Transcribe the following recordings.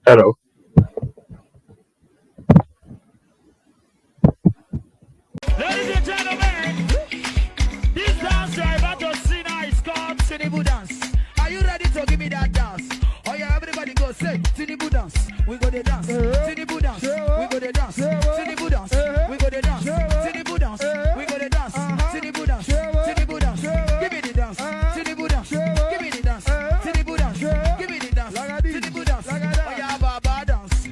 Hello. Ladies and gentlemen, this dance you're about to see now is called Tinubu dance. Are you ready to give me that dance? Oh yeah, everybody go say Tinubu dance. We go the dance. Tinubu dance. We go the dance. Tinubu dance. We go the dance. Tinubu dance. We go the dance. Tinubu dance. Tinubu dance. Give me the dance. Tinubu dance. Give me the dance. Tinubu dance. Give me the dance. Tinubu dance. Oh yeah, Baba dance.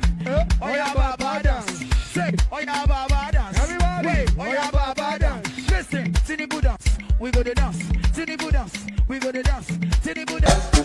Oh yeah, Baba dance. Say, oh yeah, Baba dance. Wait, oh yeah, Baba dance. Listen, Tinubu dance. We go the dance. Tinubu dance. We go the dance. Tinubu dance.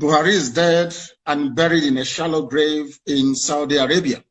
Buhari is dead and buried in a shallow grave in Saudi Arabia.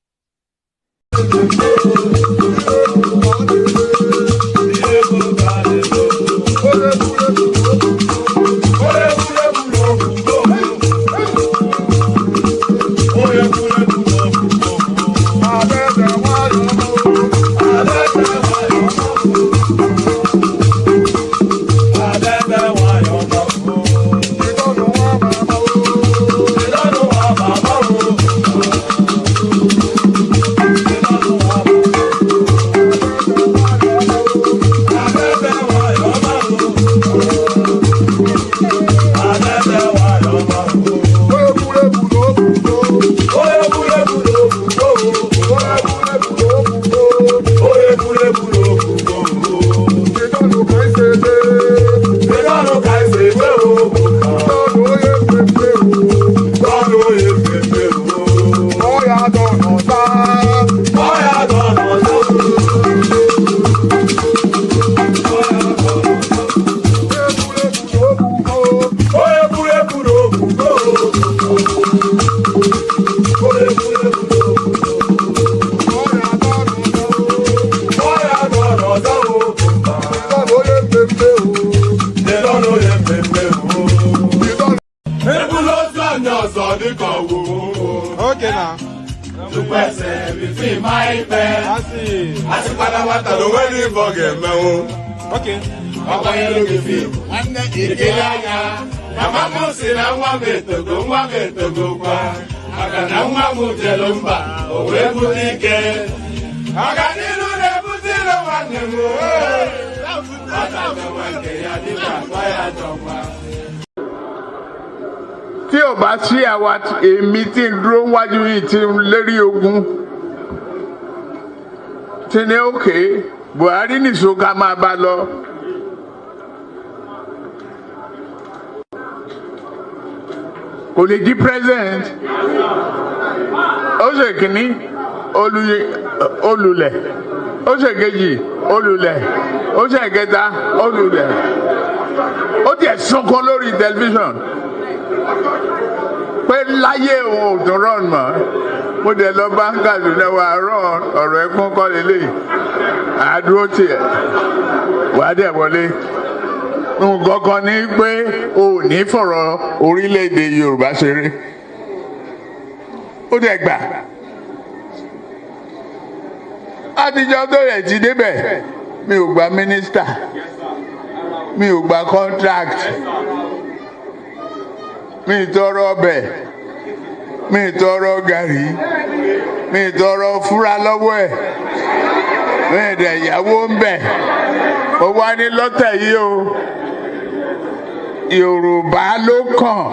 Tukwese bifi maipe. Asi pada wata lo weni boge mewo. Okay. Papa yelo bifi. Ande ikilanya. Mama musi na nwa betogo kwa. Aga na nwa mujelumba. Owe butike. Aga nilu ne butilo wane mo. Ata me wanke ya dika kwa ya jomwa. Tí ò bá sí àwa èmi tí ń dúró wájú yìí tí ń lérí ogun tí ní òkè Buhari nìṣó ká máa bá lọ. Kò lè di president. Ó ṣe kìíní olùlẹ̀, ó ṣe kejì olùlẹ̀, ó ṣe kẹta olùlẹ̀. Ó tiẹ̀ sunkún lórí tẹlifíṣàn pé láyé òun ò tún rán mọ́. Mo dẹ̀ lọ bá ń Kaduna wà rán ọ̀rọ̀ ẹkún kọ́ lélẹ̀ àdúró tiẹ̀ wà á dẹ̀ wọlé. Nǹkan kan ní pé o ò ní fọ̀rọ̀ orílẹ̀-èdè Yorùbá ṣeré. Ó dẹ̀ gbà. Àtijọ́ tó rẹ̀ ti débẹ̀ mi ò gba mínísítà, mi ò gba contract. Mi tọrọ ọbẹ̀, mi tọrọ gàrí, mi tọrọ fúra lọ́wọ́ ẹ̀, mi dẹ̀ ìyàwó ń bẹ̀. Mo wá ní lọ́tẹ̀ yìí o, Yorùbá ló kàn.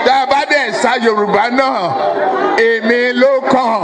Tá a bá dẹ̀ sa Yorùbá náà, èmi ló kàn.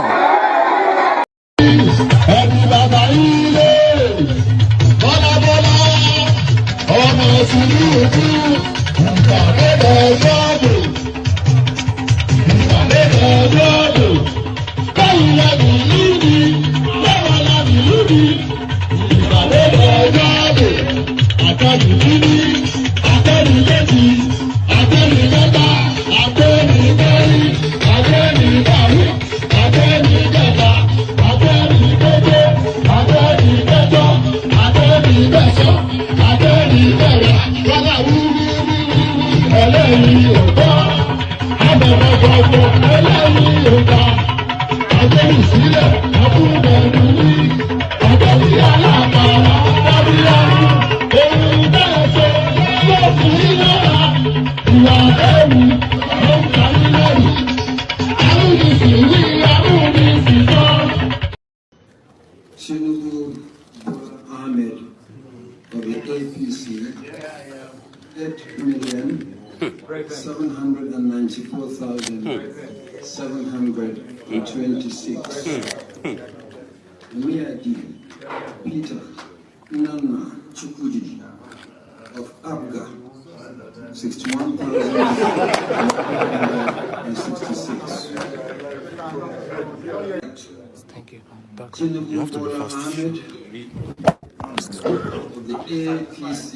Tinubu Ahmed of the APC, 8,794,726. Miadi Peter Nana Chukudi of Abga, 61,166. Thank you. Tinubu Bola Ahmed of the APC.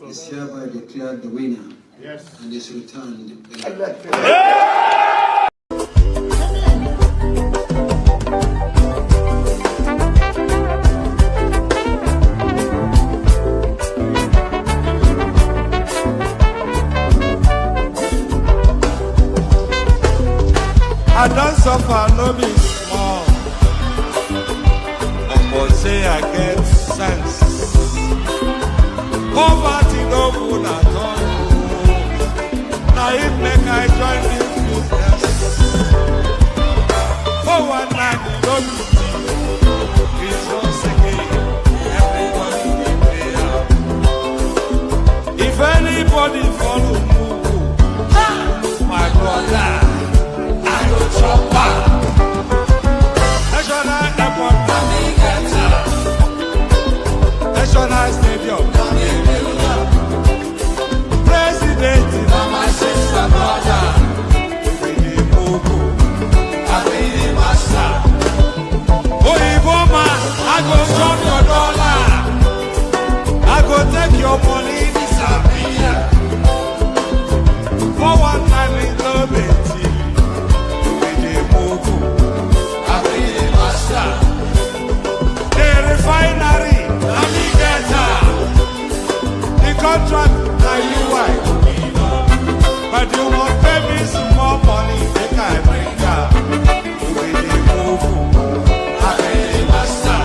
Is hereby declared the winner and is returned. I don't suffer, no be small. But say I get sense. Poverty no good at all. Now it make I join this business. For one night, no beauty. It's once again, everyone will pay out. If anybody follow Mugu, my brother, National Airport, National Stadium, President, my sister, brother, we be Mugu, I be the master. But you won't pay me some more money, make I bring her. You really move, I really master.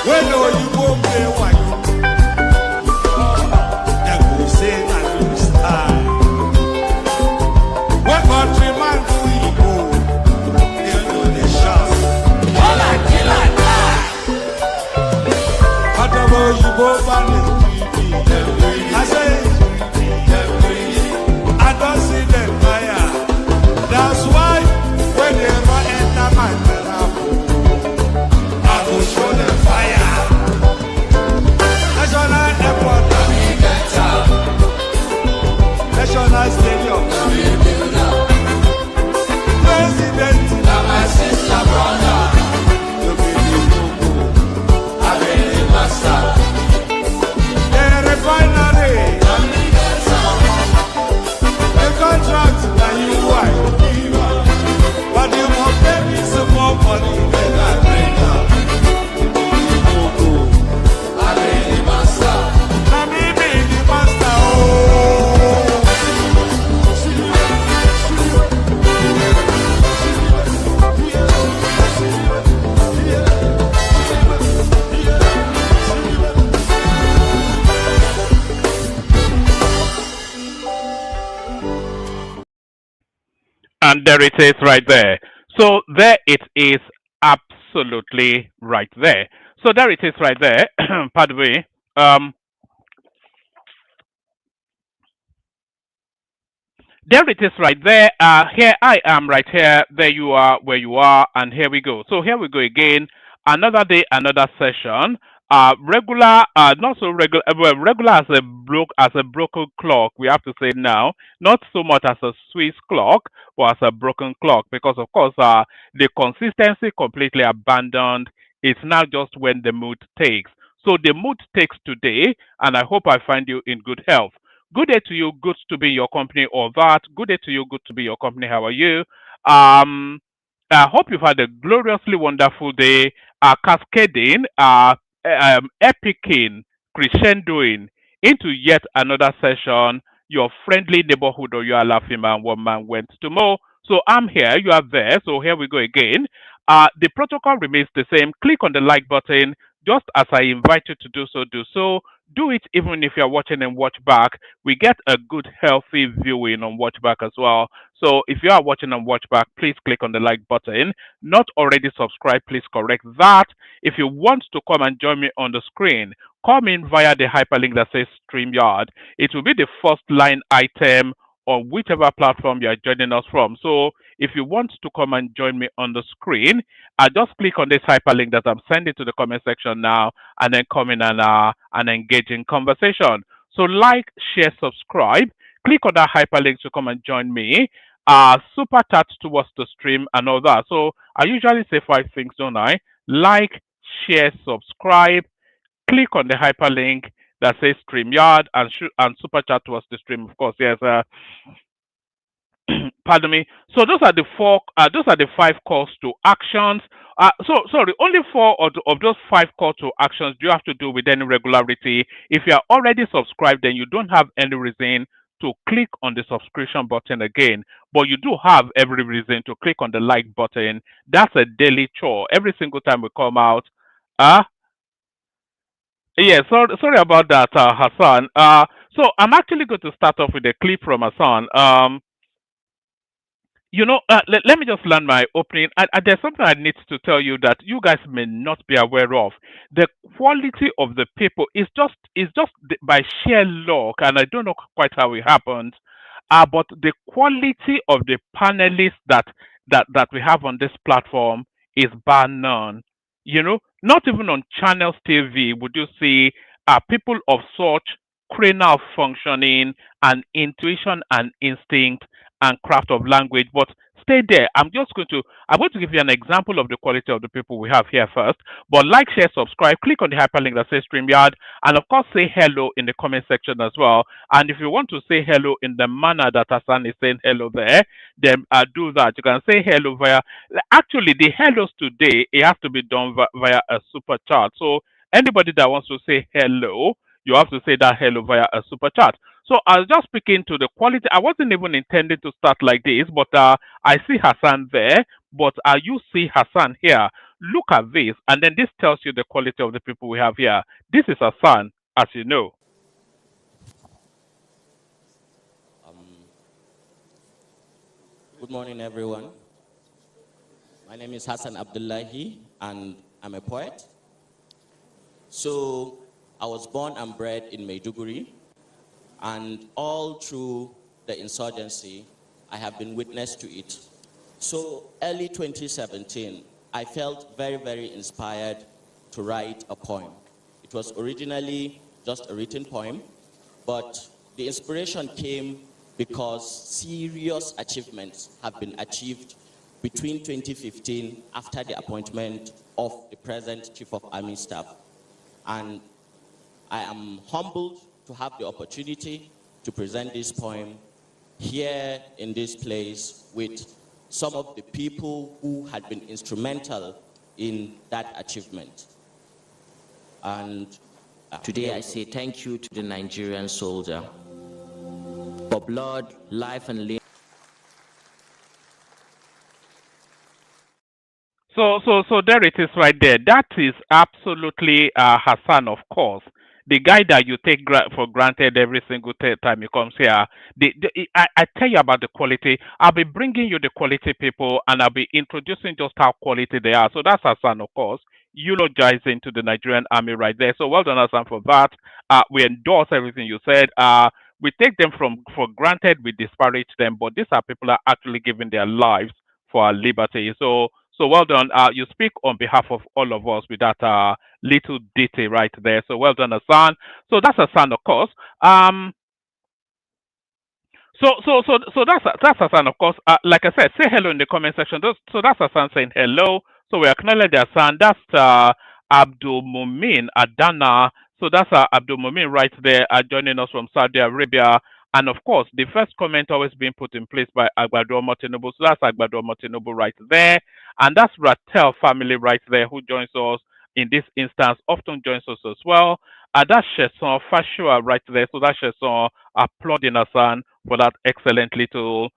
When no you won't pay one. You go back I say, I don't see them fire. That's why when they ever enter my temple, I will show them fire. National airport, National stadium, President, my sister, brother. You be the I be the master. Refinery, the contract that you want, but you won't pay me some more money than I bring up. I be the master. Let me be the master. And there it is right there. So there it is absolutely right there. So there it is right there. Pardon me. There it is right there. Here I am right here. There you are where you are. And here we go. So here we go again. Another day, another session. Regular, not so regular, well, regular as a broken clock. We have to say now, not so much as a Swiss clock, but as a broken clock, because of course, the consistency completely abandoned. It's now just when the mood takes. So the mood takes today, and I hope I find you in good health. Good day to you. Good to be in your company. Or that. Good day to you. Good to be in your company. How are you? Um, I hope you've had a gloriously wonderful day. Cascading, epicing, crescendoing into yet another session. Your friendly neighborhood or your laughing man, one man went to more. So I'm here. You are there. So here we go again. The protocol remains the same. Click on the like button. Just as I invite you to do so, do so. Do it even if you're watching and watch back. We get a good, healthy viewing on watch back as well. So if you are watching and watch back, please click on the like button. Not already subscribed, please correct that. If you want to come and join me on the screen, come in via the hyperlink that says StreamYard. It will be the first line item on whichever platform you are joining us from. So if you want to come and join me on the screen, just click on this hyperlink that I'm sending to the comment section now, and then come in and engage in conversation. So like, share, subscribe. Click on that hyperlink to come and join me. Super chat towards the stream and all that. So I usually say 5 things, don't I? Like, share, subscribe. Click on the hyperlink that says StreamYard and super chat towards the stream. Of course, yes. Pardon me. So those are the four. Those are the 5 calls to actions. So sorry, only 4 of those 5 calls to actions do you have to do with any regularity. If you are already subscribed, then you don't have any reason to click on the subscription button again. But you do have every reason to click on the like button. That's a daily chore. Every single time we come out. Yeah, sorry about that, Hassan. So I'm actually going to start off with a clip from Hassan. Let me just learn my opening. There's something I need to tell you that you guys may not be aware of. The quality of the people is just by sheer luck, and I don't know quite how it happened. But the quality of the panelists that we have on this platform is bar none. Not even on Channels TV would you see people of such cranial functioning and intuition and instinct and craft of language. But stay there. I'm going to give you an example of the quality of the people we have here first. But like, share, subscribe, click on the hyperlink that says StreamYard, and of course say hello in the comment section as well. And if you want to say hello in the manner that Hassan is saying hello there, then do that. You can say hello via. Actually, the hellos today, it has to be done via a super chat. So anybody that wants to say hello, you have to say that hello via a super chat. So I was just speaking to the quality. I wasn't even intending to start like this, but I see Hassan there, but you see Hassan here. Look at this, and then this tells you the quality of the people we have here. This is Hassan, as you know. Good morning, everyone. My name is Hassan Abdullahi, and I'm a poet. So I was born and bred in Maiduguri, and all through the insurgency, I have been witness to it. So early 2017, I felt very, very inspired to write a poem. It was originally just a written poem, but the inspiration came because serious achievements have been achieved between 2015 after the appointment of the present Chief of Army Staff. And I am humbled to have the opportunity to present this poem here in this place with some of the people who had been instrumental in that achievement. And today I say thank you to the Nigerian soldier for blood, life, and limb. So there it is right there. That is absolutely Hassan, of course. The guy that you take for granted every single time he comes here. I tell you about the quality. I'll be bringing you the quality people, and I'll be introducing just how quality they are. So that's Hassan, of course, eulogizing to the Nigerian army right there. So well done, Hassan, for that. We endorse everything you said. We take them for granted. We disparage them, but these are people that are actually giving their lives for our liberty. So well done. You speak on behalf of all of us with that little detail right there. So well done, Hassan. So that's Hassan, of course. So that's Hassan, of course. Like I said, say hello in the comment section. So that's Hassan saying hello. So we acknowledge Hassan. That's Abdul Mumin Adana. So that's Abdul Mumin right there, joining us from Saudi Arabia. And of course, the first comment always being put in place by Agbado Motinobu. So that's Agbado Motinobu right there. And that's Ratel family right there who joins us in this instance, often joins us as well. That's Sheson Fashua right there. So that's Sheson applauding Hassan for that excellent little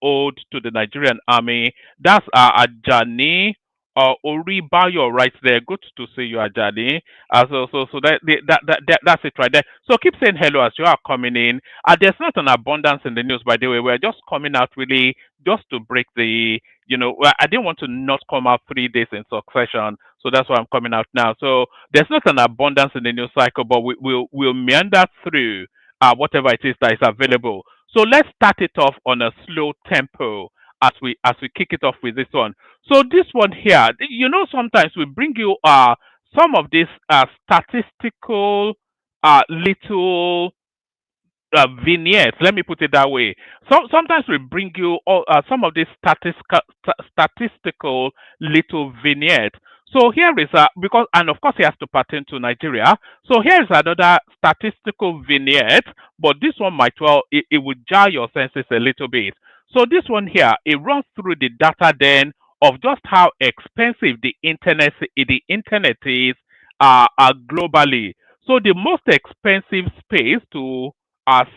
ode to the Nigerian army. That's Ajani Oribayo right there. Good to see you, Ajani. So that's it right there. So keep saying hello as you are coming in. There's not an abundance in the news, by the way. We're just coming out really just to break the, I didn't want to not come out 3 days in succession. So that's why I'm coming out now. So there's not an abundance in the news cycle, but we'll meander through whatever it is that is available. So let's start it off on a slow tempo as we kick it off with this one. So this one here, sometimes we bring you some of these statistical little vignettes. Let me put it that way. Sometimes we bring you some of these statistical little vignettes. So here is because, and of course, he has to pertain to Nigeria. So here is another statistical vignette, but this one might it would jar your senses a little bit. So this one here, it runs through the data then of just how expensive the internet is globally. So the most expensive space to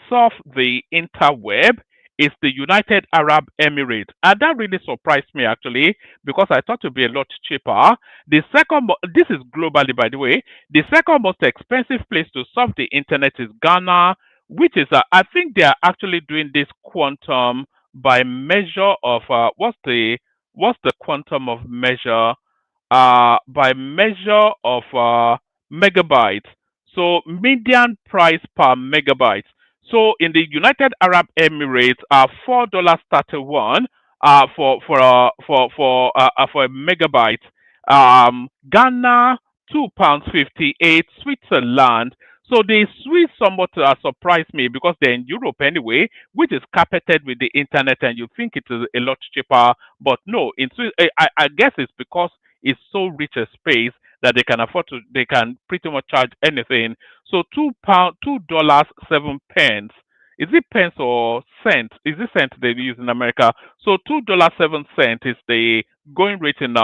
surf the interweb is the United Arab Emirates. And that really surprised me actually, because I thought it would be a lot cheaper. This is globally, by the way. The second most expensive place to surf the internet is Ghana, which is, I think they are actually doing this quantum by measure of, what's the quantum of measure? By measure of megabytes. So median price per megabyte. So in the United Arab Emirates, $4.31 for a megabyte. Ghana, £2.58. Switzerland. So the Swiss somewhat surprised me because they're in Europe anyway, which is carpeted with the internet, and you think it is a lot cheaper. But no, in Swiss, I guess it's because it's so rich a space that they can afford to, they can pretty much charge anything. So £2, $2.07. Is it pence or cent? Is it cent they use in America? So $2.07 is the going rate in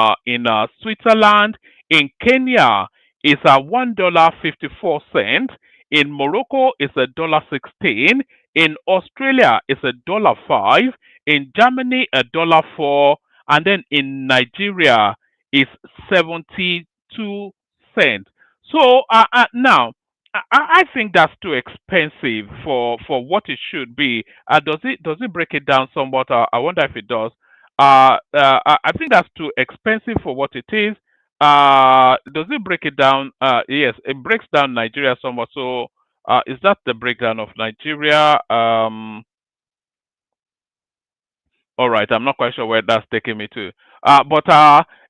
Switzerland. In Kenya is $1.54. In Morocco is $1.16. In Australia is $1.05. In Germany $1.04. And then in Nigeria is 72 cents. So now I think that's too expensive for what it should be. Does it break it down somewhat? I wonder if it does. I think that's too expensive for what it is. Does it break it down? Yes, it breaks down Nigeria somewhat. So, is that the breakdown of Nigeria? All right, I'm not quite sure where that's taking me to. But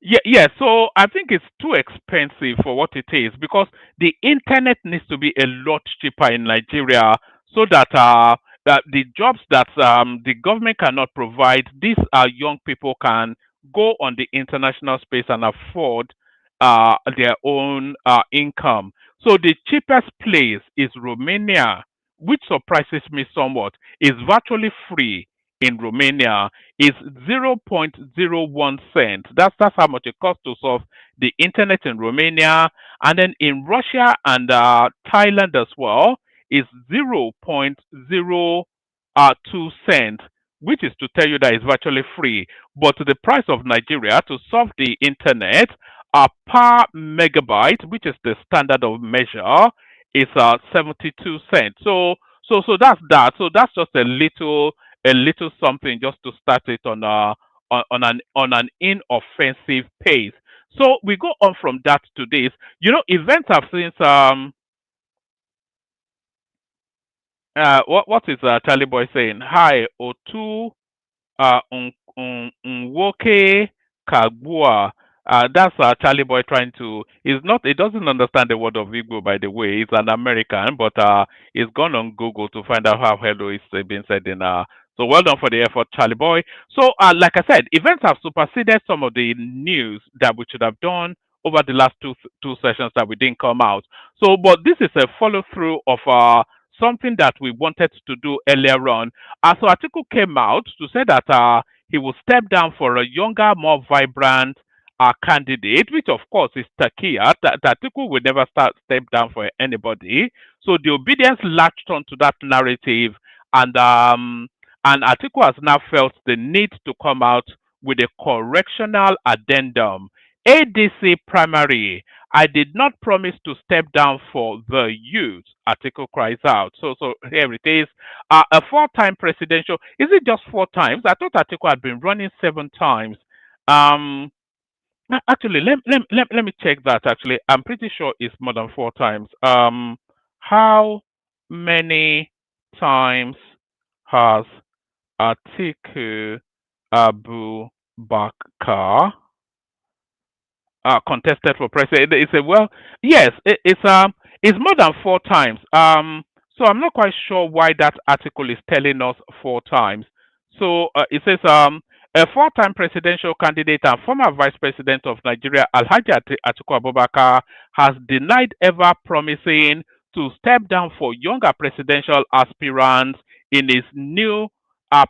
yeah. So I think it's too expensive for what it is because the internet needs to be a lot cheaper in Nigeria so that the jobs that the government cannot provide, these young people can go on the international space and afford their own income. So the cheapest place is Romania, which surprises me somewhat. Is virtually free in Romania is 0.01 cent. That's how much it costs to surf the internet in Romania. And then in Russia and Thailand as well is 0.02 cents, which is to tell you that it's virtually free. But the price of Nigeria to surf the internet per megabyte, which is the standard of measure, is 72 cents. So that's that. So that's just a little something just to start it on an inoffensive pace. So we go on from that to this. Events have since what is Charlie Boy saying? Hi, Otu Nwoke Kagbua. That's Charlie Boy trying to. He's not. He doesn't understand the word of Igbo, by the way. He's an American, but he's gone on Google to find out how hello is being said in. So well done for the effort, Charlie Boy. So, like I said, events have superseded some of the news that we should have done over the last two sessions that we didn't come out. So, but this is a follow through of something that we wanted to do earlier on. So, article came out to say that he will step down for a younger, more vibrant candidate, which of course is Takia. That article will never step down for anybody. So the Obedience latched onto that narrative, and Atiku has now felt the need to come out with a correctional addendum. ADC primary. I did not promise to step down for the youth. Atiku cries out. So here it is. A four-time presidential. Is it just 4 times? I thought Atiku had been running 7 times. Actually, let me check that. Actually, I'm pretty sure it's more than 4 times. How many times has Atiku Abubakar contested for president? It's a well, yes, it's more than 4 times. So I'm not quite sure why that article is telling us 4 times. So it says a four-time presidential candidate and former vice president of Nigeria, Alhaji Atiku Abubakar, has denied ever promising to step down for younger presidential aspirants in his new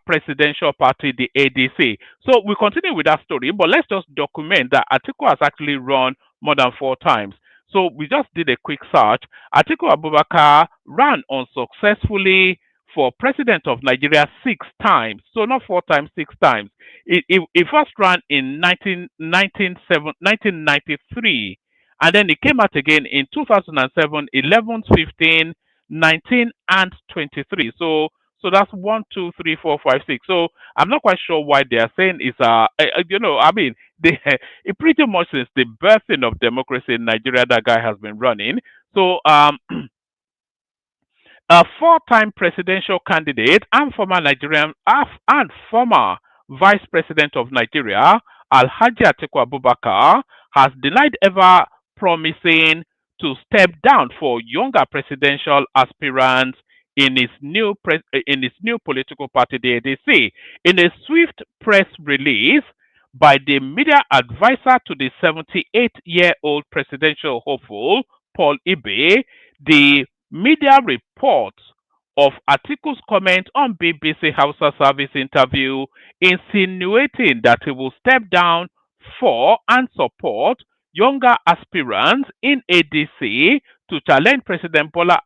presidential party, the ADC. So we continue with that story, but let's just document that Atiku has actually run more than 4 times. So we just did a quick search. Atiku Abubakar ran unsuccessfully for president of Nigeria 6 times. So not 4 times, 6 times. He first ran in 1993, and then he came out again in 2007, 11, 15, 19, and 23. So that's 1, 2, 3, 4, 5, 6. So I'm not quite sure why they are saying is I mean they it pretty much since the birthing of democracy in Nigeria that guy has been running. So a four-time presidential candidate and former vice president of Nigeria, Alhaji Atiku Abubakar, has denied ever promising to step down for younger presidential aspirants in its new political party, the ADC. In a swift press release by the media advisor to the 78-year-old presidential hopeful, Paul Ibe, the media reports of Atiku's comment on BBC Hausa Service interview insinuating that he will step down for and support younger aspirants in ADC to challenge President Bola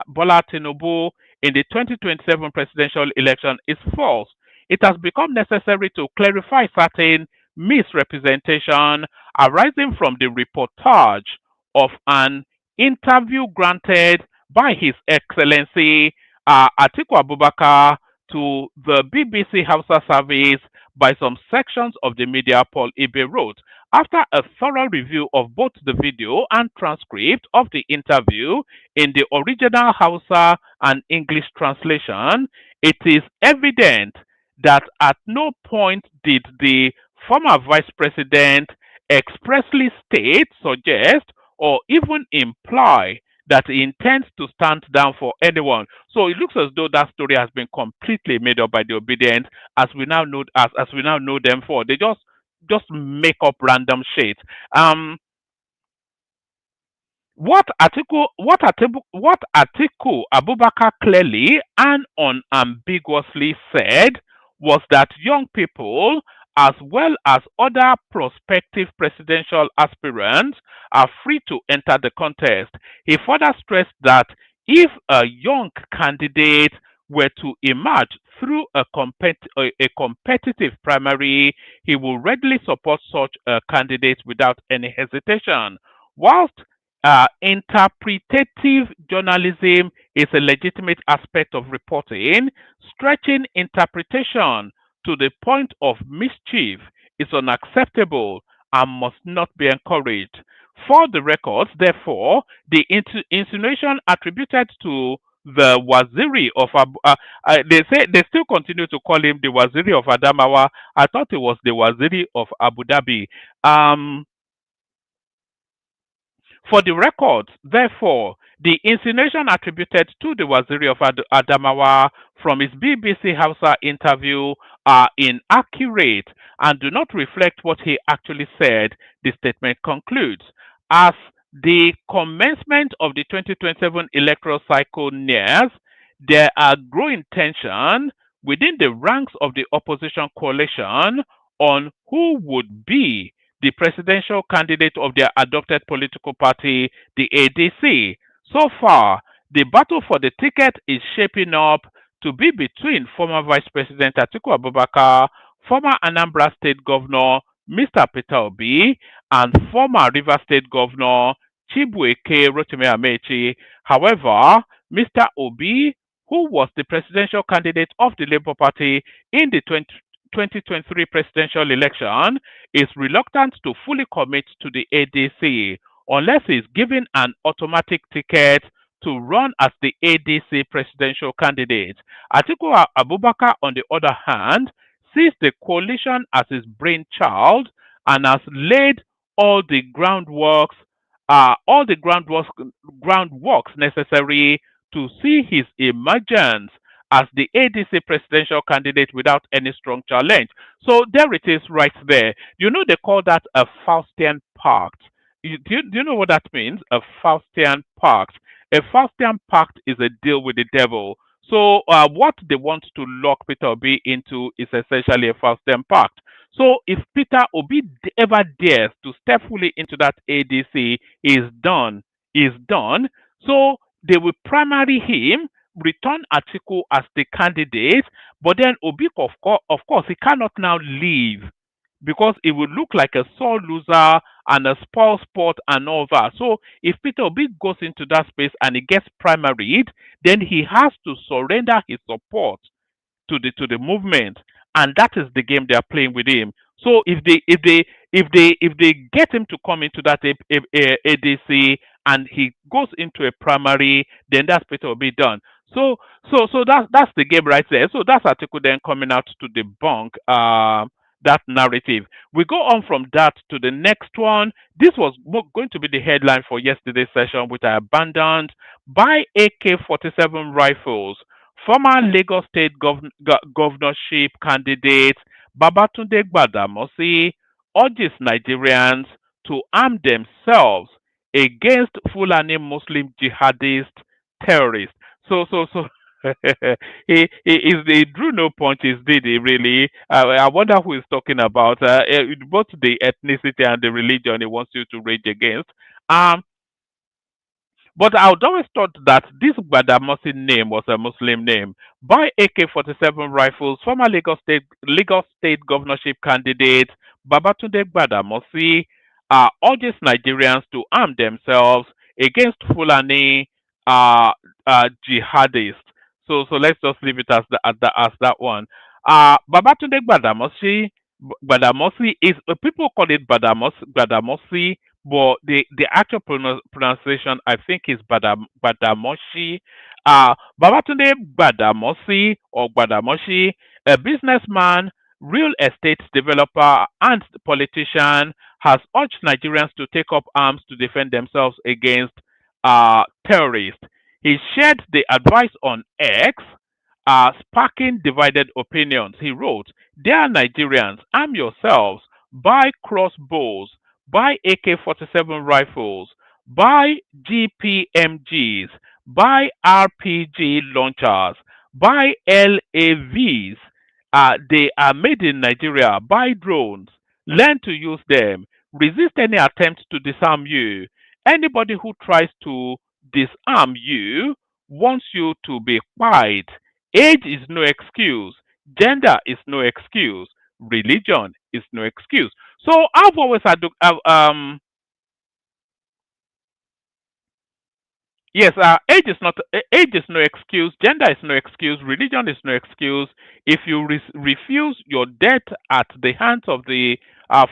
Tinubu in the 2027 presidential election is false. It has become necessary to clarify certain misrepresentation arising from the reportage of an interview granted by His Excellency Atiku Abubakar to the BBC Hausa service by some sections of the media, Paul Ibe wrote. After a thorough review of both the video and transcript of the interview in the original Hausa and English translation, it is evident that at no point did the former vice president expressly state, suggest, or even imply that he intends to stand down for anyone. So it looks as though that story has been completely made up by the Obidients, as we now know them for. They just make up random shit. What Atiku Abubakar clearly and unambiguously said was that young people, as well as other prospective presidential aspirants, are free to enter the contest. He further stressed that if a young candidate were to emerge through a competitive primary, he will readily support such a candidate without any hesitation. Whilst interpretative journalism is a legitimate aspect of reporting, stretching interpretation to the point of mischief is unacceptable and must not be encouraged. For the records, therefore, the insinuation attributed to the Waziri of they still continue to call him the Waziri of Adamawa. I thought it was the Waziri of Abu Dhabi. For the records, therefore, the insinuation attributed to the Waziri of Adamawa from his BBC Hausa interview are inaccurate and do not reflect what he actually said, the statement concludes. As the commencement of the 2027 electoral cycle nears, there are growing tension within the ranks of the opposition coalition on who would be the presidential candidate of their adopted political party, the ADC. So far, the battle for the ticket is shaping up to be between former Vice President Atiku Abubakar, former Anambra State Governor Mr. Peter Obi, and former Rivers State Governor Chibuike Rotimi Amechi. However, Mr. Obi, who was the presidential candidate of the Labour Party in the 2023 presidential election, is reluctant to fully commit to the ADC unless he is given an automatic ticket to run as the ADC presidential candidate. Atiku Abubakar, on the other hand, sees the coalition as his brainchild and has laid all the groundworks necessary to see his emergence as the ADC presidential candidate without any strong challenge. So there it is right there. You know, they call that a Faustian pact. Do you know what that means? A Faustian pact. A Faustian pact is a deal with the devil. So what they want to lock Peter Obi into is essentially a Faustian pact. So if Peter Obi ever dares to step fully into that ADC, is done. So they will primary him, return Atiku as the candidate, but then Obi, of course, he cannot now leave because it would look like a sore loser and a spoil sport and all that. So if Peter Obi goes into that space and he gets primaried, then he has to surrender his support to the movement, and that is the game they are playing with him. So if they get him to come into that ADC and he goes into a primary, then that's Peter Obi done. So that's the game right there. So that's Atiku then coming out to debunk that narrative. We go on from that to the next one. This was going to be the headline for yesterday's session, which I abandoned. Buy AK-47 rifles. Former Lagos State governorship candidate Babatunde Gbadamosi urges Nigerians to arm themselves against Fulani Muslim jihadist terrorists. So he drew no punches, did he? Really? I wonder who he's talking about. Both the ethnicity and the religion he wants you to rage against. Um, but I would always thought that this Gbadamosi name was a Muslim name. Buy AK-47 rifles. Former Lagos State governorship candidate Babatunde Gbadamosi urges Nigerians to arm themselves against Fulani jihadists. So let's just leave it as that one. Babatunde Gbadamosi is people call it Gbadamosi, but the actual pronunciation I think is Gbadamoshi. Babatunde Gbadamosi or Gbadamoshi, a businessman, real estate developer, and politician, has urged Nigerians to take up arms to defend themselves against terrorists. He shared the advice on X, sparking divided opinions. He wrote, "Dear Nigerians, arm yourselves, buy crossbows, buy AK-47 rifles, buy GPMGs, buy RPG launchers, buy LAVs. They are made in Nigeria. Buy drones, learn to use them, resist any attempt to disarm you. Anybody who tries to disarm you wants you to be quiet. Age is no excuse. Gender is no excuse. Religion is no excuse." So I've always had yes, age is no excuse, gender is no excuse, religion is no excuse. If you refuse, your death at the hands of the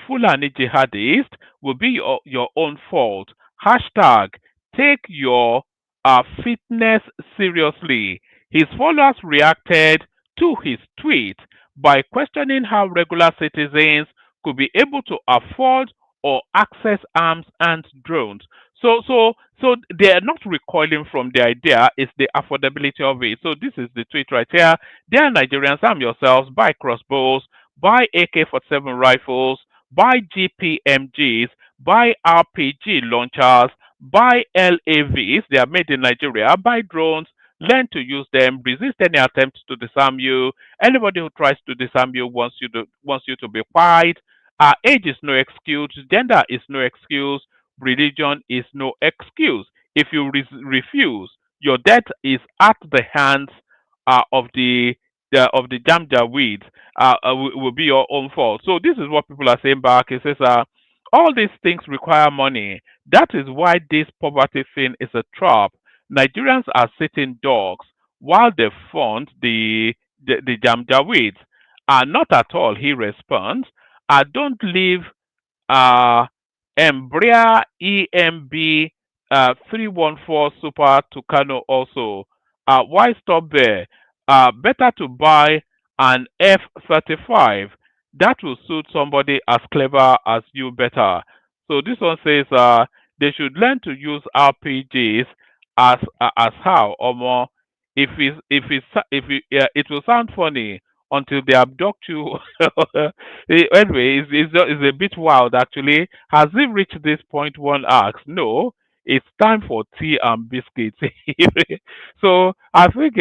Fulani jihadist will be your own fault. Hashtag take your fitness seriously. His followers reacted to his tweet by questioning how regular citizens could be able to afford or access arms and drones. So they are not recoiling from the idea, it's the affordability of it. So this is the tweet right here. Dear Nigerians, arm yourselves, buy crossbows, buy AK-47 rifles, buy GPMGs, buy RPG launchers, buy LAVs, they are made in Nigeria, buy drones, learn to use them, resist any attempts to disarm you. Anybody who tries to disarm you wants you to be quiet. Age is no excuse, gender is no excuse, religion is no excuse. If you refuse, your death is at the hands of the Jamja weeds. Will be your own fault. So this is what people are saying back. It says, all these things require money. That is why this poverty thing is a trap. Nigerians are sitting dogs while they fund the Jamja weeds. Not at all, he responds. Don't leave uh, Embraer EMB 314 Super Tucano also. Why stop there? Better to buy an F-35. That will suit somebody as clever as you better. So this one says they should learn to use RPGs as how or more. It will sound funny until they abduct you. Anyway, it's a bit wild actually. Has it reached this point? One asks. No, it's time for tea and biscuits. So I think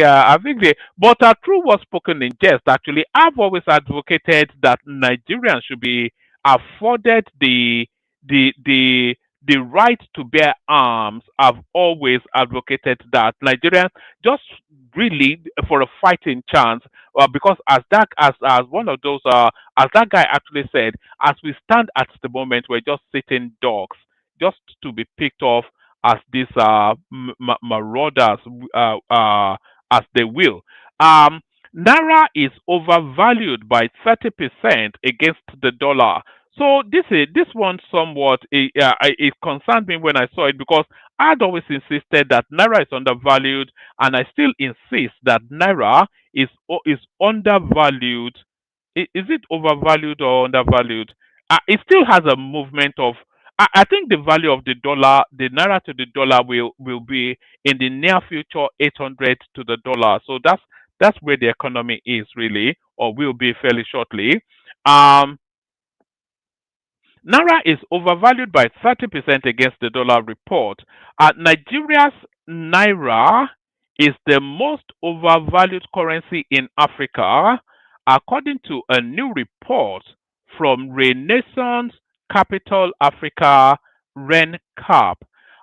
but a true was spoken in jest. Actually, I've always advocated that Nigerians should be afforded the the the right to bear arms. I've always advocated that Nigerians just really for a fighting chance, because as one of those as that guy actually said, as we stand at the moment, we're just sitting dogs, just to be picked off as these marauders as they will. Um, Naira is overvalued by 30% against the dollar. So this one somewhat it concerned me when I saw it, because I'd always insisted that Naira is undervalued, and I still insist that Naira is undervalued is it overvalued or undervalued? It still has a movement of. I think the value of the dollar, the naira to the dollar, will be in the near future 800 to the dollar. So that's where the economy is really, or will be fairly shortly. Um, Naira is overvalued by 30% against the dollar report. Nigeria's Naira is the most overvalued currency in Africa, according to a new report from Renaissance Capital Africa RENCAP.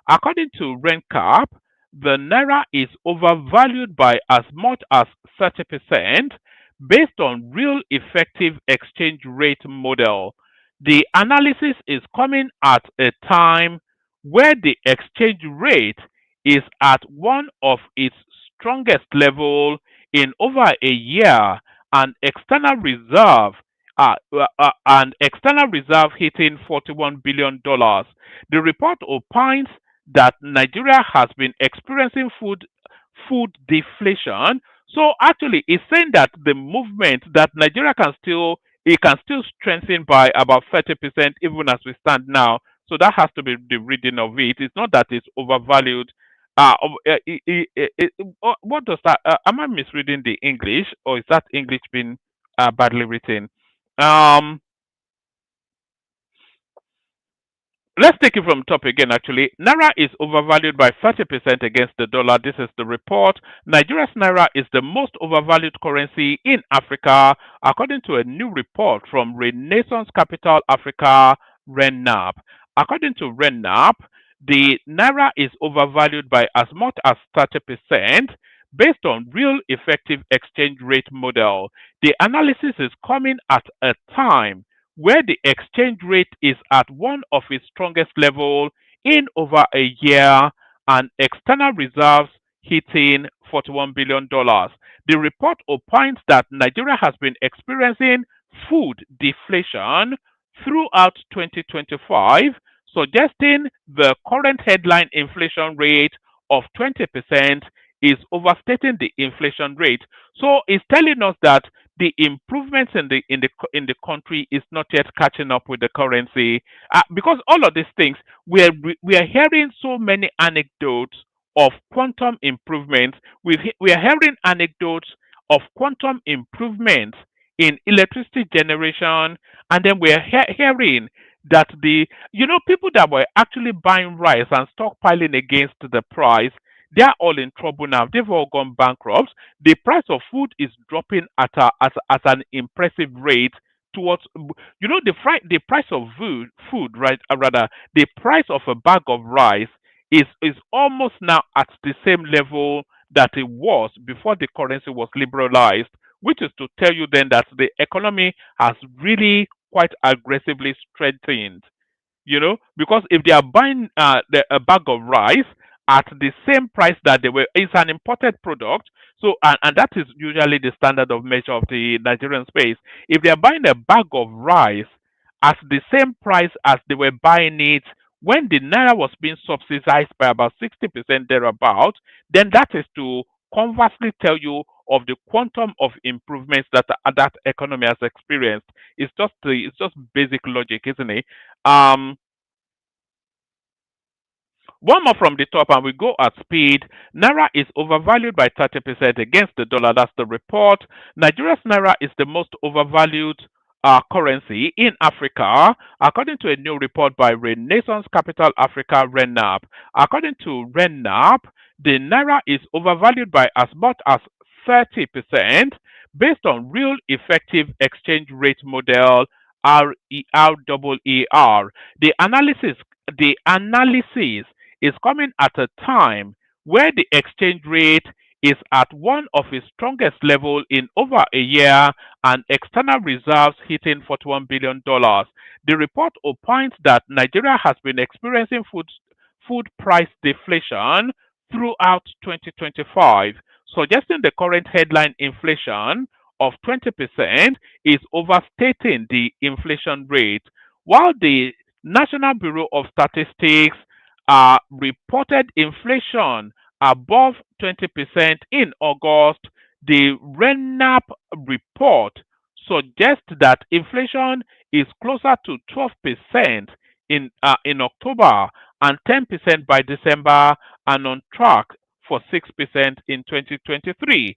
According to RENCAP, the Naira is overvalued by as much as 30% based on real effective exchange rate model. The analysis is coming at a time where the exchange rate is at one of its strongest level in over a year, and external reserve hitting $41 billion. The report opines that Nigeria has been experiencing food deflation. So actually, it's saying that the movement that Nigeria can still strengthen by about 30% even as we stand now. So that has to be the reading of it. It's not that it's overvalued. What does that? Am I misreading the English, or is that English being badly written? Um, Let's take it from top again, actually. Naira is overvalued by 30% against the dollar. This is the report. Nigeria's Naira is the most overvalued currency in Africa, according to a new report from Renaissance Capital Africa, RENAP. According to RENAP, the Naira is overvalued by as much as 30% based on real effective exchange rate model. The analysis is coming at a time where the exchange rate is at one of its strongest level in over a year, and external reserves hitting $41 billion. The report opines that Nigeria has been experiencing food deflation throughout 2025, suggesting the current headline inflation rate of 20% is overstating the inflation rate. So it's telling us that the improvements in the country is not yet catching up with the currency, because all of these things we are hearing so many anecdotes of quantum improvements. We are hearing anecdotes of quantum improvements in electricity generation, and then we are hearing that people that were actually buying rice and stockpiling against the price, they are all in trouble now. They've all gone bankrupt. The price of food is dropping at an impressive rate towards the price of food, right, rather the price of a bag of rice is almost now at the same level that it was before the currency was liberalized, which is to tell you then that the economy has really quite aggressively strengthened. Because if they are buying a bag of rice at the same price that they were, it's an imported product. So, and that is usually the standard of measure of the Nigerian space. If they are buying a bag of rice at the same price as they were buying it when the naira was being subsidized by about 60% thereabout, then that is to conversely tell you of the quantum of improvements that economy has experienced. It's just basic logic, isn't it? Um, One more from the top, and we go at speed. Naira is overvalued by 30% against the dollar. That's the report. Nigeria's Naira is the most overvalued currency in Africa, according to a new report by Renaissance Capital Africa RENAP. According to RENAP, the Naira is overvalued by as much as 30% based on real effective exchange rate model RER. The analysis is coming at a time where the exchange rate is at one of its strongest level in over a year, and external reserves hitting $41 billion. The report opines that Nigeria has been experiencing food price deflation throughout 2025, suggesting the current headline inflation of 20% is overstating the inflation rate. While the National Bureau of Statistics reported inflation above 20% in August, the RENAP report suggest that inflation is closer to 12% in October and 10% by December, and on track for 6% in 2023.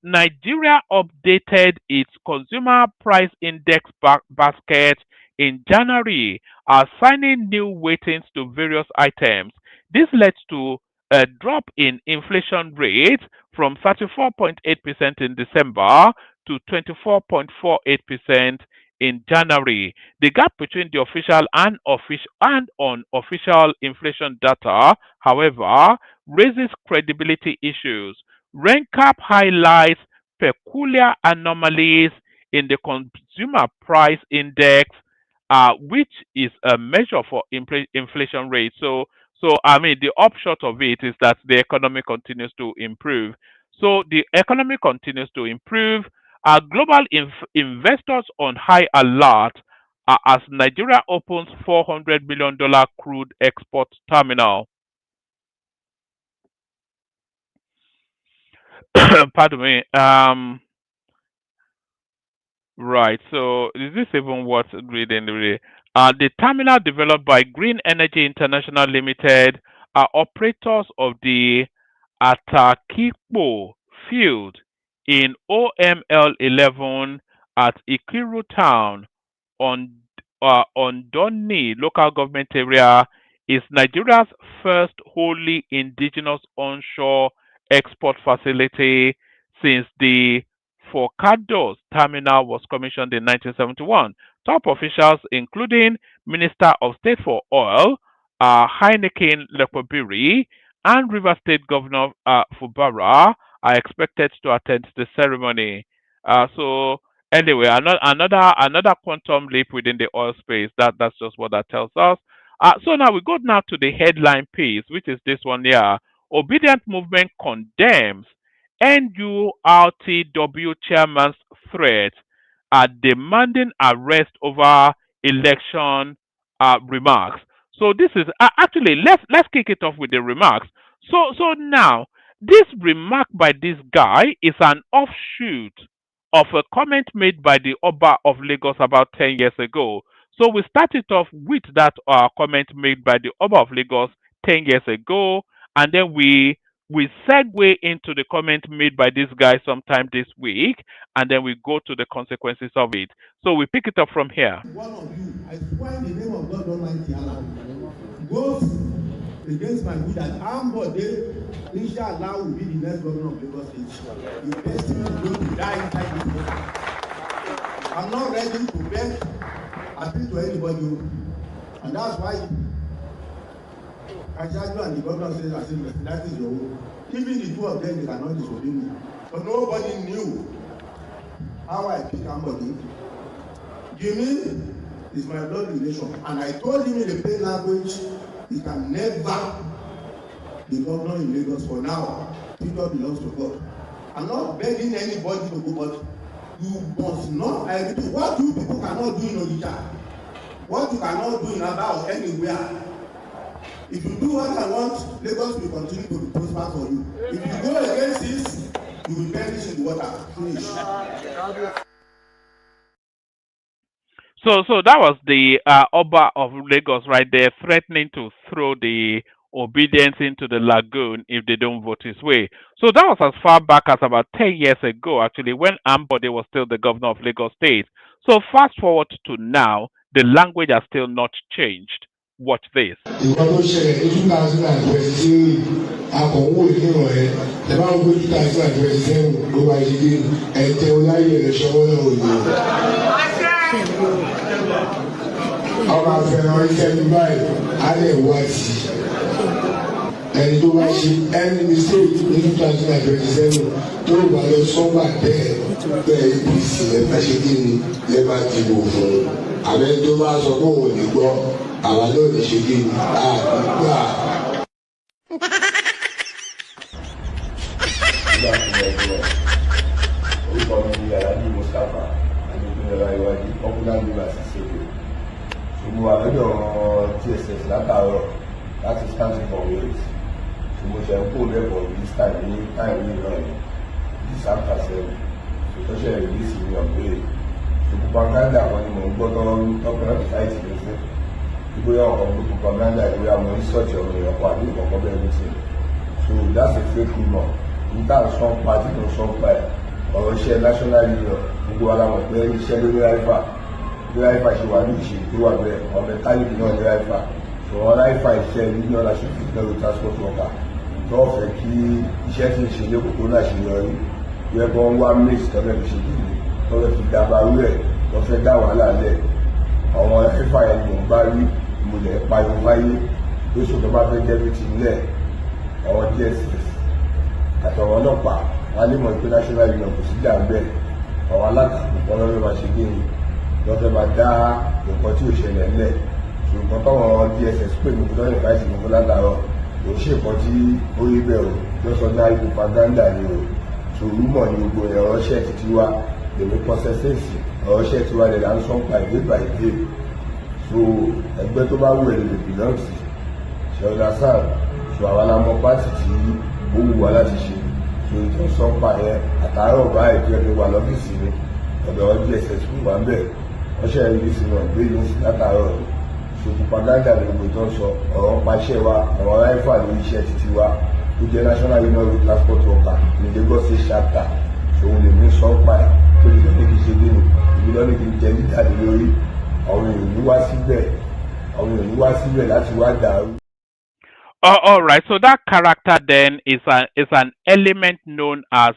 Nigeria updated its consumer price index basket in January, assigning new weightings to various items. This led to a drop in inflation rate from 34.8% in December to 24.48% in January. The gap between the official and unofficial inflation data, however, raises credibility issues. RENCAP highlights peculiar anomalies in the consumer price index, which is a measure for inflation rate. So I mean, the upshot of it is that the economy continues to improve. So the economy continues to improve. Global investors on high alert as Nigeria opens $400 million crude export terminal. Pardon me. Right. So is this even worth reading? The terminal developed by Green Energy International Limited are operators of the Atakikpo field in OML 11 at Ikiru Town on Donni local government area, is Nigeria's first wholly indigenous onshore export facility since the Forcados terminal was commissioned in 1971. Top officials, including Minister of State for Oil, Heineken Lekobiri, and River State Governor Fubara, are expected to attend the ceremony. So anyway, another quantum leap within the oil space. That's just what that tells us. So now we go now to the headline piece, which is this one here. Obedient movement condemns NURTW chairman's threat demanding arrest over election remarks. So this is actually let's kick it off with the remarks. So now this remark by this guy is an offshoot of a comment made by the Oba of Lagos about 10 years ago. So we started off with that comment made by the Oba of Lagos 10 years ago, and then we segue into the comment made by this guy sometime this week, and then we go to the consequences of it. So we pick it up from here. One of you, I swear in the name of God Almighty Allah, goes against my will that Ambode, inshallah, will be the next governor of Lagos State. The best thing is going to die inside this place. I'm not ready to beg, appeal to anybody, and that's why Ajaju and the governor says, that is your own. Even the two of them, they cannot disobey me. But nobody knew how I pick somebody. Jimmy is my blood relation. And I told him in the plain language, he can never be governor in Lagos for now. Future belongs to God. I'm not begging anybody to go, but you must not, I repeat, what you people cannot do in Odisha, what you cannot do in Aba or anywhere. If you do what I want, Lagos will continue to be prosper for you. If you go against this, you will perish in the water. Finish. So that was the Oba of Lagos right there, threatening to throw the Obidients into the Lagoon if they don't vote his way. So that was as far back as about 10 years ago, actually, when Ambode was still the governor of Lagos State. So fast forward to now, the language has still not changed. Watch this. Ìwọ́n ló ṣẹlẹ̀ ní 2023 akọ̀wé ìdíwọ̀n ẹ̀ tẹ̀bá ń gbé 2027 ló wá ṣe dé ẹ̀tẹ̀ ọláyé rẹ̀ ṣọwọ́ náà ò yẹ. Ọba fẹ́ràn iṣẹ́ ní báyìí á lè wá sí ẹni tó bá ṣe ẹni mistake ní 2027 tó bá lọ sọ́gbà bẹ́ẹ̀ APC lẹ́bà ṣe kí ni lẹ́bà dìbò fún un àbẹ́ tó bá sọ pé òun ò ní gbọ́. Àwọn ló lè ṣe kí ni àgbà. Orúkọ mi ni Alhaji Mustapha Adékúnlé Iwájú popular leader sí Sego. Mo wà lọ́dọ̀ TSS látàárọ̀ láti stand for wales. Mo ṣe ń kó lẹ́bọ̀ this time ní time ní ìran yìí this after 7. So tó ṣe release ní ọ̀gbẹ́ propaganda wọn ni mò ń gbọ́ tọ́kùnrin láti fáìtì mi fún ìgbóyà ọ̀kan gbogbo propaganda ìgbóyà mo ń sọ̀tì ọ̀rọ̀ ìyọ̀pọ̀ àbí ìkọ̀kọ̀ bẹ́ẹ̀ ní ti so that's a fake rumour níta sọ́n pa tí kò sọ́n pa ẹ̀ ọ̀rọ̀ iṣẹ́ national union gbogbo wa la mọ̀ pé iṣẹ́ lórí àìfà bí àìfà ṣe wà ní ìṣe tó wà bẹ́ẹ̀ ọ̀bẹ kálíkì náà ní àìfà ṣùgbọ́n àìfà iṣẹ́ union aṣòfin lórí transport worker tó fẹ́ kí iṣẹ́ tí ń ṣe lẹ́kọ̀ọ́ tó náà ṣe yọrí yẹ kó wá mix tọ́lẹ̀ fi ṣe kìíní tọ́lẹ̀ fi dàbàrú ẹ̀ tó fẹ́ dá wàhálà lẹ̀ àwọn àìfà ẹ̀ mò ń bá rí ìmùlẹ̀ pariwo wáyé lóṣù tó bá fẹ́ jẹ́ bí ti nílẹ̀ àwọn DSS àtàwọn ọlọ́pàá wọn lè mọ̀ pé national union kò sí jà ń bẹ̀ àwọn alátakò kan lọ́wọ́ máa ṣe kí ni lọ́fẹ́ máa dá nǹkan tí ò ṣẹlẹ̀ ńlẹ̀ ṣùgbọ́n táwọn DSS pè mí lọ́yìn ìfáìsì mi fún látàárọ̀ kò ṣe nǹkan tí ó rí bẹ́ẹ̀ o lọ́sọ̀ náà propaganda ni o ṣòro mọ̀ ní gbogbo ẹ̀rọ ṣẹ́ títí wá lèmi pọ́sẹ́sẹ́sì ọ̀rọ̀ ṣẹ́ tiwa lè là ń sọ́n pa ìwé by day so ẹgbẹ́ tó bá wù ẹ̀ lè belong sí ṣe ọ̀dà sáà so àwọn alámọ̀ pàtì tí ó wù wá láti ṣe so ìtàn sọ́npa yẹn àtàárọ̀ báyìí tó ẹni wà lọ́fíìsì ni ọ̀dọ̀ DSS fún wa ń bẹ̀ wọ́n ṣe ẹ̀rí sí wọn gbé yín sí látàárọ̀ ni so propaganda ni gbogbo ìtàn sọ ọ̀rọ̀ pàṣẹ wa àwọn ráìfà lórí iṣẹ́ títí wa ó jẹ́ national union road transport worker ní Lagos state chapter so òun lè mú sọ́npa ẹ̀ tó lè lọ́ọ́ ní kí n ṣe nínú ìbí lọ́ọ́ ní kí n jẹ lídà lé lórí àwọn èèyàn ní wá síbẹ̀ láti wá dàrú. All right. So that character then is an element known as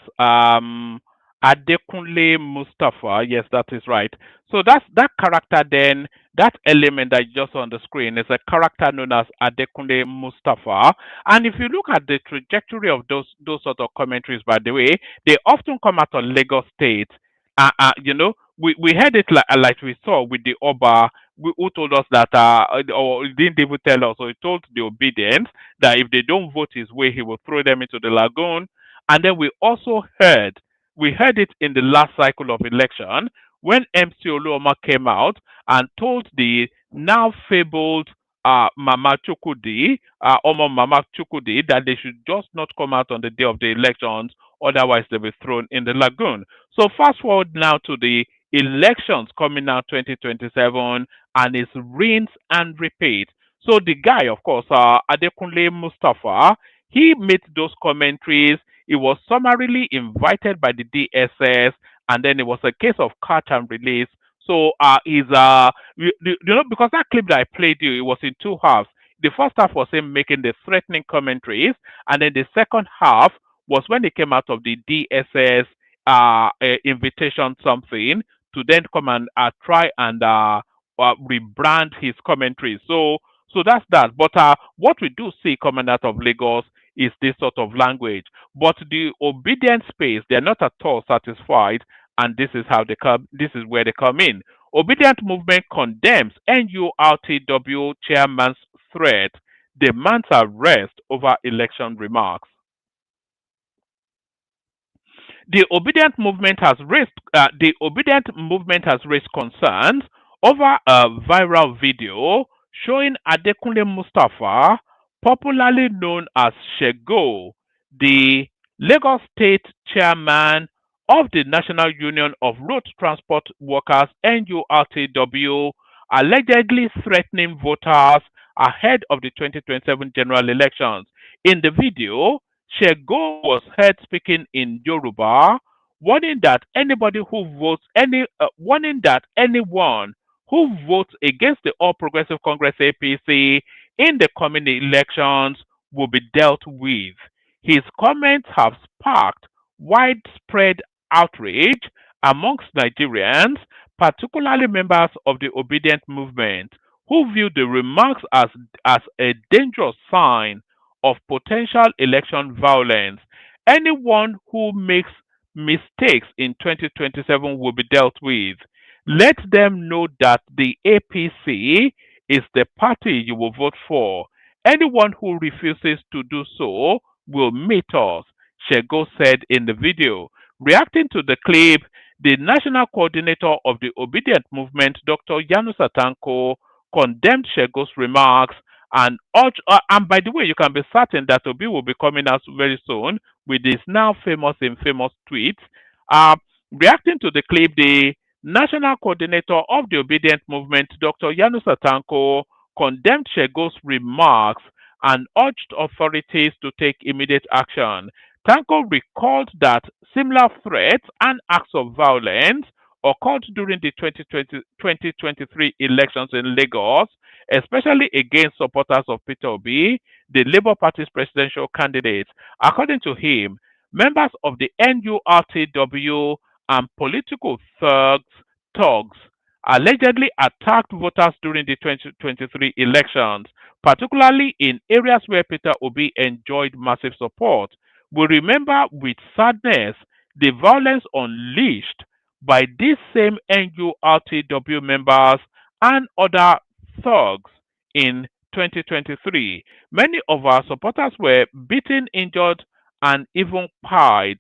Adekunle Mustafa. Yes, that is right. So that character then, that element that you just saw on the screen is a character known as Adekunle Mustafa. And if you look at the trajectory of those sort of commentaries, by the way, they often come out on Lagos State. You know, we heard it like we saw with the Oba, who told us that, or didn't even tell us, or he told the Obidients that if they don't vote his way, he will throw them into the Lagoon. And then we heard it in the last cycle of election when MC Oluoma came out and told the now fabled Mama Chukudi, Omo Mama Chukudi, that they should just not come out on the day of the elections, otherwise they'll be thrown in the Lagoon. So fast forward now to the elections coming out 2027, and it's rinse and repeat. So the guy, of course, Adekunle Mustafa, he made those commentaries. He was summarily invited by the DSS, and then it was a case of catch and release. So you know, because that clip that I played you, it was in two halves. The first half was him making the threatening commentaries, and then the second half was when he came out of the DSS invitation something to then come and try and rebrand his commentary. So that's that. But what we do see coming out of Lagos is this sort of language. But the obedient space, they're not at all satisfied, and this is how they come. This is where they come in. Obedient movement condemns NURTW chairman's threat, demands arrest over election remarks. The Obedient movement has raised concerns over a viral video showing Adekunle Mustafa, popularly known as Sego, the Lagos State chairman of the National Union of Road Transport Workers (NURTW), allegedly threatening voters ahead of the 2027 general elections. In the video, Sego was heard speaking in Yoruba, warning that anyone who votes against the All Progressive Congress (APC) in the coming elections will be dealt with. His comments have sparked widespread outrage amongst Nigerians, particularly members of the Obedient movement, who view the remarks as a dangerous sign of potential election violence. Anyone who makes mistakes in 2027 will be dealt with. Let them know that the APC is the party you will vote for. Anyone who refuses to do so will meet us, Sego said in the video. Reacting to the clip, the national coordinator of the Obedient movement, Dr. Yanu Satanko, condemned Shego's remarks and by the way, you can be certain that Obi will be coming out very soon with his now famous tweets. Reacting to the clip, the national coordinator of the Obedient movement, Dr. Yanusa Tanko, condemned Sego's remarks and urged authorities to take immediate action. Tanko recalled that similar threats and acts of violence occurred during the 2023 elections in Lagos, especially against supporters of Peter Obi, the Labour Party's presidential candidate. According to him, members of the NURTW and political thugs allegedly attacked voters during the 2023 elections, particularly in areas where Peter Obi enjoyed massive support. We remember with sadness the violence unleashed by these same NURTW members and other thugs in 2023. Many of our supporters were beaten, injured, and even pied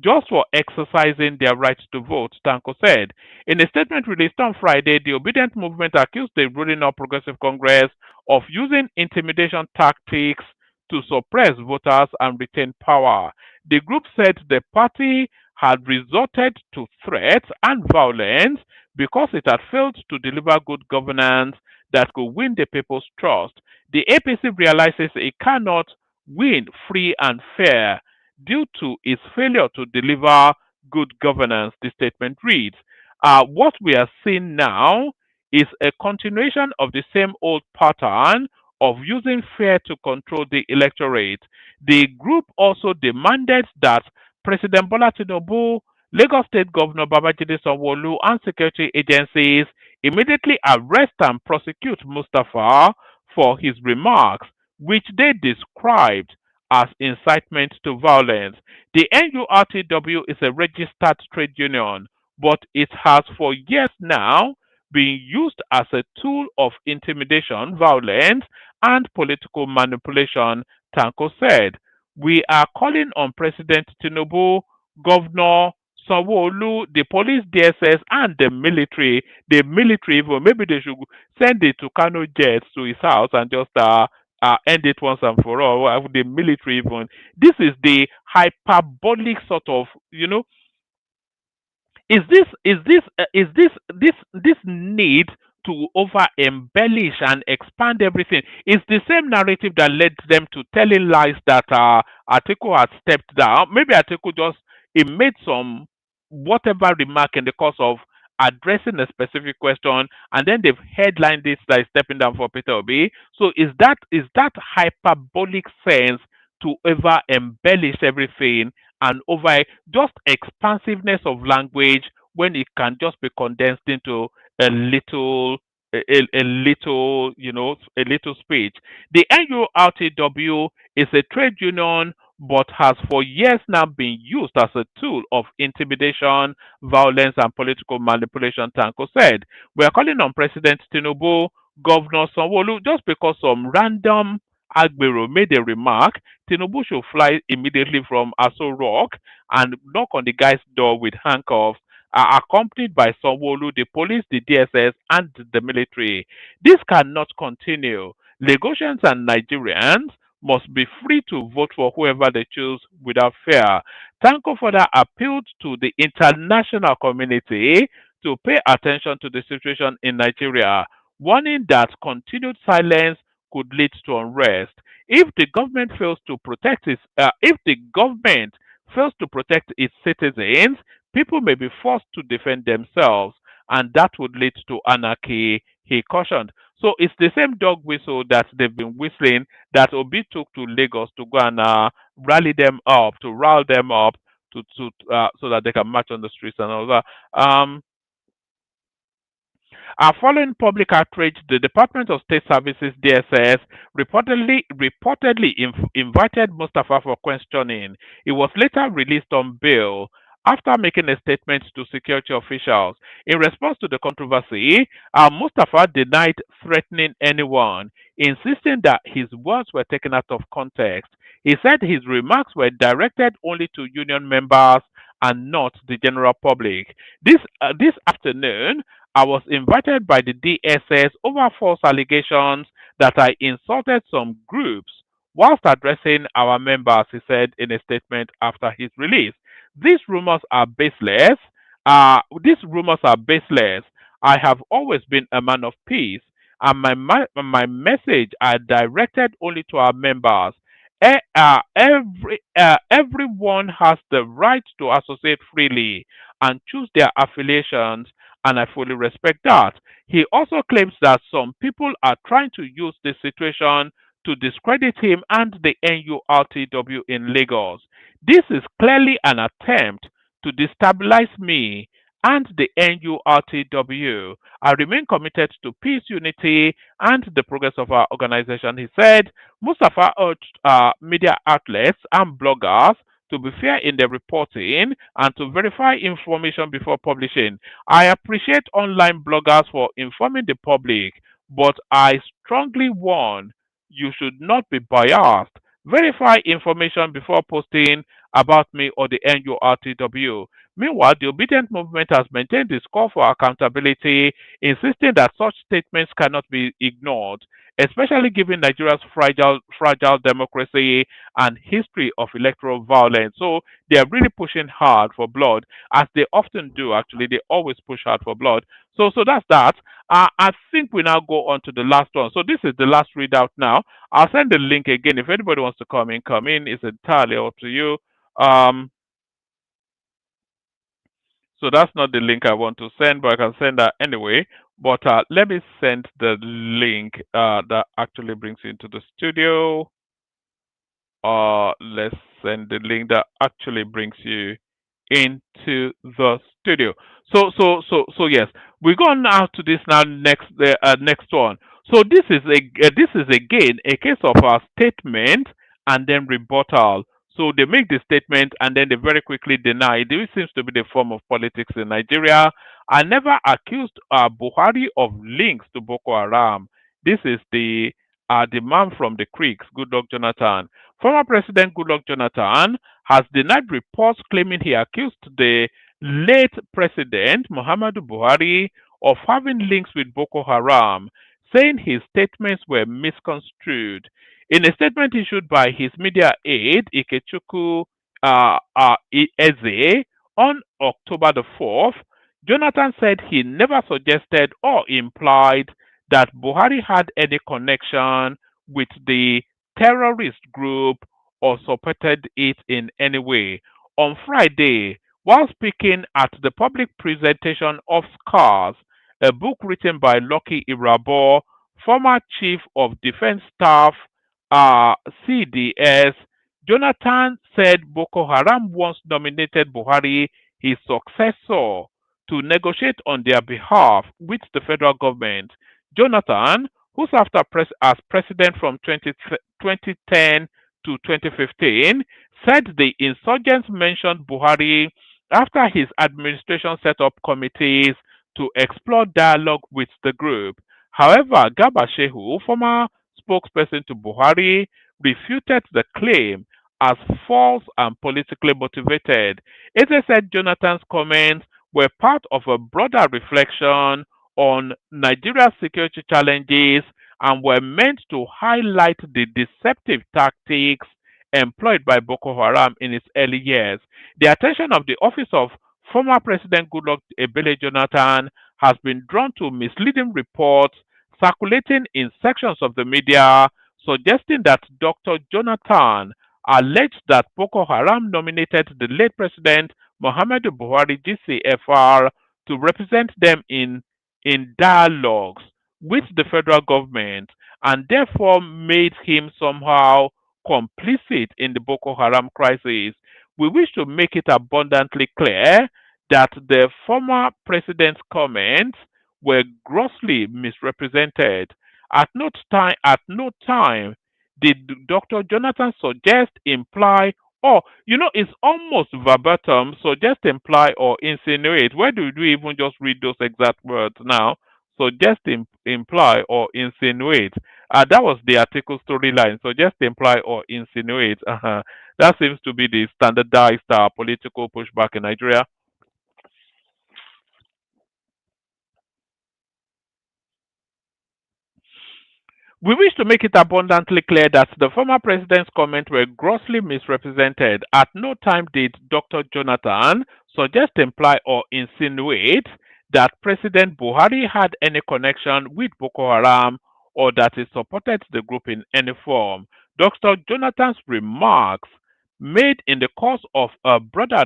just for exercising their right to vote, Tanko said. In a statement released on Friday, the Obedient movement accused the ruling All Progressive Congress of using intimidation tactics to suppress voters and retain power. The group said the party had resorted to threats and violence because it had failed to deliver good governance that could win the people's trust. The APC realizes it cannot win free and fair due to its failure to deliver good governance, the statement reads. What we are seeing now is a continuation of the same old pattern of using fear to control the electorate. The group also demanded that President Bola Tinubu, Lagos State Governor Babajide Sanwo-Olu, and security agencies immediately arrest and prosecute Mustafa for his remarks, which they described as incitement to violence. The NURTW is a registered trade union, but it has for years now been used as a tool of intimidation, violence, and political manipulation, Tanko said. We are calling on President Tinubu, Governor Sanwo-Olu, the police, DSS, and the military. The military, even maybe they should send it to Kano jets to his house and just end it once and for all. The military, even this is the hyperbolic sort of, is this need to over embellish and expand everything? It's the same narrative that led them to telling lies that Atiku had stepped down. Maybe Atiku just he made some whatever remark in the course of addressing a specific question, and then they've headlined this like stepping down for Peter Obi. So is that hyperbolic sense to over embellish everything and over just expansiveness of language when it can just be condensed into a little a little speech. The NURTW is a trade union but has for years now been used as a tool of intimidation, violence, and political manipulation, Tanko said. We are calling on President Tinubu, Governor Sanwo-Olu, just because some random Agbero made a remark, Tinubu should fly immediately from Aso Rock and knock on the guy's door with handcuffs, accompanied by Sanwo-Olu, the police, the DSS, and the military. This cannot continue. Lagosians and Nigerians must be free to vote for whoever they choose without fear. Tanko further appealed to the international community to pay attention to the situation in Nigeria, warning that continued silence could lead to unrest. If the government fails to protect its citizens, people may be forced to defend themselves, and that would lead to anarchy, he cautioned. So it's the same dog whistle that they've been whistling that Obi took to Lagos to go and rally them up, to rile them up, so that they can march on the streets and all that. Following public outrage, the Department of State Services (DSS) reportedly invited Mustafa for questioning. He was later released on bail after making a statement to security officials. In response to the controversy, Mustafa denied threatening anyone, insisting that his words were taken out of context. He said his remarks were directed only to union members and not the general public. This afternoon, I was invited by the DSS over false allegations that I insulted some groups whilst addressing our members, he said in a statement after his release. These rumors are baseless These rumors are baseless. I have always been a man of peace, and my message are directed only to our members. Everyone has the right to associate freely and choose their affiliations, and I fully respect that. He also claims that some people are trying to use the situation to discredit him and the NURTW in Lagos. This is clearly an attempt to destabilize me and the NURTW. I remain committed to peace, unity, and the progress of our organization, he said. Mustafa urged media outlets and bloggers to be fair in their reporting and to verify information before publishing. I appreciate online bloggers for informing the public, but I strongly warn you should not be biased. Verify information before posting about me or the NURTW. Meanwhile, the Obedient movement has maintained its call for accountability, insisting that such statements cannot be ignored, especially given Nigeria's fragile democracy and history of electoral violence. So they are really pushing hard for blood, as they often do. Actually, they always push hard for blood. So that's that. I think we now go on to the last one. So this is the last readout now. I'll send the link again. If anybody wants to come in, come in. It's entirely up to you. So that's not the link I want to send, but I can send that anyway. But let me send the link that actually brings you into the studio. Let's send the link that actually brings you into the studio. So yes, we go on now to this now next one. So this is again a case of a statement and then rebuttal. So they make the statement and then they very quickly deny it. This seems to be the form of politics in Nigeria. I never accused Buhari of links to Boko Haram. This is the man from the creeks, Goodluck Jonathan. Former President Goodluck Jonathan has denied reports claiming he accused the late President Muhammadu Buhari of having links with Boko Haram, saying his statements were misconstrued. In a statement issued by his media aide, Ikechukwu Eze, on October the 4th, Jonathan said he never suggested or implied that Buhari had any connection with the terrorist group or supported it in any way. On Friday, while speaking at the public presentation of Scars, a book written by Lucky Irabor, former Chief of Defense Staff, CDS, Jonathan said Boko Haram once nominated Buhari, his successor, to negotiate on their behalf with the federal government. Jonathan, who served as president from 2010 to 2015, said the insurgents mentioned Buhari after his administration set up committees to explore dialogue with the group. However, Garba Shehu, former spokesperson to Buhari, refuted the claim as false and politically motivated. Eze said Jonathan's comments were part of a broader reflection on Nigeria's security challenges and were meant to highlight the deceptive tactics employed by Boko Haram in its early years. The attention of the office of former President Goodluck Ebele Jonathan has been drawn to misleading reports circulating in sections of the media suggesting that Dr. Jonathan alleged that Boko Haram nominated the late President Muhammadu Buhari GCFR to represent them in dialogues with the federal government and therefore made him somehow complicit in the Boko Haram crisis. We wish to make it abundantly clear that the former president's comments were grossly misrepresented. At no time did Dr. Jonathan suggest, imply, or it's almost verbatim, suggest, imply, or insinuate. Where do we even just read those exact words now? Suggest, imply, or insinuate. That was the article storyline. Suggest, imply, or insinuate. That seems to be the standardized political pushback in Nigeria. We wish to make it abundantly clear that the former president's comments were grossly misrepresented. At no time did Dr. Jonathan suggest, imply, or insinuate that President Buhari had any connection with Boko Haram or that he supported the group in any form. Dr. Jonathan's remarks, made in the course of a broader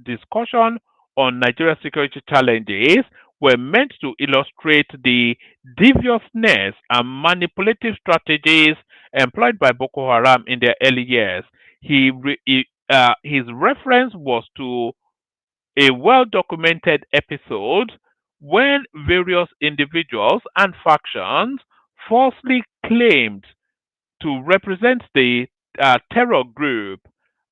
discussion on Nigeria's security challenges, were meant to illustrate the deviousness and manipulative strategies employed by Boko Haram in their early years. His reference was to a well documented episode when various individuals and factions falsely claimed to represent the terror group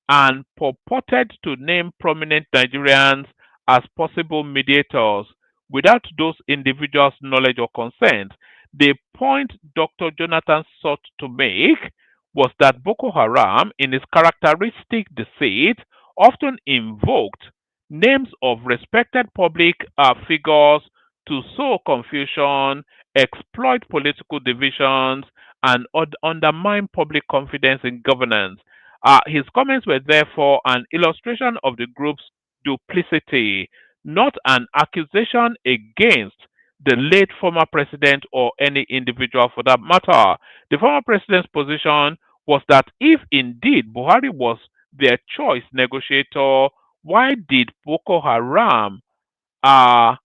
and purported to name prominent Nigerians as possible mediators without those individuals' knowledge or consent. The point Dr. Jonathan sought to make was that Boko Haram, in its characteristic deceit, often invoked names of respected public figures to sow confusion, exploit political divisions, and undermine public confidence in governance. His comments were therefore an illustration of the group's duplicity, not an accusation against the late former president or any individual for that matter. The former president's position was that if indeed Buhari was their choice negotiator, why did Boko Haram uh,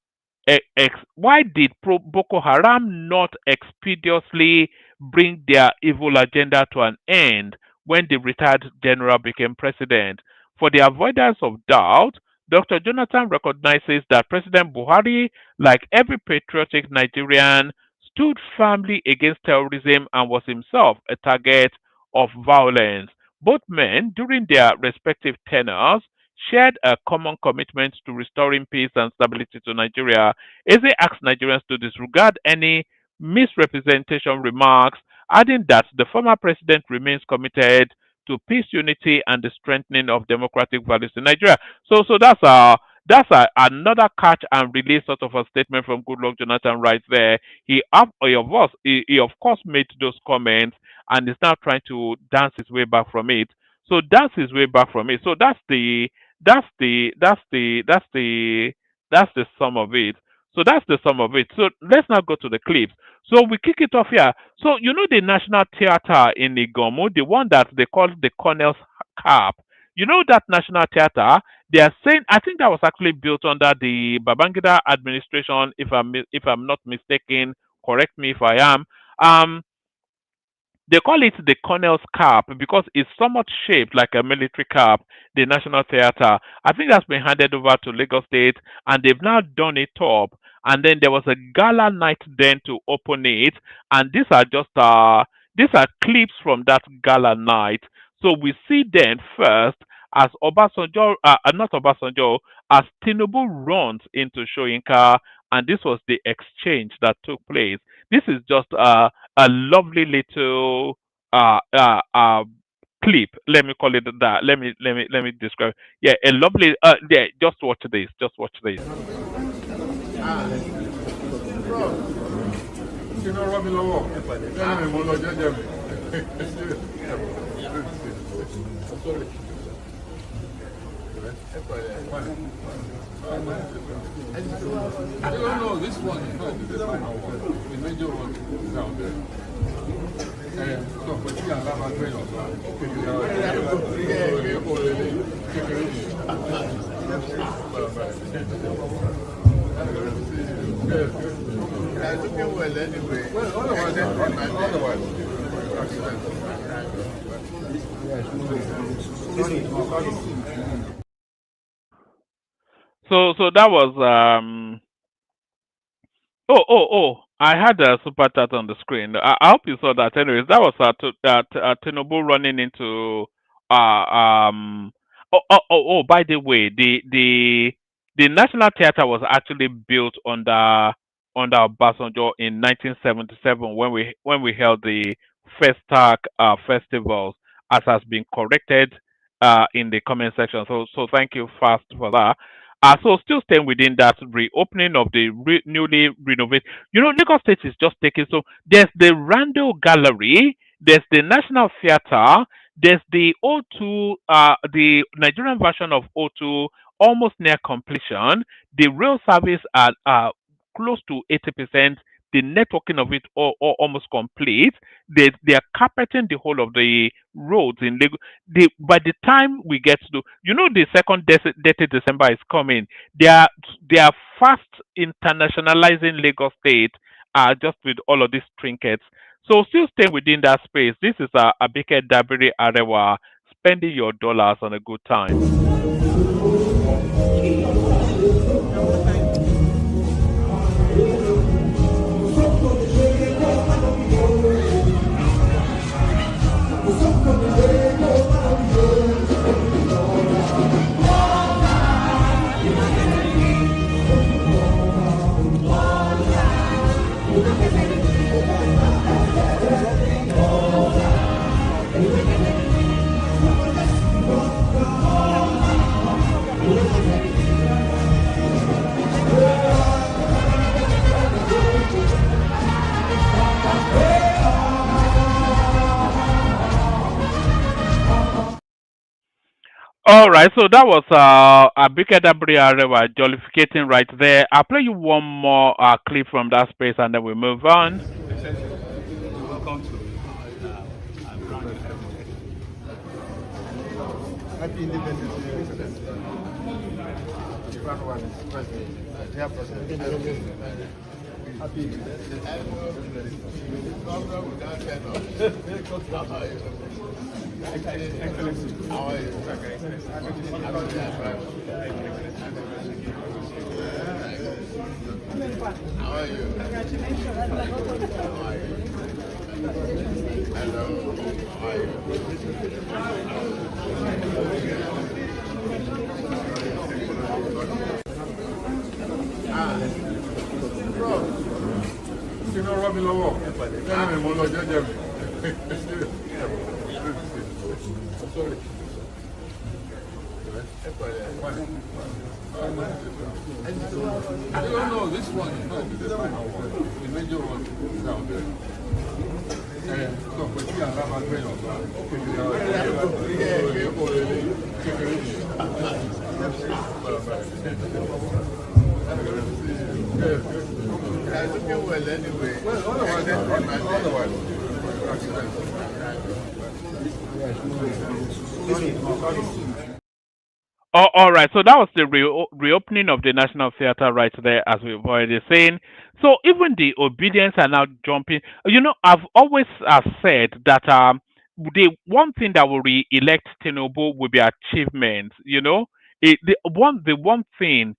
why did Boko Haram not expeditiously bring their evil agenda to an end when the retired general became president? For the avoidance of doubt, Dr. Jonathan recognizes that President Buhari, like every patriotic Nigerian, stood firmly against terrorism and was himself a target of violence. Both men, during their respective tenures, shared a common commitment to restoring peace and stability to Nigeria. Eze asked Nigerians to disregard any misrepresentation remarks, adding that the former president remains committed to peace, unity, and the strengthening of democratic values in Nigeria. So another catch and release sort of a statement from Goodluck Jonathan right there. He of course made those comments and is now trying to dance his way back from it. So dance his way back from it. So that's the sum of it. So that's the sum of it. So let's now go to the clips. So we kick it off here. So you know the National Theatre in Igomu, the one that they call the Colonel's Cap. You know that National Theatre, they are saying, I think that was actually built under the Babangida administration, if I'm not mistaken. Correct me if I am. They call it the Colonel's Cap because it's somewhat shaped like a military cap, the National Theatre. I think that's been handed over to Lagos State and they've now done it up. And then there was a gala night then to open it. And these are clips from that gala night. So we see then first as Obasanjo, not Obasanjo, as Tinubu runs into Shoyinka, and this was the exchange that took place. This is just a lovely little clip. Let me call it that. Let me describe. Yeah, a lovely. Yeah, just watch this. Just watch this. I don't know, this one is not the final one. The major one is down there. So, but you can have a train or I'm looking well anyway. Well, otherwise. So that was I had a super chat on the screen. I hope you saw that. Anyways, that was Tinubu running into by the way, the National Theatre was actually built under Obasanjo in 1977 when we held the Festac festivals, as has been corrected in the comment section. So thank you first for that. So still staying within that reopening of the newly renovated, Lagos State is just taking, so there's the Randall Gallery, there's the National Theatre, There's the O2, the Nigerian version of O2, almost near completion. The rail service at close to 80%. The networking of it all almost complete. They are carpeting the whole of the roads in Lagos. By the time we get to, the second 30 December is coming. They are fast internationalizing Lagos State, just with all of these trinkets. So still stay within that space. This is Abike Dabiri Arewa, spending your dollars on a good time. All right, so that was Abike Dabiri Arewa jollificating right there. I'll play you one more clip from that space and then we move on. Welcome to Happy Independence Day. The grand one is President. Dear President. Happy Independence Excellency. How are you? How are you? Congratulations. How are you? Hello. How are you? Bro, you know Robbie Lowo. Tell me, Molo, judge me. Sorry. I don't know, this one is not the final one. The major one is down there. So, but you have a great well anyway. Well, otherwise. All right, so that was the reopening of the National Theatre right there, as we've already seen. So even the Obidients are now jumping. I've always said that the one thing that will re-elect Tinubu will be achievements. The one thing.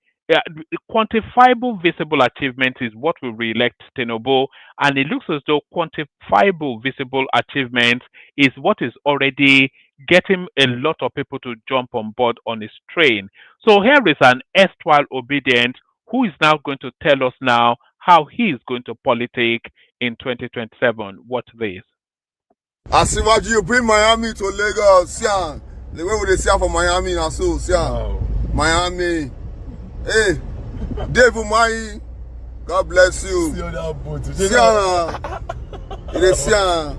Quantifiable, visible achievement is what will re-elect Tinubu, and it looks as though quantifiable, visible achievement is what is already getting a lot of people to jump on board on his train. So here is an erstwhile Obidient who is now going to tell us now how he is going to politic in 2027. Watch this. As you bring Miami to Lagos, Sian. The way we see for Miami and so, Sian. Miami. Hey, Dave Umahi, God bless you. Sian. It is Sian.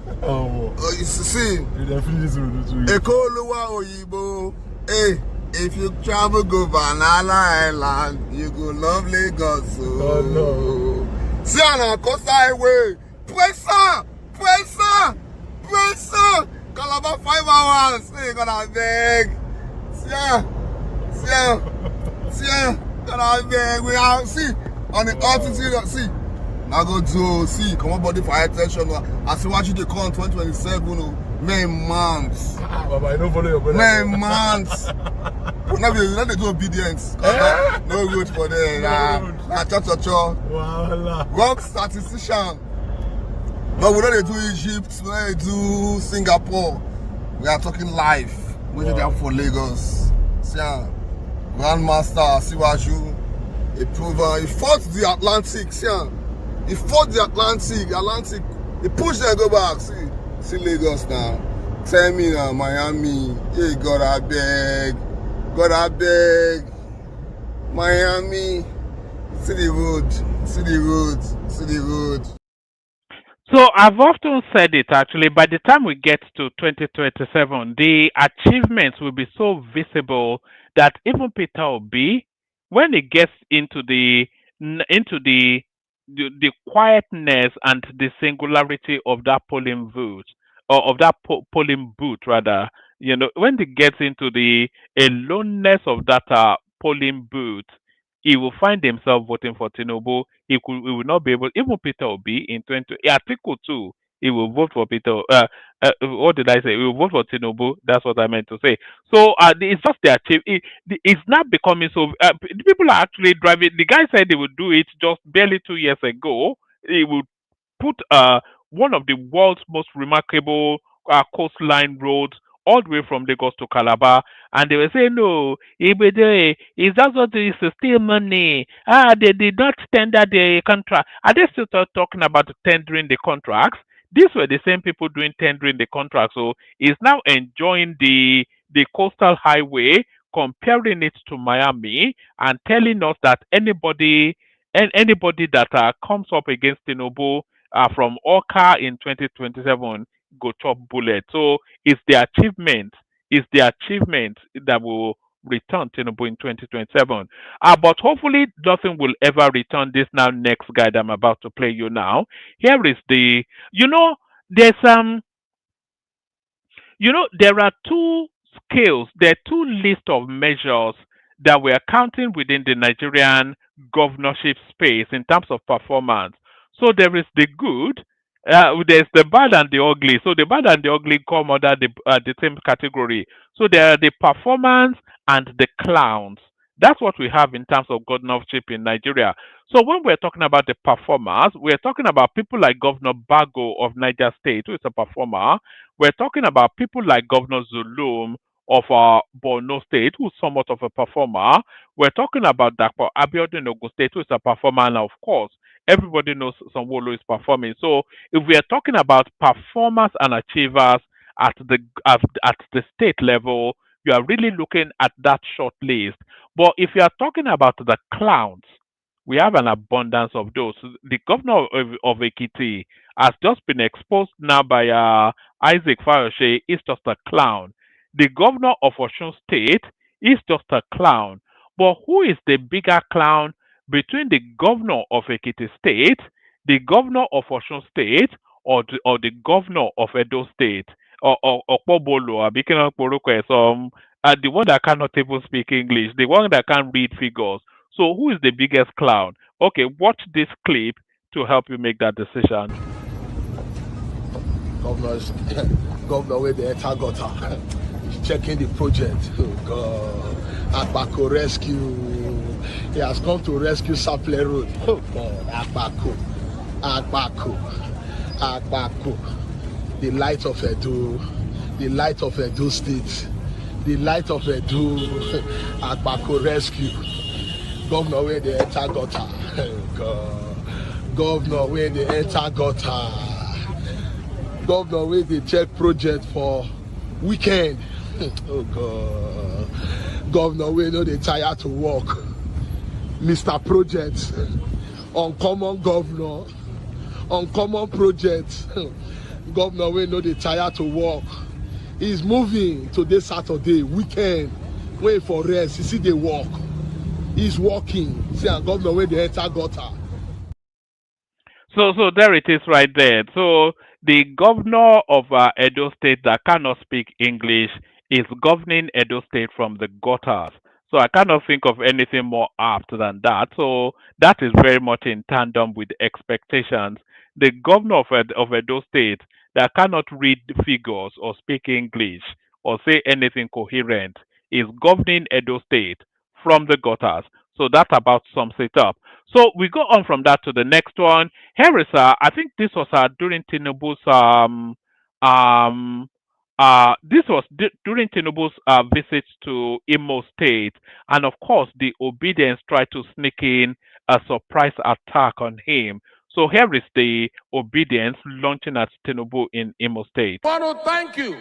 You see, Ekoluwa Oyibo. Hey, if you travel go Banana Island, you go love Lagos. Sian, Costa Highway. Pressa. Calabar 5 hours. Hey, gonna beg. Sian, gonna beg. We are see on the altitude. See. Now go to see, come on body for attention. I see what you do come 2027, May months. Baba, I don't follow your brother. May months. Now they do obedience. No good for them. Wrong statistician. No, we don't do Egypt, we don't do Singapore. We are talking live. We are there for Lagos. See, Grandmaster Siwaju, a proven. He fought the Atlantic. He fought the Atlantic. He pushed them, go back. See Lagos now. Tell me now, Miami. Hey, God, I beg. Miami. See the road. So I've often said it actually, by the time we get to 2027, the achievements will be so visible that even Peter Obi, when he gets into the quietness and the singularity of that polling booth, or of that polling booth rather, when he gets into the aloneness of that polling booth, he will find himself voting for Tinubu. He will not be able. Even Peter Obi in 20 Article 2, he will vote for Peter. What did I say? He will vote for Tinubu. That's what I meant to say. So it's just the achieve. It's not becoming so. The people are actually driving. The guy said he would do it just barely 2 years ago. He would put one of the world's most remarkable coastline roads all the way from Lagos to Calabar, and they were saying, no, Ibede, is that what is still money? They did not tender the contract. Are they still talking about tendering the contracts? These were the same people doing tendering the contract. So he's now enjoying the coastal highway, comparing it to Miami, and telling us that anybody that comes up against Tinubu from Oka in 2027 go chop bullet. So it's the achievement. It's the achievement that will return Tinubu in 2027. But hopefully nothing will ever return this now next guy that I'm about to play you now. Here is there's there are two scales, there are two lists of measures that we are counting within the Nigerian governorship space in terms of performance. So there is the good, there's the bad and the ugly. So the bad and the ugly come under the same category. So there are the performance and the clowns. That's what we have in terms of governorship in Nigeria. So when we're talking about the performers, we're talking about people like Governor Bago of Niger State, who is a performer. We're talking about people like Governor Zulum of Borno State, who's somewhat of a performer. We're talking about Dr. Abiodun Ogun State, who is a performer, and of course, everybody knows Sanwo-Olu is performing. So if we are talking about performers and achievers at the state level, you are really looking at that short list. But if you are talking about the clowns, we have an abundance of those. The governor of Ekiti has just been exposed now by Isaac Fayose. Is just a clown. The governor of Osun State is just a clown. But who is the bigger clown between the governor of Ekiti State, the governor of Osun State, or the governor of Edo State, or Okpobolo, the one that cannot even speak English, the one that can't read figures? So who is the biggest clown? Okay, watch this clip to help you make that decision. Governor with the enter gutter. He's checking the project. Oh God. Akbako rescue. He has come to rescue Saple Road. Oh God. Akbako. The light of Edo. The light of Edo State. The light of Edo. Akbako rescue. Governor with the enter gutter. Oh God. Governor with the enter gutter. Governor with the check project for weekend. Oh God. Governor we know they tired to work. Mr. Project. Uncommon governor. Uncommon project. Governor we know they tired to work. He's moving today Saturday weekend. Wait for rest. You see they work. He's walking. See, and governor where they enter gutter. So there it is right there. So the governor of Edo State that cannot speak English is governing Edo State from the gutters. So I cannot think of anything more apt than that. So that is very much in tandem with expectations. The governor of Edo State that cannot read figures or speak English or say anything coherent is governing Edo State from the gutters. So that about sums it up. So we go on from that to the next one. Here is I think this was during Tinubu's during Tinubu's visit to Imo State, and of course the Obidients tried to sneak in a surprise attack on him. So here is the Obidients launching at Tinubu in Imo State. I want to thank you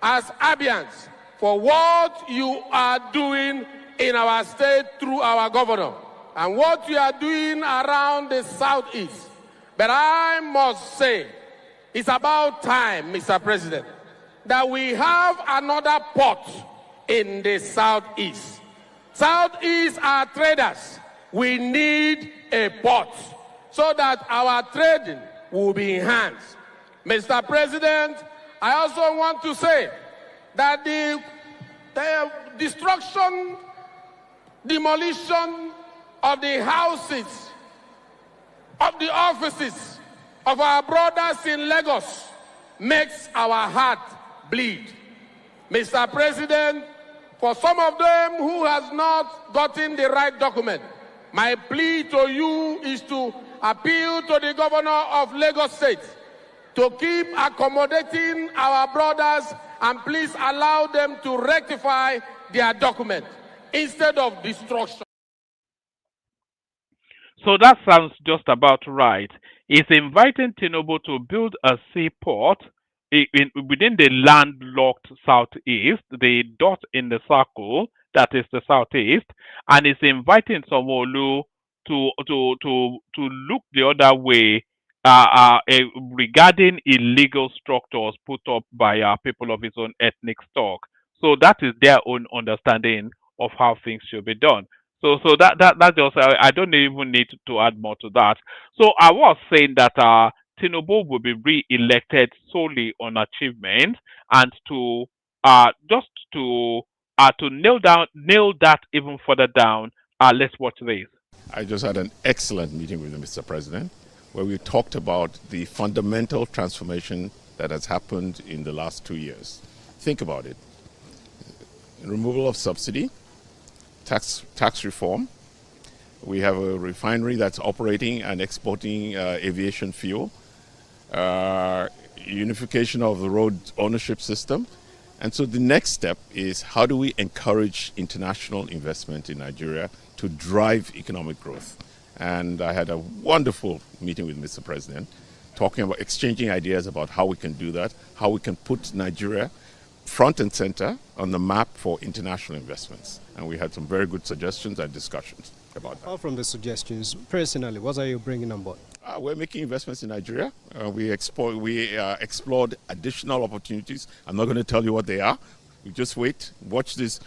as Abians for what you are doing in our state through our governor and what you are doing around the southeast. But I must say It's about time, Mr. President, that we have another port in the Southeast. Southeast are traders. We need a port so that our trading will be enhanced. Mr. President, I also want to say that the destruction, demolition of the houses, of the offices of our brothers in Lagos makes our heart bleed. Mr. President, for some of them who has not gotten the right document, my plea to you is to appeal to the governor of Lagos State to keep accommodating our brothers and please allow them to rectify their document instead of destruction. So that sounds just about right. It's inviting Tinubu to build a seaport within the landlocked southeast, the dot in the circle, that is the southeast, and it's inviting Sanwo-Olu to look the other way regarding illegal structures put up by people of his own ethnic stock. So that is their own understanding of how things should be done. So that just I don't even need to add more to that. So I was saying that Tinubu will be re-elected solely on achievement, and to just to nail that even further down. Let's watch this. I just had an excellent meeting with Mr. President, where we talked about the fundamental transformation that has happened in the last 2 years. Think about it: removal of subsidy, tax reform. We have a refinery that's operating and exporting aviation fuel, unification of the road ownership system. And so the next step is, how do we encourage international investment in Nigeria to drive economic growth? And I had a wonderful meeting with Mr. President, talking about exchanging ideas about how we can do that, how we can put Nigeria front and center on the map for international investments. And we had some very good suggestions and discussions about that. Apart from the suggestions, personally, what are you bringing on board? We're making investments in Nigeria. We explored additional opportunities. I'm not going to tell you what they are. You just wait, watch this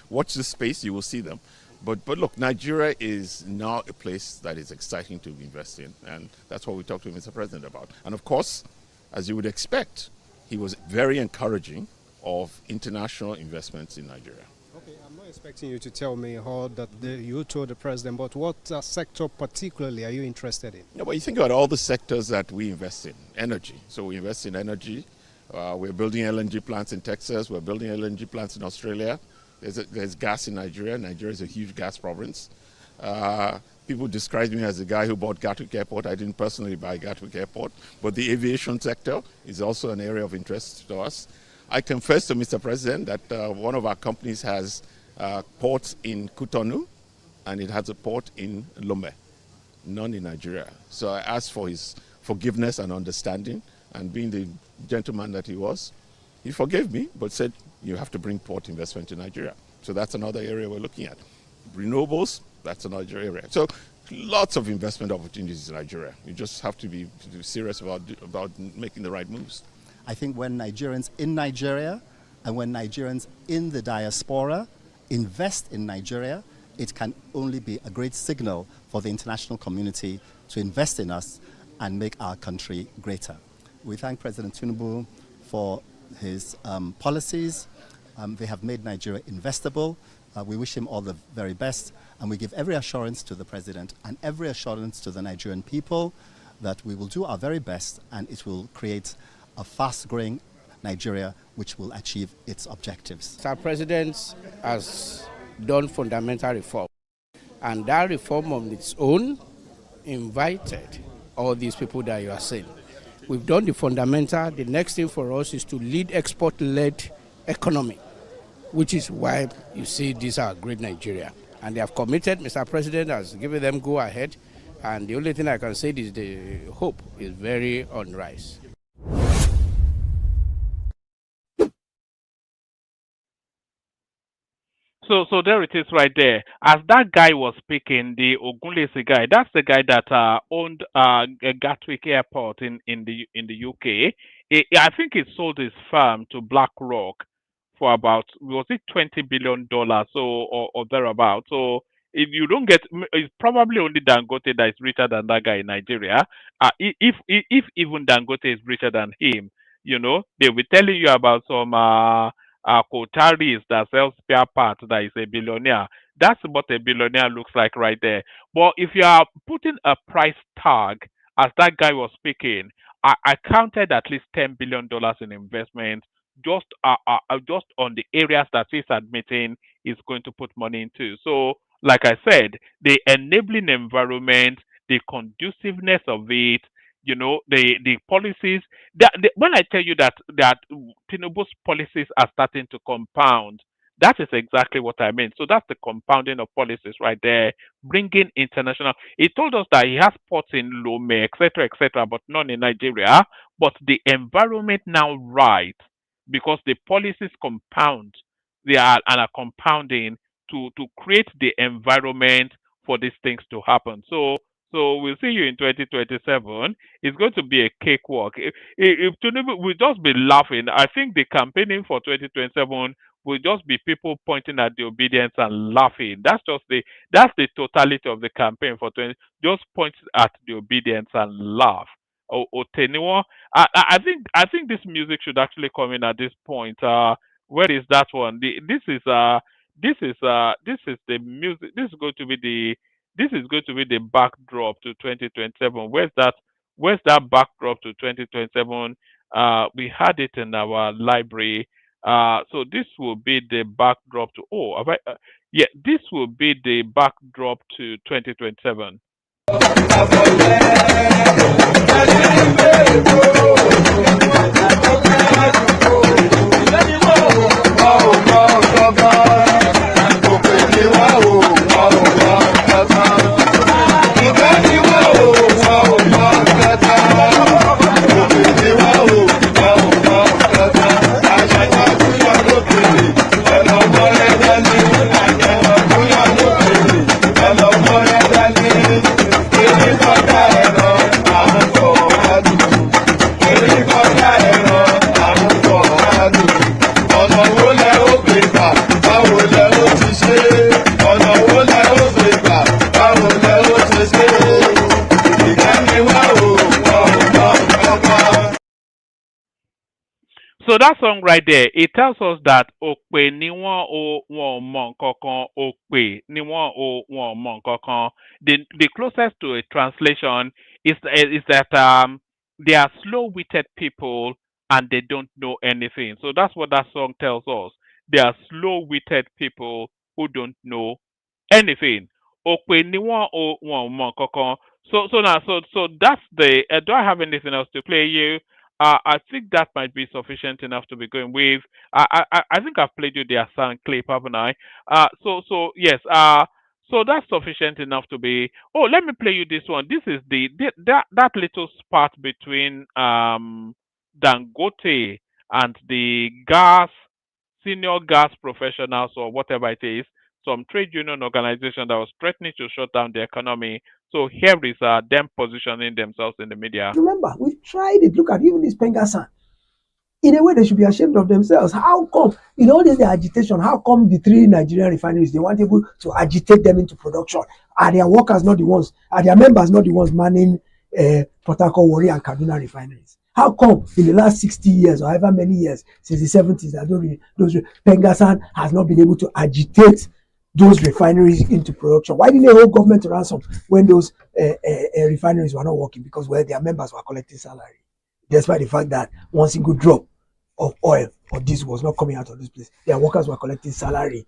space, you will see them. But look, Nigeria is now a place that is exciting to invest in, and that's what we talked to Mr. President about. And of course, as you would expect, he was very encouraging of international investments in Nigeria. Okay, I'm not expecting you to tell me how you told the president, but what sector particularly are you interested in? No, but you think about all the sectors that we invest in. Energy. So we invest in energy. We're building LNG plants in Texas. We're building LNG plants in Australia. There's gas in Nigeria. Nigeria is a huge gas province. People describe me as the guy who bought Gatwick Airport. I didn't personally buy Gatwick Airport, but the aviation sector is also an area of interest to us. I confess to Mr. President that one of our companies has ports in Cotonou, and it has a port in Lomé, none in Nigeria. So I asked for his forgiveness and understanding, and being the gentleman that he was, he forgave me, but said, you have to bring port investment to Nigeria. So that's another area we're looking at. Renewables, that's another area. So lots of investment opportunities in Nigeria. You just have to be serious about making the right moves. I think when Nigerians in Nigeria and when Nigerians in the diaspora invest in Nigeria, it can only be a great signal for the international community to invest in us and make our country greater. We thank President Tinubu for his policies. They have made Nigeria investable. We wish him all the very best, and we give every assurance to the President and every assurance to the Nigerian people that we will do our very best, and it will create a fast-growing Nigeria which will achieve its objectives. Our President has done fundamental reform, and that reform on its own invited all these people that you are saying. We've done the fundamental. The next thing for us is to lead export-led economy, which is why you see these are great Nigeria. And they have committed. Mr. President has given them go ahead, and the only thing I can say is the hope is very on rise. So there it is right there. As that guy was speaking, the Ogunlesi guy, that's the guy that owned Gatwick Airport in the UK. I think he sold his farm to BlackRock for about, was it $20 billion, so or thereabout. So if you don't get, it's probably only Dangote that is richer than that guy in Nigeria. If even Dangote is richer than him, they'll be telling you about some Kotaris that sells spare parts that is a billionaire. That's what a billionaire looks like right there. But if you are putting a price tag, as that guy was speaking, I counted at least $10 billion in investment just on the areas that he's admitting he's going to put money into. So, like I said, the enabling environment, the conduciveness of it, the policies. When I tell you that Tinubu's policies are starting to compound, that is exactly what I mean. So that's the compounding of policies right there, bringing international. He told us that he has ports in Lome, etc., but none in Nigeria. But the environment now right, because the policies compound, they are and are compounding to create the environment for these things to happen. So we'll see you in 2027. It's going to be a cakewalk. If Tinubu will just be laughing, I think the campaigning for 2027 will just be people pointing at the obedience and laughing. That's the totality of the campaign for 20. Just point at the obedience and laugh. Oteniwo, I think this music should actually come in at this point. Where is that one? This is the music. This is going to be the backdrop to 2027. Where's that backdrop to 2027? We had it in our library. So this will be the backdrop to. Yeah, this will be the backdrop to 2027. So that song right there, it tells us that Okpe ni won mon kankan, Okpe ni won mon kankan. The closest to a translation is that they are slow-witted people and they don't know anything. So that's what that song tells us. They are slow-witted people who don't know anything. Okpe ni won mon kankan. So that's the. Do I have anything else to play you? I think that might be sufficient enough to be going with. I think I've played you the Asan clip, haven't I? So yes. So that's sufficient enough to be. Oh, let me play you this one. This is that little spat between Dangote and the senior gas professionals or whatever it is, some trade union organization that was threatening to shut down the economy. So here is them positioning themselves in the media. Remember, we've tried it. Look at even this Pengasan. In a way, they should be ashamed of themselves. How come, in all this agitation, how come the 3 Nigerian refineries, they weren't able to agitate them into production? Are their workers not the ones, are their members not the ones manning Port Harcourt, Warri and Kaduna refineries? How come in the last 60 years or however many years, since the 70s, those Pengasan has not been able to agitate those refineries into production? Why didn't they hold government to ransom when those refineries were not working? Because their members were collecting salary, despite the fact that one single drop of oil or diesel was not coming out of this place. Their workers were collecting salary.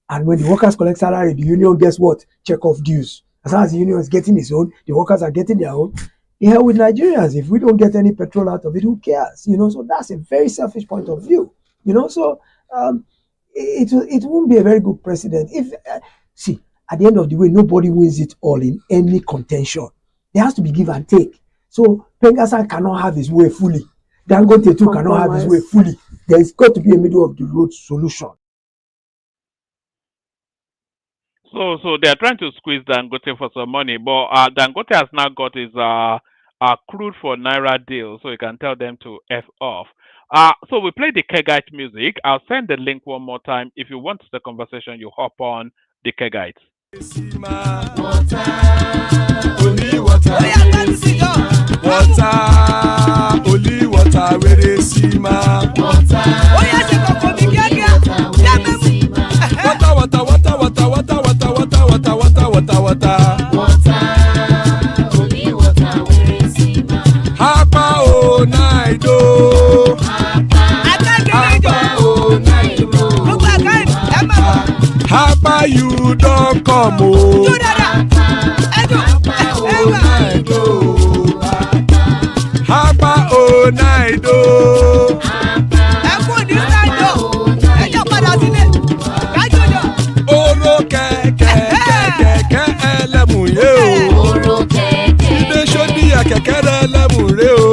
And when the workers collect salary, the union, guess what? Check off dues. As long as the union is getting its own, the workers are getting their own. Here with Nigerians, if we don't get any petrol out of it, who cares? So that's a very selfish point of view. So it won't be a very good precedent. If see, at the end of the way, nobody wins it all in any contention. There has to be give and take. So Pengasan cannot have his way fully. Dangote too cannot have his way fully. There's got to be a middle of the road solution. So they are trying to squeeze Dangote for some money, but Dangote has now got his crude for Naira deal, so you can tell them to F off. So we play the Kegite music. I'll send the link one more time. If you want the conversation, you hop on the Kegites. Only water, where they see ma. Water, Hapa o naido. Hapa you don't come o. Hapa o naido. Oro kẹ̀kẹ́ ẹlẹ́mù yé o. Ilé sọ́dí àkẹ́kẹ́ rẹ̀ ẹlẹ́mù rè o.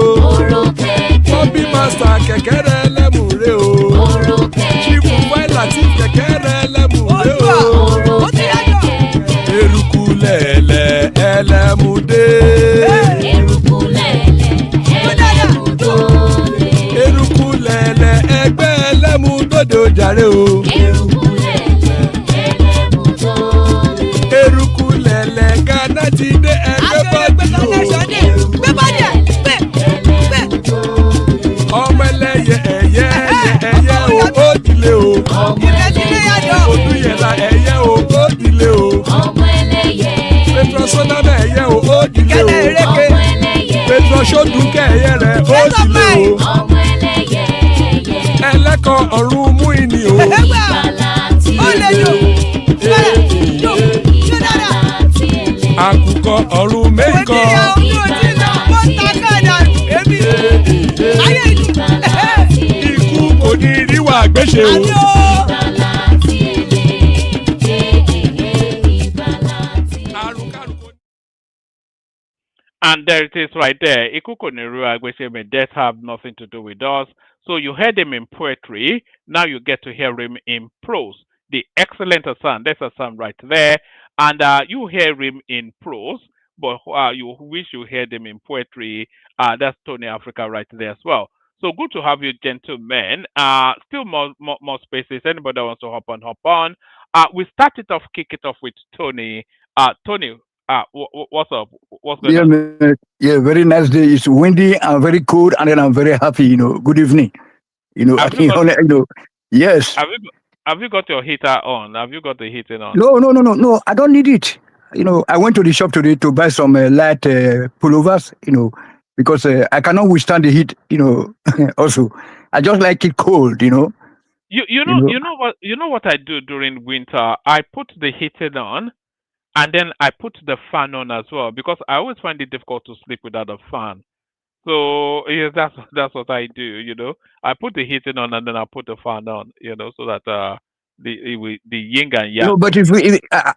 Bọ́bí Master kẹ̀kẹ́ rẹ̀ ẹlẹ́mù rè o. Chifu Wáìlà tí kẹ̀kẹ́ rẹ̀ ẹlẹ́mù rè o. Eruku lẹ̀lẹ̀ ẹlẹ́mù dé. Eruku lẹ̀lẹ̀ ẹgbẹ́ ẹlẹ́mù dòde ojàre o. Eruku lẹ̀lẹ̀ Ghana ti dé ẹgbẹ́ bọ́dì o. Ọmọ ẹlẹ́yẹ ẹyẹ o ó dìlé o. Odúyẹ̀lá ẹyẹ o ó dìlé o. Petrosonama ẹyẹ o ó dìlé o. Petrosodúnkẹ́ ẹyẹ rẹ̀ ó dìlé o. Ẹlẹ́kọ̀ ọ̀run mú ìní o. Àkùkọ ọ̀run mẹ́kọ̀. Ikú kò ní ríwà gbéṣe o. And there it is right there. Ikukoniru Agwesheme, death have nothing to do with us. So you heard him in poetry. Now you get to hear him in prose. The excellent Hassan. There's Hassan right there. And you hear him in prose, but you wish you heard him in poetry. That's Tony Africa right there as well. So good to have you, gentlemen. Still more spaces. Anybody that wants to hop on. We started off, kick it off with Tony. Tony, what's up? What's going on? Man. Yeah, very nice day. It's windy and very cold, and then I'm very happy. Good evening. Yes. Have you got your heater on? Have you got the heating on? No. I don't need it. I went to the shop today to buy some light pullovers. Because I cannot withstand the heat. Also, I just like it cold. You know what I do during winter? I put the heating on. And then I put the fan on as well because I always find it difficult to sleep without a fan. So yeah, that's what I do. I put the heating on and then I put the fan on. So that the yin and yang. But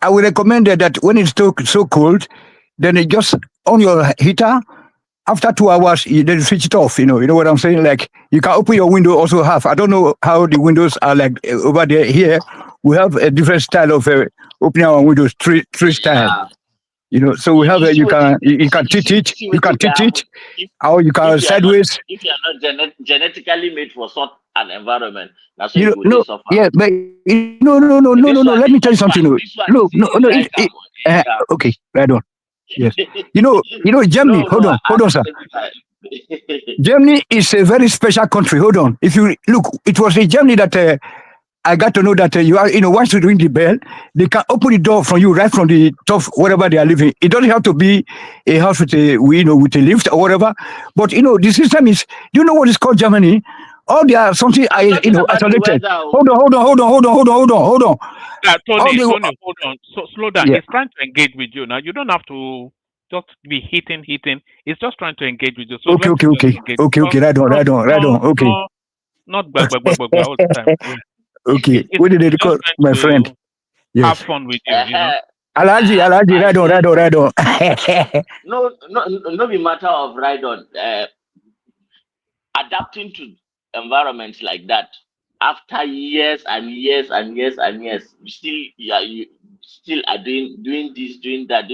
I would recommend that when it's so cold, then it just on your heater. After 2 hours, you then switch it off. You know what I'm saying? Like you can open your window also half. I don't know how the windows are like over there. Here we have a different style of opening our windows, three style. So we have you can teach it. You can teach it, or you can sideways. If you are not genetically made for such an environment, that's why you suffer. Yeah, but no. Let me tell you something. No. Okay, right on. Yes. Germany, hold on, sir. Germany is a very special country. Hold on. If you look, it was in Germany that I got to know that you are, once you ring the bell, they can open the door from you right from the top, wherever they are living. It doesn't have to be a house with a lift or whatever. But the system is. Do you know what is called Germany? All there are something isolated. Hold on. Tony, hold on. So slow down. Yeah. He's trying to engage with you now. You don't have to just be hitting. He's just trying to engage with you. So okay. Right on. Okay. Not all the time. Yeah. Okay. What did they call my friend? Yes. Have fun with you. Alaji, right on. No, be matter of right on. Adapting to environments like that. After years and years, you still are doing this, doing that.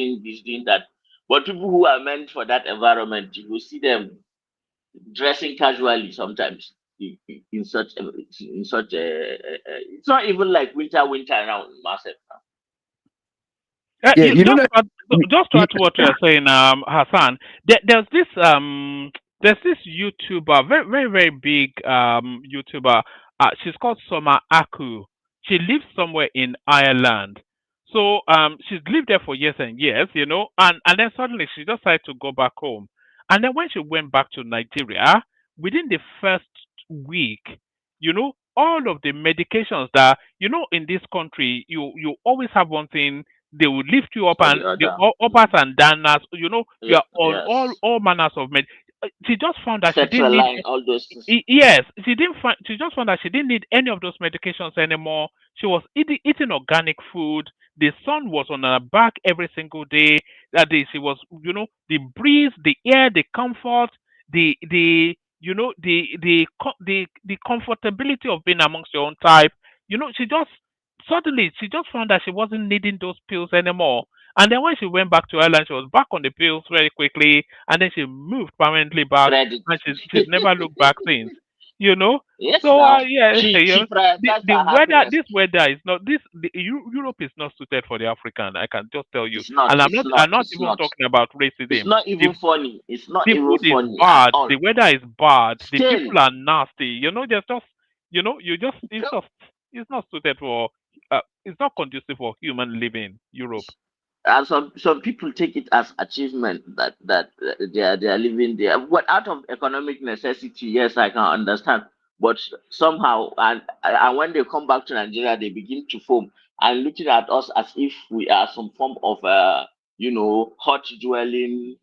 But people who are meant for that environment, you will see them dressing casually sometimes in such it's not even like winter now in Marseille. Yeah, you know that. Just to add to what you're saying, Hassan, there's this YouTuber, very big YouTuber. She's called Soma Aku. She lives somewhere in Ireland. So she's lived there for years and years, and then suddenly she decided to go back home. And then when she went back to Nigeria, within the first week, all of the medications that in this country, you always have one thing. They will lift you up, Or and the the other. uppers and downers. You Yeah, are on yes. all manners of med. She just found that she didn't need. Sertraline, all those things. Yes, she didn't find. She just found that she didn't need any of those medications anymore. She was eating organic food. The sun was on her back every single day. That day, she was, the breeze, the air, the comfort, the comfortability of being amongst your own type. She just found that she wasn't needing those pills anymore. And then when she went back to Ireland, she was back on the pills very quickly, and then she moved permanently back, Credit. and she's never looked back since. You know. Yes, So now. yeah, She prioritized the her weather. happiness. This weather is not this. Europe is not suited for the African. I can just tell you. It's not. And I'm It's not. not. I'm not It's even not. talking about It's racism. not The even funny. It's not the even food is funny at bad. all. The weather is bad. The Still, people are nasty. There's just. It's not suited for. It's not conducive for human living. Europe. and some people take it as achievement that they are living there. What out of economic necessity? Yes, I can understand. But somehow, and when they come back to Nigeria, they begin to foam and looking at us as if we are some form of hot dwelling.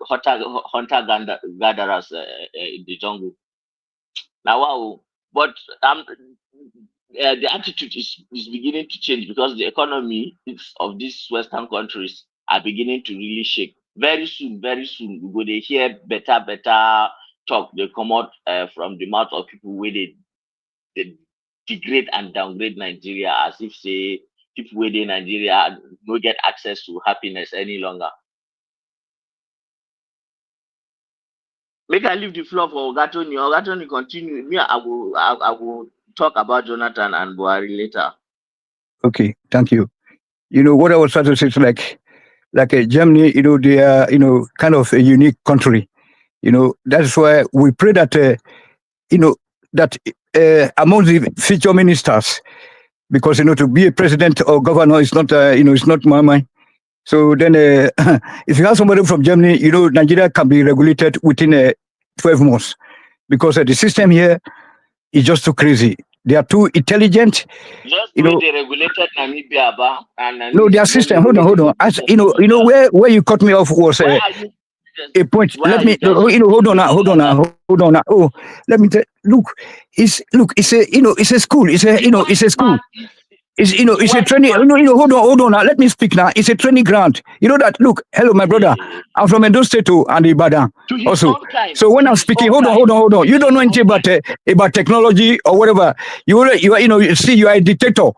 Hunter gatherers in the jungle. Now, wow. But the attitude is beginning to change because the economy of these Western countries are beginning to really shake. Very soon, we go they hear better talk. They come out from the mouth of people where they degrade and downgrade Nigeria as if say people within Nigeria no get access to happiness any longer. Make I leave the floor for Ogatoni. Ogatoni continue. Me, I will talk about Jonathan and Buhari later. Okay, thank you. What I was trying to say is like Germany. They are kind of a unique country. That's why we pray that that among the future ministers, because to be a president or governor is not it's not my mind. So then, if you have somebody from Germany, Nigeria can be regulated within 12 months because the system here is just too crazy. They are too intelligent. Just the way they regulated Namibia, and no, their system. Hold on. As where you cut me off was a point. Let me hold on now. Oh, let me look. It's a school. It's a school. It's a training. Hold on. Now, let me speak now. It's a training ground. You know that. Look, hello, my brother. I'm from Edo State too, and Ibadan also. So when I'm speaking, hold on. You don't know anything about technology or whatever. You are you are a dictator.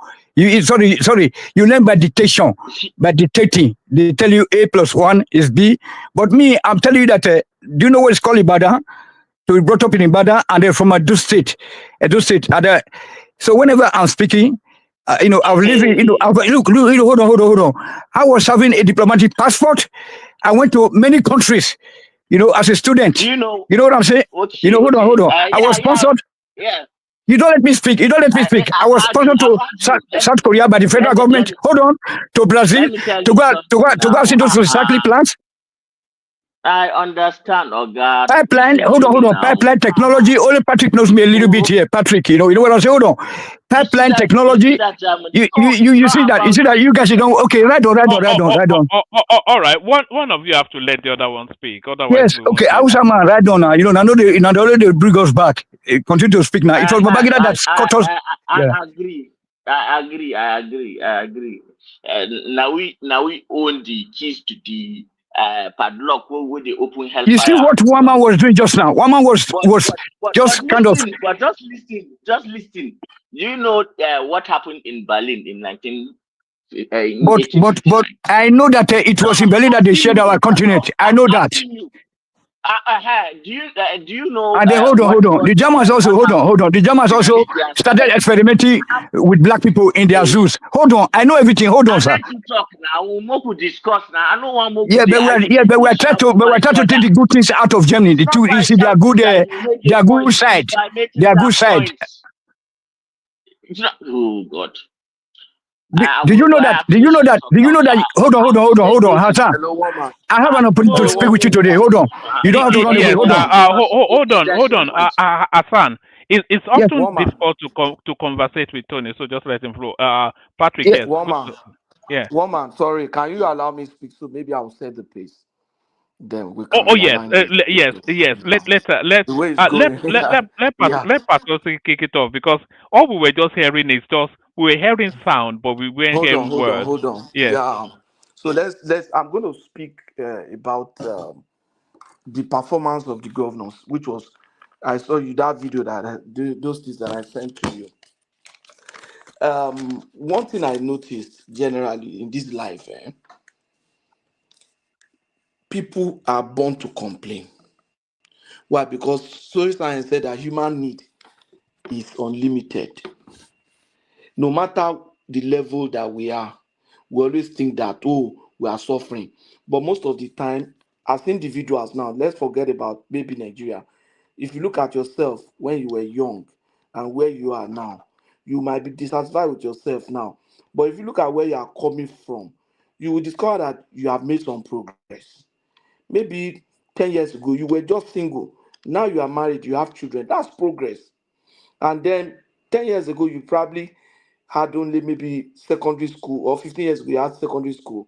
Sorry. You learn by dictation, by dictating. They tell you A+1 is B. But me, I'm telling you that. Do you know what it's called Ibadan? To be brought up in Ibadan, and they're from Edo State. So whenever I'm speaking. I was living, look, hold on. I was having a diplomatic passport. I went to many countries, as a student. You know what I'm saying? Okay, hold on. I was sponsored. Yeah. You don't let me speak. I was sponsored to South Korea by the federal government. Hold on. To Brazil, to go into recycling plants. I understand, Oga. Pipeline, hold on. Pipeline technology. Only Patrick knows me a little bit here. Patrick, you know what I'm saying? Hold on. Pipeline technology. You see that? You see that? You guys don't. Okay, right on. All right. One of you have to let the other one speak. Otherwise, yes. Okay. I was a man. Right on. I know they bring us back. Continue to speak now. It was Babangida that cut us. I agree. Now we own the keys to the padlock where they open hellfire. You see what one man was doing just now? One man was just kind of. But just listen. You know what happened in Berlin in 1917? But I know that it was in Berlin that they shared our continent. I know that. Do you know? And then hold on. The Germans also hold on. The Germans also started experimenting with black people in their zoos. Hold on, I know everything. Hold on, sir. Let you talk now. We will discuss now. I know one more. Yeah, but we're trying to take the good things out of Germany. The two, you see, they are good. They are good side. They are good side. Oh God. Do you know that? Hold on, Hassan. I have an opportunity to speak with you today. Hold on. You don't have to run away. Hold on. Hold on. Hassan, it's often difficult to conversate with Tony, so just let him flow. Patrick, Yeah, yes. woman. Yeah. Woman, sorry. Can you allow me to speak? So maybe I'll set the pace. Then we can. Yes. Yes. The way it's going. Let Pastor kick it off, because all we were just hearing is we were hearing sound, but we weren't hearing words. Hold on. Yes. Yeah. So let's. I'm going to speak about the performance of the governors, which was, I saw you that video those things that I sent to you. One thing I noticed generally in this life, people are born to complain. Why? Because social science said that human need is unlimited. No matter the level that we are, we always think that, we are suffering. But most of the time, as individuals now, let's forget about maybe Nigeria. If you look at yourself when you were young and where you are now, you might be dissatisfied with yourself now. But if you look at where you are coming from, you will discover that you have made some progress. Maybe 10 years ago, you were just single. Now you are married, you have children. That's progress. And then 10 years ago, you probably had only maybe secondary school, or 15 years ago, you had secondary school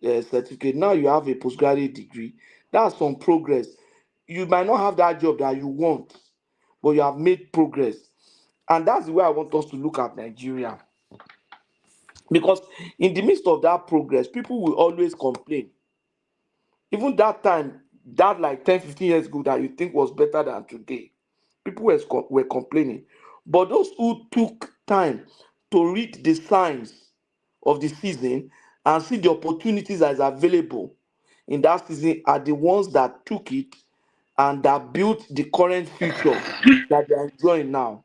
certificate. Now you have a postgraduate degree. That's some progress. You might not have that job that you want, but you have made progress. And that's the way I want us to look at Nigeria. Because in the midst of that progress, people will always complain. Even that time, that like 10, 15 years ago that you think was better than today, people were complaining. But those who took time to read the signs of the season and see the opportunities that is available in that season are the ones that took it and that built the current future that they are enjoying now.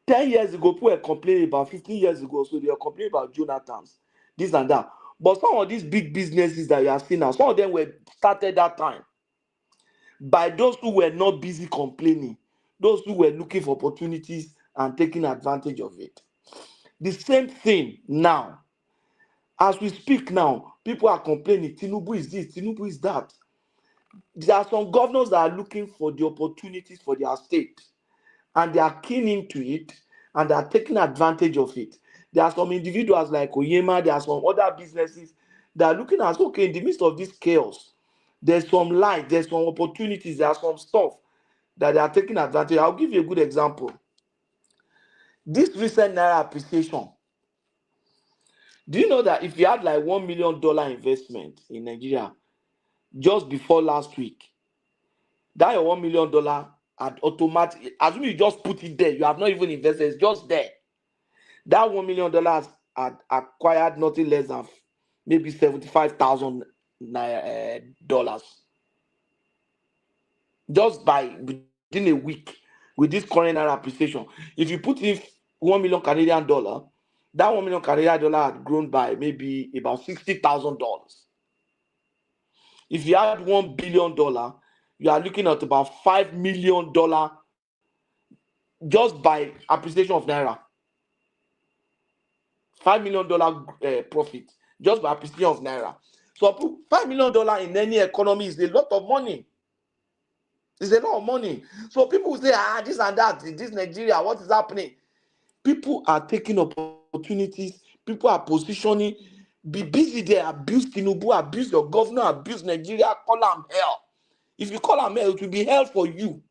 10 years ago, people were complaining about 15 years ago, so they were complaining about Jonathan's, this and that. But some of these big businesses that you are seeing now, some of them were started that time by those who were not busy complaining, those who were looking for opportunities and taking advantage of it. The same thing now. As we speak now, people are complaining, Tinubu is this, Tinubu is that. There are some governors that are looking for the opportunities for their state, and they are keen into it, and they are taking advantage of it. There are some individuals like Oyema, there are some other businesses that are looking at, okay, in the midst of this chaos, there's some light, there's some opportunities, there's some stuff that they are taking advantage. I'll give you a good example. This recent Naira appreciation. Do you know that if you had like $1 million investment in Nigeria just before last week, that your $1 million had automatic, assuming you just put it there, you have not even invested, it's just there. That $1 million had acquired nothing less than maybe $75,000 just by within a week with this current Naira appreciation. If you put in $1 million Canadian dollar, that $1 million Canadian dollar had grown by maybe about $60,000. If you had $1 billion, you are looking at about $5 million just by appreciation of Naira. $5 million profit just by appreciation of Naira. So $5 million in any economy is a lot of money. It's a lot of money. So people say, this and that, this Nigeria, what is happening? People are taking opportunities. People are positioning. Be busy there. Abuse Tinubu, abuse your governor, abuse Nigeria, call them hell. If you call them hell, it will be hell for you.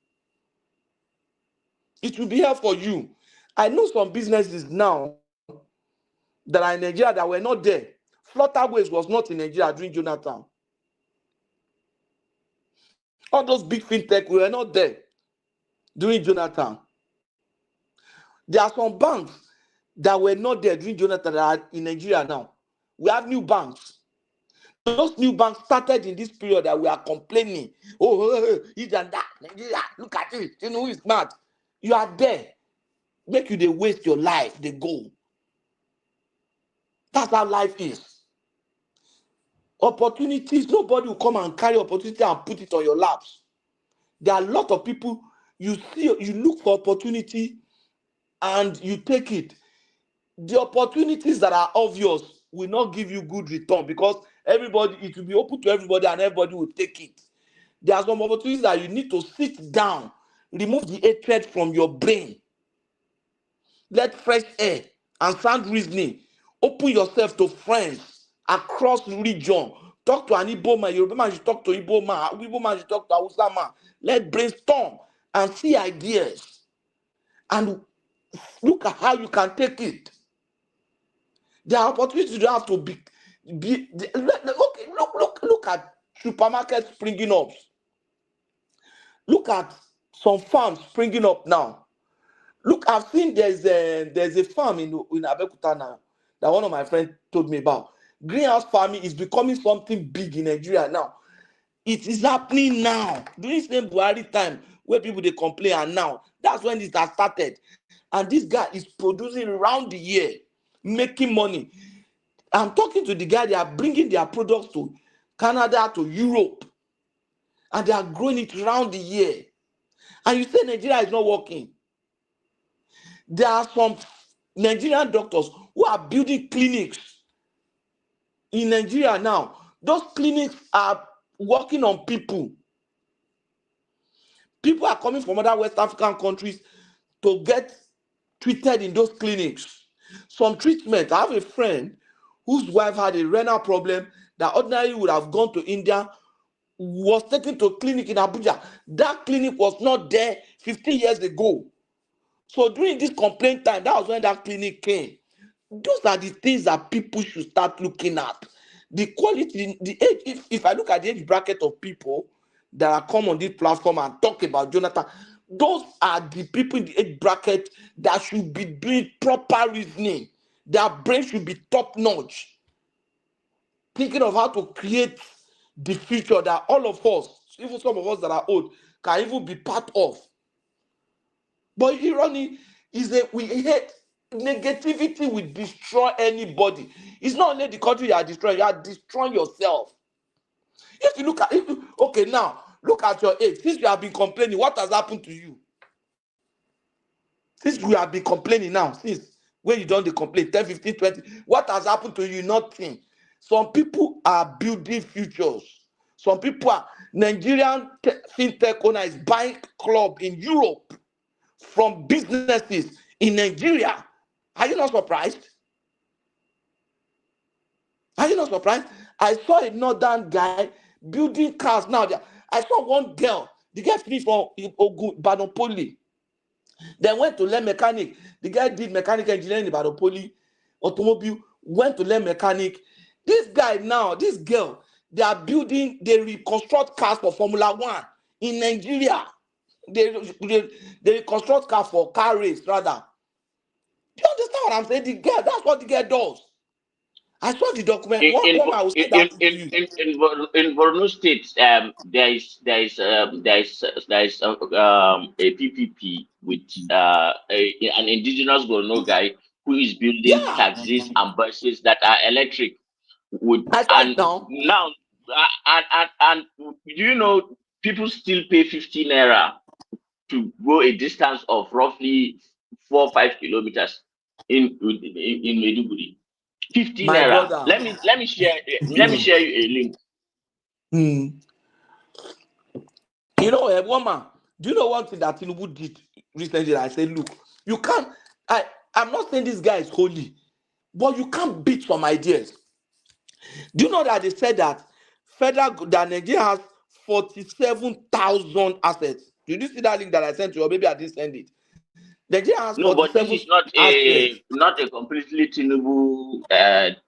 It will be hell for you. I know some businesses now that are in Nigeria that were not there. Flutterways was not in Nigeria during Jonathan. All those big fintech were not there during Jonathan. There are some banks that were not there during Jonathan that are in Nigeria now. We have new banks. Those new banks started in this period that we are complaining. Oh, he's and that. Nigeria, look at it. You know who is mad. You are there. Make you they waste your life. They go. That's how life is. Opportunities, nobody will come and carry opportunity and put it on your laps. There are a lot of people, you look for opportunity and you take it. The opportunities that are obvious will not give you good return because it will be open to everybody and everybody will take it. There are some opportunities that you need to sit down, remove the hatred from your brain. Let fresh air and sound reasoning. Open yourself to friends across region. Talk to an Igbo man. Yoruba man should talk to Igbo man. Igbo man should talk to Hausa man. Let's brainstorm and see ideas. And look at how you can take it. There are opportunities you don't have to be okay, look at supermarkets springing up. Look at some farms springing up now. Look, I've seen there's a farm in Abeokuta now that one of my friends told me about. Greenhouse farming is becoming something big in Nigeria now. It is happening now. During the Buhari time, where people they complain, and now that's when it has started. And this guy is producing around the year, making money. I'm talking to the guy, they are bringing their products to Canada, to Europe, and they are growing it around the year. And you say Nigeria is not working. There are some Nigerian doctors who are building clinics in Nigeria now. Those clinics are working on people. People are coming from other West African countries to get treated in those clinics. Some treatment, I have a friend whose wife had a renal problem that ordinarily would have gone to India, was taken to a clinic in Abuja. That clinic was not there 15 years ago. So during this complaint time, that was when that clinic came. Those are the things that people should start looking at. The quality, the age, if I look at the age bracket of people that are come on this platform and talk about Jonathan, those are the people in the age bracket that should be doing proper reasoning. Their brain should be top notch. Thinking of how to create the future that all of us, even some of us that are old, can even be part of. But irony is that we hate negativity will destroy anybody. It's not only the country you are destroying yourself. If you look at okay, now look at your age. Since you have been complaining, what has happened to you? Since you have been complaining now, since when you don't complain, 10, 15, 20, what has happened to you? Nothing. Some people are building futures. Some people are Nigerian fintech owner is buying club in Europe from businesses in Nigeria. Are you not surprised? Are you not surprised? I saw a northern guy building cars now. I saw one girl, the guy finished from Badopoli. Then went to learn mechanic. The guy did mechanical engineering in Badopoli, automobile, went to learn mechanic. This guy now, this girl, they are building, they reconstruct cars for Formula One in Nigeria. They reconstruct cars for car race, rather. Do you understand what I'm saying? The girl, that's what the girl does. I saw the document. I will say that to you. In Borno State, there is a PPP with an indigenous Borno guy who is building taxis and buses that are electric. And do you know people still pay 15 naira to go a distance of roughly 4 or 5 kilometers in Maiduguri? 50 My naira. brother. Let me share you a link. You know, woman, do you know one thing that Tinubu did recently? I said, look, you can't. I'm not saying this guy is holy, but you can't beat some ideas. Do you know that they said that Nigeria has 47,000 assets? Did you see that link that I sent you, or maybe I didn't send it? Nigeria has No, but this is not assets. a completely Tinubu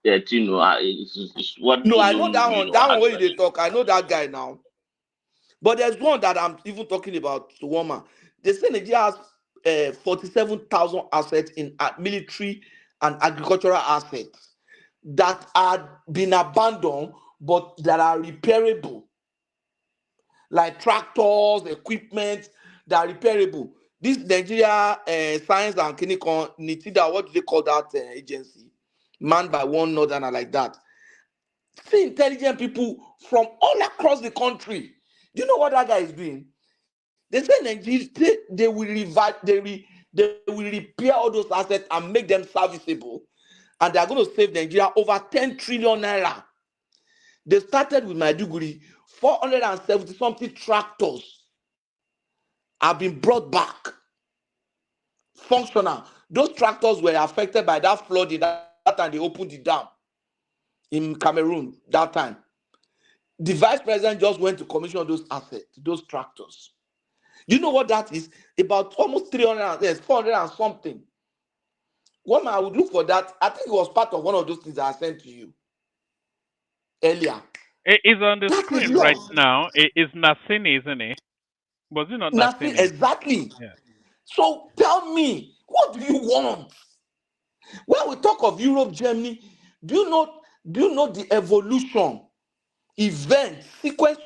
it's what No, Tinubu, I know that one. That one where they talk. I know that guy now. But there's one that I'm even talking about, the woman. They say Nigeria has 47,000 assets in military and agricultural assets that are been abandoned but that are repairable, like tractors, equipment that are repairable. This Nigeria Science and Clinical NITIDA, what do they call that agency? Manned by one northerner like that. See intelligent people from all across the country. Do you know what that guy is doing? They say Nigeria, they will revive, they will repair all those assets and make them serviceable. And they are going to save Nigeria over 10 trillion naira. They started with Maiduguri, 470 something tractors have been brought back functional. Those tractors were affected by that flooding that time they opened the dam in Cameroon that time. The vice president just went to commission those assets, those tractors. You know what that is? About almost 300, yes, 400 and something. One I would look for that. I think it was part of one of those things that I sent to you earlier. It is on the That is screen right lost. now. It is Nassini, isn't it? Was it not Nothing Nassini? exactly. Yeah. So tell me, what do you want? When we talk of Europe, Germany, do you know the evolution, event, sequence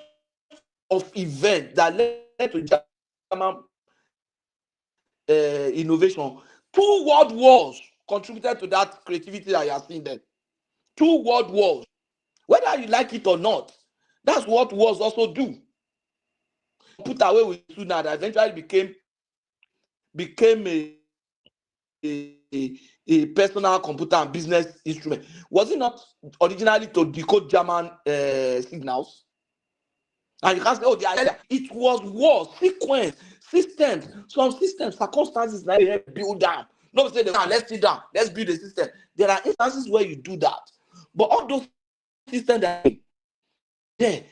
of events that led to German innovation? 2 world wars contributed to that creativity that you are seeing there. 2 world wars. Whether you like it or not, that's what wars also do. Put away with Sudan that eventually became a personal computer and business instrument. Was it not originally to decode German signals? And you can't say, oh, it was war, sequence, systems, some systems, circumstances that they build down. Not say, let's sit down, let's build a system. There are instances where you do that. But all those systems that are there,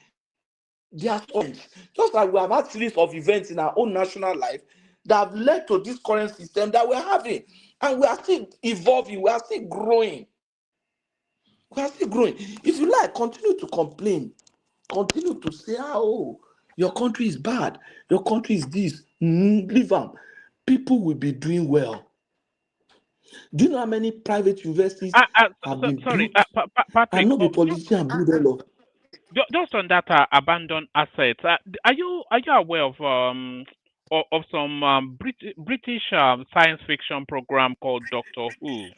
they are points. Just like we have had series of events in our own national life that have led to this current system that we're having. And we are still evolving, we are still growing. We are still growing. If you like, continue to complain. Continue to say, oh, your country is bad. Your country is this. Leave them. People will be doing well. Do you know how many private universities have been Sorry, built? Patrick. And not be politician build them up. Just on that abandoned assets, are you aware of some British science fiction program called Doctor Who?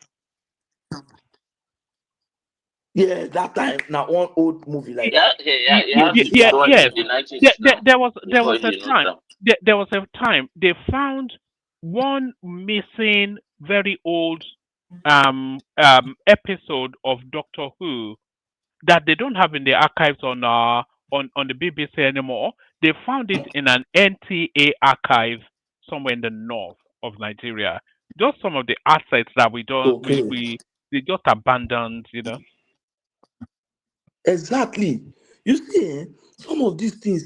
Yeah, that time now one old movie like Yeah, that. yeah, he has the big one Yes. in the 90s now. There was Before a he moved time down. there was a time they found one missing very old episode of Doctor Who that they don't have in the archives on the BBC anymore. They found it in an NTA archive somewhere in the north of Nigeria. Just some of the assets that Okay. we they just abandoned, you know. Exactly. You see, some of these things,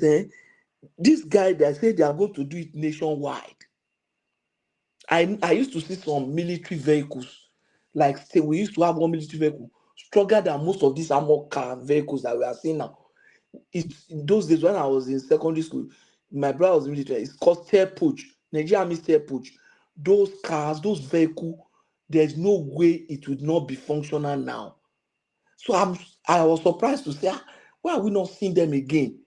this guy that said they are going to do it nationwide. I used to see some military vehicles, like say we used to have one military vehicle stronger than most of these armored car vehicles that we are seeing now. In those days when I was in secondary school, my brother was in military. It's called stare pooch. Nigeria means stare pooch. Those cars, those vehicles, there's no way it would not be functional now. So I was surprised to say, why are we not seeing them again?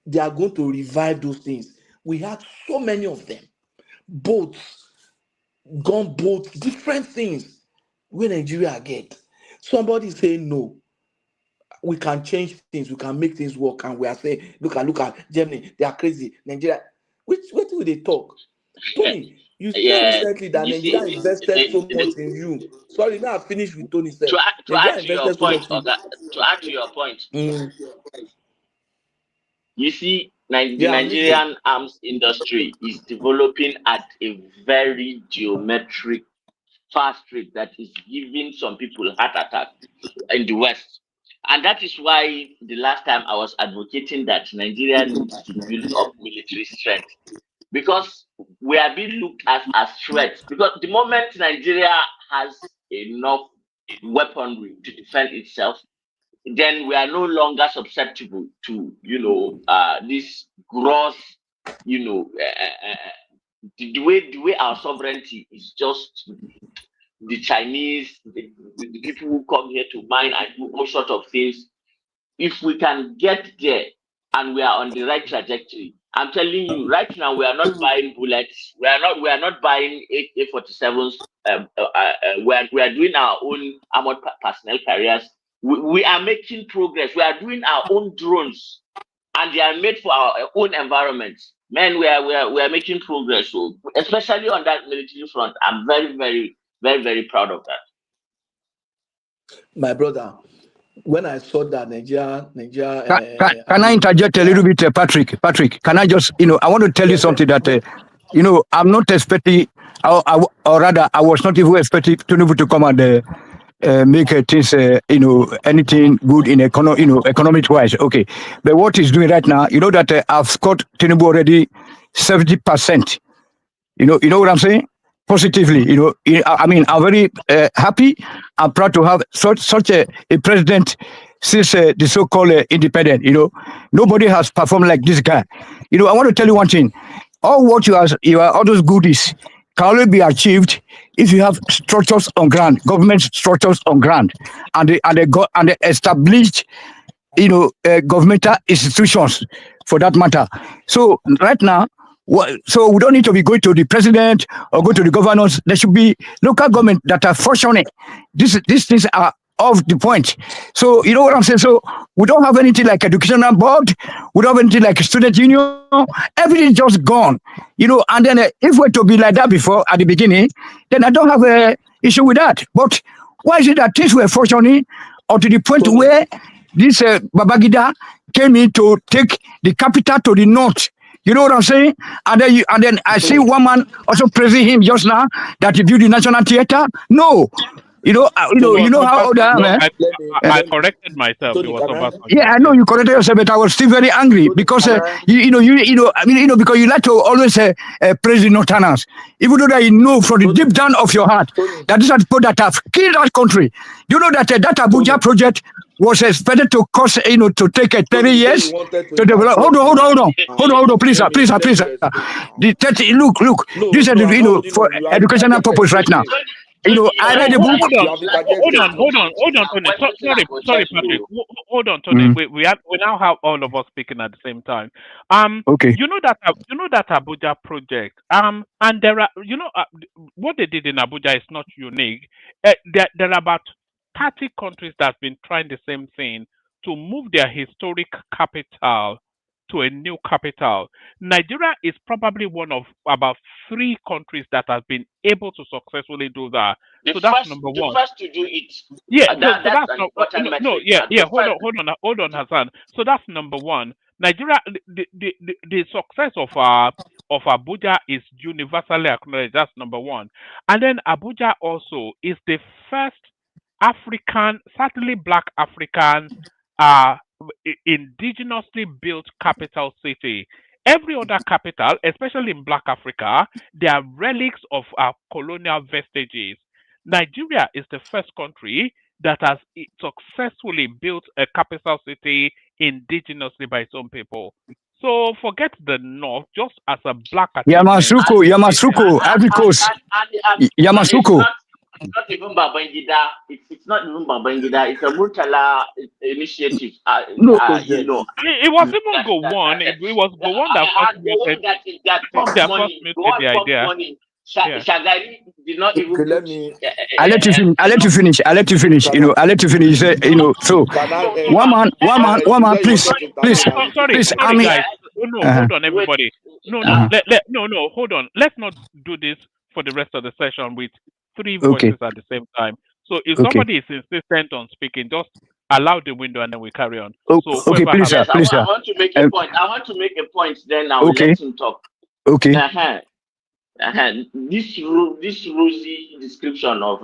They are going to revive those things. We had so many of them. Boats, gunboats, different things where Nigeria get. Somebody saying no. We can change things, we can make things work, and we are saying, look at Germany, they are crazy. Nigeria, which will they talk? Tony, you said Yeah, recently that you Nigeria see, invested so much in you. Sorry, now I finished with Tony said. to add Nigeria to your invested so point, much in Oga, to add to your point, you. you see, the Yeah, I'm listening. Nigerian arms industry is developing at a very geometric fast rate that is giving some people heart attack in the West. And that is why the last time I was advocating that Nigeria needs to build up military strength, because we are being looked at as threats. Because the moment Nigeria has enough weaponry to defend itself, then we are no longer susceptible to, this gross, the way our sovereignty is just the Chinese, the people who come here to mine and do all sorts of things. If we can get there and we are on the right trajectory, I'm telling you, right now we are not buying bullets. We are not buying AK-47s. We are doing our own armored personnel carriers. We are making progress. We are doing our own drones, and they are made for our own environment. Man, we are making progress. So, especially on that military front, I'm very, very, very, very proud of that. My brother, when I saw that Nigeria, Can I interject a little bit, Patrick? Patrick, can I just, I want to tell you something that, I'm not expecting, or rather, I was not even expecting Tinubu to come and make things, anything good in economic wise. Okay, but what he's doing right now, that I've scored Tinubu already 70%. You know what I'm saying? Positively, I mean, I'm very happy. I'm proud to have such a president since the so-called independent. Nobody has performed like this guy. I want to tell you one thing: all what you are all those goodies can only be achieved if you have structures on ground, government structures on ground, and the established, governmental institutions for that matter. So right now. So we don't need to be going to the president or go to the governors. There should be local government that are functioning. These things are off the point. So you know what I'm saying? So we don't have anything like educational board. We don't have anything like student union. Everything is just gone. And then if we're to be like that before at the beginning, then I don't have an issue with that. But why is it that things were functioning or to the point where this Babangida came in to take the capital to the north? You know what I'm saying? And then I see one man also praising him just now that he built the National Theatre. No, you know how old I am. I corrected myself. It was Obasanjo. Yeah, I know you corrected yourself, but I was still very angry because because you like to always praise the Northerners, even though that you know from the deep down of your heart that these are people that have killed that country. You know that that Abuja project was expected to cost to take 30 years to develop. Hold on, please, sir. The 30. Look. This is for educational purpose right now. I read the book. Hold on, Tony. Sorry, Patrick. Hold on, Tony. We now have all of us speaking at the same time. Okay. You know that Abuja project. And there are, what they did in Abuja is not unique. There are about 30 countries that have been trying the same thing to move their historic capital to a new capital. Nigeria is probably one of about 3 countries that have been able to successfully do that. So that's number one. The first to do it. Yeah, that's an important metric. Hold on, Hassan. So that's number one. Nigeria, the success of Abuja is universally acknowledged. That's number one. And then Abuja also is the first African, certainly Black African, indigenously built capital city. Every other capital, especially in Black Africa, they are relics of our colonial vestiges. Nigeria is the first country that has successfully built a capital city indigenously by its own people. So forget the North, just as a Black achievement. Yamoussoukro, Ivory Coast. Yamoussoukro. It's not even Babangida. It's not even Babangida. It's a Murtala initiative. It was even Gowon. It was Gowon that first muted the idea. Shagari did not even. I'll let you finish. So one man, please. Sorry, guys. Hold on, everybody. No, hold on. Let's not do this for the rest of the session with 3 voices at the same time. So if somebody is insistent on speaking, just allow the window and then we carry on. Please, sir. I want to make a point. Then I will let him talk. Okay. This rosy description of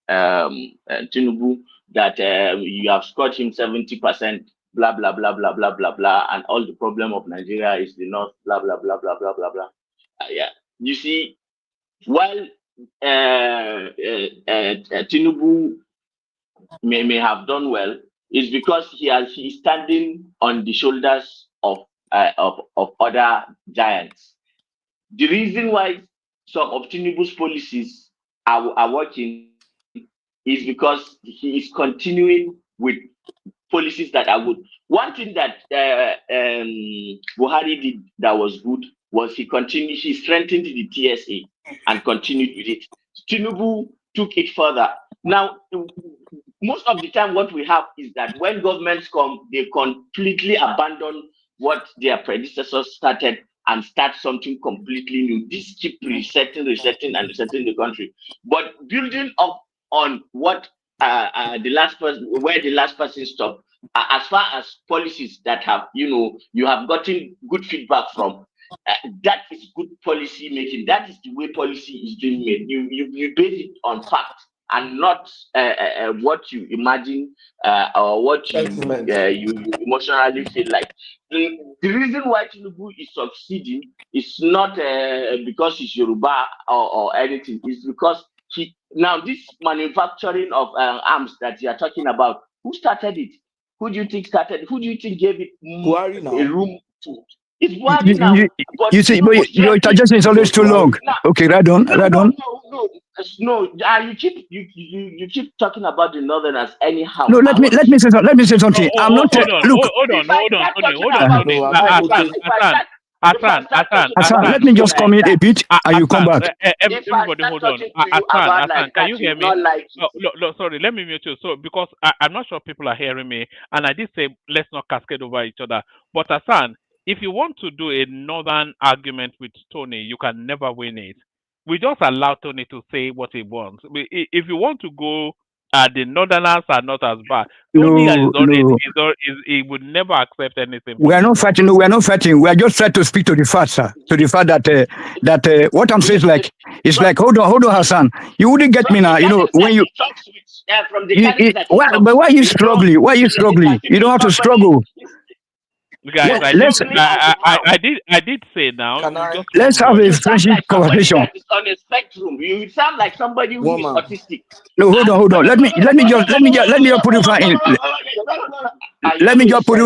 Tinubu that you have scored him 70%, blah blah blah blah blah blah blah, and all the problem of Nigeria is the North, blah blah blah blah blah blah blah. You see, while Tinubu may have done well, is because he's standing on the shoulders of other giants. The reason why some of Tinubu's policies are working is because he is continuing with policies that are good. One thing that Buhari did that was good was he strengthened the TSA and continued with it. Tinubu took it further. Now, most of the time what we have is that when governments come, they completely abandon what their predecessors started and start something completely new. This keep resetting the country. But building up on what the last person stopped, as far as policies that have, you have gotten good feedback from, that is good policy making. That is the way policy is being made. You base it on facts and not what you imagine or what you emotionally feel like. The reason why Tinubu is succeeding is not because he's Yoruba or anything. It's because now this manufacturing of arms that you are talking about, who started it? Who do you think started? Who do you think gave it a room to? It's Buhari now. You see, but your interjection is always too long. Okay, right on. No. You keep talking about the Northerners anyhow. No, let me say something. I'm not. Look. Hassan, let me just come in a bit, and you come back. Everybody, hold on. Hassan, can you hear me? No, sorry, let me mute you. So, because I'm not sure people are hearing me, and I did say let's not cascade over each other. But Hassan, if you want to do a northern argument with Tony, you can never win it. We just allow Tony to say what he wants. If you want to go, the northerners are not as bad. Tony he would never accept anything. We are not fighting. No, we are not fighting. We are just trying to speak to the fact, sir. To the fact that what I'm saying is like, hold on, Hassan. You wouldn't get me now. When you. But why are you struggling? Why are you struggling? You don't have to struggle. Guys, I did say now. Let's have a friendship conversation. That is on a spectrum. You sound like somebody who is autistic. No, hold on. Let me just put this one in. Let me just put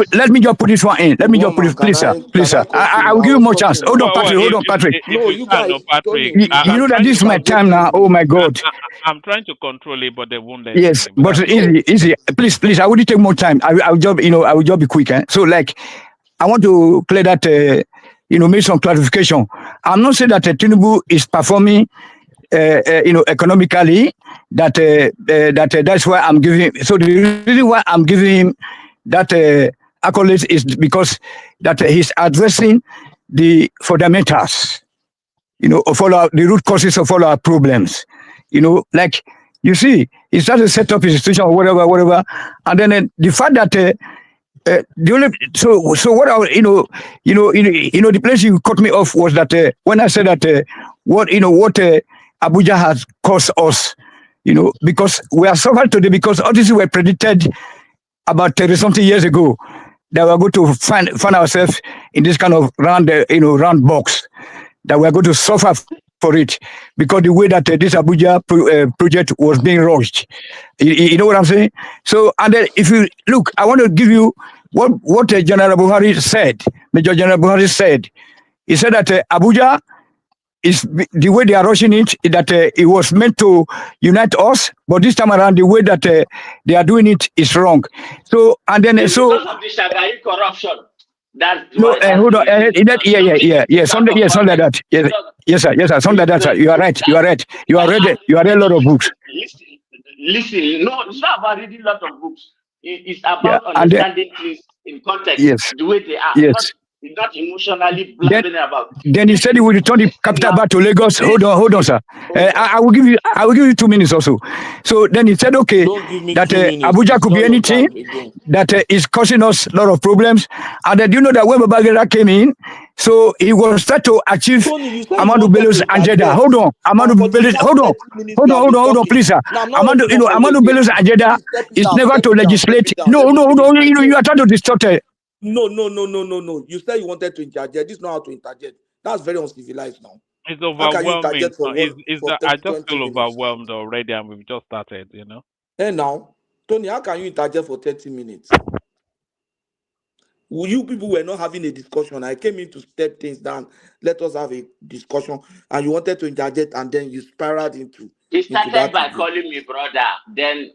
this one in. Let me just put it, please, sir. I will give you more chance. Hold on, Patrick. No, you guys, Patrick. You know that this is my time now. Oh my God. I'm trying to control it, but they won't let. Yes, but easy. Please. I wouldn't take more time. I will just be quick. So I want to clear that, make some clarification. I'm not saying that Tinubu is performing, economically. That's why I'm giving. So the reason why I'm giving him that accolade is because that he's addressing the fundamentals, of all the root causes of all our problems. Like you see, he started to set up his institution or whatever, and then the fact that. So what the place you cut me off was that when I said that what Abuja has cost us, because we are suffering today because all this were predicted about 30-something years ago that we are going to find ourselves in this kind of round box, that we are going to suffer for it because the way that this Abuja project was being rushed. You know what I'm saying? So, and then if you look, I want to give you what General Buhari said. Major General Buhari said. He said that Abuja is the way they are rushing it, that it was meant to unite us, but this time around the way that they are doing it is wrong. So, and then because of the Shagari corruption. That's no, hold on. Something like that. Yes, sir. Something like that, sir. You are right. You are read a lot of books. Listen. No, it's not about reading a lot of books. It's about understanding things in context, the way they are. Yes. Not emotionally blabbing about. Then he said he will return the capital back to Lagos. Hold on, sir. I will give you 2 minutes also. So then he said, okay, that Abuja could be anything that is causing us a lot of problems. And then you know that when Babangida came in, so he was start to achieve Amadu Bello's agenda. Hold on, please, sir. Amadu Bello's agenda is never to legislate. No, you are trying to distort it. No. You said you wanted to interject. This is not how to interject. That's very uncivilized now. It's overwhelming. I just feel overwhelmed already, and we've just started, Hey now, Tony, how can you interject for 30 minutes? You people were not having a discussion. I came in to step things down. Let us have a discussion. And you wanted to interject, and then you spiraled into He into started that by again. calling me brother, then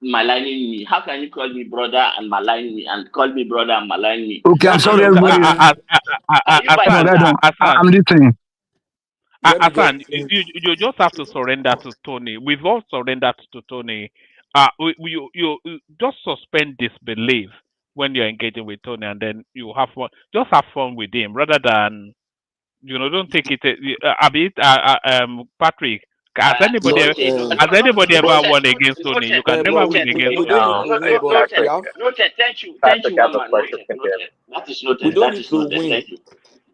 maligning me. How can you call me brother and malign me, and call me brother and malign me? Okay, I'm sorry, And everybody. are you Hold bipolar? on. Hassan, I'm listening. Let me Hassan, just finish. you just have to surrender to Tony. We've all surrendered to Tony. You just suspend disbelief when you're engaging with Tony, and then you have fun. Just have fun with him, rather than don't take it. Patrick, has anybody No, No, ever won against Tony? You can never but win against we Tony don't need now. to win, but we have. noted. Thank you, one man. Noted. That is We noted. don't That need is to noted. win, Thank you.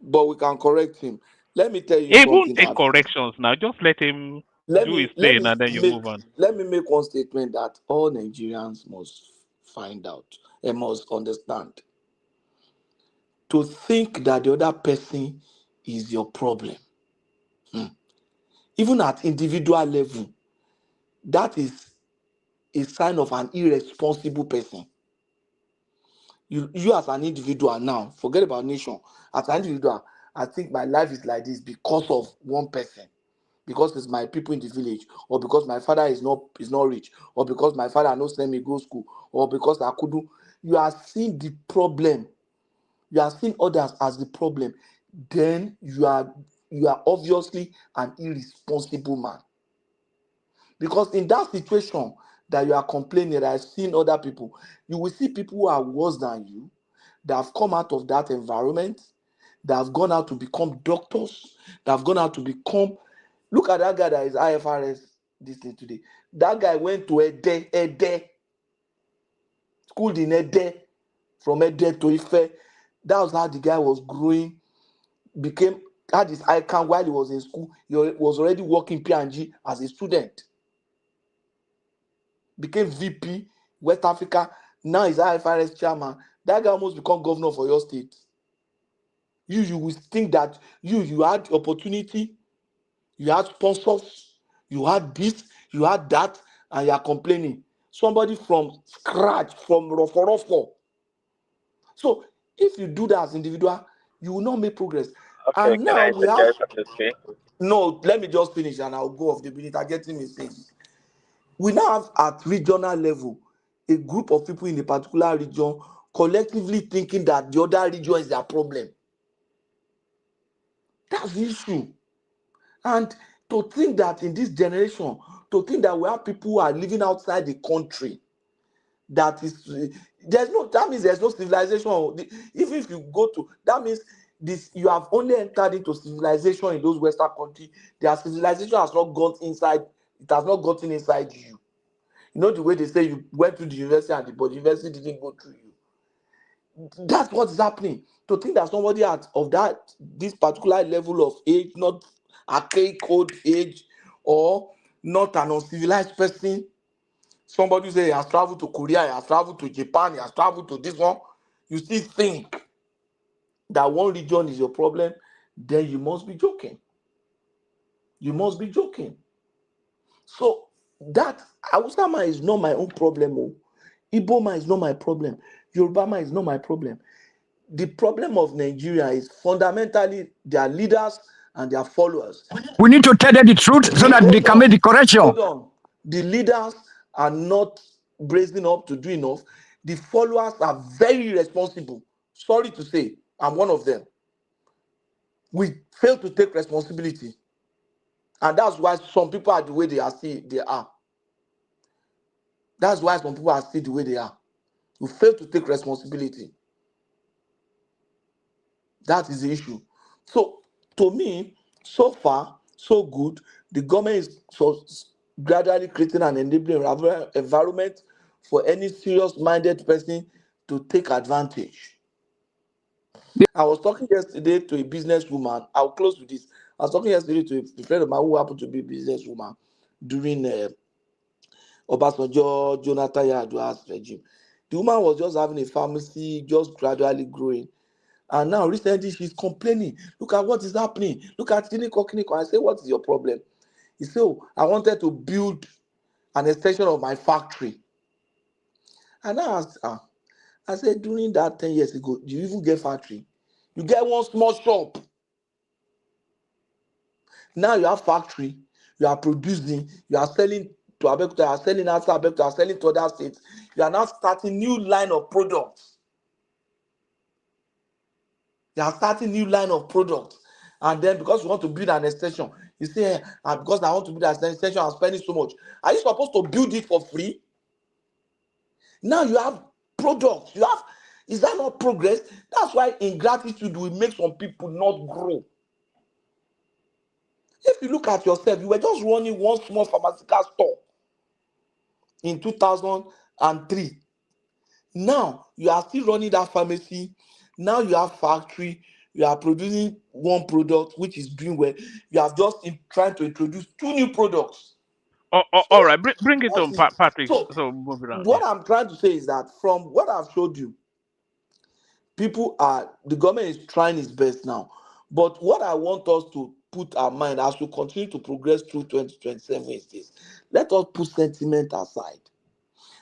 but we can correct him. Let me tell you He won't something take that corrections now. Just let him let do his me let thing, me and then you make move on. let me make one statement that all Nigerians must find out and must understand. To think that the other person is your problem, even at individual level, that is a sign of an irresponsible person. You as an individual now, forget about nation. As an individual, I think my life is like this because of one person. Because it's my people in the village, or because my father is not rich, or because my father no send me go school, or because I couldn't. You are seeing the problem. You are seeing others as the problem. Then you are obviously an irresponsible man. Because in that situation that you are complaining, that I've seen other people, you will see people who are worse than you, that have come out of that environment, that have gone out to become doctors, that have gone out to become. Look at that guy that is IFRS this thing today. That guy went to Ede, schooled in Ede, from Ede to Ife. That was how the guy was growing, had his icon while he was in school. He was already working P&G as a student. Became VP, West Africa. Now he's IFRS chairman. That guy almost become governor for your state. You will think that you had opportunity, you had sponsors, you had this, you had that, and you are complaining. Somebody from scratch, from Rofo. So if you do that as individual, you will not make progress. Okay, And can now I we have. suggest something, okay? No, let me just finish and I'll go off the minute. I get him things. We now have at regional level a group of people in a particular region collectively thinking that the other region is their problem. That's the issue. And to think that in this generation, to think that we have people who are living outside the country, that means there's no civilization. Even if you go to, that means this, you have only entered into civilization in those Western countries. Their civilization has not gone inside, it has not gotten inside you. You know the way they say you went to the university but the university didn't go through you. That's what is happening. To think that somebody this particular level of age, not archaic old age, or not an uncivilized person, somebody say he has traveled to Korea, he has traveled to Japan, he has traveled to this one, you still think that one region is your problem, then you must be joking. You must be joking. So that Hausama is not my own problem. Iboma is not my problem. Yorubama is not my problem. The problem of Nigeria is fundamentally their leaders and their followers. We need to tell them the truth so that they can make the correction. Hold on. The leaders are not bracing up to do enough. The followers are very irresponsible. Sorry to say, I'm one of them. We fail to take responsibility. And that's why some people are the way they are. That's why some people are still the way they are. We fail to take responsibility. That is the issue. So, to me, so far, so good. The government is gradually creating an enabling environment for any serious-minded person to take advantage. I was talking yesterday to a businesswoman. I'll close with this. I was talking yesterday to a friend of mine who happened to be a businesswoman during Obasanjo, Jonathan Yar'Adua's regime. The woman was just having a pharmacy, just gradually growing. And now recently she's complaining. Look at what is happening. Look at Kiniko. I say, what is your problem? He said, oh, I wanted to build an extension of my factory. And I asked her, I said, during that 10 years ago, do you even get factory? You get one small shop. Now you have factory. you are producing, you are selling to Abeokuta, you are selling outside Abeokuta, you are selling to other states. You are now starting new line of products. You are starting new line of products. And then because you want to build an extension, you say, because I want to build an extension, I'm spending so much. Are you supposed to build it for free? Now you have products. You have, is that not progress? That's why ingratitude will make some people not grow. If you look at yourself, you were just running one small pharmaceutical store in 2003. Now you are still running that pharmacy. Now you have factory. You are producing one product which is doing well. You have just trying to introduce 2 new products. All right, bring it on, That is, Patrick. so So move it on. what I'm trying to say is that from what I've showed you, the government is trying its best now. But what I want us to put our mind as we continue to progress through 2027 is this. Let us put sentiment aside.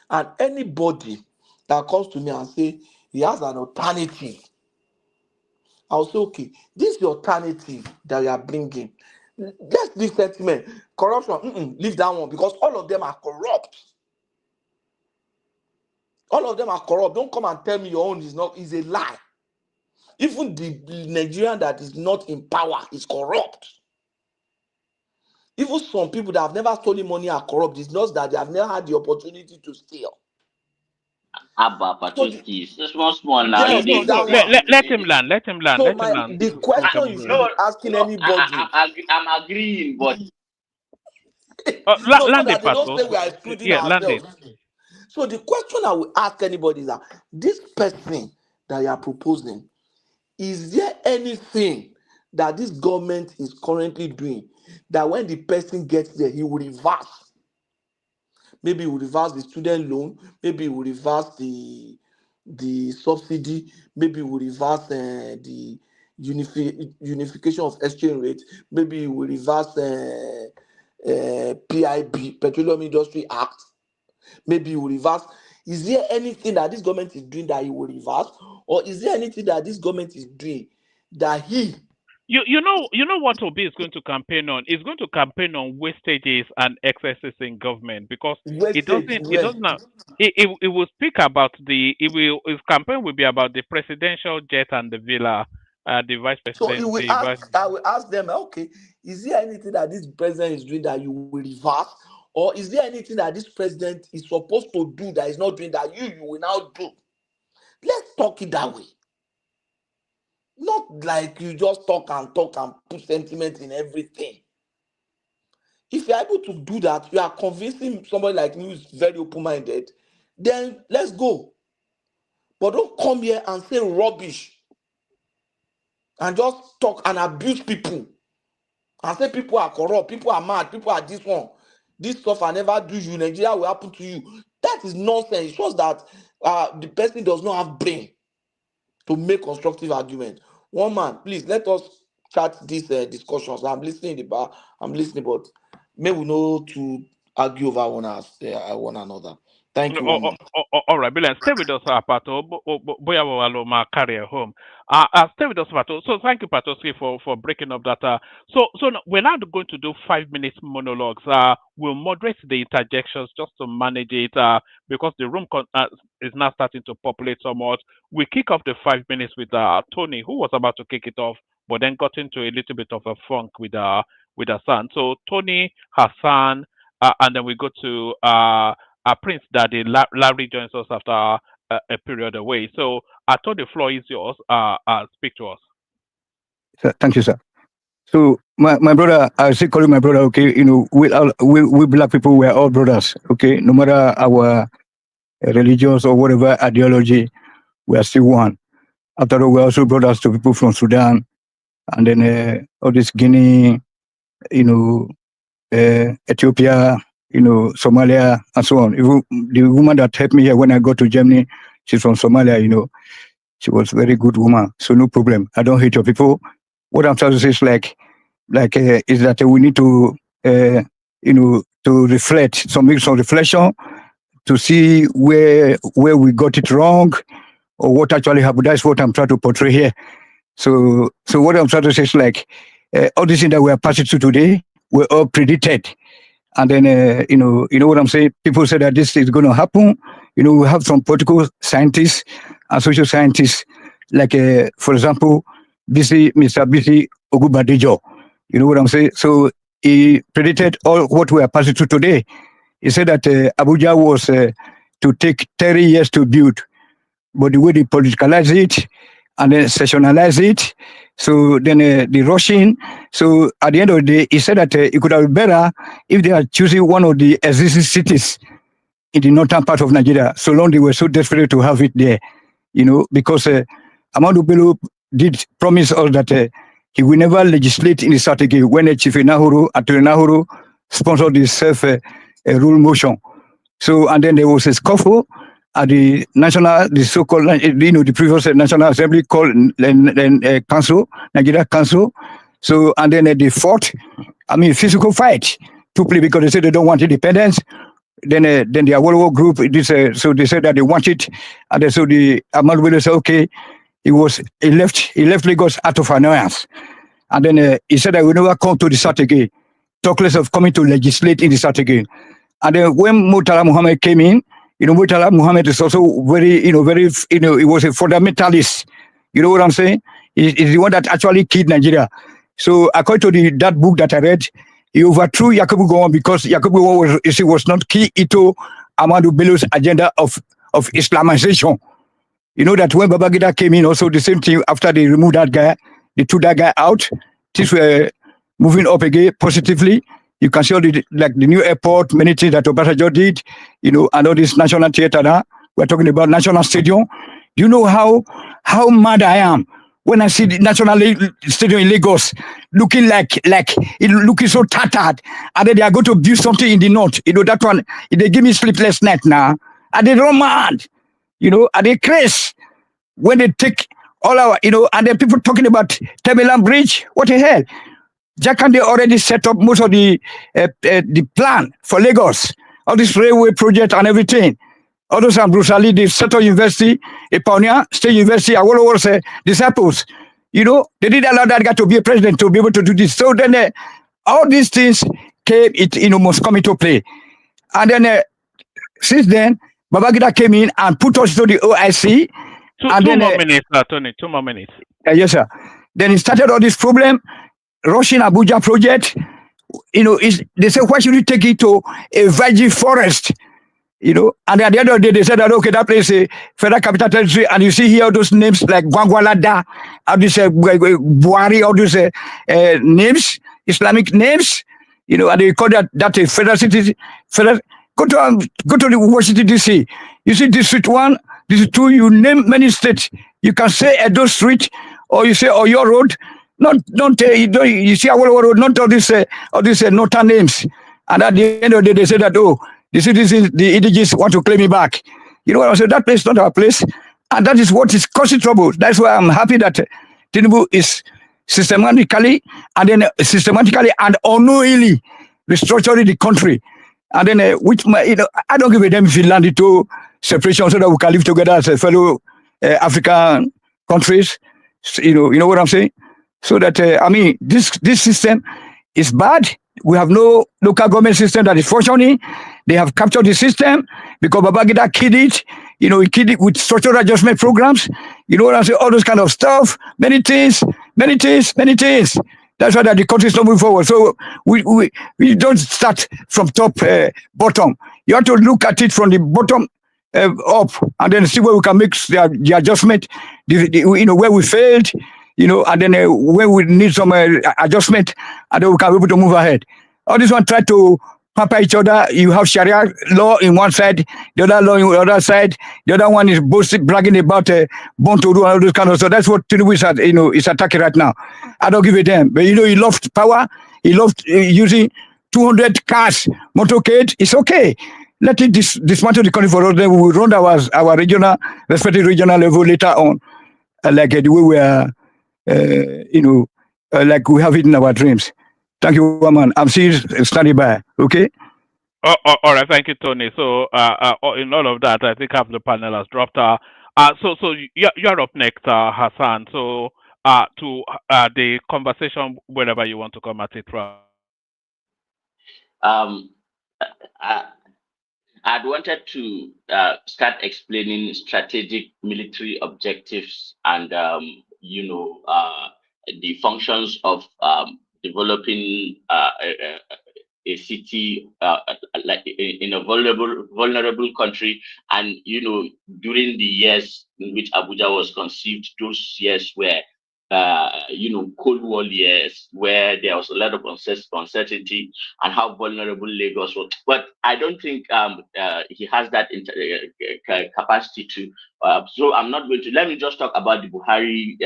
And anybody that comes to me and say he has an alternative, I'll say, okay, this is the alternative that you are bringing. Let's leave sentiment. Corruption, leave that one, because all of them are corrupt. All of them are corrupt. Don't come and tell me your own is a lie. Even the Nigerian that is not in power is corrupt. Even some people that have never stolen money are corrupt. It's not that they have never had the opportunity to steal. Abba, Patrick, small now. Yes, No, let him land. Let him land. so Let him land. the question you should be asking anybody. I'm agreeing, but No, so land that it, they don't say Pato. we are excluding Yeah, land it. ourselves. So the question I will ask anybody is that this person that you are proposing, is there anything that this government is currently doing that when the person gets there, he will reverse? Maybe he will reverse the student loan, maybe he will reverse the subsidy, maybe he will reverse the unification of exchange rate, maybe he will reverse PIB, Petroleum Industry Act, maybe he will reverse. Is there anything that this government is doing that he will reverse, or is there anything that this government is doing that he? You know what Obi is going to campaign on? He's going to campaign on wastages and excesses in government, because Wastage it where? doesn't have, it will speak about his campaign will be about the presidential jet and the villa, the vice So he president, will the vice. ask, I will ask them, okay, is there anything that this president is doing that you will reverse? Or is there anything that this president is supposed to do that is not doing that you will now do? Let's talk it that way. Not like you just talk and put sentiment in everything. If you're able to do that, you are convincing somebody like me who's very open-minded, then let's go. But don't come here and say rubbish and just talk and abuse people and say people are corrupt, people are mad, people are this one. This stuff I never do you, Nigeria will happen to you. That is nonsense. It shows that the person does not have brain to make constructive argument. One man, please let us chat these discussions. I'm listening in the bar. I'm listening, but may we know to argue over one another. Thank you, one man. All right, brilliant. Stay with us, Pato. Boya Wawaloma carry home. Stay with us, Pato. So thank you, Pato, for breaking up that. So now we're now going to do 5 minutes monologues. We'll moderate the interjections just to manage it, because the room is now starting to populate somewhat. We kick off the 5 minutes with Tony, who was about to kick it off, but then got into a little bit of a funk with Hassan. So Tony, Hassan, and then we go to Prince Daddy. Larry joins us after a period away. So I thought the floor is yours. Speak to us. Thank you, sir. So my brother, I still call you my brother. Okay, we black people, we are all brothers. Okay, no matter our religions or whatever ideology, we are still one. After all, we're also brothers to people from Sudan, and then all this Guinea, Ethiopia, Somalia, and so on. Even the woman that helped me here when I got to Germany, she's from Somalia. She was a very good woman, so no problem. I don't hate your people. What I'm trying to say is is that we need to, to reflect, make some reflection to see where we got it wrong or what actually happened. That's what I'm trying to portray here. So what I'm trying to say is all these things that we are passing through today, were all predicted. And then, you know what I'm saying? People say that this is going to happen. You know, we have some political scientists and social scientists, like, for example, Mr. BC Ogubadejo. You know what I'm saying? So he predicted all what we are passing through today. He said that Abuja was to take 30 years to build, but the way they politicalize it and then sectionalize it, so then the rushing. So at the end of the day, he said that it could have been better if they are choosing one of the existing cities in the northern part of Nigeria, so long they were so desperate to have it there, you know, because Amadu Bello did promise us that he will never legislate in the South again when Chief Nahuru, Attorney Nahuru, sponsored this self-rule motion. So, and then there was a scuffle at the national, the so-called, the previous National Assembly called Council, Nigeria Council. So, and then they fought, physical fight to play because they said they don't want independence. Then the Awolowo group, so they said that they want it. And then, so the Ahmadu Bello said, okay, he left Lagos out of annoyance. And then he said that we never come to the South again. Talk less of coming to legislate in the South again. And then when Murtala Muhammad came in, Murtala Muhammad is also very, he was a fundamentalist. You know what I'm saying? He's the one that actually killed Nigeria. So according to that book that I read, he overthrew Yakubu Gowon because Yakubu Gowon was not key into Ahmadu Bello's agenda of Islamization. You know that when Babangida came in, also the same thing, after they removed that guy, they took that guy out. Things were moving up again positively. You can see all the new airport, many things that Obasanjo did, and all this national theater now. We're talking about National Stadium. You know how mad I am when I see the National Stadium in Lagos looking looking so tattered, and then they are going to build something in the north. That one, they give me sleepless night now. And they run mad, and they crazy when they take all our, and then people talking about Temelan Bridge. What the hell? Jakande already set up most of the plan for Lagos, all this railway project and everything. All those and Bruce Ali, the Seto University, a pioneer, State University, Awolowo's disciples. They didn't allow that guy to be a president to be able to do this. So then all these things came, must come into play. And then since then, Babangida came in and put us to the OIC. Two more minutes, Tony. 2 more minutes. Yes, sir. Then he started all this problem. Russian Abuja project, they say, why should you take it to a virgin forest? And at the end of the day, they said that, okay, that place is a federal capital territory, and you see here all those names like Gwangwalada, all these Buhari, all those names, Islamic names, and they call that a federal city. Go to the Washington, D.C. You see District 1, District 2, you name many states. You can say Edo Street, or you say Oyo Road. You see our road, not all these northern names. And at the end of the day, they say that, the citizens, the indigenous want to claim me back. You know what I'm saying? That place is not our place. And that is what is causing trouble. That's why I'm happy that Tinubu is systematically and unknowingly restructuring the country. And then, I don't give a damn if we land into separation so that we can live together as a fellow African countries. You know what I'm saying? So that, this system is bad. We have no local government system that is functioning. They have captured the system because Babangida killed it. He killed it with structural adjustment programs. You know what I'm saying? All those kind of stuff. Many things. That's why that the country is not moving forward. So we don't start from top, bottom. You have to look at it from the bottom up and then see where we can make the adjustment, where we failed. And then when we need some adjustment, and then we can be able to move ahead. All this one try to pamper each other. You have Sharia law in one side, the other law in the other side. The other one is boasting, bragging about born to do all those kind of stuff. That's what Tinubu is attacking right now. I don't give a damn. But he loved power. He loved using 200 cars, motorcade. It's okay. Let it dismantle the country for us. Then we will run our regional, respective regional level later on, like the way we are. Like we have it in our dreams. Thank you, woman. I'm still standing by. Okay. All right. Thank you, Tony. So, in all of that, I think half the panel has dropped. So you're up next, Hassan. So, to the conversation, wherever you want to come at it from. Um, I, I'd wanted to start explaining strategic military objectives and the functions of developing a city like in a vulnerable country, and during the years in which Abuja was conceived, those years were Cold War years where there was a lot of uncertainty, and how vulnerable Lagos was. But I don't think he has that capacity to. So I'm not going to. Let me just talk about the Buhari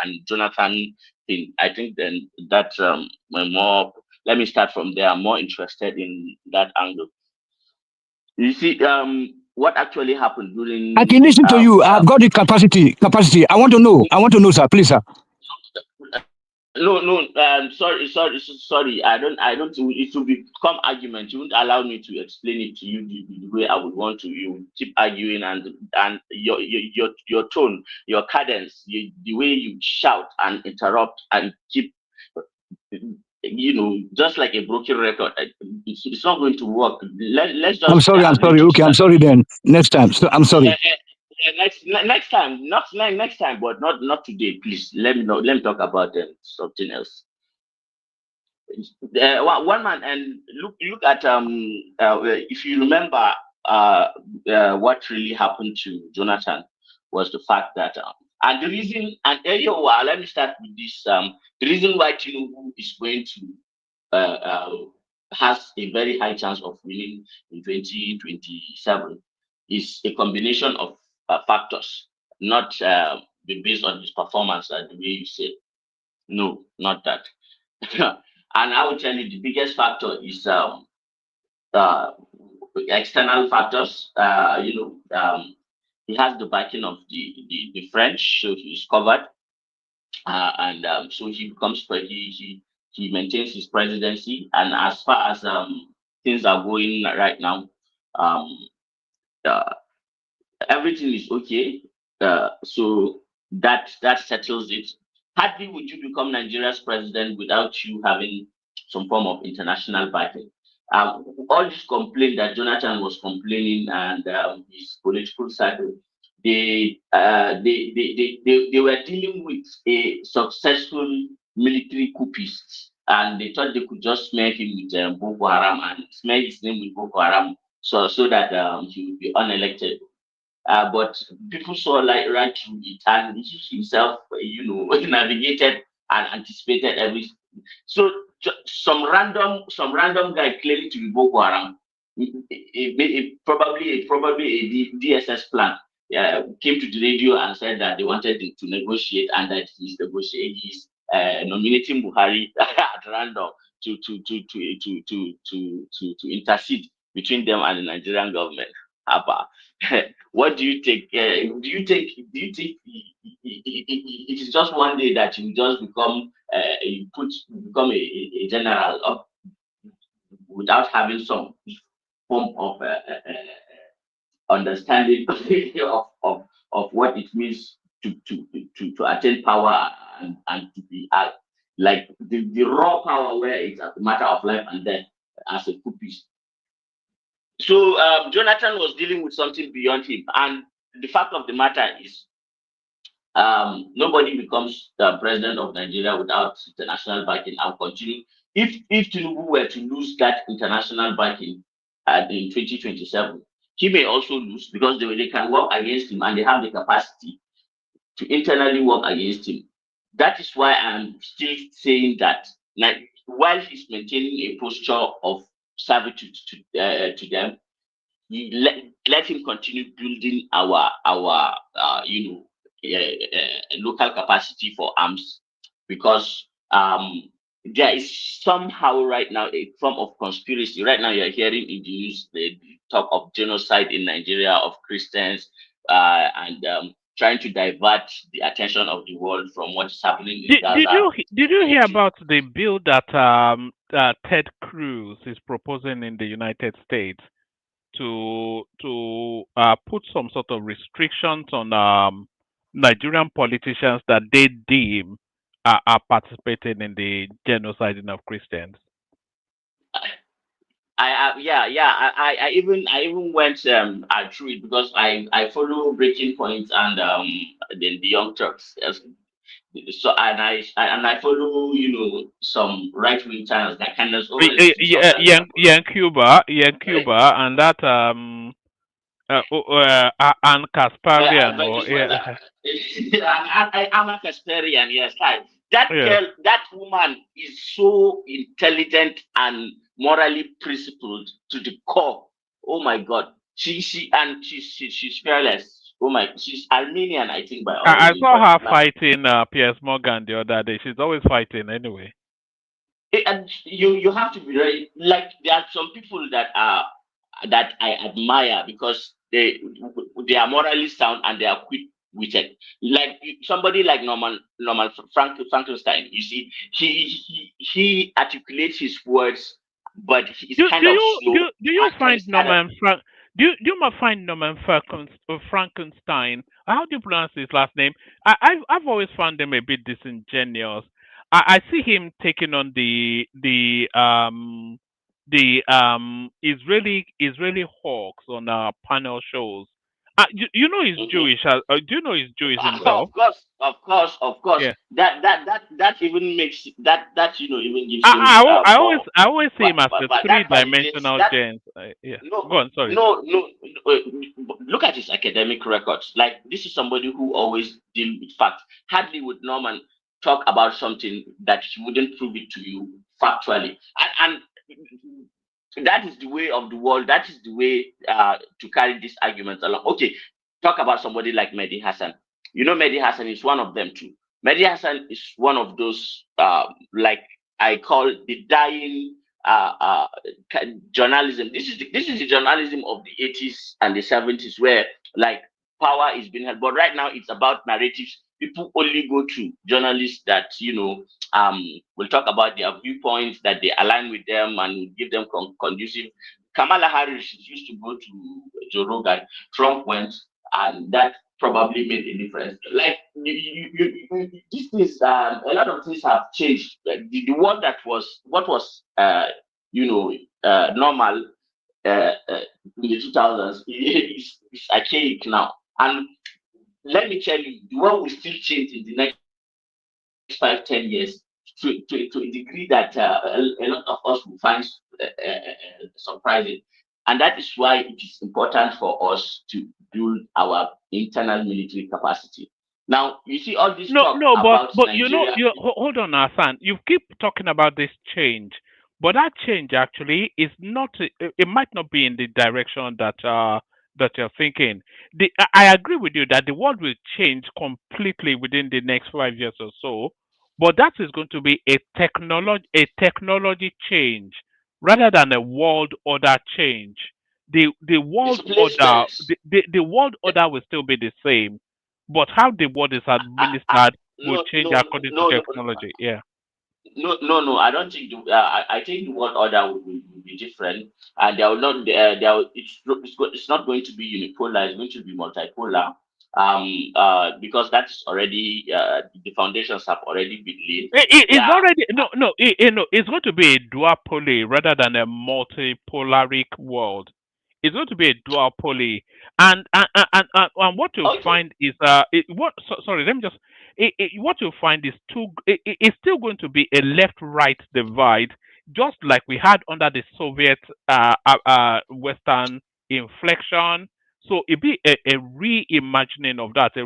and Jonathan thing. I think then that's more. Let me start from there. I'm more interested in that angle. You see, what actually happened I during can listen to you. I've got the capacity. Capacity. I want to know. I want to know, sir. Please, sir. No, no. Sorry. I don't. It will become argument. You won't allow me to explain it to you the way I would want to. You keep arguing, and your tone, your cadence, the way you shout and interrupt and keep, just like a broken record. It's not going to work. Let's I'm just sorry. I'm agree sorry. to Okay, I'm disagree. sorry then. Next time. So I'm sorry. Next time, not next time, but not today. Please let me know. Let me talk about something else. One man, and look at if you remember what really happened to Jonathan was the fact that and the reason, and let me start with this, the reason why Tinubu is going to has a very high chance of winning in 2027 is a combination of factors, not based on his performance the way you said. No, not that. And I will tell you the biggest factor is uh, external factors. He has the backing of the French, so he's covered, and so he becomes he maintains his presidency. And as far as things are going right now, um, uh, everything is okay. So that settles it. Hardly would you become Nigeria's president without you having some form of international backing. All this complaint that Jonathan was complaining and his political circle, they were dealing with a successful military coupist, and they thought they could just smear him with Boko Haram and smear his name with Boko Haram, so that he would be unelected. But people saw like right through it, and he himself, navigated and anticipated everything. So some random guy claiming to be Boko Haram, probably a DSS plan, came to the radio and said that they wanted to negotiate, and that he's nominating Buhari at random to intercede between them and the Nigerian government. Abba. What do you think? It is just one day that you just become a general without having some form of understanding of what it means to attain power, and to be like the raw power where it's a matter of life and death as a coupist. So Jonathan was dealing with something beyond him, and the fact of the matter is, nobody becomes the president of Nigeria without international backing and continue. If Tinubu were to lose that international backing in 2027, he may also lose because they can work against him, and they have the capacity to internally work against him. That is why I'm still saying that, like, while he's maintaining a posture of servitude to them, let him continue building our local capacity for arms, because there is somehow right now a form of conspiracy. Right now, you're hearing in the news the talk of genocide in Nigeria of Christians, and trying to divert the attention of the world from what's happening in Gaza. Did you hear about the bill that Ted Cruz is proposing in the United States to put some sort of restrictions on Nigerian politicians that they deem are participating in the genociding of Christians? I even went through it because I follow Breaking Point and the Young Turks. Yes. So and I follow some right wing channels that kind of always discuss that. Yeah, Cuba, and that and Kasparian, or yeah, I'm a Casparian, yes. Like, that yeah. girl, that woman is so intelligent and morally principled to the core. Oh my God, she's fearless. Oh my, she's Armenian, I think, by I origin, saw but her fighting Piers Morgan the other day. She's always fighting anyway. and you have to be very, like, there are some people that I admire because they are morally sound and they are quick witted. Like somebody like Norman Frankenstein. You see, he articulates his words, but he's Do kind do of you slow do you and find he's kind of. Norman Frank? Do you find Norman Frankenstein? How do you pronounce his last name? I've always found him a bit disingenuous. I see him taking on the Israeli hawks on panel shows. You know he's Mhm. Jewish. Do you know he's Jewish himself? Of course, of course. Yeah. That even makes that even gives him more. I always see him as a But that validates three-dimensional that. gent. Yeah. No, Go on. Sorry. no. Look at his academic records. Like, this is somebody who always deal with facts. Hardly would Norman talk about something that he wouldn't prove it to you factually. And that is the way of the world. That is the way to carry this argument along. Okay, talk about somebody like Mehdi Hassan. Mehdi Hassan is one of them too. Mehdi Hassan is one of those, like I call the dying journalism. This is the journalism of the 80s and the 70s, where, like, power is being held. But right now it's about narratives. People only go to journalists that will talk about their viewpoints, that they align with them and will give them conducive. Kamala Harris used to go to Joe Rogan. Trump went, and that probably made a difference. Like, these things, a lot of things have changed. Like, the world that was what was normal in the 2000s is archaic now. And let me tell you, the world will still change in the next 5, 10 years to a degree that a lot of us will find surprising. And that is why it is important for us to build our internal military capacity. Now, you see all this No, talk no, but about Nigeria. hold on, Hassan. You keep talking about this change, but that change actually is not. It might not be in the direction that you're thinking. I agree with you that the world will change completely within the next 5 years or so, but that is going to be a technology change rather than a world order change. The world order Displacements. the world order will still be the same, but how the word is administered will No, change no, according to no, no, technology. Yeah. no. I don't think. I think the world order will be different, and there will not. It's not going to be unipolar. It's going to be multipolar. Because that's already the foundations have already been laid. It's Yeah. already no. No. It's going to be a duopoly rather than a multipolaric world. It's going to be a duopoly, and what you'll Okay. find is sorry, let me just. What you'll find is it's still going to be a left-right divide, just like we had under the Soviet Western inflection. So it be a reimagining of that, a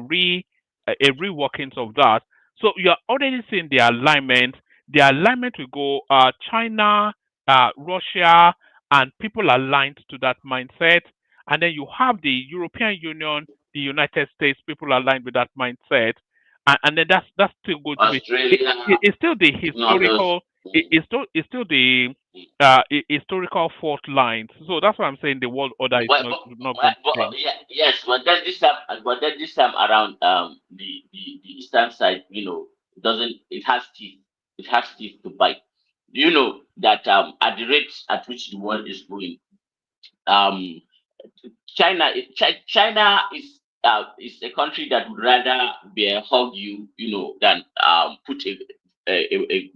reworkings of that. So you're already seeing the alignment. The alignment will go China, Russia, and people aligned to that mindset. And then you have the European Union, the United States, people aligned with that mindset. And then that's still going to be it's still the Others. historical it's still the historical fault lines. So that's why I'm saying the world order is Well, not going to change. yeah, yes, but then this time around, the eastern side, doesn't it has teeth? It has teeth to bite. Do you know that at the rates at which the world is going, um, China is a country that would rather hug you, than put a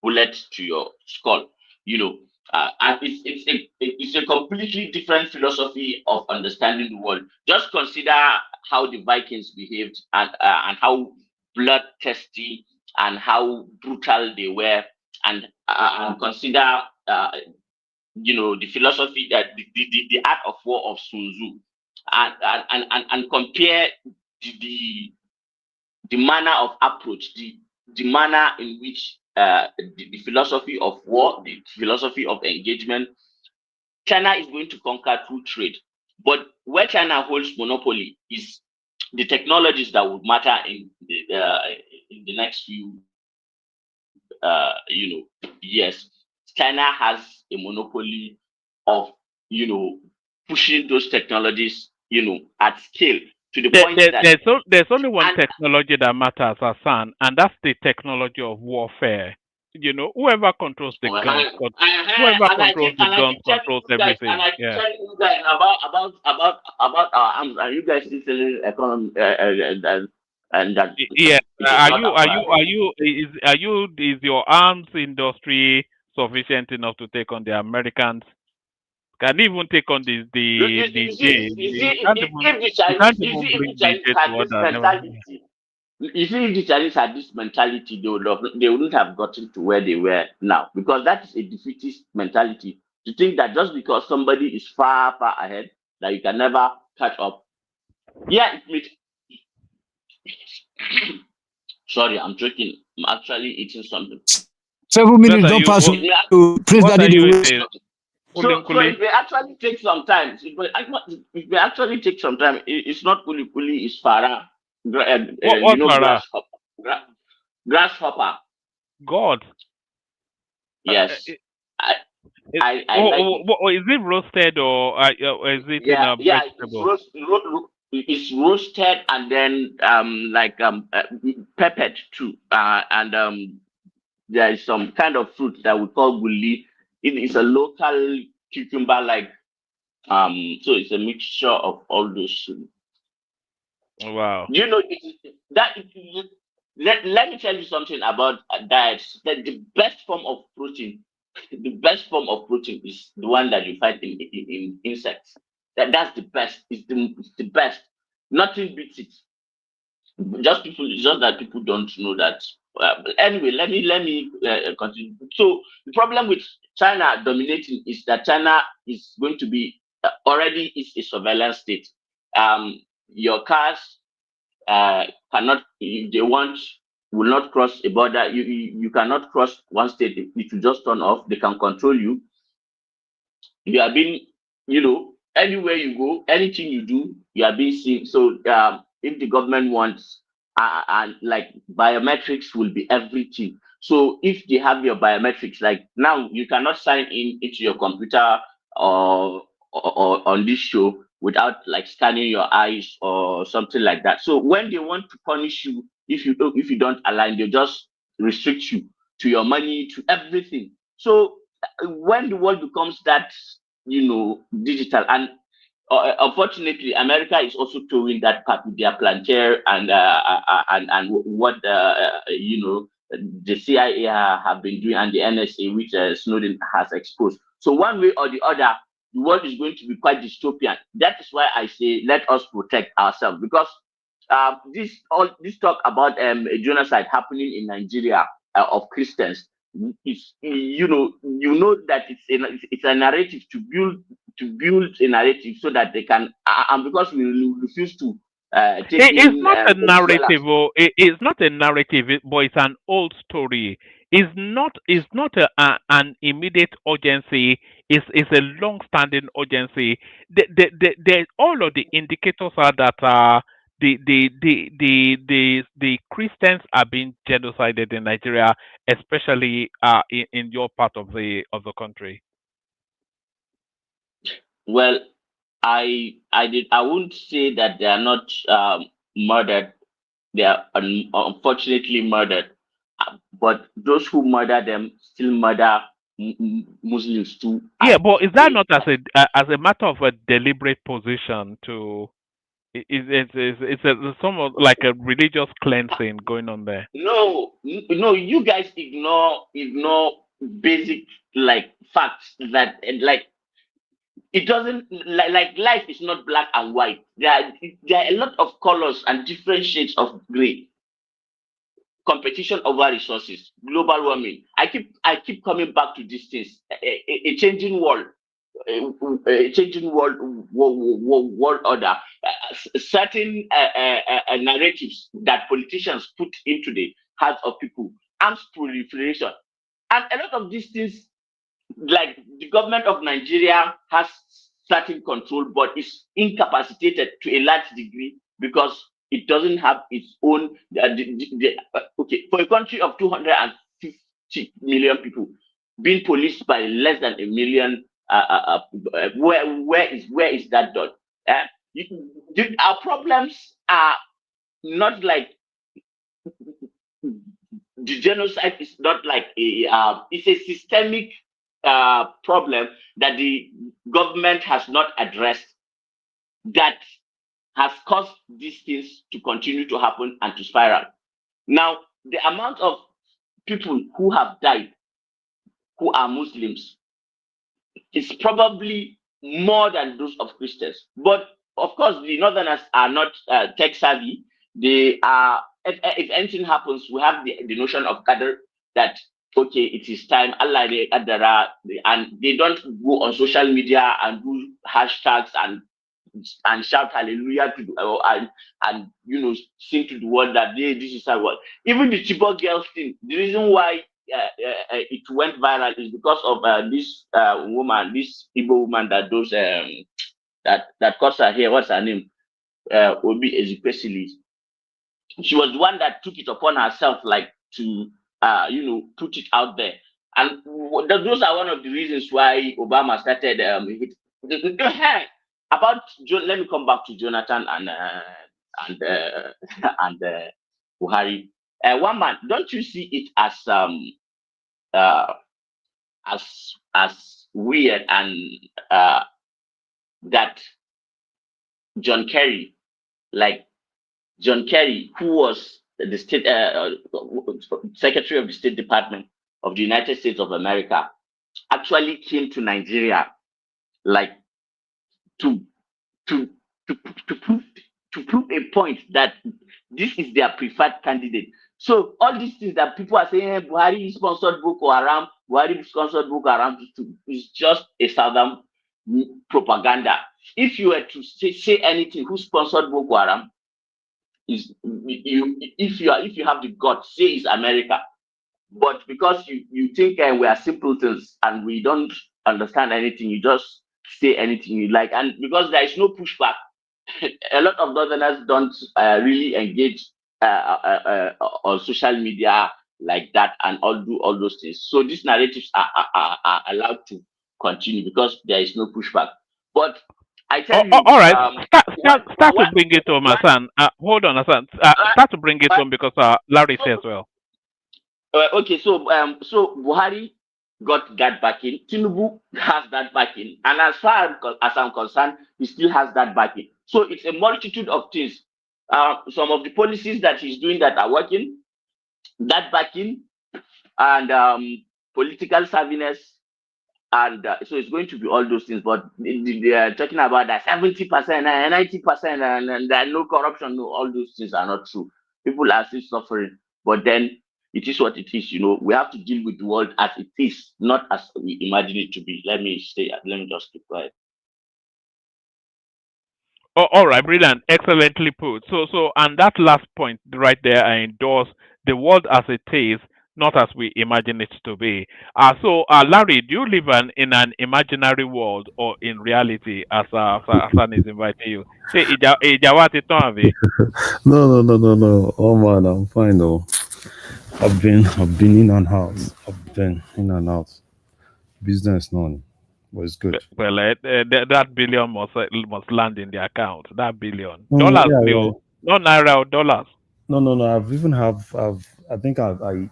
bullet to your skull. You know, And it's a completely different philosophy of understanding the world. Just consider how the Vikings behaved and how bloodthirsty and how brutal they were, and consider the philosophy that the art of war of Sun Tzu, and compare the manner of approach, the manner in which the philosophy of war, the philosophy of engagement. China is going to conquer through trade, but where China holds monopoly is the technologies that would matter in the next few years. China has a monopoly of pushing those technologies at scale to the point that There's only one technology that matters, Hassan, and that's the technology of warfare. Whoever controls the guns, whoever and controls the I guns keep telling controls you guys, and everything. I keep Yeah. telling you guys about our arms, and you guys still selling economy and that Yeah. it is not acquired. Is your arms industry sufficient enough to take on the Americans? Can even take on the J? If the You Chinese, can't even if the bring the Chinese J to had this order. Never. mentality, if the Chinese had this mentality, they wouldn't have gotten to where they were now, because that is a defeatist mentality to think that just because somebody is far ahead, that you can never catch up. Yeah, sorry, I'm joking. I'm actually eating something. 7 What minutes are don't you? pass What, to Prince what Daddy are the you waste. eating? So it may actually take some time. It may actually take some time. It's not kuli kuli, it's farah. What's Farah? Grasshopper. Grasshopper. God. Yes. I like it. Is it roasted or is it in Yeah, a yeah. vegetable? It's roasted and then peppered too. And there is some kind of fruit that we call guli. It is a local cucumber like so it's a mixture of all those. Wow. You know that let me tell you something about diets. That the best form of protein, the best form of protein is the one that you find in insects. That's the best. It's the best. Nothing beats it. Just that people don't know that. Anyway, let me continue. So the problem with China dominating is that China is going to be already is a surveillance state. Your cars cannot, if they want, will not cross a border. You cannot cross one state. It will just turn off. They can control you. You are being, anywhere you go, anything you do, you are being seen. So if the government wants, and like biometrics will be everything. So if they have your biometrics, like now you cannot sign in into your computer or on this show without like scanning your eyes or something like that. So when they want to punish you, if you don't align, they just restrict you to your money, to everything. So when the world becomes that digital, and unfortunately America is also towing that part with their planter and what the CIA have been doing, and the NSA, which Snowden has exposed. So one way or the other, the world is going to be quite dystopian. That is why I say let us protect ourselves, because this talk about a genocide happening in Nigeria of Christians, it's that it's a narrative to build a narrative so that they can, and because we refuse to take It's in not a Venezuelans. narrative, it's not a narrative, but it's an old story. It's not an immediate urgency. It's a long-standing urgency. All of the indicators are that the Christians are being genocided in Nigeria, especially in your part of the country. Well, I wouldn't say that they are not murdered. They are unfortunately murdered. But those who murder them still murder Muslims too. Yeah, but is that not as a matter of a deliberate position to? It's somewhat like a religious cleansing going on there. No, you guys ignore basic like facts that like it doesn't like life is not black and white. There are a lot of colors and different shades of gray. Competition over resources, global warming. I keep coming back to these things. A changing world, a changing world order. Certain narratives that politicians put into the hearts of people, arms proliferation, and a lot of these things like the government of Nigeria has certain control, but is incapacitated to a large degree because it doesn't have its own. Okay, for a country of 250 million people, being policed by less than a million, where is that done? Our problems are not like the genocide is not like it's a systemic problem that the government has not addressed that has caused these things to continue to happen and to spiral. Now, the amount of people who have died who are Muslims is probably more than those of Christians. But of course, the Northerners are not tech savvy. They are, if anything happens, we have the notion of qadr that, okay, it is time, Allah qadara, and they don't go on social media and do hashtags and shout hallelujah to and sing to the world that this is our world. Even the Chibok girls thing, the reason why it went viral is because of this woman, this Igbo woman that does that cuts her hair. What's her name? Obi Ezekwesili. She was the one that took it upon herself, like to put it out there, and those are one of the reasons why Obama started about. Let me come back to Jonathan and and Buhari. One man, don't you see it as weird and that John Kerry, who was the state secretary of the State Department of the United States of America, actually came to Nigeria, like to prove a point that this is their preferred candidate. So all these things that people are saying, Buhari sponsored Boko Haram, Buhari sponsored Boko Haram, is just a southern propaganda. If you were to say anything, who sponsored Boko Haram, is if you have the guts, say it's America. But because you think we are simpletons and we don't understand anything, you just say anything you like, and because there is no pushback, a lot of Northerners don't really engage on social media like that and do all those things. So these narratives are allowed to continue because there is no pushback. But I tell you, all right, start to bring it home, Hassan. Hold on, Hassan. Start to bring it home because Larry says well. Okay, so Buhari got that backing. Tinubu has that backing, and as far as I'm concerned, he still has that backing. So it's a multitude of things. Some of the policies that he's doing that are working, that backing, and political savviness, and so it's going to be all those things. But they are talking about that 70%, 90%, and there no corruption. No, all those things are not true. People are still suffering, but then it is what it is. We have to deal with the world as it is, not as we imagine it to be. Let me just keep quiet. Oh, all right, brilliant, excellently put. So, and that last point right there, I endorse the world as it is, not as we imagine it to be. Larry, do you live in an imaginary world or in reality, as Hassan is inviting you? Say, No. Oh man, I'm fine though. I've been in and out. I've been in and out. Business none, but it's good. Well, that billion must land in the account. That billion Yeah, dollars, yeah. no naira or dollars. No. I think I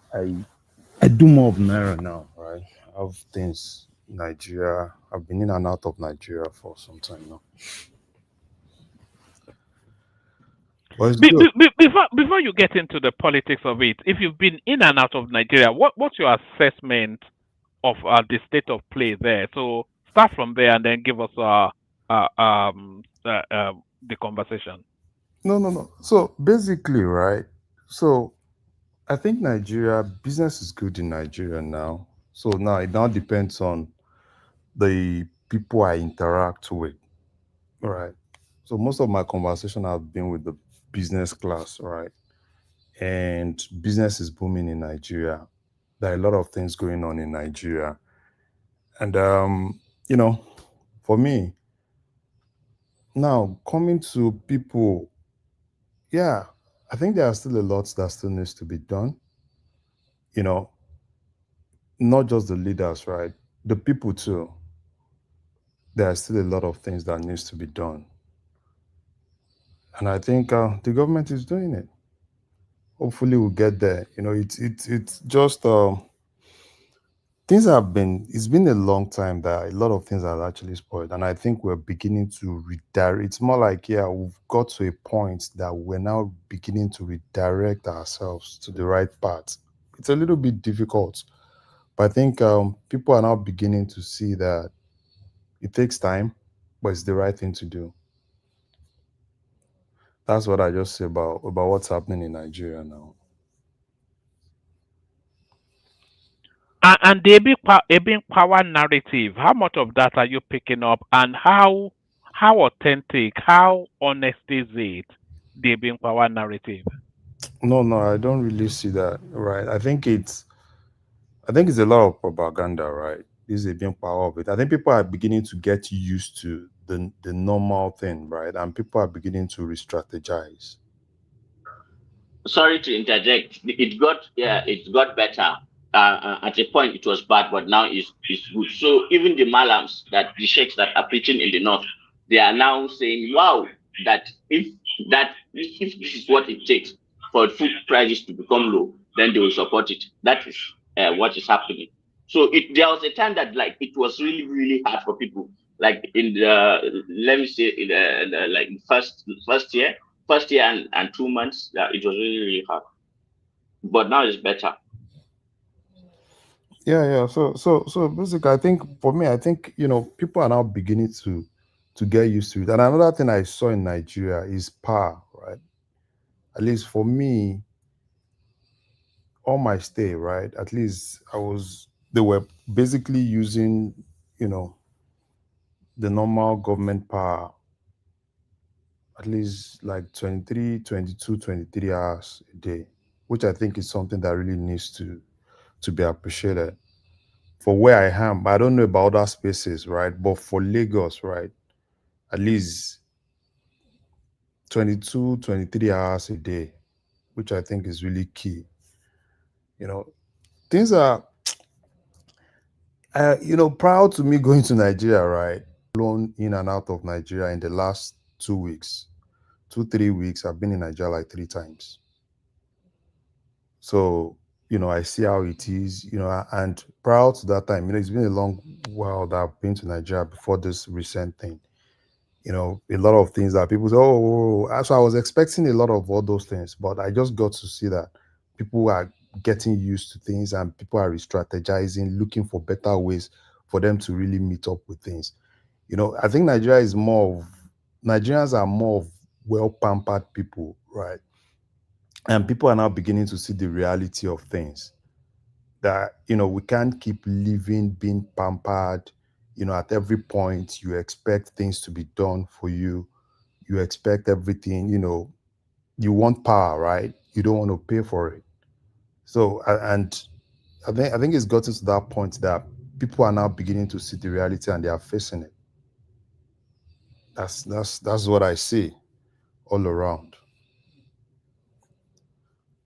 do more of Naira now, right? I have things in Nigeria. I've been in and out of Nigeria for some time now. But it's good. Before you get into the politics of it, if you've been in and out of Nigeria, what's your assessment of the state of play there. So start from there and then give us the conversation. No. So basically, right? So I think Nigeria business is good in Nigeria now. So now it now depends on the people I interact with, right? So most of my conversation have been with the business class, right? And business is booming in Nigeria. There are a lot of things going on in Nigeria. And you know, for me, now coming to people, yeah, I think there are still a lot that still needs to be done. You know, not just the leaders, right? The people too. There are still a lot of things that needs to be done. And I think the government is doing it. Hopefully we'll get there. You know, it's just things have been, it's been a long time that a lot of things are actually spoiled. And I think we're beginning to redirect. It's more like, yeah, we've got to a point that we're now beginning to redirect ourselves to the right path. It's a little bit difficult, but I think people are now beginning to see that it takes time, but it's the right thing to do. That's what I just say about what's happening in Nigeria now. And the Ebing power narrative, how much of that are you picking up, and how authentic, how honest is it, the Ebing power narrative? No, I don't really see that. Right. I think it's a lot of propaganda, right? This is a big power of it. I think people are beginning to get used to the normal thing, right? And people are beginning to re-strategize. Sorry to interject. It got better. At a point it was bad, but now it's good. So even the malams, that the sheikhs that are preaching in the north, they are now saying, "Wow, that if this is what it takes for food prices to become low, then they will support it." That is what is happening. So there was a time that like it was really really hard for people. Like in the, let me say, in the like first year and 2 months, it was really really hard, but now it's better. Yeah. So basically, I think for me, I think people are now beginning to get used to it. And another thing I saw in Nigeria is power, right? At least for me, on my stay, right? At least they were basically using, the normal government power at least like 23, 22, 23 hours a day, which I think is something that really needs to be appreciated. For where I am, I don't know about other spaces, right? But for Lagos, right, at least 22, 23 hours a day, which I think is really key. You know, things are, prior to me going to Nigeria, right, flown in and out of Nigeria in the last 2 weeks, 3 weeks. I've been in Nigeria like 3 times. So, I see how it is, and prior to that time, it's been a long while that I've been to Nigeria before this recent thing. A lot of things that people say, so I was expecting a lot of all those things, but I just got to see that people are getting used to things and people are re-strategizing, looking for better ways for them to really meet up with things. I think Nigerians are more of well-pampered people, right? And people are now beginning to see the reality of things, that we can't keep living being pampered. At every point you expect things to be done for you. You expect everything. You want power, right? You don't want to pay for it. So and I think it's gotten to that point that people are now beginning to see the reality and they are facing it. That's what I see all around.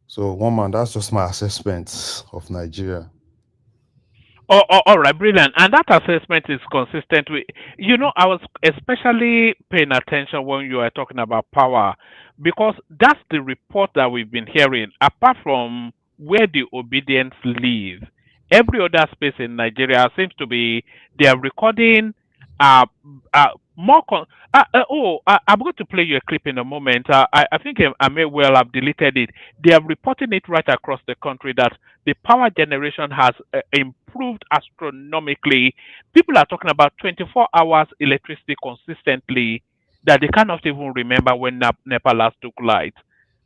So, one man, that's just my assessment of Nigeria. All right, brilliant. And that assessment is consistent with, I was especially paying attention when you were talking about power, because that's the report that we've been hearing. Apart from where the Obedients live, every other space in Nigeria seems to be, they are recording more I'm going to play you a clip in a moment. I think I may well have deleted it. They are reporting it right across the country that the power generation has improved astronomically. People are talking about 24 hours electricity consistently that they cannot even remember when NEPA last took light.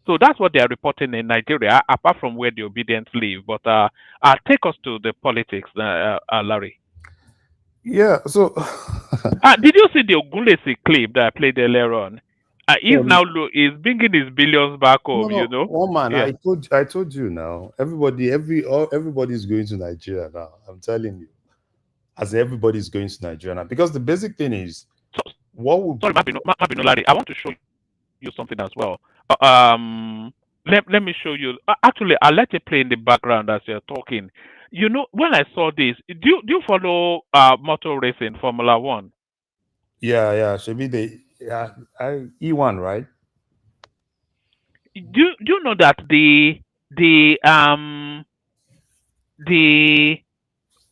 So that's what they are reporting in Nigeria, apart from where the Obedients live. But take us to the politics, Larry. Yeah. So Did you see the Ogunlesi clip that I played earlier on? He's um, now he's bringing his billions back no, home. no, one man. Yeah. I told you now. Everybody's going to Nigeria now. I'm telling you, as everybody's going to Nigeria now, because the basic thing is, what would Sorry, Mabino Larry, I want to show you something as well. Let me show you. Actually, I'll let it play in the background as you're talking. When I saw this, do you follow motor racing, Formula One? yeah, should be E1, right? Do you know that the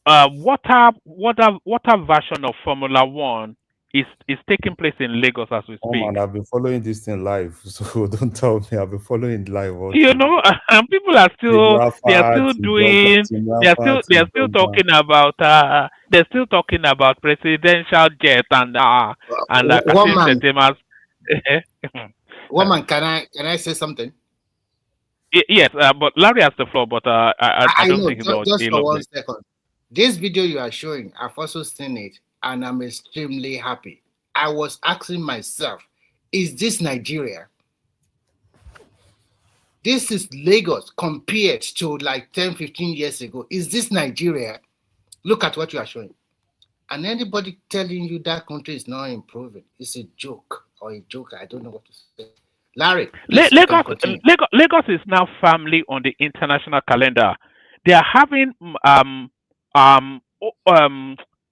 water version of Formula One is taking place in Lagos as we Oh speak. man, I've been following this thing live, so don't tell me. I've been following it live all through. People are Team still they are Rafa, still Team Dogba, doing Team Rafa, they are Team still Dogba. talking about presidential jet and One Kasim man, Setima's woman, can I say something? yes, but Larry has the floor, but I I don't know, think just he for loves one it. second. This video you are showing, I've also seen it, and I'm extremely happy. I was asking myself, is this Nigeria? This is Lagos compared to like 10, 15 years ago. Is this Nigeria? Look at what you are showing. And anybody telling you that country is not improving, it's a joke or a joke. I don't know what to say. Larry, please, you can continue. Lagos is now firmly on the international calendar. They are having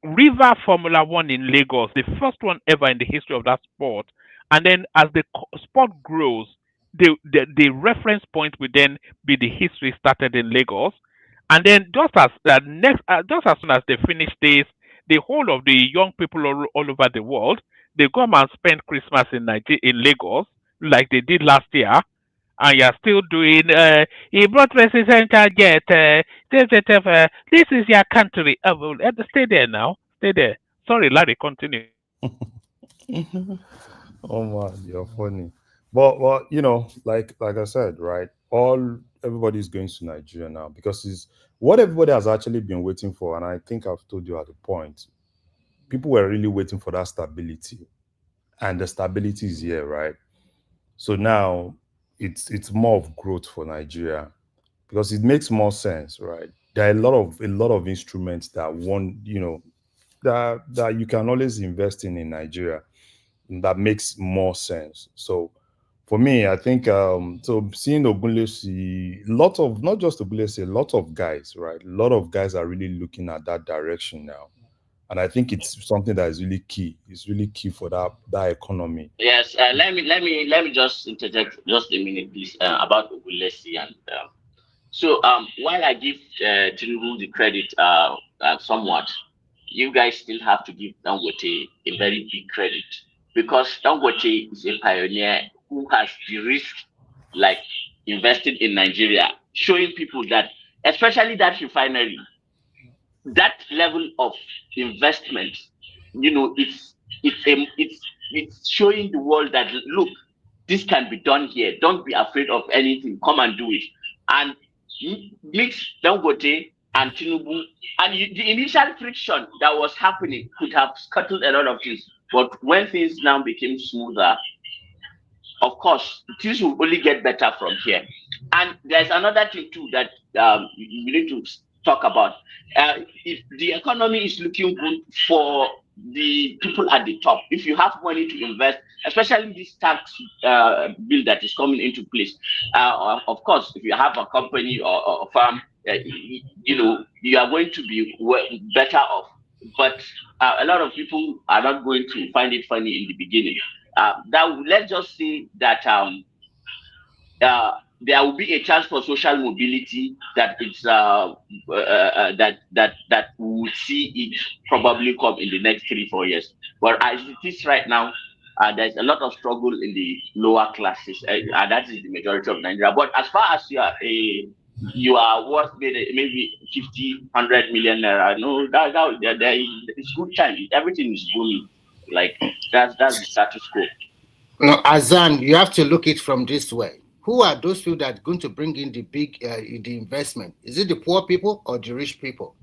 River Formula One in Lagos, the first one ever in the history of that sport. And then as the sport grows, the reference point will then be the history started in Lagos. And then just as soon as they finish this, the whole of the young people all over the world, they come and spend Christmas in Lagos like they did last year, and you're still doing. He brought presidential jet. This is your country. Well, stay there now. Stay there. Sorry, Larry. Continue. Oh man, you're funny. But like I said, right? Everybody's going to Nigeria now because it's what everybody has actually been waiting for, and I think I've told you at the point. People were really waiting for that stability, and the stability is here, right? So now it's more of growth for Nigeria because it makes more sense, right? There are a lot of instruments that that you can always invest in Nigeria that makes more sense. So for me, I think so seeing Ogunlesi, lot of not just Ogunlesi, a lot of guys, right? A lot of guys are really looking at that direction now. And I think it's something that is really key. It's really key for that economy. Yes, let me just interject just a minute, please, about Ogulesi and while I give Tinubu the credit somewhat, you guys still have to give Dangote a very big credit because Dangote is a pioneer who has the risk like invested in Nigeria, showing people that, especially that refinery, that level of investment, it's showing the world that look, this can be done here. Don't be afraid of anything. Come and do it. And mix Dangote and Tinubu, and the initial friction that was happening could have scuttled a lot of things. But when things now became smoother, of course, things will only get better from here. And there's another thing too that you need to talk about. If the economy is looking good for the people at the top, if you have money to invest, especially this tax bill that is coming into place, of course, if you have a company or a farm, you are going to be better off. But a lot of people are not going to find it funny in the beginning. Let's just say that there will be a chance for social mobility that it's that we will see it probably come in the next 3-4 years. But as it is right now, there's a lot of struggle in the lower classes, and that is the majority of Nigeria. But as far as you are worth maybe 50, 100 million naira, no, it's good time. Everything is booming. Like that's the status quo. No, Azan, you have to look it from this way. Who are those people that are going to bring in the big the investment? Is it the poor people or the rich people?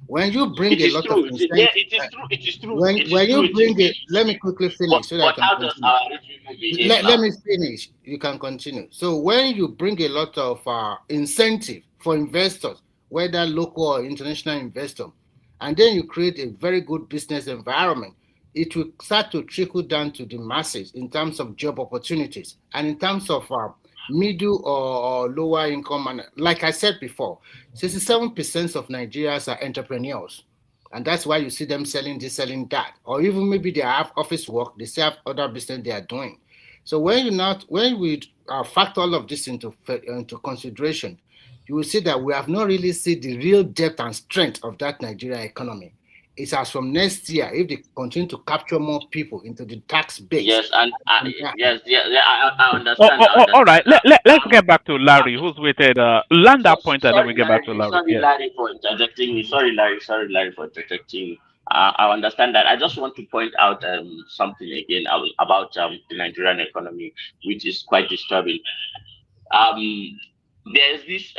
When you bring It a is lot of true. incentive, It is true. It is true. when It is true. you It is bring true. it, let me quickly But, finish so that I but can how does continue. our rich people behave Let now? me finish. You can continue. So when you bring a lot of incentive for investors, whether local or international investor, and then you create a very good business environment, it will start to trickle down to the masses in terms of job opportunities and in terms of middle or lower income. And like I said before, 67% of Nigerians are entrepreneurs. And that's why you see them selling this, selling that. Or even maybe they have office work, they still have other business they are doing. So when we factor all of this into consideration, you will see that we have not really seen the real depth and strength of that Nigerian economy. It's as from next year, if they continue to capture more people into the tax base. Yes, and yes, yeah, I Oh, understand. oh, I oh, all right. understand. Let's get back to Larry, who's waited. Land that point, and then we Sorry, get back to Larry. Larry. Sorry, Yes. Larry, for interjecting me. Sorry, Larry. Sorry, Larry, for interjecting me. I understand that. I just want to point out something again about the Nigerian economy, which is quite disturbing. Um, there's this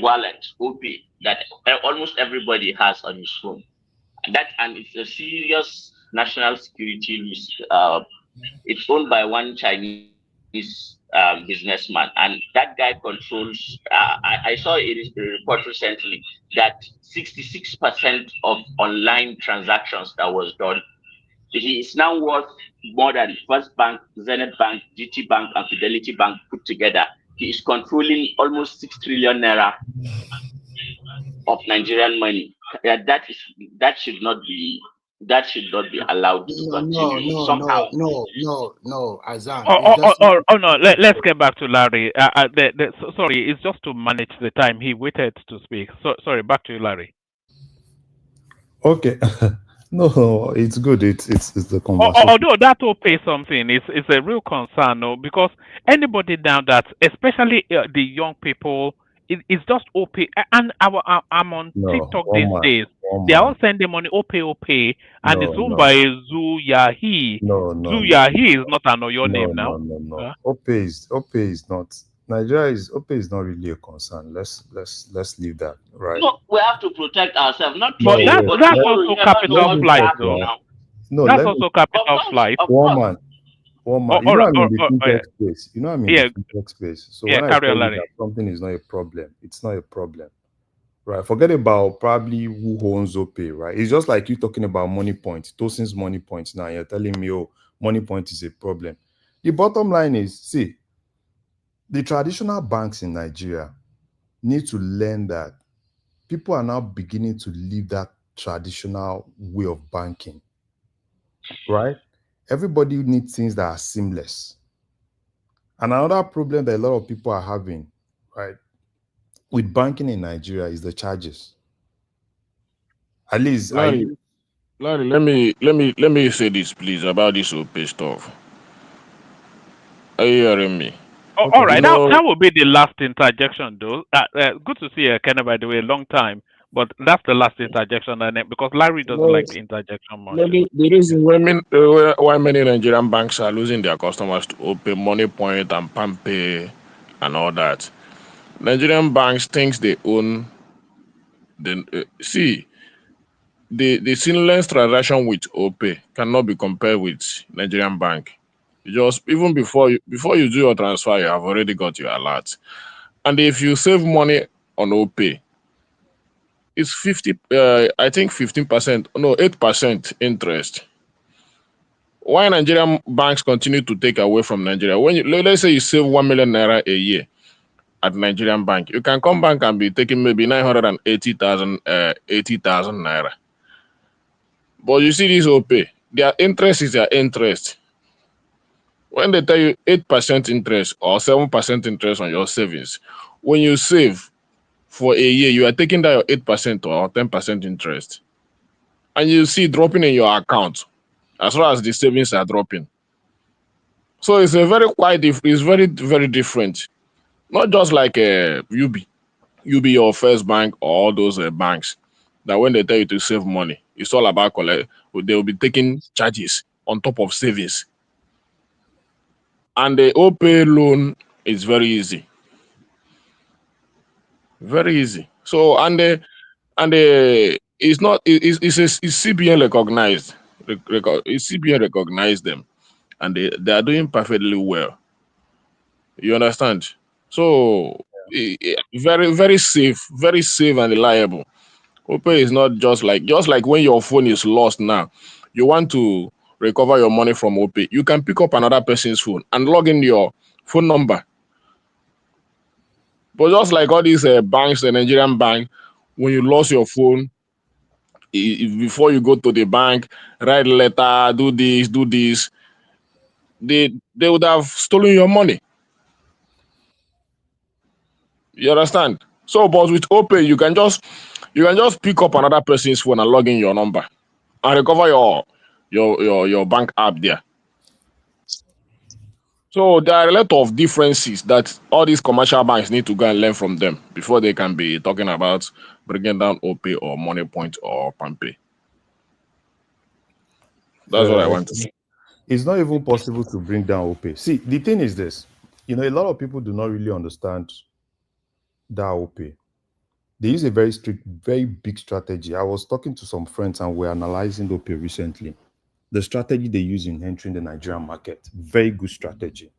wallet, OP, that almost everybody has on his phone. And it's a serious national security risk. It's owned by one Chinese businessman, and that guy controls. I saw a report recently that 66% of online transactions that was done, he is now worth more than First Bank, Zenith Bank, GT Bank, and Fidelity Bank put together. He is controlling almost 6 trillion naira of Nigerian money. That should not be allowed to continue somehow. No, Azan. Oh, It's just no. Let's get back to Larry. Sorry, it's just to manage the time. He waited to speak. So sorry. Back to you, Larry. Okay. No, it's good. It's the conversation. Although that will pay something, it's a real concern, no, because anybody now that, especially the young people, it's just OP. And I'm on No, TikTok these days. They are all sending money OP, and it's owned by Zu Yahi. Zu Yahi is not an Oyo name now. No. OPE is not OPE is not really a concern. Let's leave that, right? No, we have to protect ourselves, not But today, that's but tomorrow. also You never know capital what will flight, happen though. now. No, That's also capital flight. Of course. One Oh, man. You know I'm in the fintech space. You know I'm in yeah. the fintech space. So Yeah, when I carry tell on, you Larry. that something is not a problem, it's not a problem. Right. Forget about probably who owns OPE, right? It's just like you talking about money points, Tosin's money points now. You're telling me, oh, money point is a problem. The bottom line is, see, the traditional banks in Nigeria need to learn that people are now beginning to leave that traditional way of banking, right? Everybody needs things that are seamless. And another problem that a lot of people are having, right, with banking in Nigeria is the charges. At least, Larry, let me say this, please, about this OP stuff. Are you hearing me? Oh, all right, that will be the last interjection, though. Good to see you, Kenna, by the way, long time. But that's the last interjection, and because Larry doesn't like the interjection much. The reason why many Nigerian banks are losing their customers to OP, Money Point, and Pampe, and all that. Nigerian banks thinks they own the the seamless transaction with OP cannot be compared with Nigerian bank. Just even before you do your transfer, you have already got your alert. And if you save money on OP, it's 50. I think 15%. No, 8% interest. Why Nigerian banks continue to take away from Nigeria? When let's say you save 1 million naira a year at Nigerian bank, you can come back and be taking maybe 980,000 80,000 naira. But you see this OP, their interest is their interest. When they tell you 8% interest or 7% interest on your savings, when you save for a year, you are taking that your 8% or 10% interest, and you see it dropping in your account as well as the savings are dropping. So it's a very it's very very different. Not just like UB your first bank or all those banks that when they tell you to save money, it's all about collect. They will be taking charges on top of savings, and the OPay loan is very easy, very easy. So it's not it's CBN recognized. It's CBN recognized them, and they are doing perfectly well. You understand? So very safe and reliable. Opay is not just like when your phone is lost now, you want to recover your money from Opay. You can pick up another person's phone and log in your phone number. But just like all these banks, the Nigerian bank, when you lost your phone, before you go to the bank, write a letter, do this, they would have stolen your money. You understand? So, but with Opay, you can just pick up another person's phone and log in your number and recover your bank app there. So there are a lot of differences that all these commercial banks need to go and learn from them before they can be talking about bringing down Opay or Money Point or PalmPay. That's what I want to say. It's not even possible to bring down OPay. See, the thing is this, a lot of people do not really understand that OPay. They use a very strict, very big strategy. I was talking to some friends and we're analyzing OPay recently. The strategy they use in entering the Nigerian market, very good strategy.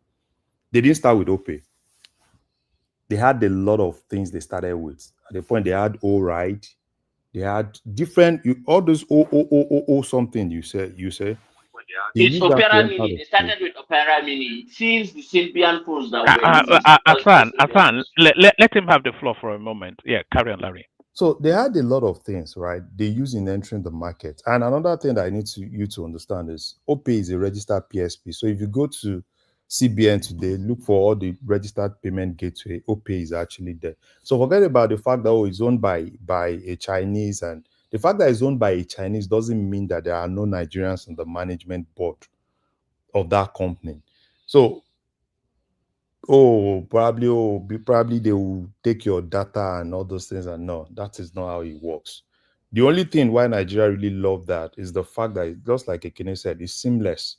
They didn't start with OPay. They had a lot of things they started with. At the point they had O-Ride, they had different, all those something you say. It's Opera Mini. They started with Opera Mini. Since the Symbian phones that were Asan, let him have the floor for a moment. Yeah, carry on, Larry. So they had a lot of things, right? They use in entering the market. And another thing that I need you to understand is OPay is a registered PSP. So if you go to CBN today, look for all the registered payment gateway, OPay is actually there. So forget about the fact that it's owned by a Chinese, and the fact that it's owned by a Chinese doesn't mean that there are no Nigerians on the management board of that company. So probably they will take your data and all those things. And no, that is not how it works. The only thing why Nigeria really love that is the fact that, just like Ekene said, it's seamless.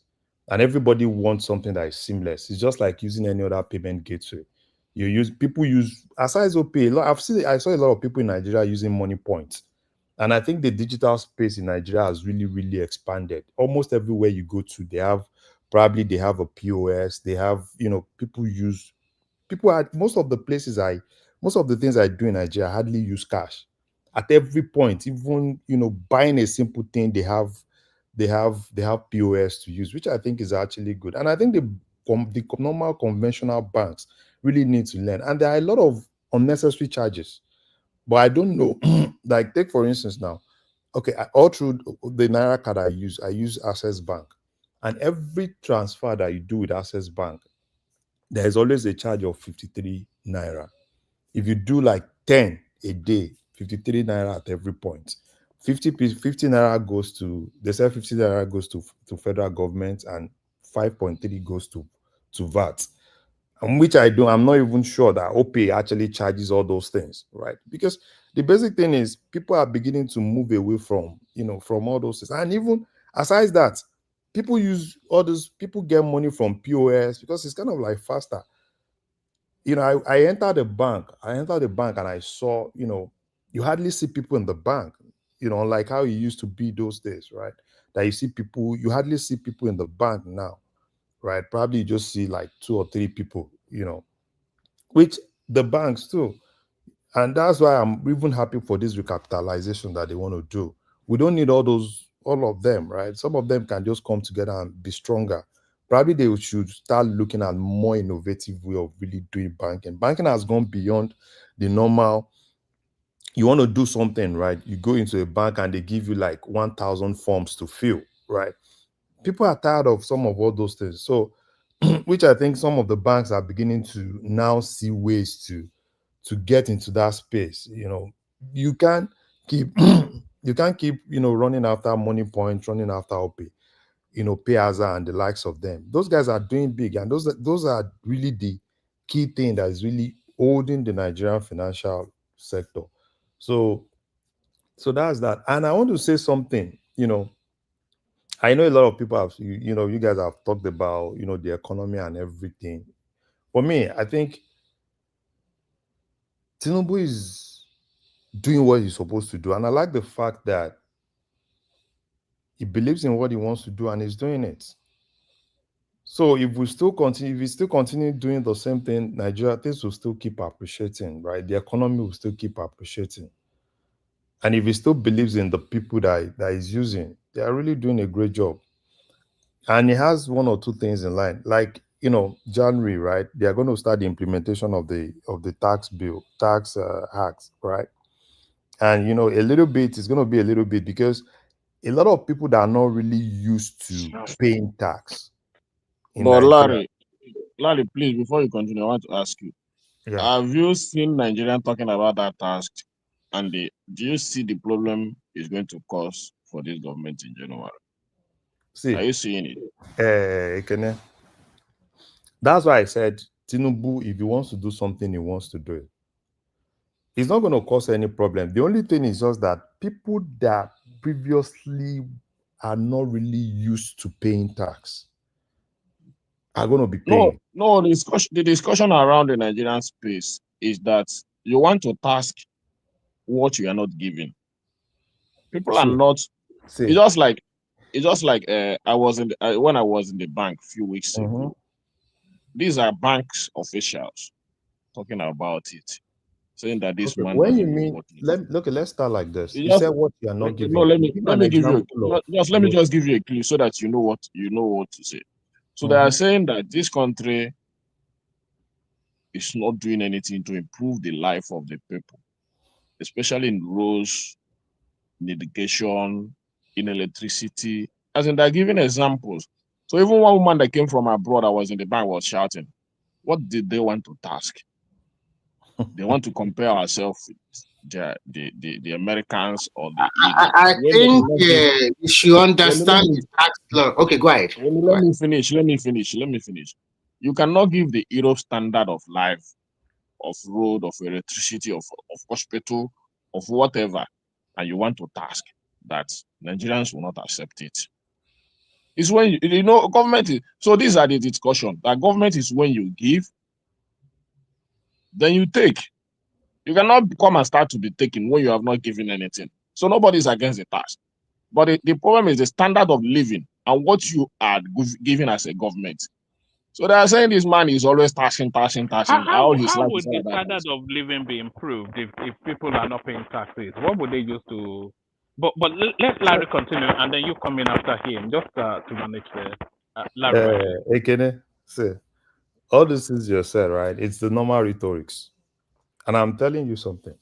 And everybody wants something that is seamless. It's just like using any other payment gateway. People use, aside OPay, I saw a lot of people in Nigeria using Money Points. And I think the digital space in Nigeria has really, really expanded. Almost everywhere you go to, they have a POS. They have, most of the things I do in Nigeria, I hardly use cash. At every point, even, buying a simple thing, they have POS to use, which I think is actually good. And I think the normal conventional banks really need to learn. And there are a lot of unnecessary charges. But I don't know, like take for instance now, okay, all through the Naira card I use Access Bank. And every transfer that you do with Access Bank, there's always a charge of 53 Naira. If you do like 10 a day, 53 Naira at every point. 50 Naira goes to, they say 50 Naira goes to federal government and 5.3 goes to VAT. Which I'm not even sure that OPay actually charges all those things, right? Because the basic thing is people are beginning to move away from, from all those things. And even aside that, people get money from POS because it's kind of like faster. I entered the bank and I saw, you hardly see people in the bank, like how it used to be those days, right? That you hardly see people in the bank now, right? Probably you just see like 2 or 3 people, which the banks too. And that's why I'm even happy for this recapitalization that they want to do. We don't need all of them, right? Some of them can just come together and be stronger. Probably they should start looking at more innovative way of really doing banking. Banking has gone beyond the normal. You want to do something, right? You go into a bank and they give you like 1,000 forms to fill, right? People are tired of some of all those things. So which I think some of the banks are beginning to now see ways to get into that space. You can't keep you can't keep running after money points, running after OP, Piazza and the likes of them. Those guys are doing big, and those are really the key thing that is really holding the Nigerian financial sector. So that's that. And I want to say something. I know a lot of people have, you guys have talked about, the economy and everything. For me, I think Tinubu is doing what he's supposed to do. And I like the fact that he believes in what he wants to do and he's doing it. So if we still continue doing the same thing, Nigeria, things will still keep appreciating, right? The economy will still keep appreciating. And if he still believes in the people that he's using, they are really doing a great job. And he has one or two things in line, like January, right? They are going to start the implementation of the tax bill, tax hacks, right? And a little bit is going to be a little bit because a lot of people that are not really used to paying tax in But Nigeria. Larry, please, before you continue, I want to ask you: Yeah. have you seen Nigerian talking about that task? And do you see the problem it's going to cause for this government in January? See, Are you seeing it? Ekene, that's why I said Tinubu, if he wants to do something, he wants to do it. It's not going to cause any problem. The only thing is just that people that previously are not really used to paying tax are going to be paying. No. The discussion around the Nigerian space is that you want to task what you are not giving. People are not. See. It's just like I was when I was in the bank a few weeks Mhm. ago. These are banks officials talking about it, saying that this Okay, man when you doesn't know mean, what he's. let's start like this. You You just said what you are not no. giving. Give Let an me give you example of let me what. just give you a clue so that you know what to say. So they are Mhm. saying that this country is not doing anything to improve the life of the people, especially in roads, in education, in electricity. As in, they're giving examples. So even one woman that came from abroad, I was in the bank, was shouting, "What did they want to task? They want to compare ourselves with the Americans or the Europe." I When they think cannot give. you should Let understand me the tax law. Okay, go ahead. let me finish. Let me finish. Let me finish. You cannot give the Europe standard of life, of road, of electricity, of hospital, of whatever, and you want to task that. Nigerians will not accept it. It's when government is, so these are the discussion. That government is when you give, then you take. You cannot come and start to be taking when you have not given anything. So nobody is against the tax. But the problem is the standard of living and what you are giving as a government. So they are saying this man is always taxing. All his How life is would all the about standard tax. of living be improved if people are not paying taxes? What would they use to? Let Larry continue, and then you come in after him, just to manage the Larry right there. Ekene, see, all this is you said, right? It's the normal rhetorics. And I'm telling you something.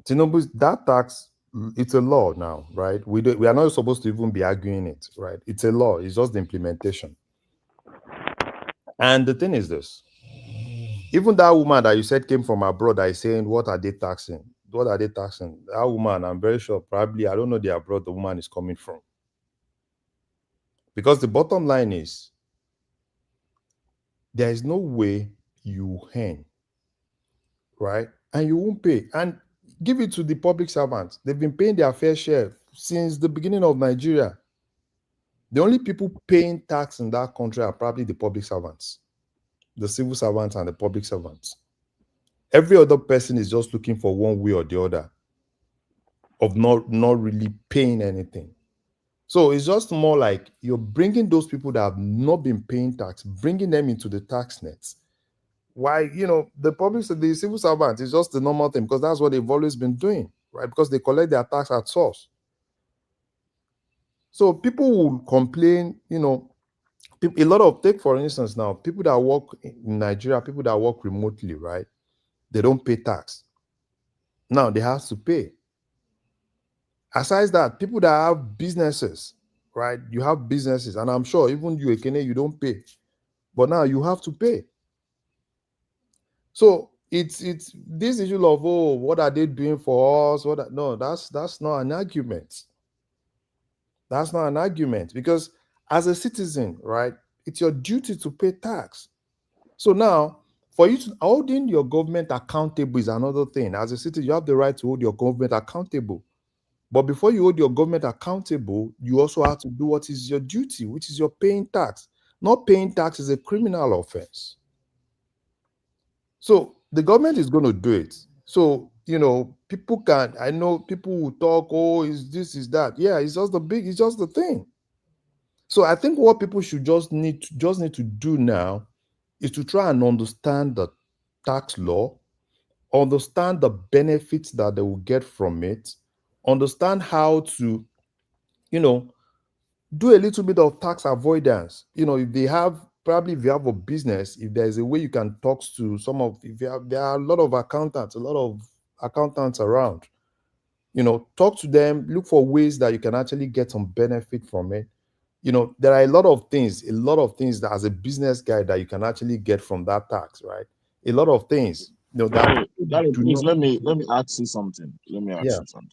Tinubu, that tax, it's a law now, right? We are not supposed to even be arguing it, right? It's a law. It's just the implementation. And the thing is this. Even that woman that you said came from abroad that is saying, what are they taxing? What are they taxing? That woman, I'm very sure, probably, I don't know the abroad the woman is coming from. Because the bottom line is, there is no way you earn, right? And you won't pay. And give it to the public servants. They've been paying their fair share since the beginning of Nigeria. The only people paying tax in that country are probably the public servants, the civil servants and the public servants. Every other person is just looking for one way or the other of not really paying anything. So it's just more like you're bringing those people that have not been paying tax, bringing them into the tax nets. Why, the civil servants is just the normal thing because that's what they've always been doing, right? Because they collect their tax at source. So people will complain, a lot of, take for instance now, people that work in Nigeria, people that work remotely, right? They don't pay tax. Now they have to pay. Aside that, people that have businesses, right? You have businesses, and I'm sure even you, Ekene, you don't pay, but now you have to pay. So it's this issue of, oh, what are they doing for us? No, that's not an argument. That's not an argument, because as a citizen, right, it's your duty to pay tax. So now, for you to holding your government accountable is another thing. As a citizen, you have the right to hold your government accountable. But before you hold your government accountable, you also have to do what is your duty, which is your paying tax. Not paying tax is a criminal offense. So the government is going to do it. So, people can, I know people will talk, oh, is this, is that. Yeah, it's just the thing. So I think what people should just need to do now is to try and understand the tax law, understand the benefits that they will get from it, understand how to, do a little bit of tax avoidance. If they have, probably if you have a business, if there's a way you can talk to there are a lot of accountants around, talk to them, look for ways that you can actually get some benefit from it. There are a lot of things that as a business guy that you can actually get from that tax, right? A lot of things. Larry, please let me ask you something. Let me ask you something.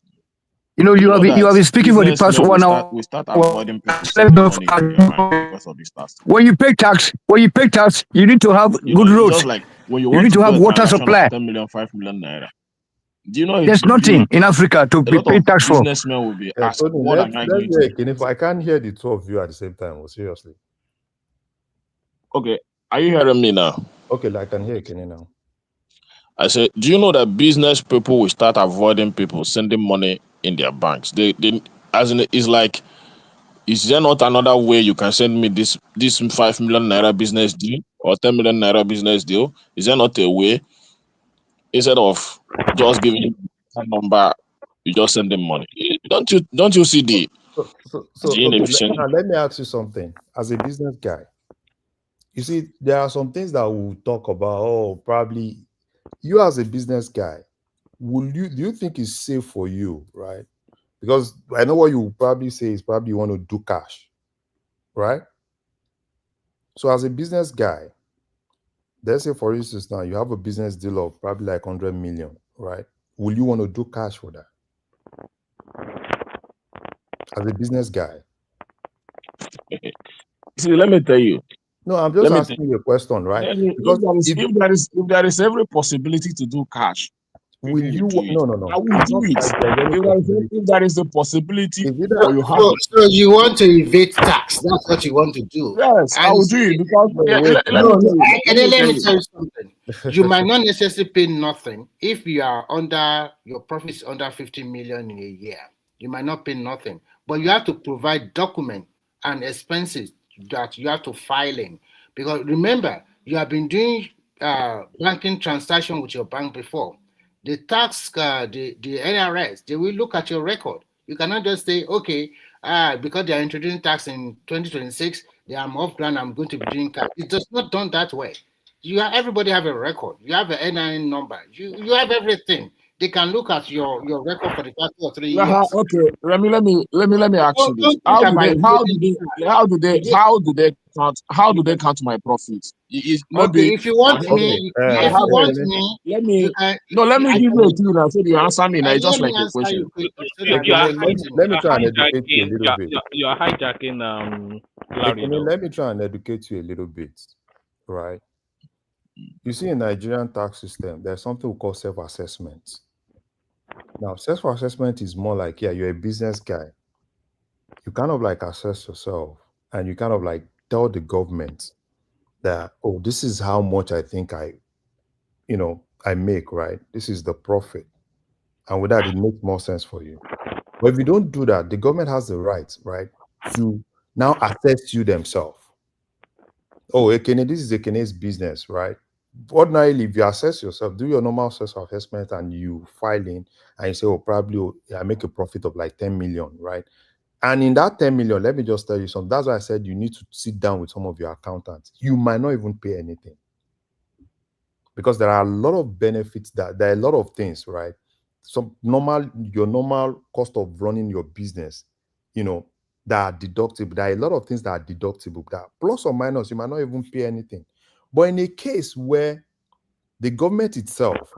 You have been speaking for the past businessmen 1 hour. we start avoiding people sending money into their bank because of this tax. When you pay tax, you need to have good It's roads. just like when you You want need to to do have a water transaction supply. of 10 million, 5 million naira. Do you know if There's you do nothing it, in Africa to a lot pay of tax for. businessmen will be Yeah, asked, Tony, what let's am I let's going to hear do? Ekene. If I can't hear the two of you at the same time, well, seriously. Okay, are you hearing me now? Okay, I can hear Ekene now. I said, do you know that business people will start avoiding people sending money in their banks? They as in, it's like, is there not another way you can send me this 5 million naira business deal or 10 million naira business deal? Is there not a way, instead of just giving a number, you just send them money? Don't you see the So okay, inefficiency? now let me ask you something. As a business guy, you see, there are some things that we'll talk about. Oh, probably you as a business guy, do you think it's safe for you, right? Because I know what you will probably say is probably you want to do cash, right? So as a business guy, let's say for instance now you have a business deal of probably like 100 million, right? Will you want to do cash for that? As a business guy. See, let me tell you. No, I'm just asking you a question, right? Because if there is every possibility to do cash, will you do it. no. I will do it. If there is a possibility, or you have So you want to evade tax? That's what you want to do? yes, I And will do it because let me tell you something. You might not necessarily pay nothing if you are under your profits under 50 million in a year. You might not pay nothing, but you have to provide document and expenses that you have to file in. Because remember, you have been doing banking transaction with your bank before. The tax, the NRS, they will look at your record. You cannot just say, okay, because they are introducing tax in 2026, I'm off ground, I'm going to be doing tax. It's just not done that way. Everybody have a record. You have an NIN number. You have everything. They can look at your record for the past 2 or 3 years. Okay, let me ask you this. Don't How do they count my profits? Okay, if you want me, let me give you a clue now so you answer me. Now it's just let like me a answer question. you quickly so You that are let me try and educate you a little bit. You are hijacking Larry. Let me try and educate you a little bit, right? You see, in Nigerian tax system, there's something we call self-assessment. Now, self-assessment is more like, yeah, you're a business guy. You kind of like assess yourself and you kind of like tell the government that, oh, this is how much I think I make, right? This is the profit. And with that, it makes more sense for you. But if you don't do that, the government has the right, right, to now assess you themselves. Oh, Ekene, this is Ekene's business, right? Ordinarily, if you assess yourself, do your normal self-assessment and you file in and you say, oh, probably I make a profit of like 10 million, right? And in that 10 million, let me just tell you something. That's why I said you need to sit down with some of your accountants. You might not even pay anything. Because there are a lot of benefits there are a lot of things, right? Your normal cost of running your business, that are deductible. There are a lot of things that are deductible. That plus or minus, you might not even pay anything. But in a case where the government itself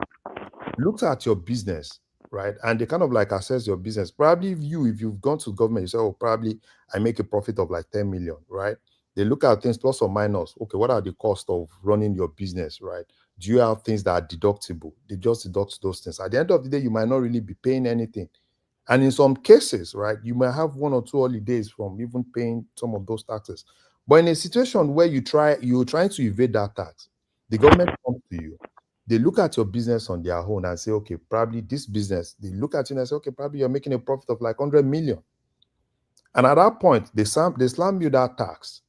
looks at your business, right, and they kind of like assess your business. Probably if you've gone to government, you say, oh, probably I make a profit of like 10 million, right? They look at things plus or minus. Okay, what are the cost of running your business, right? Do you have things that are deductible? They just deduct those things. At the end of the day, you might not really be paying anything. And in some cases, right, you might have 1 or 2 holidays from even paying some of those taxes. But in a situation where you're trying to evade that tax, the government comes to you, they look at your business on their own and say, okay, probably this business, they look at you and say, okay, probably you're making a profit of like 100 million. And at that point, they slam you that tax.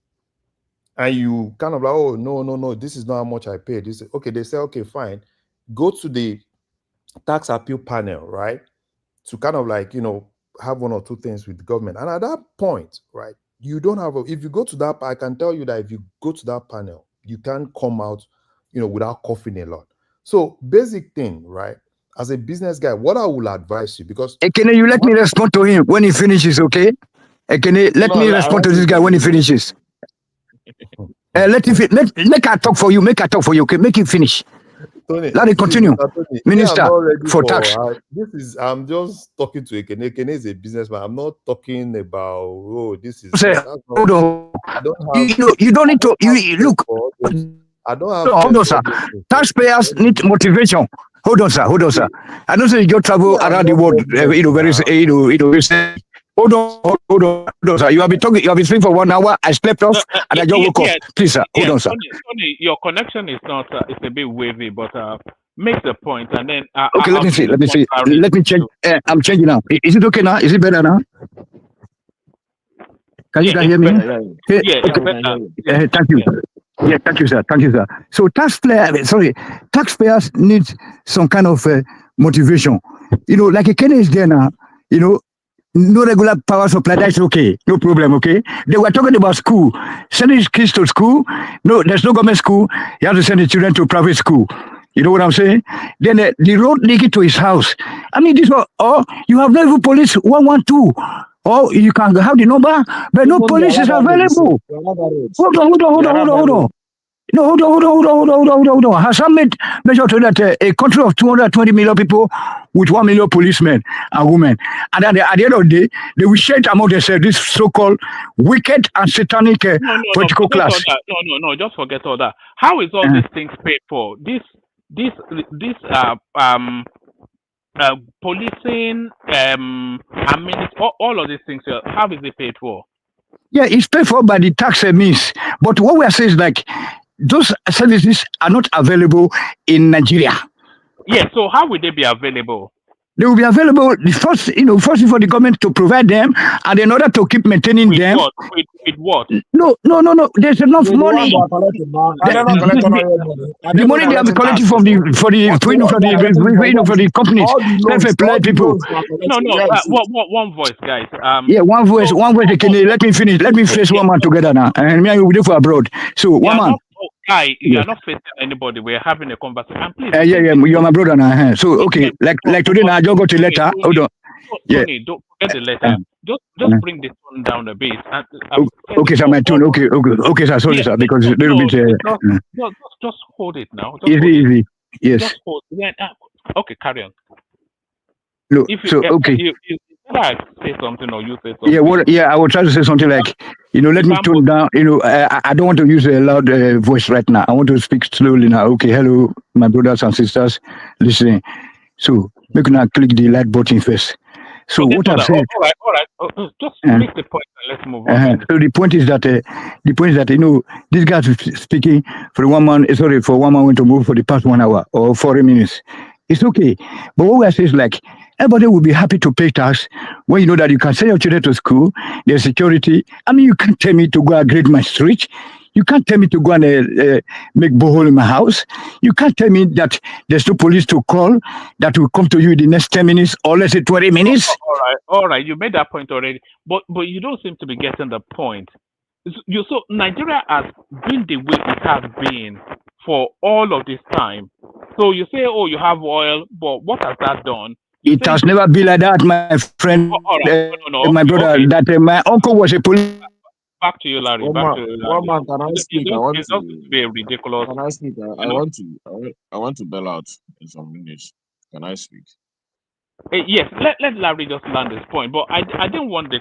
And you kind of like, oh, no, this is not how much I paid. Okay, they say, okay, fine. Go to the tax appeal panel, right? To kind of like, have 1 or 2 things with the government. And at that point, right, you don't have, if you go to that, I can tell you that if you go to that panel, you can't come out, without coughing a lot. So basic thing, right? As a business guy, what I will advise you, because Can you let me respond to him when he finishes, okay? Can you let me respond to this guy when he finishes? Let I talk for you. Make I talk for you, okay? Make him finish. Tony, let it continue. Tony, Minister for tax. I'm just talking to Ekene. Ekene is a businessman. I'm not talking about, this is. Say, hold on. I don't have. You don't need to. Look. I don't have. Hold on, sir. Taxpayers need motivation. Hold on, sir. I don't say you go travel around the world. Very. Hold on, sir. You have been talking. You have been speaking for 1 hour. I slept off and I just woke up. Please, sir. Hold on, sir. Tony, your connection is not. It's a bit wavy, but make the point, and then. Okay, let me see. Let me change. I'm changing now. Is it okay now? Is it better now? Can you hear me? Yeah. Okay. Thank you. Yeah, thank you, sir. So taxpayers need some kind of motivation. Like Kenya is there now. No regular power supply. That's okay. No problem. Okay. They were talking about school. Sending kids to school. No, there's no government school. You have to send the children to private school. You know what I'm saying? Then the road leading to his house. I mean, this one. Or you have no even police 112. Or you can have the number, but no police is available. Hold on. No, hold on. Hassan made measure to that a country of 220 million people with 1 million policemen and women. And at the end of the day, they will share it among themselves, this so-called wicked and satanic political class. No, just forget all that. How is all these things paid for? Policing, all of these things, how is it paid for? Yeah, it's paid for by the tax means. But what we are saying is like, those services are not available in Nigeria. Yeah, so how will they be available? They will be available first for the government to provide them, and in order to keep maintaining with them. With what? No. There's enough money. The money they have collected for the companies, self-employed people. No. One voice, guys. Yeah, one voice. Let me finish. Let me face one man together now, and me and you will do for abroad. So one man. You are not facing anybody. We're having a conversation. Please. Yeah. You're my brother now. So okay, like today now, I just got a letter. Hold on. Tony, don't forget the letter. Just bring the tone down a bit. Okay, sir, my tone. Okay, sir. Sorry, sir, because a little bit. Just hold it now. Easy. Yes. Just hold. Yeah. Okay, carry on. No. Okay. You say something or you say something. Yeah. I will try to say something like, let me tone down. I don't want to use a loud voice right now. I want to speak slowly now. Okay, hello, my brothers and sisters listening. So, make now click the like button first. So what I'm saying. All right. Just make the point and let's move on. So the point is that this guy is speaking for one man went to move for the past 1 hour or 40 minutes. It's okay. But what we are saying is like, everybody will be happy to pay tax when you know that you can send your children to school, there's security. I mean, you can't tell me to go and grade my street. You can't tell me to go and make borehole in my house. You can't tell me that there's no police to call that will come to you in the next 10 minutes or let's say 20 minutes. All right. You made that point already. But you don't seem to be getting the point. So Nigeria has been the way it has been for all of this time. So you say, you have oil, but what has that done? It has never been like that, my friend, all right. No. my brother. Okay. That my uncle was a police. Back to you, Larry. One man, can I speak? I want It's just to. to be a ridiculous. Can I speak? I want to bail out in some minutes. Can I speak? Yes, let Larry just land his point, but I didn't want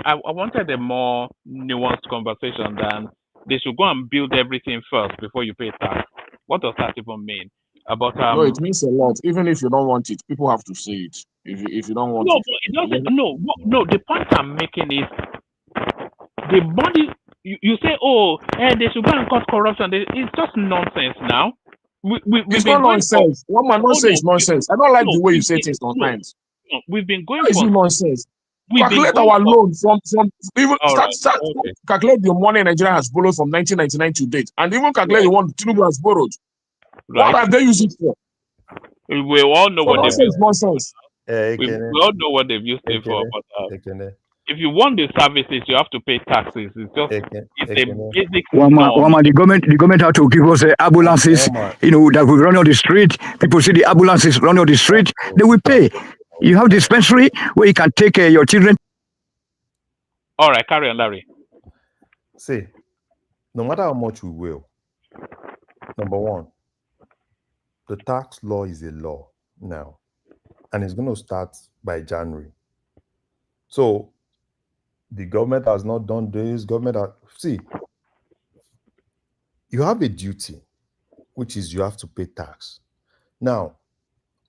I wanted a more nuanced conversation than they should go and build everything first before you pay tax. What does that even mean? About No, it means a lot. Even if you don't want it, people have to say it. If you don't want no, it, but it doesn't. No. The point I'm making is the money you say. Oh, they should go and cut corruption. It's just nonsense now. We've it's been not going for. nonsense. One man not say it's nonsense. I don't like the way you say things sometimes. No, we've been going How is for. it nonsense? We've been Calculate going our for. loan from even All start right. Okay. calculate the money Nigeria has borrowed from 1999 to date, and even calculate Right. the one Tinubu has borrowed. Right. What have they used it for? We all know So what they've used. nonsense. We all know what they've used it for. But if you want the services, you have to pay taxes. It's just it's a basic norm. The government have to give us ambulances. You know that we run on the street. People see the ambulances run on the street. They will pay. You have dispensary where you can take your children. All right, carry on, Larry. See, no matter how much we will, number one, the tax law is a law now, and it's going to start by January. So the government has not done this. See, you have a duty, which is you have to pay tax. Now,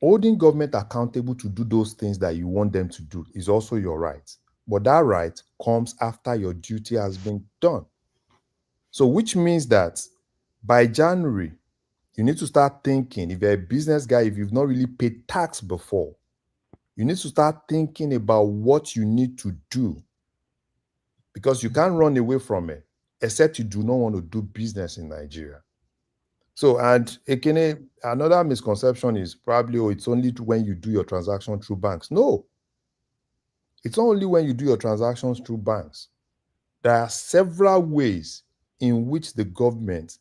holding government accountable to do those things that you want them to do is also your right. But that right comes after your duty has been done. So which means that by January, you need to start thinking, if you're a business guy, if you've not really paid tax before, you need to start thinking about what you need to do, because you can't run away from it, except you do not want to do business in Nigeria. So, and Ekene, another misconception is probably, it's only when you do your transaction through banks. No, it's not only when you do your transactions through banks. There are several ways in which the government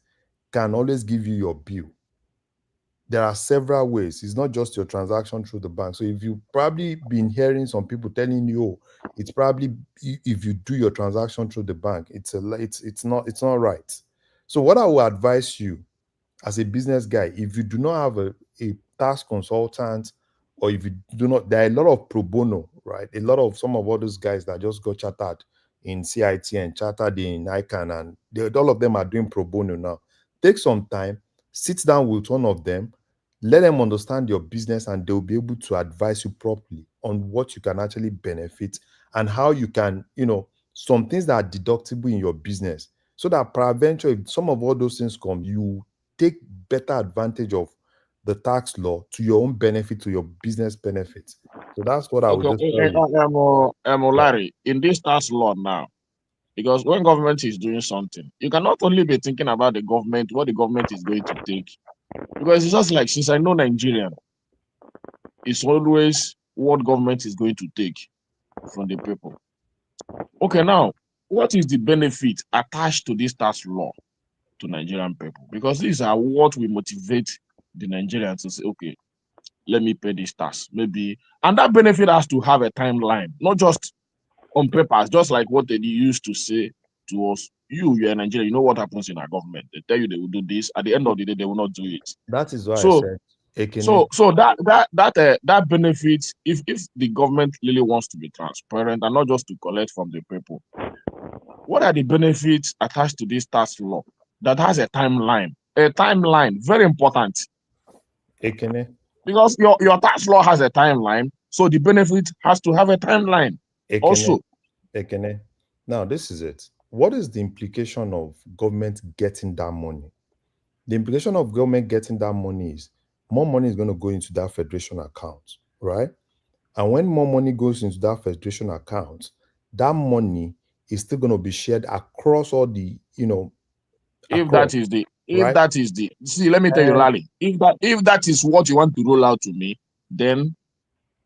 can always give you your bill. There are several ways. It's not just your transaction through the bank. So if you've probably been hearing some people telling you, oh, it's probably if you do your transaction through the bank, it's not right. So what I would advise you as a business guy, if you do not have a tax consultant, or if you do not, there are a lot of pro bono, right? A lot of some of all those guys that just got chartered in CIT and chartered in ICANN, and all of them are doing pro bono now. Take some time, sit down with one of them, let them understand your business, and they'll be able to advise you properly on what you can actually benefit and how you can, some things that are deductible in your business, so that peradventure, if some of all those things come, you take better advantage of the tax law to your own benefit, to your business benefit. So that's what I would just tell you. Larry, in this tax law now, because when government is doing something, you cannot only be thinking about the government, what the government is going to take. Because it's just like, since I know Nigerian, it's always what government is going to take from the people. Okay, now, what is the benefit attached to this tax law to Nigerian people? Because these are what will motivate the Nigerians to say, okay, let me pay this tax, maybe. And that benefit has to have a timeline, not just on papers, just like what they used to say to us. You're in Nigeria, you know what happens in our government. They tell you they will do this. At the end of the day, they will not do it. That is why I said, so that benefit, if the government really wants to be transparent and not just to collect from the people, what are the benefits attached to this tax law that has a timeline? A timeline, very important. Ekene. Because your tax law has a timeline, so the benefit has to have a timeline. Ekene. Also. Ekene. Now, this is it. What is the implication of government getting that money? The implication of government getting that money is more money is going to go into that federation account, right? And when more money goes into that federation account, that money is still going to be shared across all the, If that is the see, let me tell you, Lali, if that is what you want to roll out to me, then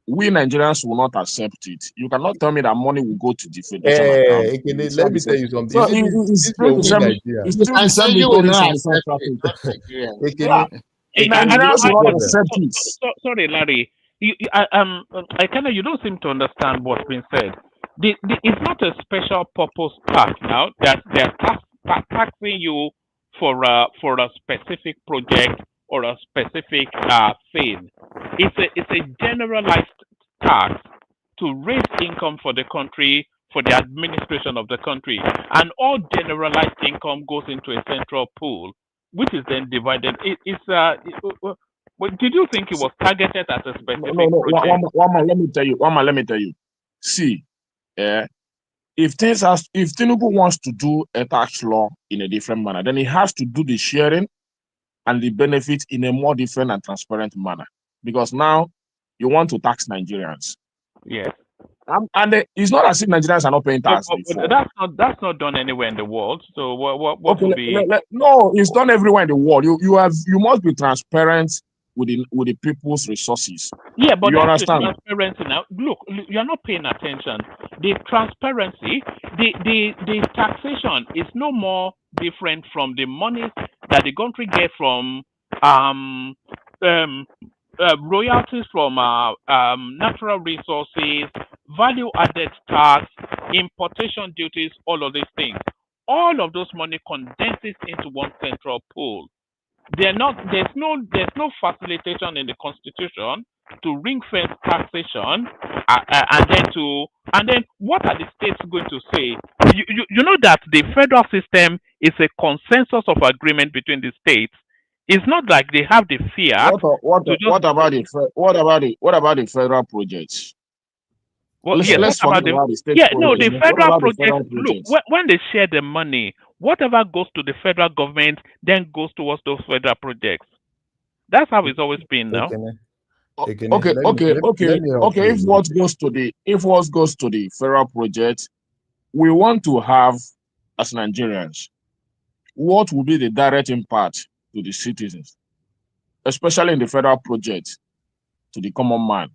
we Nigerians will not accept it. You cannot tell me that money will go to the federation account. Let me tell you something. So it's going to send me. It's going to send me very Sorry, Larry. I kind of you don't seem to understand what's been said. It's not a special purpose tax now. They're taxing you for a specific project or a specific thing. It's a generalized tax to raise income for the country, for the administration of the country, and all generalized income goes into a central pool, which is then divided. But did you think it was targeted at a specific No. project? One man, let me tell you. One man, let me tell you. See, if Tinubu wants to do a tax law in a different manner, then he has to do the sharing and the benefit in a more different and transparent manner. Because now you want to tax Nigerians. Yes. And it's not as if Nigerians are not paying tax But before. that's not done anywhere in the world. So what Okay, would be? no, it's done everywhere in the world. You must be transparent with the people's resources. Yeah, but You that's the understand? transparency now. Look, you're not paying attention. The transparency, the taxation is no more different from the money that the country get from um um royalties from natural resources, value added tax, importation duties, all of these things. All of those money condenses into one central pool. There's no facilitation in the constitution to ring fence taxation, and then what are the states going to say? You know that the federal system is a consensus of agreement between the states. It's not like they have the fiat to just. What about the federal projects? Well, Let's yes. What let's about forget the? about the state Yeah, no. projects. The What federal about the projects. federal Look, projects? when they share the money, whatever goes to the federal government then goes towards those federal projects. That's how it's always been now. Okay. Let me help you. If what goes to the federal project, we want to have as Nigerians, what will be the direct impact to the citizens, especially in the federal project, to the common man.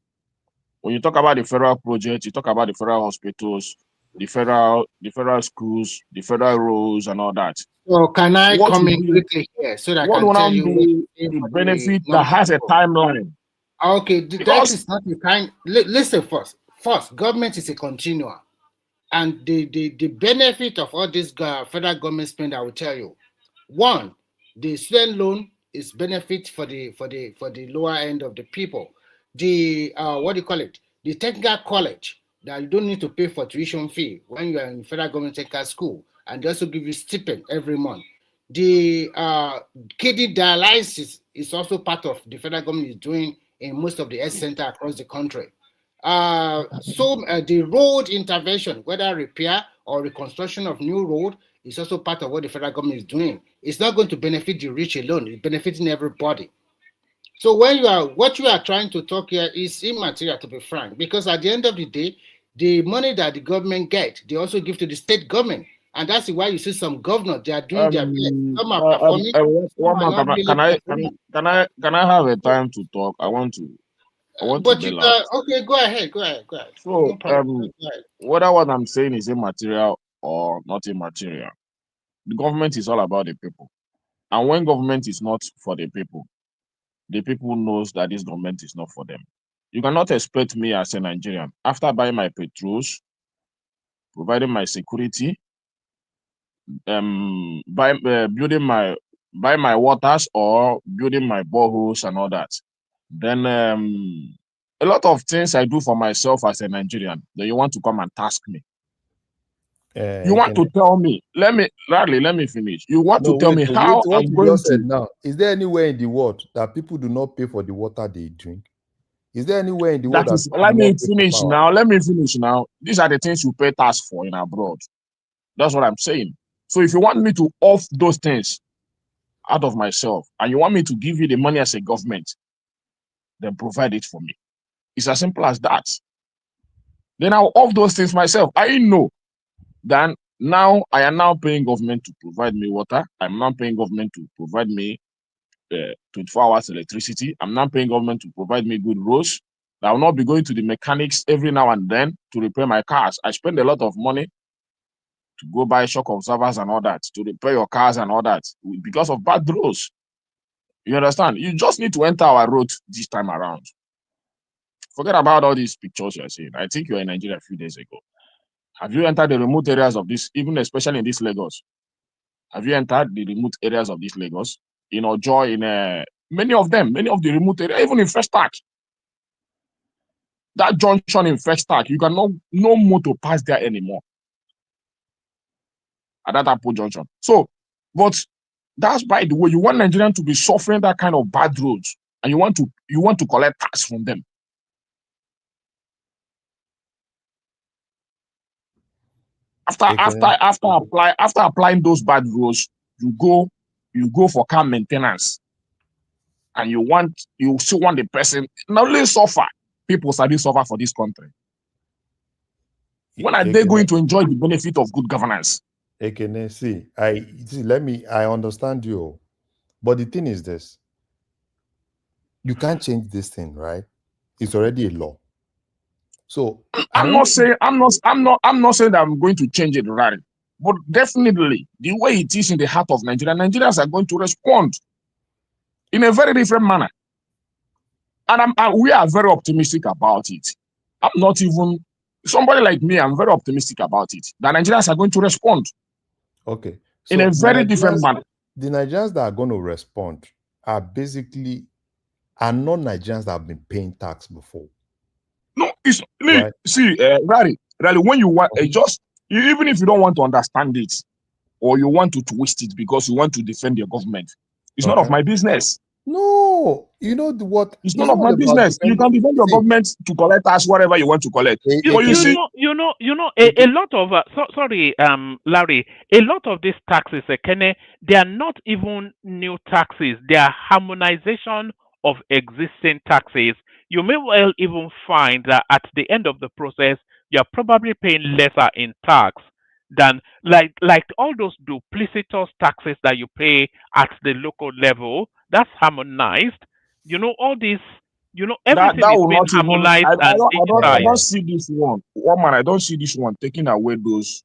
When you talk about the federal project, you talk about the federal hospitals, the federal schools, the federal roads, and all that. So can I What come will in be quickly here so that I what can will tell now you what be is the for the benefit that normal has a people? timeline? Okay, that Because is not the kind. Listen first. First, government is a continuum, and the benefit of all this federal government spend, I will tell you. One, the student loan is benefit for the lower end of the people. The what do you call it? The technical college that you don't need to pay for tuition fee when you are in federal government technical school, and they also give you stipend every month. The kidney dialysis is also part of the federal government is doing in most of the health center across the country. The road intervention, whether repair or reconstruction of new road, is also part of what the federal government is doing. It's not going to benefit the rich alone; it's benefiting everybody. So what you are trying to talk here is immaterial, to be frank, because at the end of the day, the money that the government get, they also give to the state government, and that's why you see some governors they are doing their best. Some are performing, some one are more, not really performing. can I have a time to talk? I want to But you bail out. okay, go ahead. No So problem. Go ahead. whether what I'm saying is immaterial or not immaterial, the government is all about the people. And when government is not for the people knows that this government is not for them. You cannot expect me as a Nigerian, after buying my petrols, providing my security, buy my waters or building my boreholes and all that. Then a lot of things I do for myself as a Nigerian, then you want to come and task me. You want to tell me, let me finish. You want to tell me how what I'm you going just said to. now. Is there anywhere in the world that people do not pay for the water they drink? Is there anywhere in the world That that is, people let do me not pay for finish power? now. Let me finish now. These are the things you pay tax for in abroad. That's what I'm saying. So if you want me to off those things out of myself and you want me to give you the money as a government, then provide it for me. It's as simple as that. Then I'll off those things myself. I know that now I am now paying government to provide me water. I'm now paying government to provide me 24 hours electricity. I'm now paying government to provide me good roads. I will not be going to the mechanics every now and then to repair my cars. I spend a lot of money to go buy shock observers and all that, to repair your cars and all that because of bad roads. You understand? You just need to enter our road this time around. Forget about all these pictures you're seeing. I think you were in Nigeria a few days ago. Have you entered the remote areas of this, even especially in this Lagos? Have you entered the remote areas of this Lagos? In Ojo, in many of the remote areas, even in Festac. That junction in Festac, you cannot no motor pass there anymore. At that Apple junction. So, but that's by the way, you want Nigerians to be suffering that kind of bad roads, and you want to collect tax from them. After applying those bad roads, you go for car maintenance, and you still want the person not only suffer. People study suffer for this country. When are they going to enjoy the benefit of good governance? See, I understand you, but the thing is this: you can't change this thing, right? It's already a law. So I'm not saying that I'm going to change it, right? But definitely, the way it is in the heart of Nigeria, Nigerians are going to respond in a very different manner, and we are very optimistic about it. I'm not even somebody like me. I'm very optimistic about it. The Nigerians are going to respond. Okay. So in a very different manner. The Nigerians that are going to respond are basically non-Nigerians that have been paying tax before. No, it's right. See, Rally, when you want even if you don't want to understand it or you want to twist it because you want to defend your government, it's none of my business. No, you know what? It's none of my business. You can defend your government to collect tax, whatever you want to collect. A lot of sorry, Larry. A lot of these taxes, Kene, they are not even new taxes. They are harmonization of existing taxes. You may well even find that at the end of the process, you are probably paying lesser in tax than like all those duplicitous taxes that you pay at the local level. That's harmonized. All these. Everything that is will being not harmonized even, and digitized. I don't see this one. I don't see this one taking away those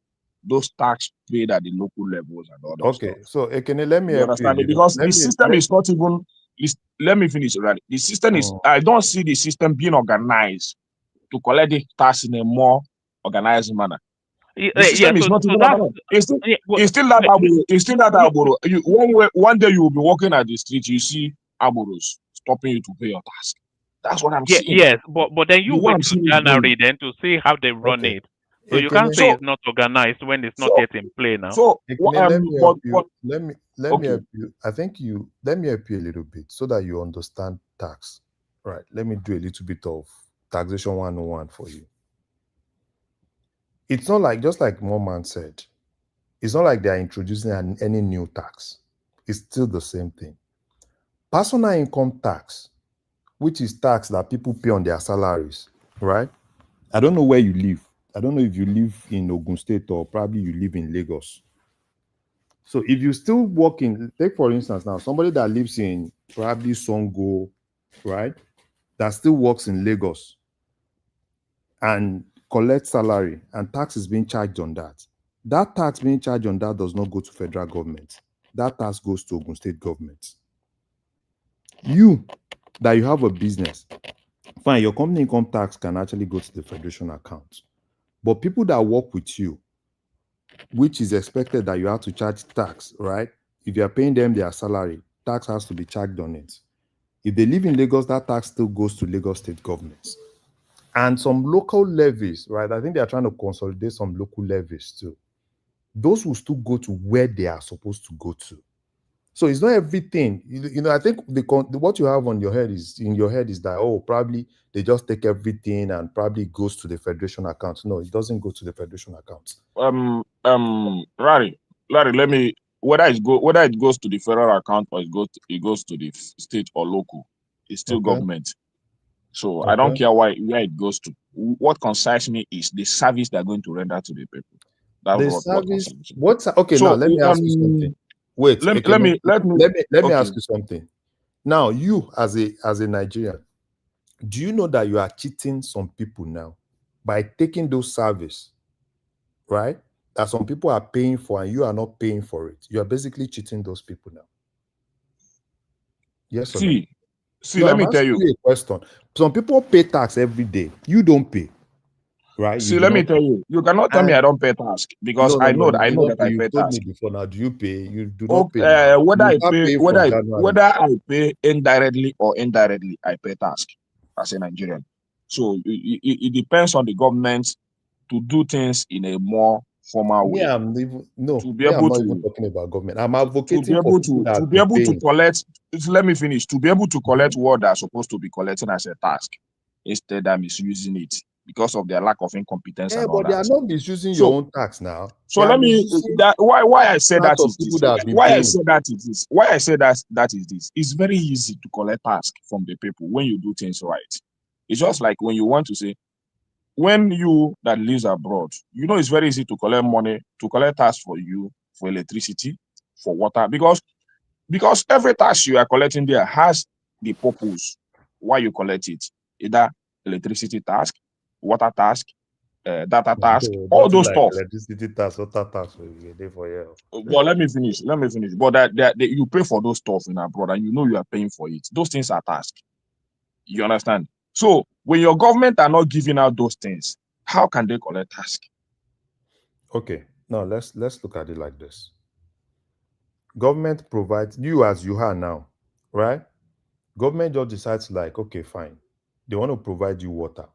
tax paid at the local levels and all that stuff. So Ekene, let me you understand me? Because the system is not even. Let me finish already. The system is. I don't see the system being organized to collect the tax in a more organized manner. The system is not even organized. It's still that aboro. It's still that aboro. One day you will be walking at the street, you see aboros stopping you to pay your tax. That's what I'm seeing. Yes, but then you wait to January then to see how they run it. So you can't say it's not organized when it's not yet in play now. So let me help you. I think let me help you a little bit so that you understand tax. Right. Let me do a little bit of taxation 101 for you. It's not like, just like Moman said, it's not like they are introducing any new tax. It's still the same thing. Personal income tax, which is tax that people pay on their salaries, right? I don't know where you live. I don't know if you live in Ogun State or probably you live in Lagos. So if you still work take for instance now, somebody that lives in probably Sego, right? That still works in Lagos and collects salary and tax is being charged on that. That tax being charged on that does not go to federal government. That tax goes to Ogun State government. You have a business, fine, your company income tax can actually go to the federation account. But people that work with you, which is expected that you have to charge tax, right? If you are paying them their salary, tax has to be charged on it. If they live in Lagos, that tax still goes to Lagos state governments. And some local levies, right? I think they are trying to consolidate some local levies too. Those will still go to where they are supposed to go to. So it's not everything. I think what you have in your head is that, probably they just take everything and probably goes to the federation account. No, it doesn't go to the federation account. Larry, let me, whether it goes to the federal account or it goes to the state or local, it's still government. So I don't care where it goes to. What concerns me is the service they're going to render to the people. That's what concerns me. Now let me ask you something. Wait, let me ask you something. Now, you as a Nigerian, do you know that you are cheating some people now by taking those services, right? That some people are paying for and you are not paying for it. You are basically cheating those people now. Yes or no? See, No, let I'm me tell asking you. you a question. Some people pay tax every day. You don't pay, right? See, You do let me not tell pay. you. You cannot tell me And I don't pay tax because no, no, no, I you know don't that pay. I pay You've told me tax. before now. Do you pay? You do not pay Okay, now. whether You I start pay paying from January. whether I pay indirectly or indirectly, I pay tax as a Nigerian. So it depends on the government to do things in a more formal Me, way I'm even no. to be Me, I'm able not even to talking about government. I'm advocating for people that to have be been able to paying. collect. Let me finish. To be able to collect what they're supposed to be collecting as a task, instead of misusing it because of their lack of incompetence Yeah, and all but they are that. not misusing your So own tax now. so They are let me misusing that why I say tax that of is people this. that have been Why I paying. say that is this. Why I say that is this. It's very easy to collect task from the people when you do things right. It's just like when you want to say when you that lives abroad, you know it's very easy to collect money to collect tax for you for electricity, for water because every tax you are collecting there has the purpose why you collect it. Either electricity tax, water tax, data tax, all Nothing those like stuff. electricity tax, water tax will be there for you. But let me finish. Let me finish. But that you pay for those stuff in abroad and you know you are paying for it. Those things are tax. You understand? So when your government are not giving out those things, how can they collect tax? Okay, now let's look at it like this. Government provides you as you are now, right? Government just decides like, okay, fine. They want to provide you water.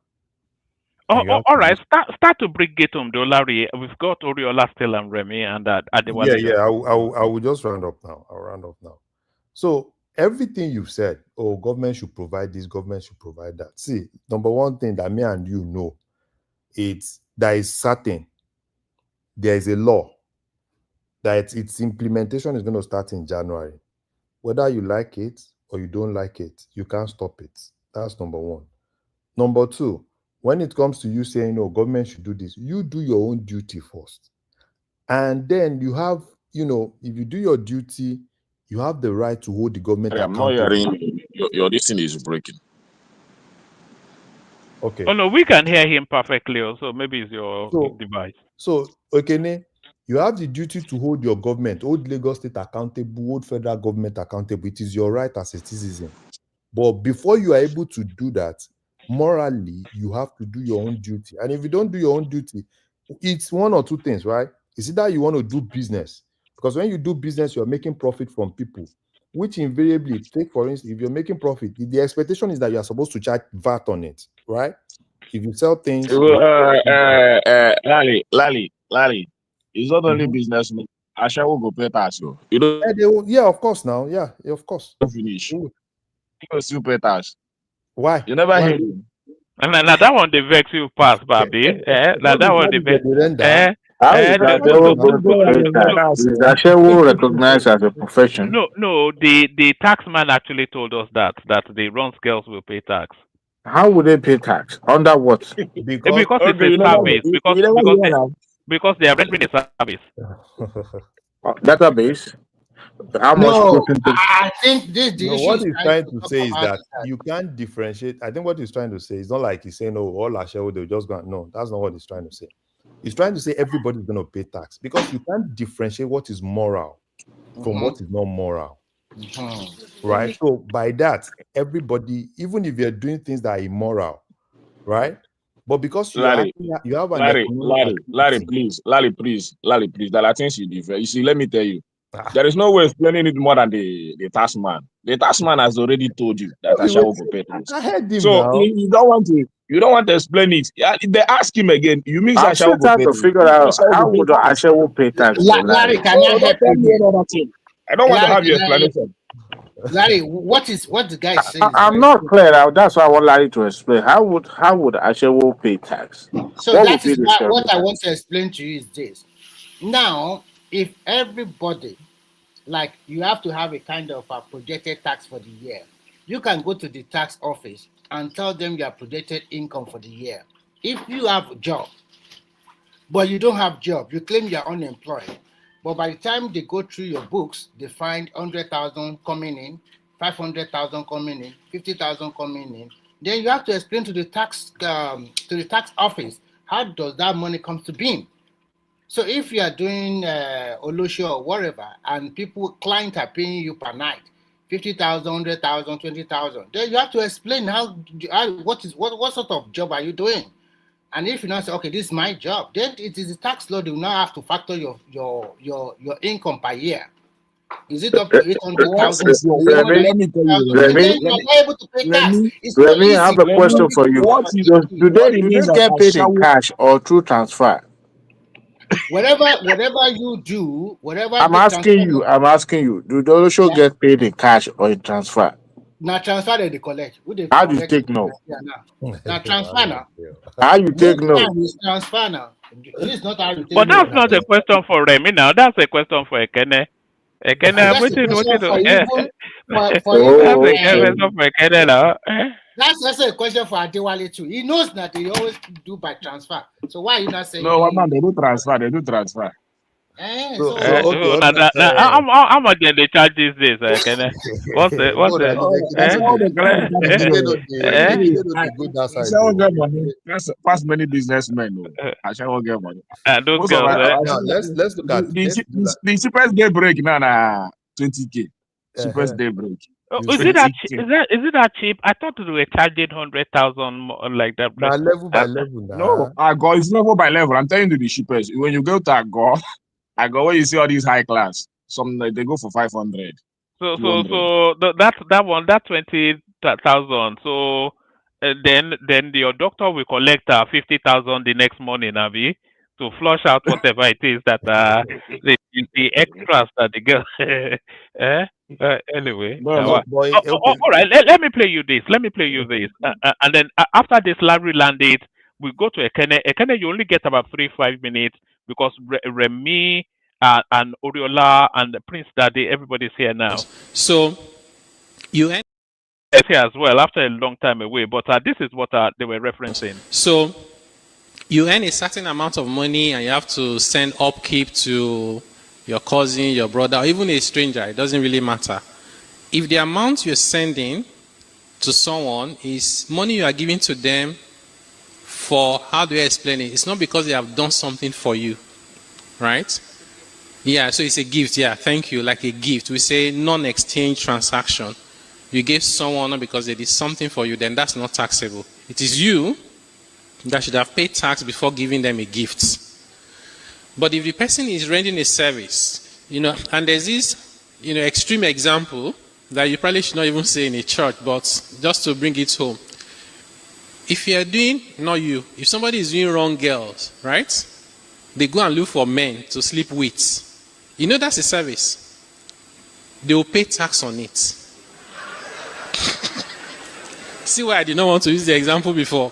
And you have All to right, use. start to bring it home, though, Larry. We've got Oriola still and Remy and Yeah, Adewale yeah. just. I will just round up now. I'll round up now. So everything you've said, oh, government should provide this, government should provide that. See, number one thing that me and you know, it's that is certain. There is a law that its implementation is going to start in January. Whether you like it or you don't like it, you can't stop it. That's number one. Number two, when it comes to you saying, no, government should do this, you do your own duty first. And then you have, if you do your duty, you have the right to hold the government I'm not accountable. hearing your this thing is breaking. Okay. Oh no, we can hear him perfectly. Also, maybe it's your So, device. Okene, you have the duty to hold your government, hold Lagos State accountable, hold federal government accountable. It is your right as a citizen. But before you are able to do that, morally, you have to do your own duty. And if you don't do your own duty, it's one or two things, right? It's either you want to do business, because when you do business, you're making profit from people, which invariably, take for instance, if you're making profit, the expectation is that you are supposed to charge VAT on it, right? If you sell things, you Lally, it's not only Mhm. businessmen. Asha will go pay tax. You don't Yeah, of course now. Yeah, of course. finish. You will still pay tax. Why? You never Why? hear him. And now that one the vex you pass, Babi. Now Not that one before the the vex. render. How is Ashewo going to pay tax? Is Ashewo recognized as a profession? No. The taxman actually told us that the runs girls will pay tax. How would they pay tax? Under what? Because It's a service. Because they are rendering a service. Database? How much No, put into? I think the No, issue what is he's trying trying to to talk say is about that you can't differentiate. I think what he's trying to say is not like he's saying, oh, all Ashewo, they'll just go. No, that's not what he's trying to say. He's trying to say everybody's going to pay tax because you can't differentiate what is moral from what is not moral, right? So by that, everybody, even if you're doing things that are immoral, right? But because you have an economic activity. Larry, please. That I think you differ. You see, let me tell you, there is no way explaining it more than the tax man. The tax man has already told you that Asha will pay tax. I heard him So now. you don't want to explain it. Yeah, they ask him again. You mean I'm Asha still will trying pay to tax? figure out how would Ashewo pay tax for Larry, Larry? can I help Tell you me there? another thing. I don't want to have your explanation. Larry, what the guy is saying is I'm very not simple. clear now. That's why I want Larry to explain. How would Ashewo pay tax? So What would that be is the service? what I want to explain to you is this. Now, if everybody, like you have to have a kind of a projected tax for the year, you can go to the tax office and tell them your projected income for the year. If you have a job, but you don't have job, you claim you're unemployed. But by the time they go through your books, they find 100,000 coming in, 500,000 coming in, 50,000 coming in. Then you have to explain to the tax office how does that money come to be. So if you are doing Olosho or whatever, and clients are paying you per night, 50,000, 100,000, 20,000. Then you have to explain what sort of job are you doing? And if you now say, okay, this is my job, then it is the tax law. They will now have to factor your income per year. Is it up to 800,000? Let me tell you, Then you are not able to pay tax. It's not Remy, I have a easy. question for you. Do they get paid in cash or through transfer? Whatever you do, whatever I'm asking you. Do they also get paid in cash or in transfer? Now transfer they collect. How do you take note? Now transfer now. How you take Most note? time is transfer now. This is not how you take But that's note. not a question for Remy now. That's a question for Ekene. Ekene, That's a what question for even that's for a even. question for Ekene now. That's also a question for Adewale too. He knows that they always do by transfer. So why are you not saying? No, man, they do transfer. How much do they charge these days, Ekene? What's the I shall get money. Pass many businessmen. I shall get money. Those Most girls, Now let's look at the cheapest day break now 20K. Cheapest day break. Oh, is it that cheap? I thought they were charging 100,000 like that. now level by level No, Agor is level by level. I'm telling you the cheapest. When you go to Agor, where you see all these high class, some they go for 500. So that one, that 20,000. So then your doctor will collect 50,000 the next morning, Abi, to flush out whatever it is that the extras that the girl. Anyway, all right. Let me play you this. And then after this Larry landed, we go to Ekene. Ekene, you only get about 3-5 minutes because Remy and Oriola and Prince Daddy, everybody's here now. So you end here as well after a long time away, but this is what they were referencing. So you earn a certain amount of money and you have to send upkeep to your cousin, your brother, or even a stranger. It doesn't really matter. If the amount you're sending to someone is money you are giving to them for, how do I explain it? It's not because they have done something for you, right? Yeah, so it's a gift. Yeah, thank you. Like a gift. We say non-exchange transaction. You gave someone not because they did something for you, then that's not taxable. It is you that should have paid tax before giving them a gift. But if the person is rendering a service, and there's this, extreme example that you probably should not even say in a church, but just to bring it home. If you are doing, not you, if somebody is doing wrong girls, right? They go and look for men to sleep with. That's a service. They will pay tax on it. See why I did not want to use the example before.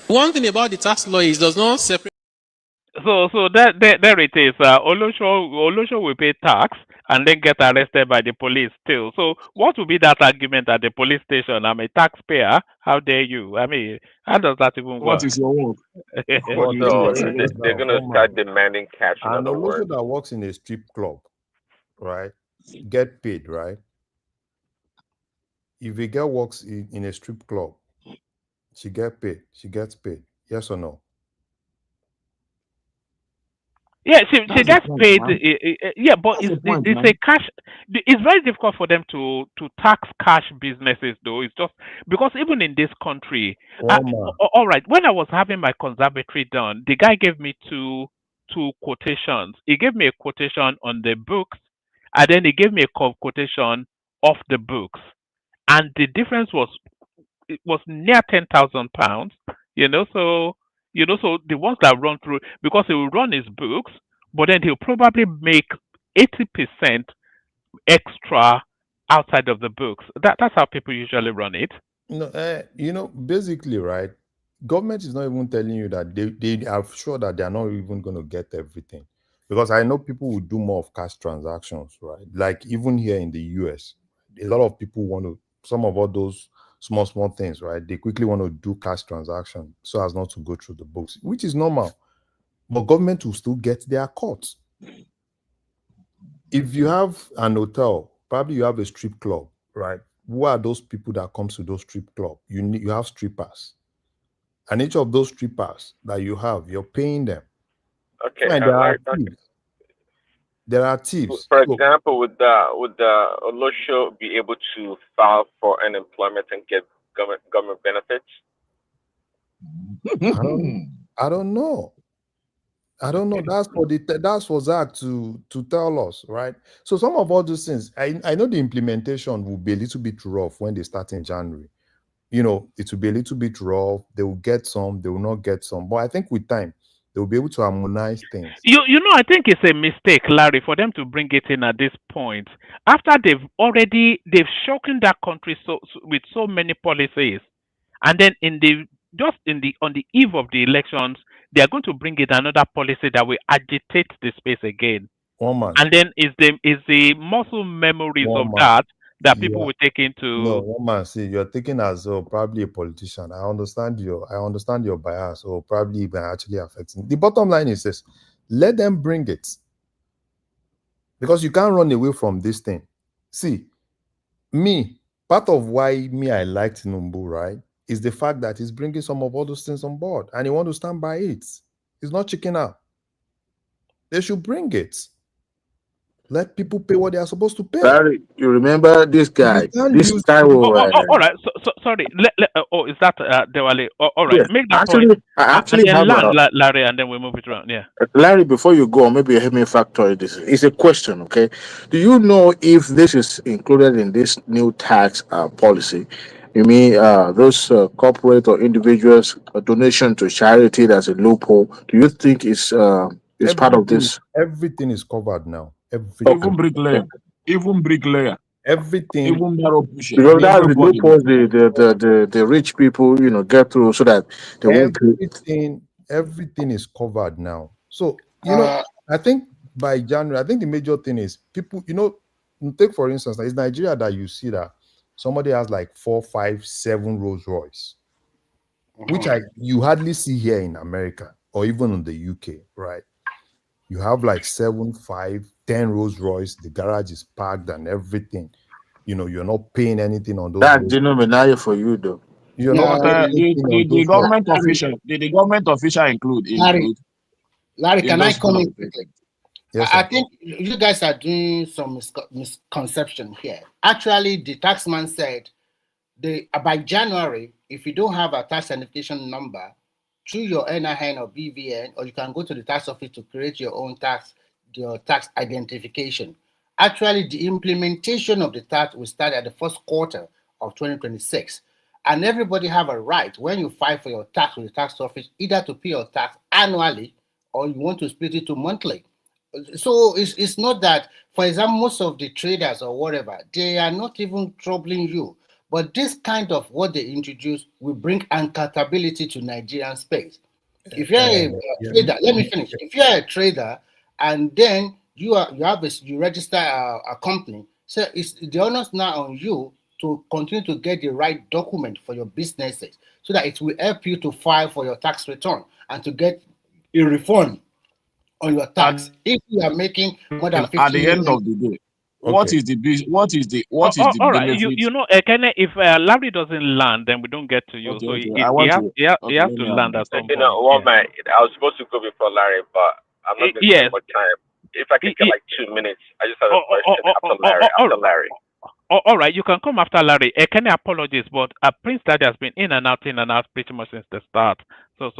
One thing about the tax law is it does not separate. So there it is. Olosho will pay tax and then get arrested by the police still. So what will be that argument at the police station? I'm a taxpayer. How dare you? I mean, how does that even work? What is your work? They're going to start demanding cash. In And other also words, that works in a strip club, right? Get paid, right? If a girl works in a strip club, she gets paid. She gets paid. Yes or no? Yeah, she gets paid. Yeah, but it's a cash. It's very difficult for them to tax cash businesses, though. It's just because even in this country, all right. When I was having my conservatory done, the guy gave me two quotations. He gave me a quotation on the books, and then he gave me a quotation off the books, and the difference was near £10,000. So the ones that run through, because he will run his books, but then he'll probably make 80% extra outside of the books. That's how people usually run it. Basically, right? Government is not even telling you that they are sure that they are not even going to get everything, because I know people will do more of cash transactions, right? Like even here in the US, a lot of people want to, some of all those small things, right? They quickly want to do cash transaction so as not to go through the books, which is normal. But government will still get their cuts. If you have an hotel, probably you have a strip club, right? Who are those people that comes to those strip club? You have strippers. And each of those strippers that you have, you're paying them. Okay, And There are tips. For So, example, would the Olosho be able to file for unemployment and get government benefits? I don't know. I don't know. That's for Zach to tell us, right? So some of all those things, I know the implementation will be a little bit rough when they start in January. You know, it will be a little bit rough. They will get some, they will not get some. But I think with time, they will be able to harmonize things. You know, I think it's a mistake, Larry, for them to bring it in at this point after they've shaken that country with so many policies, and then on the eve of the elections, they are going to bring in another policy that will agitate the space again. One man. And then is the muscle memories One of man. that people will take No, into. one man. See, you're thinking as probably a politician. I understand your bias, or probably even actually affecting. The bottom line is this: let them bring it, because you can't run away from this thing. See, part of why I like Tinubu, right, is the fact that he's bringing some of all those things on board, and he want to stand by it. He's not chicken out. They should bring it. Let people pay what they are supposed to pay. Larry, you remember this guy? This guy will. All right. So, sorry. Is that Dewale? All right. Yes, Make that actually, point. I actually and then have land, a Larry, and then we move it around. Yeah. Larry. Before you go, maybe help me factor this. It's a question, okay? Do you know if this is included in this new tax policy? You mean those corporate or individuals donation to charity? That's a loophole. Do you think it's part of this? Everything is covered now. Everything. Even bricklayer. Everything. Even barrel pusher. Because that's the loopholes the rich people, get through so that they won't pay. Everything is covered now. So, I think by January, I think the major thing is people, take for instance, it's Nigeria that you see that somebody has like 4, 5, 7 Rolls Royce, which you hardly see here in America or even in the UK, right? You have like 7, 5, 10 Rolls Royce. The garage is packed and everything. You're not paying anything on those. That's denominator for you, though. You're not the government official. Did the government official include? Larry, can I come in? Yes, I think you guys are doing some misconception here. Actually, the taxman said by January, if you don't have a tax identification number, through your NIN or BVN, or you can go to the tax office to create your tax identification. Actually, the implementation of the tax will start at the first quarter of 2026. And everybody have a right, when you file for your tax with the tax office, either to pay your tax annually or you want to split it to monthly. So it's not that, for example, most of the traders or whatever, they are not even troubling you. But this kind of what they introduce will bring accountability to Nigerian space. If you're a trader, let me finish. If you're a trader and then you register a company, so it's the onus now on you to continue to get the right document for your businesses so that it will help you to file for your tax return and to get a refund on your tax if you are making more than 50 at the end of the day. What is the benefit? You know, Ekene, if Larry doesn't land, then we don't get to you. So he has to land at some point. Man, I was supposed to go before Larry, but I'm not going to spend much time. If I could get like 2 minutes, I just have a question after Larry. All right, you can come after Larry. Ekene, apologies, but Prince Daddy has been in and out pretty much since the start. So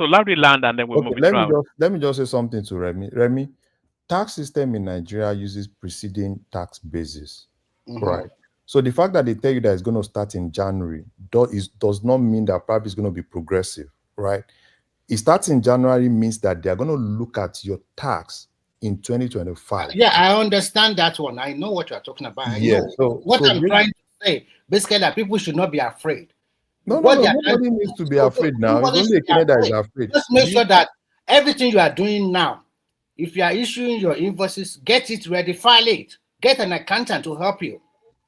Larry land, and then we'll move it around. Let me just say something to Remy. Remy, tax system in Nigeria uses preceding tax basis, right? So the fact that they tell you that it's going to start in January does not mean that probably it's going to be progressive, right? It starts in January means that they are going to look at your tax in 2025. Yeah, I understand that one. I know what you are talking about. I know. I'm trying to say, basically, that people should not be afraid. Nobody needs to be afraid now. It's only Ekene that is afraid. Just make sure that everything you are doing now, if you are issuing your invoices, get it ready, file it. Get an accountant to help you,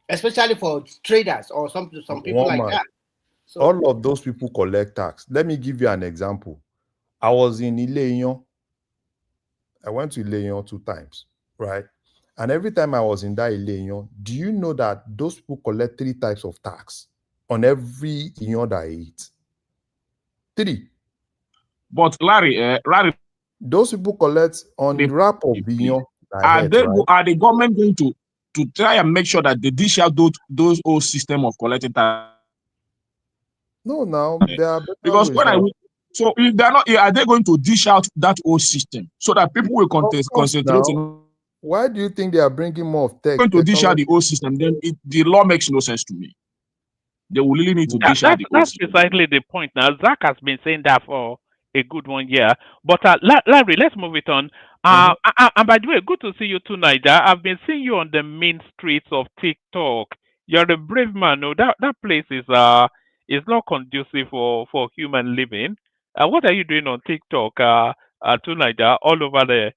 especially for traders or some people like that. So, all of those people collect tax. Let me give you an example. I was in Ileyon. I went to Ileyon 2 times, right? And every time I was in that Ileyon, do you know that those people collect 3 types of tax on every Iyon that I eat? 3. But Larry, those people collect on the wrap of Iyon. ahead, right? Are the government going to try and make sure that they dish out those old system of collecting tax? No, now there are better Because ways now. so if they're not, are they going to dish out that old system so that people will Of course, concentrate now. in Why do you think they are bringing more of going to dish out technology? the old system? Then the law makes no sense to me. They will really need to dish out the old That's system. precisely the point. Now, Zach has been saying that for a good 1 year. But Larry, let's move it on. And by the way, good to see you too, Niger. I've been seeing you on the main streets of TikTok. You're a brave man. No, that place is not conducive for human living. What are you doing on TikTok, to Niger, all over there?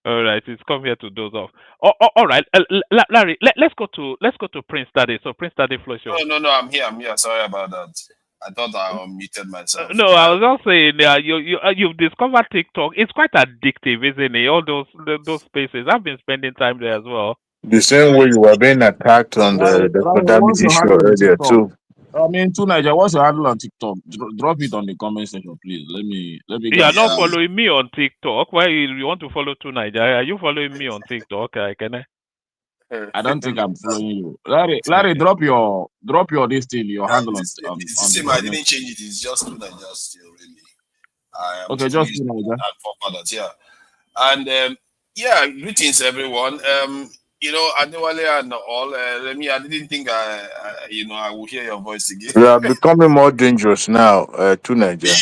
All right, it's come here to doze off. All right, Larry, let's go to Prince Daddy. So Prince Daddy, floor is yours. No, I'm here. Sorry about that. I thought I unmuted myself. No, I was just saying, you've discovered TikTok. It's quite addictive, isn't it? All those spaces. I've been spending time there as well. The same way you were being attacked on the pandemic What's your issue handle on earlier TikTok? too. I mean, to Niger, what's your handle on TikTok? Drop it on the comment section, please. Let me You are get not following me on TikTok. Why you want to follow to Nigeria? Are you following me on TikTok? I don't think I'm following you. Larry, drop your this thing, your handle on It's on the the same. I comment. didn't change it. It's just two Nigeria still, really. I am Okay, still just using Niger. that for fathers, yeah. And yeah, greetings everyone. Adewale and all. I didn't think I will hear your voice again. We are becoming more dangerous now, to Nigeria.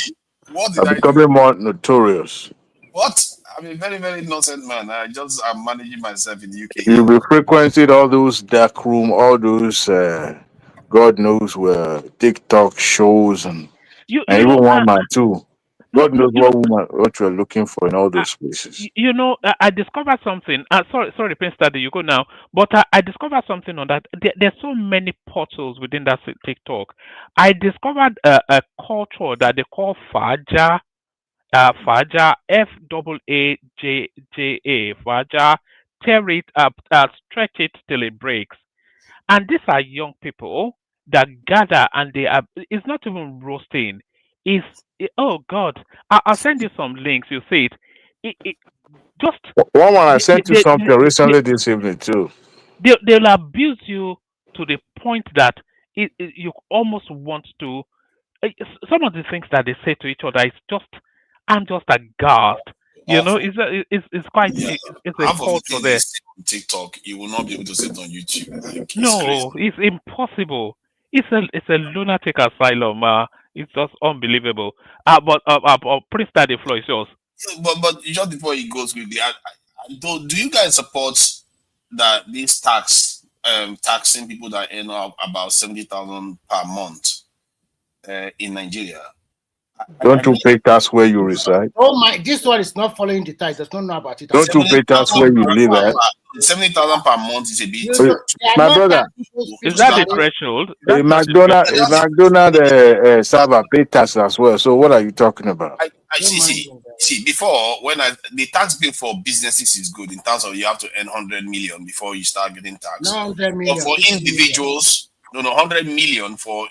What We did are I do? becoming more notorious. What? I'm a very, very innocent man. I'm managing myself in the UK You'll here. be frequenting all those dark room, all those God knows where TikTok shows and You even know, one man too. no, God knows what you're looking for in all those places. I discovered something. Sorry, Prince Daddy, you go now. But I discovered something on that. There's so many portals within that TikTok. I discovered a culture that they call Faja. Faja, Faaja, Faja. Tear it up, stretch it till it breaks. And these are young people that gather and they are. It's not even roasting. It's oh God. I'll send you some links. You see it. It just One I they, sent you they, something they, recently this evening too. they'll abuse you to the point that you almost want to. Some of the things that they say to each other is just. I'm just aghast. Awful. It's quite. Yeah. It's a Half of the culture things they there. say on TikTok, you will not be able to see it on YouTube. Like, it's crazy. No, it's impossible. It's a lunatic asylum. It's just unbelievable. But Prince Daddy, floor is yours. But just before it goes quickly, do you guys support that this taxing people that earn about 70,000 per month in Nigeria? Don't you pay tax where you reside? Oh my! This one is not following the tide. Does not know about it. Don't you pay tax where you live at? 70,000 per month is a bit. My brother, Is that the threshold? a That's not the McDonald server pay tax as well. So what are you talking about? I see. Before, when the tax bill for businesses is good in terms of you have to earn 100 million before you start getting taxed. No, 100 million. But for individuals, 100 million for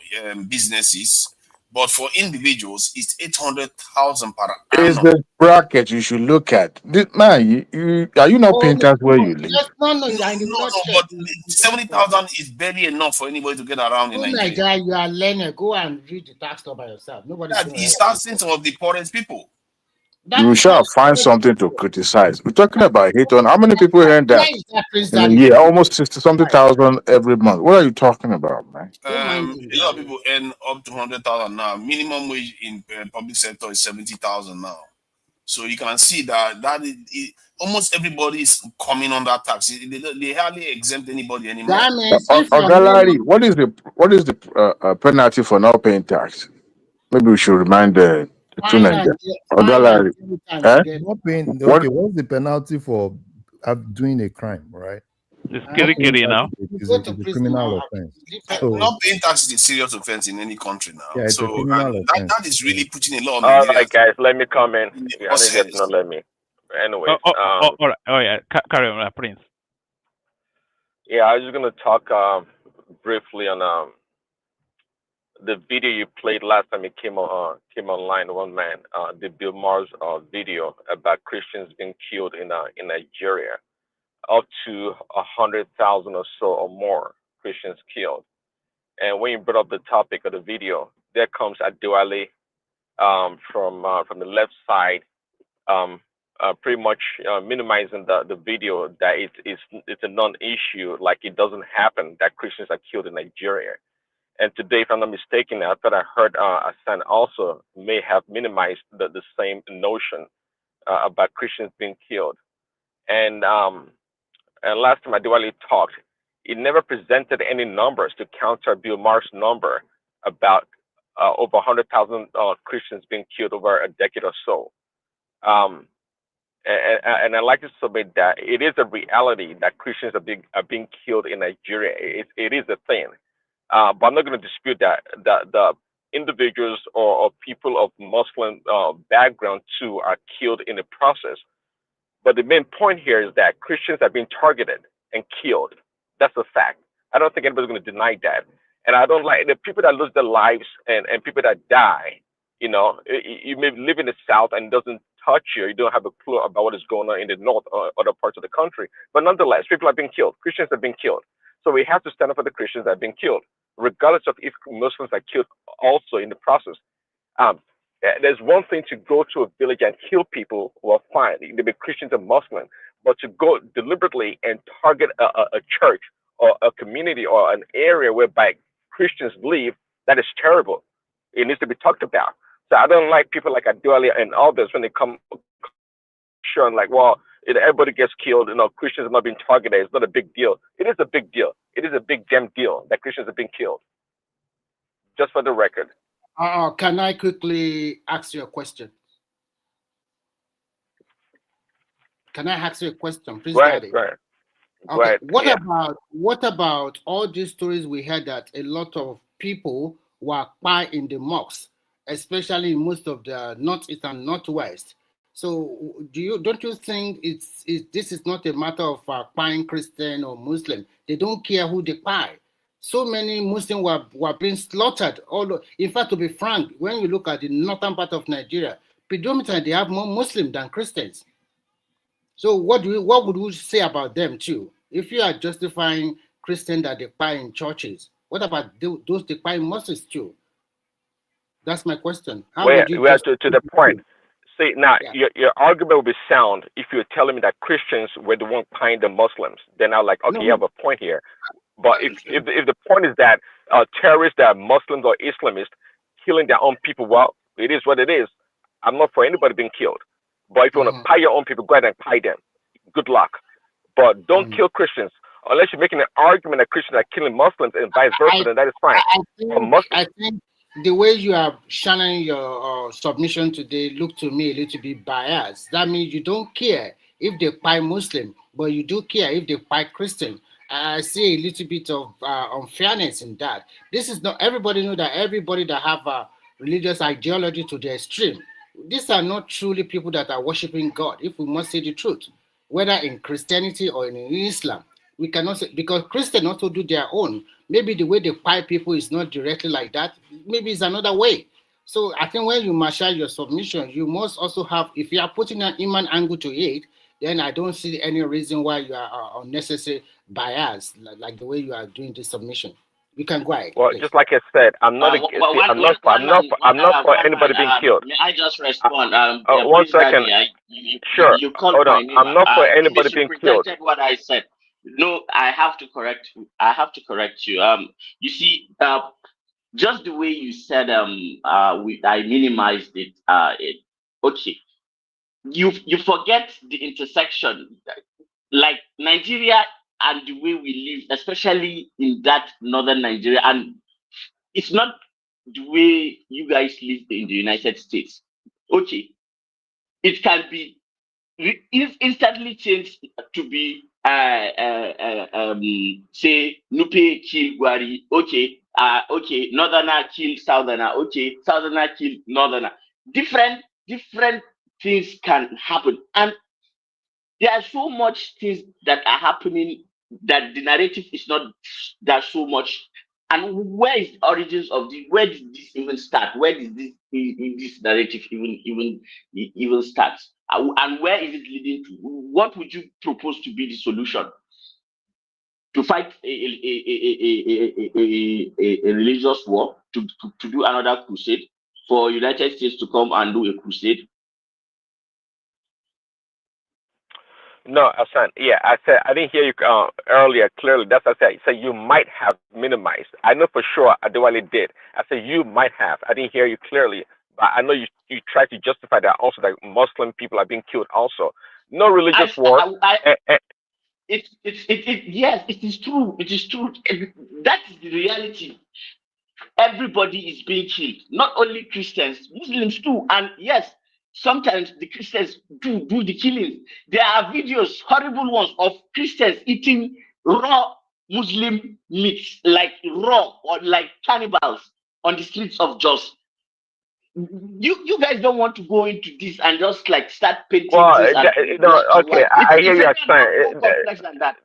businesses. But for individuals, it's 800,000 per annum. It's the bracket you should look at. Man, are you not paying tax where you live? No, but 70,000 is barely enough for anybody to get around in Nigeria. You are learning. Go and read the tax law by yourself. Nobody. He's taxing some of the poorest people. You shall find something to criticize. We're talking about hate on how many people earn that in a year? Almost 60-something thousand every month. What are you talking about, man? A lot of people earn up to 100,000 now. Minimum wage in public sector is 70,000 now. So you can see that almost everybody is coming on that tax. They hardly exempt anybody anymore. Ogalari, what is the penalty for not paying tax? Maybe we should remind the two Nigerians. Ogalari, Not paying. Okay, what's the penalty for doing a crime, right? It's kiri now. It's a criminal offense. So, not paying tax is a serious offense in any country now. Yeah, it's a criminal offense. That is really putting a lot of All Nigerians. right, guys, let me come in. The manager did not let me. Anyway, all right. Oh yeah, carry on, Prince. Yeah, I was just gonna talk briefly on the video you played last time it came online. One man, the Bill Maher's video about Christians being killed in Nigeria, up to 100,000 or so or more Christians killed. And when you brought up the topic of the video, there comes Adewale from the left side, pretty much minimizing the video that it's a non-issue, like it doesn't happen that Christians are killed in Nigeria. And today, if I'm not mistaken, I thought I heard Hassan also may have minimized the same notion about Christians being killed. And last time Adewale talked, he never presented any numbers to counter Bill Maher's number about over 100,000 Christians being killed over a decade or so. And I'd like to submit that it is a reality that Christians are being killed in Nigeria. It is a thing. But I'm not going to dispute that the individuals or people of Muslim background too are killed in the process. But the main point here is that Christians are being targeted and killed. That's a fact. I don't think anybody's going to deny that. And I don't like the people that lose their lives and people that die. You know, you may live in the South and it doesn't touch you. You don't have a clue about what is going on in the North or other parts of the country. But nonetheless, people are being killed. Christians are being killed. So we have to stand up for the Christians that are being killed, regardless of if Muslims are killed also in the process. There's one thing to go to a village and kill people who are fine. They be Christians and Muslims. But to go deliberately and target a church or a community or an area whereby Christians live, that is terrible. It needs to be talked about. So I don't like people like Adewale and others when they come showing like, well, everybody gets killed, Christians are not being targeted. It's not a big deal. It is a big deal. It is a big damn deal that Christians are being killed. Just for the record. Can I quickly ask you a question? Can I ask you a question, please, Daddy? Right. Okay. What about all these stories we heard that a lot of people were by in the mosques, especially in most of the northeast and northwest? So don't you think this is not a matter of buying Christian or Muslim? They don't care who they buy. So many Muslims were being slaughtered. In fact, to be frank, when you look at the northern part of Nigeria, predominantly they have more Muslims than Christians. So what would you say about them too? If you are justifying Christians that they buy in churches, what about those they buy in mosques too? That's my question. We are to the point. See, now your argument will be sound if you're telling me that Christians were the one buying the Muslims. Then I'm like, okay, you have a point here. But if the point is that terrorists that are Muslims or Islamists killing their own people, well, it is what it is. I'm not for anybody being killed. But if you want to buy your own people, go ahead and buy them. Good luck. But don't kill Christians. Unless you're making an argument that Christians are killing Muslims and vice versa, then that is fine. I think the way you are channeling your submission today look to me a little bit biased. That means you don't care if they buy Muslim, but you do care if they buy Christian. I see a little bit of unfairness in that. This is not everybody know that everybody that have a religious ideology to the extreme. These are not truly people that are worshiping God, if we must say the truth, whether in Christianity or in Islam. We cannot say, because Christians also do their own. Maybe the way they buy people is not directly like that. Maybe it's another way. So I think when you marshal your submission, you must also have, if you are putting an Iman angle to it, then I don't see any reason why you are unnecessary bias, like the way you are doing this submission. You can go ahead. Well, please. Just like I said, I'm not for anybody being killed. May I just respond? 1 second. Sure. Hold on. I'm not for anybody being killed. What I said. No, I have to correct you. You see, just the way you said, I minimized it. Okay. You forget the intersection, like Nigeria and the way we live, especially in that northern Nigeria, and it's not the way you guys live in the United States. Okay, it can be instantly changed to be say Nupe kill Gwari. Okay, Northerner kill Southerner. Okay, Southerner kill Northerner. Different things can happen, and there are so much things that are happening that the narrative is not that so much And where is the origins of this? Where did this even start? Where did this narrative even start? And where is it leading to? What would you propose to be the solution? To fight a religious war, to do another crusade, for United States to come and do a crusade? No, Hassan. Yeah, I said I didn't hear you earlier clearly. That's what I said. I said you might have minimized. I know for sure Adewale did. I said you might have. I didn't hear you clearly, but I know you tried to justify that also that Muslim people are being killed also. No religious war. Yes, it is true. It is true. That is the reality. Everybody is being killed, not only Christians, Muslims too. And yes, sometimes the Christians do the killing. There are videos, horrible ones, of Christians eating raw Muslim meats, like raw or like cannibals on the streets of Jos. You guys don't want to go into this and just like start painting this as black and okay, white. I hear you, It's more complex than that.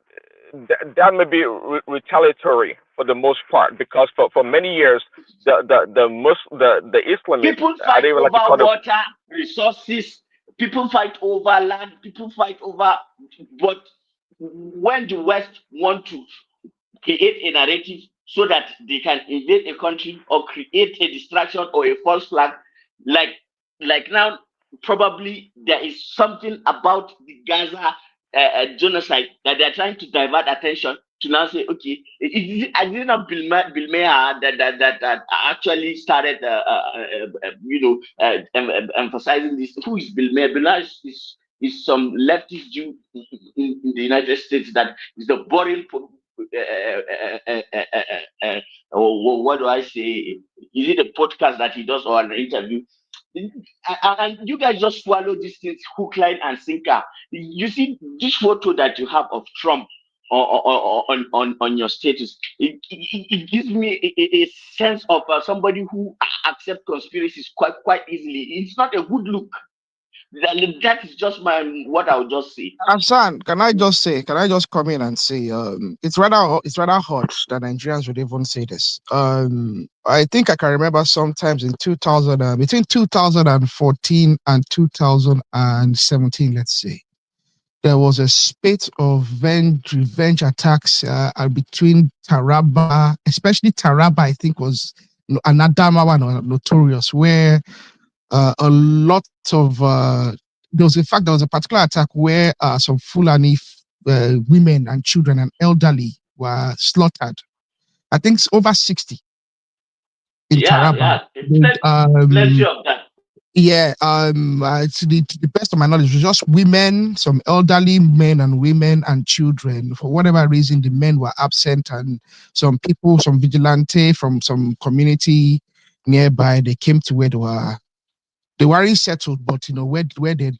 That may be retaliatory for the most part, because for many years the Islamists, people fight over water resources, people fight over land, people fight over, but when the West want to create a narrative so that they can invade a country or create a distraction or a false flag, like now, probably there is something about the Gaza genocide that they're trying to divert attention to now say, okay, I did not Bill Maher that actually started, emphasizing this. Who is Bill Maher? Bill Maher is some leftist Jew in the United States that is the boring. What do I say? Is it a podcast that he does or an interview? And you guys just swallow these things hook, line, and sinker. You see this photo that you have of Trump on your status. It gives me a sense of somebody who accepts conspiracies quite easily. It's not a good look. That is just what I would just say. Hassan, can I just come in and say, it's rather hard that Nigerians would even say this. I think I can remember sometimes in 2000, between 2014 and 2017, let's say, there was a spate of revenge attacks between Taraba, especially Taraba, I think was an Adamawa or notorious, where a lot of there was a particular attack where some Fulani women and children and elderly were slaughtered. I think it's over 60 in Taraba. Plenty of that. Yeah, to the best of my knowledge, it was just women, some elderly men and women and children. For whatever reason, the men were absent, and some people, some vigilante from some community nearby, they came to where they weren't settled, but where they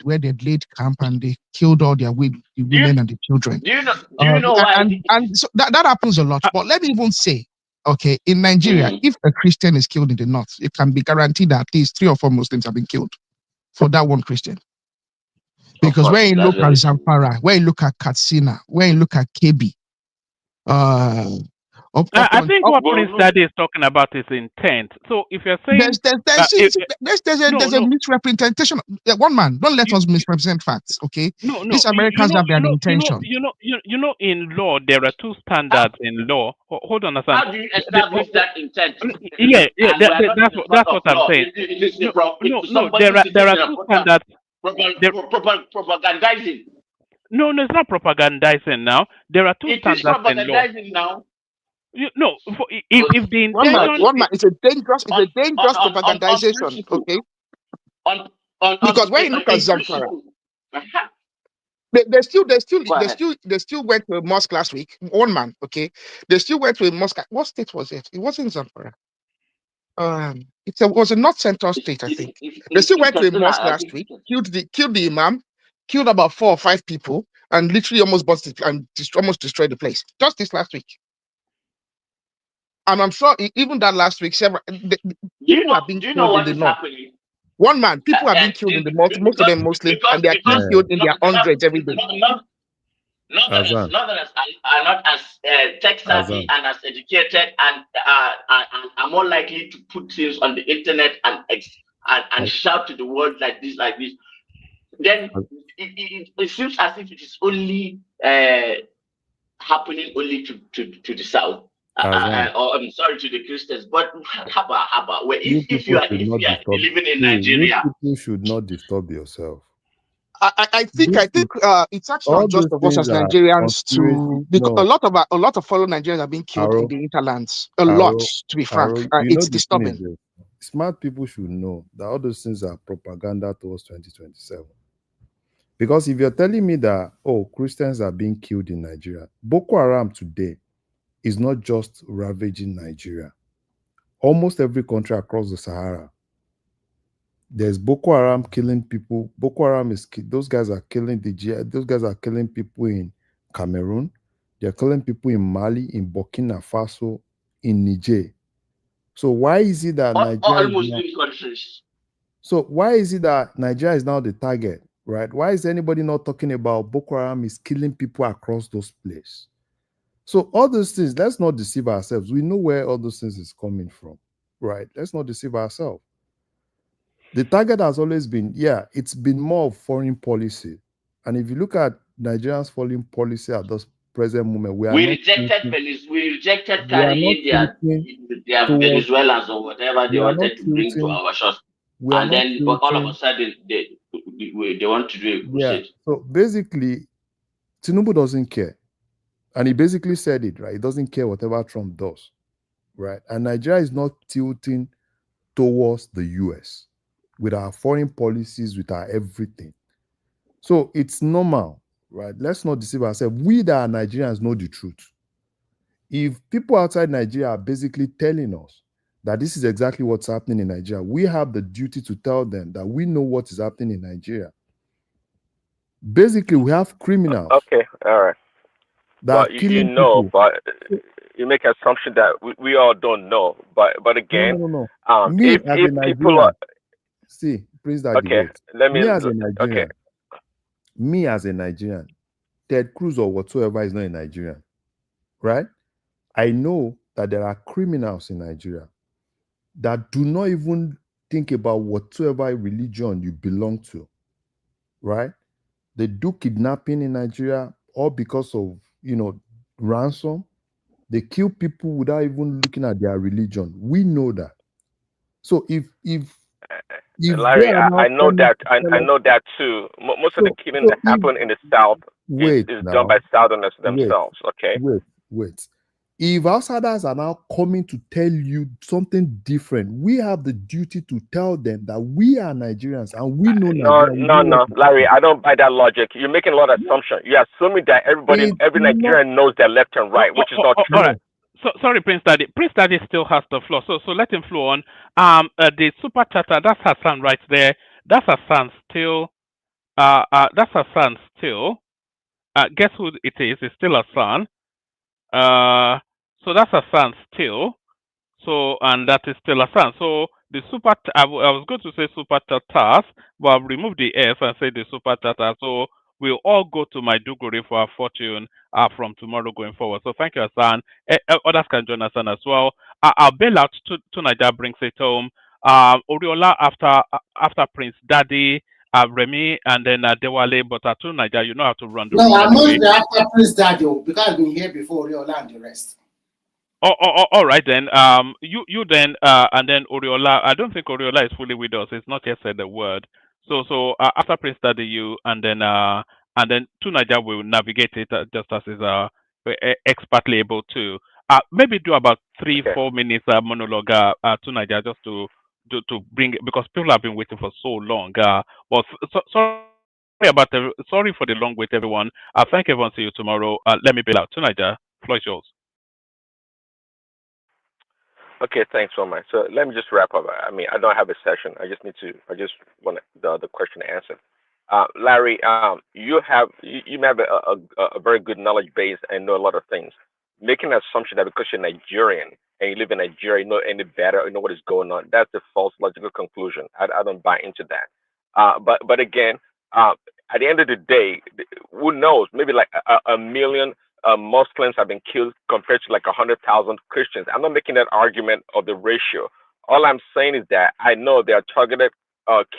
laid camp, and they killed all the women and the children. Do you know why? And so that happens a lot. But let me even say, okay, in Nigeria, if a Christian is killed in the north, it can be guaranteed that at least 3 or 4 Muslims have been killed for that one Christian. Because when you look at Zamfara, when you look at Katsina, when you look at Kebi, I think what Prince Daddy is talking about is intent. So if you're saying there's a misrepresentation. One man, don't let us misrepresent facts. Okay, these Americans have their intention. In law there are 2 standards in law. Hold on a second. How do you establish that intent? Yeah, that's what I'm saying. There are 2 standards. Propagandizing. No, it's not propagandizing now. There are 2 standards in law. Propagandizing now. If the intention one man, it's a dangerous propagandization. Okay, because when you look at Zamfara, they still went to a mosque last week. One man, okay, they still went to a mosque. What state was it? It wasn't Zamfara. It was a north central state, I think. They still went to a mosque last week, killed the imam, killed about 4 or 5 people, and literally almost busted and almost destroyed the place. Just this last week. And I'm sure even that last week, people are being killed in the north. Happening? One man, people are being killed in the north, most of them Muslim, and they are being killed in their hundreds every day. Azan, Northerners are not as tech savvy Azan. and as educated and are more likely to put things on the internet and shout to the world like this. Then it seems as if it is only happening only to the south. Azan. Or I'm sorry to the Christians, but haba, well, You people should if not you are disturb. living in See, you Nigeria, people should not disturb yourself. I think This is, it's actually all unjust those of us things as are Nigerians conspiracy. because No, a lot of fellow Nigerians are being killed in Aro, the interlands. A lot, Aro, to be frank. Aro. You know It's the thing is disturbing. this. Smart people should know that all those things are propaganda towards 2027. Because if you're telling me that, oh, Christians are being killed in Nigeria, Boko Haram today is not just ravaging Nigeria. Almost every country across the Sahara, there's Boko Haram killing people. Boko Haram those guys are killing those guys are killing people in Cameroon. They're killing people in Mali, in Burkina Faso, in Niger. So why is it that Nigeria all is now? Muslim countries. So why is it that Nigeria is now the target, right? Why is anybody not talking about Boko Haram is killing people across those places? So all those things, let's not deceive ourselves. We know where all those things is coming from, right? Let's not deceive ourselves. The target has always been, it's been more of foreign policy. And if you look at Nigeria's foreign policy at this present moment, we are not We rejected we are not carrying tilting their towards Venezuelans or whatever they we are not wanted to bring to tilting our shores, we are and not then all of a tilting sudden they want to do a yeah. crusade. So basically, Tinubu doesn't care. And he basically said it, right? He doesn't care whatever Trump does, right? And Nigeria is not tilting towards the US with our foreign policies, with our everything. So it's normal, right? Let's not deceive ourselves. We that are Nigerians know the truth. If people outside Nigeria are basically telling us that this is exactly what's happening in Nigeria, we have the duty to tell them that we know what is happening in Nigeria. Basically, we have criminals Okay, all right. that are But killing people. but you make an assumption that we all don't know. But again, No. Me as a if people Nigerian, are see, Prince Daddy, okay, wait. let me okay. Me as a Nigerian, Ted Cruz or whatsoever is not a Nigerian, right? I know that there are criminals in Nigeria that do not even think about whatsoever religion you belong to, right? They do kidnapping in Nigeria all because of, ransom. They kill people without even looking at their religion. We know that. So if they Larry, are now I know coming that to tell I us, know that too. Most of the killing so that happen in the South wait is done now, by Southerners wait, themselves. Okay. wait. If outsiders are now coming to tell you something different, we have the duty to tell them that we are Nigerians and we know Nigeria. We know what No, is Larry, happening. I don't buy that logic. You're making a lot of assumptions. You're assuming that It's every not Nigerian knows their left and right, which is not All true. right. So sorry, Prince Daddy. Prince Daddy still has the floor. So let him flow on. The super chatter. That's Hassan right there. That's Hassan still. That's Hassan still. Guess who it is? It's still Hassan. So that's Hassan still. So, and that is still Hassan. So the I was going to say super tatas, but I've removed the F and say the super tata. So we'll all go to Maiduguri for our fortune from tomorrow going forward. So thank you, Hassan. Others can join Hassan as well. Our bailout to Nigeria brings it home. Oriola after Prince Daddy, Remy, and then Dewale, but to Nigeria, you know how to run the No, room I must anyway. be after Prince Daddy because I've been here before Oriola and the rest. All right then. You then, and then Oriola. I don't think Oriola is fully with us. It's not yet said the word. So after Prince Daddy, you and then Tunaja will navigate it just as is expertly able to. Maybe do about 3-4 minutes monologue Tunaja just to bring because people have been waiting for so long. But sorry for the long wait, everyone. Thank everyone. See you tomorrow. Let me bail out. Tunaja, floor is yours. Okay, thanks so much. So let me just wrap up. I mean, I don't have a session. I just want the question answered. Larry, you may have a very good knowledge base and know a lot of things. Making an assumption that because you're Nigerian and you live in Nigeria, you know any better, you know what is going on. That's the false logical conclusion. I don't buy into that. But again, uh, at the end of the day, who knows? Maybe like a million Muslims have been killed compared to like 100,000 Christians. I'm not making that argument of the ratio. All I'm saying is that I know there are targeted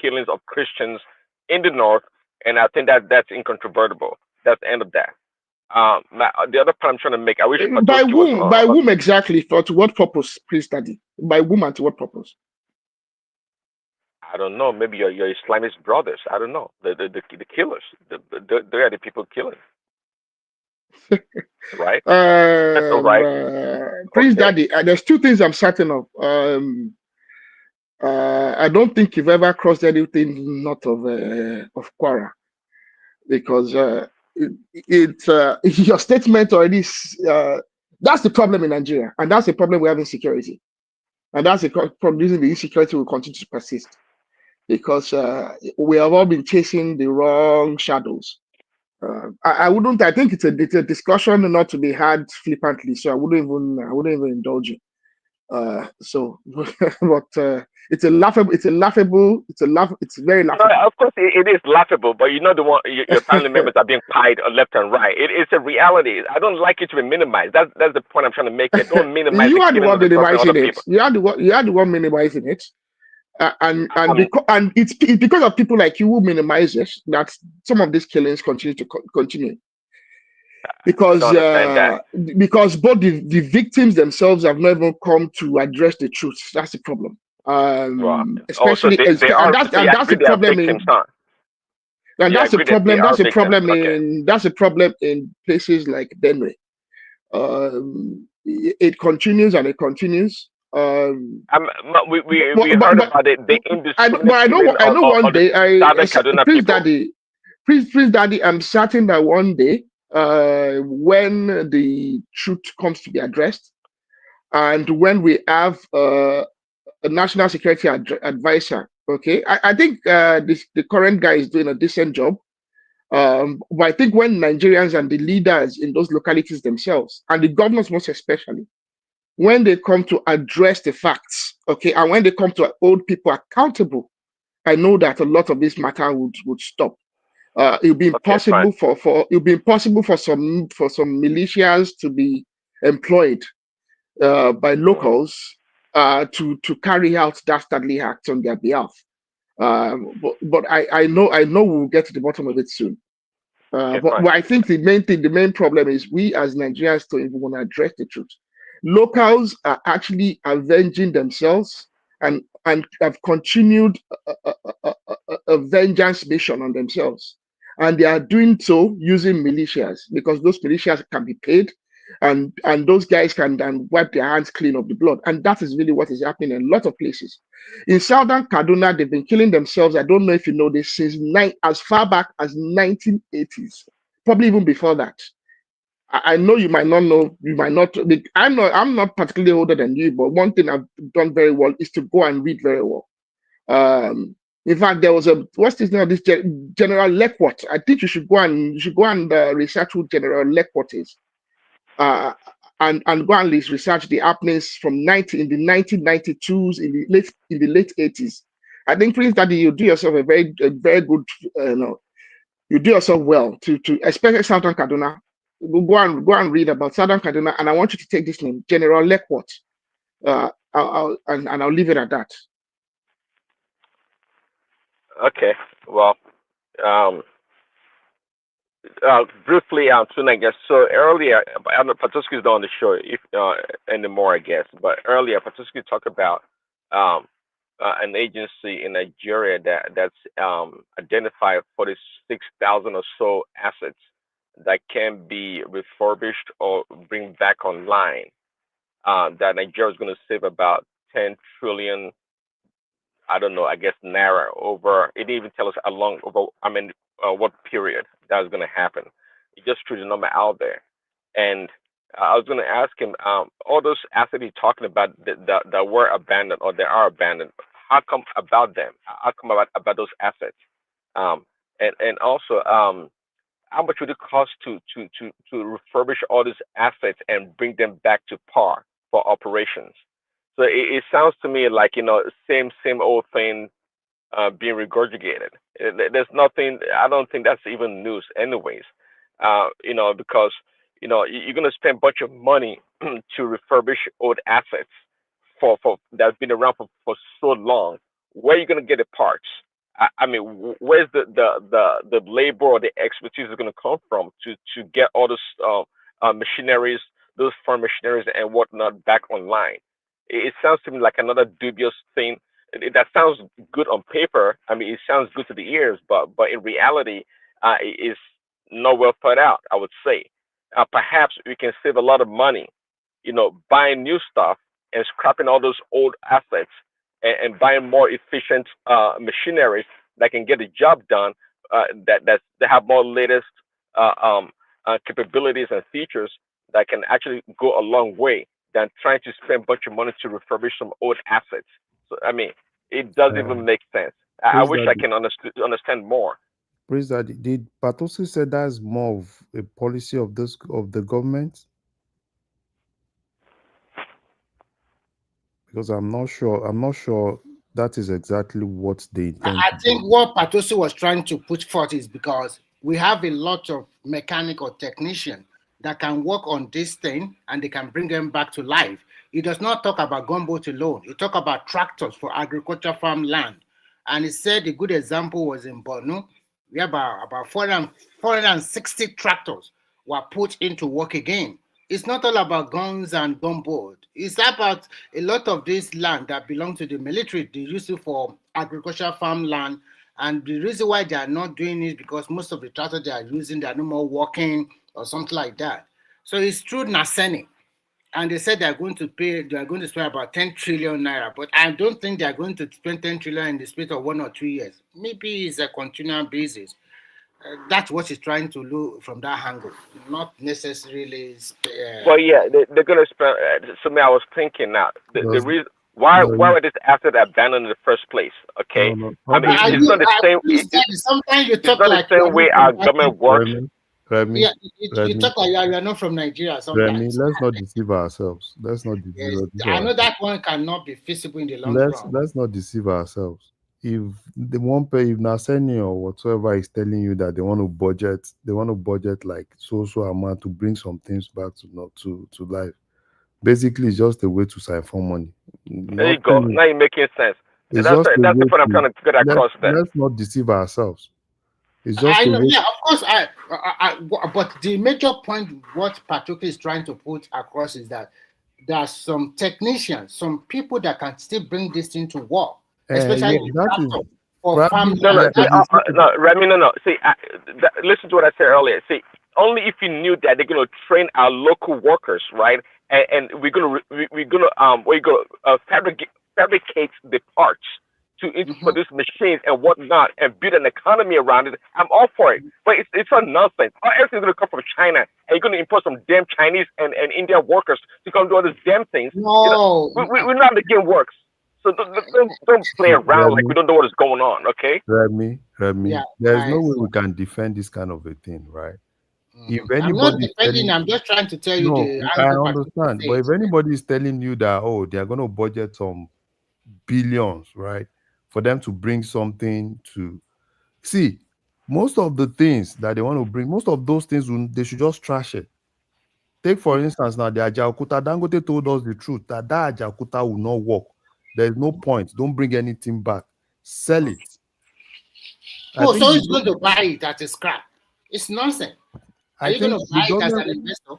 killings of Christians in the north, and I think that that's incontrovertible. That's the end of that. The other point I'm trying to make, I wish By Patoski was whom? By whom exactly? For to what purpose, please study? By whom and to what purpose? I don't know. Maybe your Islamist brothers. I don't know. The killers. They are the people killing, right? Right. Prince Okay. Daddy, there's two things I'm certain of. I don't think you've ever crossed anything north of Quara, because your statement already. That's the problem in Nigeria, and that's the problem we have in security, and that's the problem. Reason the insecurity will continue to persist, because we have all been chasing the wrong shadows. I wouldn't. I think it's a discussion not to be had flippantly. So I wouldn't even indulge it. But it's very No, laughable. of course it is laughable, but you know the one your family members are being pied left and right. It's a reality. I don't like it to be minimized. That's the point I'm trying to make here. Don't minimize You the are the killing one of the suffering of minimizing other it. people. You are the one minimizing it. Um, And it's because of people like you who minimize it that some of these killings continue to continue. I don't understand that. Because both the victims themselves have not even come to address the truth. That's the problem. Well, oh, so they are. So you That's agree the they are problem victims, in huh? and You that's the agree that they problem. are victims. Okay. That's a problem in places like Benue. It continues and it continues. We heard about the indiscriminate killing I know of one the day, Southern Kaduna people. Prince Daddy, I'm certain that one day, when the truth comes to be addressed, and when we have a national security advisor, okay, I think the current guy is doing a decent job. But I think when Nigerians and the leaders in those localities themselves, and the governors most especially, when they come to address the facts, okay, and when they come to hold people accountable, I know that a lot of this matter would stop. It'll be Okay, fine. impossible it'll be impossible for some militias to be employed by locals to carry out dastardly acts on their behalf. But I know we'll get to the bottom of it soon. Okay, But fine. I think the main problem is we as Nigerians don't even want to address the truth. Locals are actually avenging themselves and have continued a vengeance mission on themselves, and they are doing so using militias because those militias can be paid, and those guys can then wipe their hands clean of the blood, and that is really what is happening in a lot of places. In southern Kaduna, they've been killing themselves. I don't know if you know this, since as far back as 1980s, probably even before that. I know you might not know, you might not. I'm not particularly older than you, but one thing I've done very well is to go and read very well. In fact, there was what's his name? This General Leckwart. I think you should go and research who General Leckwart is, and go and research the happenings from in the 1992s, in the late 80s. I think, Prince Daddy, you do yourself a very good, no, you do yourself well to especially Southern Kaduna. Go and read about Southern Kaduna, and I want you to take this name, General Leckwart. And I'll leave it at that. Okay. Well, um, briefly, soon I guess. So earlier, I don't know, Patoski's not on the show if anymore, I guess. But earlier, Patoski talked about um, an agency in Nigeria that's identified 46,000 or so assets that can be refurbished or bring back online. That Nigeria is going to save about 10 trillion, I don't know, I guess naira over. It didn't even tell us how long over. I mean, what period that was going to happen. It just threw the number out there, and I was going to ask him, all those assets he's talking about that were abandoned or that are abandoned. How come about them? How come about those assets? And also, how much would it cost to refurbish all these assets and bring them back to par for operations? So it sounds to me like, same old thing, being regurgitated. There's nothing. I don't think that's even news, anyways. Because you're gonna spend a bunch of money to refurbish old assets for that's been around for so long. Where are you gonna get the parts? I mean, where's the labor or the expertise is gonna come from to get all those machineries, those farm machineries and whatnot back online? It sounds to me like another dubious thing. That sounds good on paper. I mean, it sounds good to the ears, but in reality, it is not well thought out, I would say. Perhaps we can save a lot of money, buying new stuff and scrapping all those old assets, and buying more efficient machineries that can get the job done, that have more latest capabilities and features that can actually go a long way than trying to spend a bunch of money to refurbish some old assets. So I mean, it doesn't even make sense. I Praise wish I Daddy. can understand more. Praise Daddy. Did Patosi say that's more of a policy of the government? Because I'm not sure. I'm not sure that is exactly what they intend I to think do. what Patosi was trying to put forth is because we have a lot of mechanic or technician that can work on this thing and they can bring them back to life. It does not talk about gunboat alone. It talk about tractors for agriculture farmland. And he said a good example was in Borno. We have about 460 tractors were put into work again. It's not all about guns and gunboat. It's about a lot of this land that belong to the military. They use it for agricultural farmland. And the reason why they are not doing it because most of the tractors they are using, they are no more working or something like that. So it's through Naseni. And they said they are going to spend about 10 trillion naira. But I don't think they are going to spend 10 trillion in the space of 1 or 2 years. Maybe it's a continual basis. That's what he's trying to look from that angle, not necessarily. Well, yeah, they're gonna spend. So, me, I was thinking now. The Does reason why no, were this asset abandoned in the first place? Okay, no. I mean, Obviously, it's not the same. Sometimes you It's talk not the like you are same not way from our that government country. works. Remy, Yeah, you talk like you are not from Nigeria sometimes. Let's not deceive ourselves. Let's not deceive Yes, I know ourselves. that one cannot be feasible in the long Let's run. let's not deceive ourselves. If the one pay, if Naseni or whatsoever is telling you that they want to budget like so amount to bring some things back to not to life. Basically, it's just a way to siphon money. There you go. Nothing. Now you're making sense. It's That's just a that's the way point I'm to trying to get across. There. let's not deceive ourselves. It's just I a know, way. yeah, of course. But the major point what Patrick is trying to put across is that there are some technicians, some people that can still bring this thing to work, especially Yeah, the that is tractor for probably farmland. No, no, see, That is no, Remy, no. See, listen to what I said earlier. See, only if you knew that they're gonna train our local workers, right? And we're gonna fabricate the parts to produce machines and whatnot and build an economy around it. I'm all for it, but it's all nonsense. Everything's gonna come from China, and you're gonna import some damn Chinese and Indian workers to come do all these damn things. no. We know how the game works. So don't play around like we Remy, don't know what is going on, okay? Yeah, There's no way we can defend this kind of a thing, right? If I'm not anybody is defending. telling I'm just trying to tell you no, the I angle Patrick understand, but if says. anybody is telling you that they are going to budget some billions, right, for them to bring something to see, most of the things that they want to bring, most of those things they should just trash it. Take for instance now the Ajaokuta. Dangote told us the truth that Ajaokuta will not work. There is no point. Don't bring anything back. Sell it. I Oh, think so he's going to buy it at a scrap. It's nonsense. Are I you going think to the buy it as government. an investor?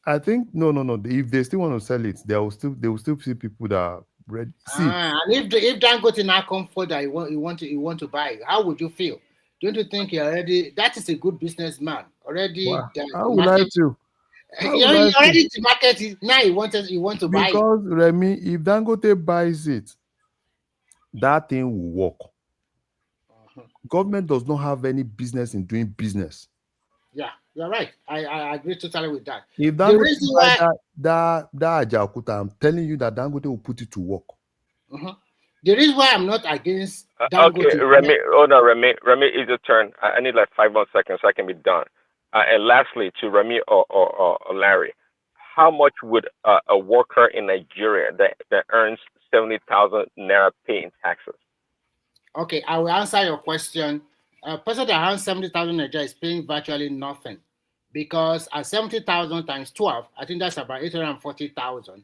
I think no. If they still want to sell it, they will still see people that are ready. See, And if Dangote now come further, you want to buy it, how would you feel? Don't you think you already that is a good businessman already? wow, The how will I market, feel? How you will I feel? already the market is now. You want to buy it. Because Remy, if Dangote buys it, that thing will work. Government does not have any business in doing business. Yeah, you're right. I agree totally with that. If The Dangote reason buy why that Ajaokuta, I'm telling you that Dangote will put it to work. the reason why I'm not against Okay, Dangote. Remy. Oh no, Remy, it's your turn. I need like 5 more seconds so I can be done. And lastly, to Remy or Larry, how much would a worker in Nigeria that earns 70,000 naira pay in taxes? Okay, I will answer your question. A person that has 70,000 Nigeria is paying virtually nothing because at 70,000 times 12, I think that's about 840,000.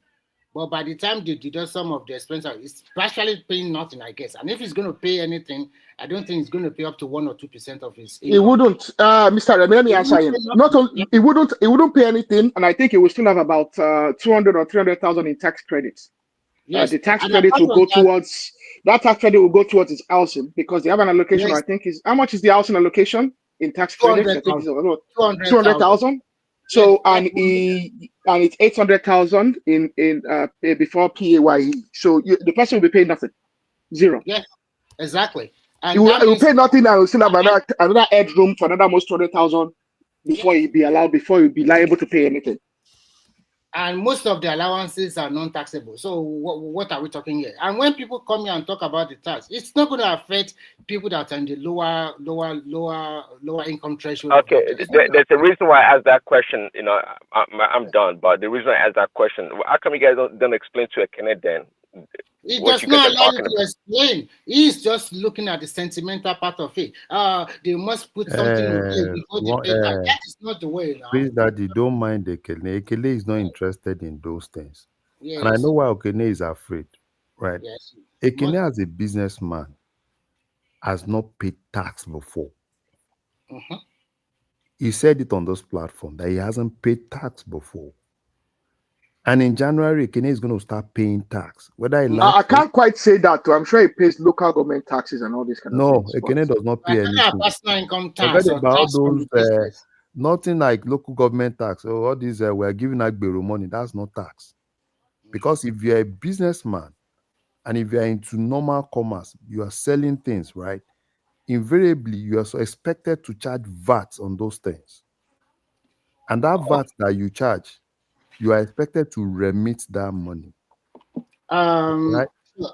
But by the time they deduct some of the expenses, it's virtually paying nothing, I guess. And if he's going to pay anything, I don't think he's going to pay up to 1 or 2% of his It income. wouldn't, Mr. Remy, let me answer him. Not only it wouldn't pay anything, and I think it will still have about 200 or 300,000 in tax credits. Yes, The tax and credit apart will from go that, towards that tax credit will go towards his housing because they have an allocation. yes, I think is how much is the housing allocation in tax credits? I think it's 200,000. 200,000. Yes, So and it's 800,000 in before PAYE. So the person will be paying nothing, zero. Yes, exactly. He And will, that he will means pay nothing and will still have another headroom for another almost 200,000 before he be allowed before he be liable to pay anything. and most of the allowances are non-taxable. So what are we talking here? And when people come here and talk about the tax, it's not going to affect people that are in the lower income threshold. Okay, there's a reason why I asked that question. You know, I'm done. But the reason I asked that question, how come you guys don't explain to a Kenneth then It what does you guys not are allow you talking to about? explain. He's just looking at the sentimental part of it. They must put something in place before they pay tax. That is not the way now. Please, Daddy, don't mind Ekene. Ekene is not interested in those things. And I Yes. know why Ekene is afraid, right? Yes. Ekene, as a businessman, has not paid tax before. Uh-huh. He said it on this platform that he hasn't paid tax before. And in January, Ekene is going to start paying tax, whether he likes I can't quite say that too. I'm sure he pays local government taxes and all these kind of No, things. Ekene does not pay anything. Personal income Forget tax or about tax from those, the business. nothing like local government tax or all these, we're giving Agbero money. That's not tax. Because if you're a businessman and if you're into normal commerce, you are selling things, right? Invariably, you are so expected to charge VAT on those things. And that VAT that you charge, you are expected to remit that money. Right?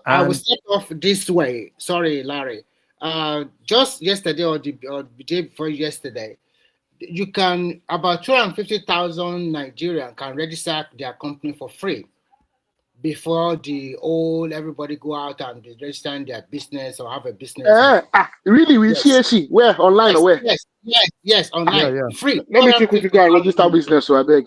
I will And start off this way. Sorry, Larry. Just yesterday or the day before yesterday, you can about 250,000 Nigerians can register their company for free before everybody go out and be registering their business or have a business. Really? We CAC? Where? Online or where? Yes, online. Yeah. Free. Let me quickly go and register business, so I beg.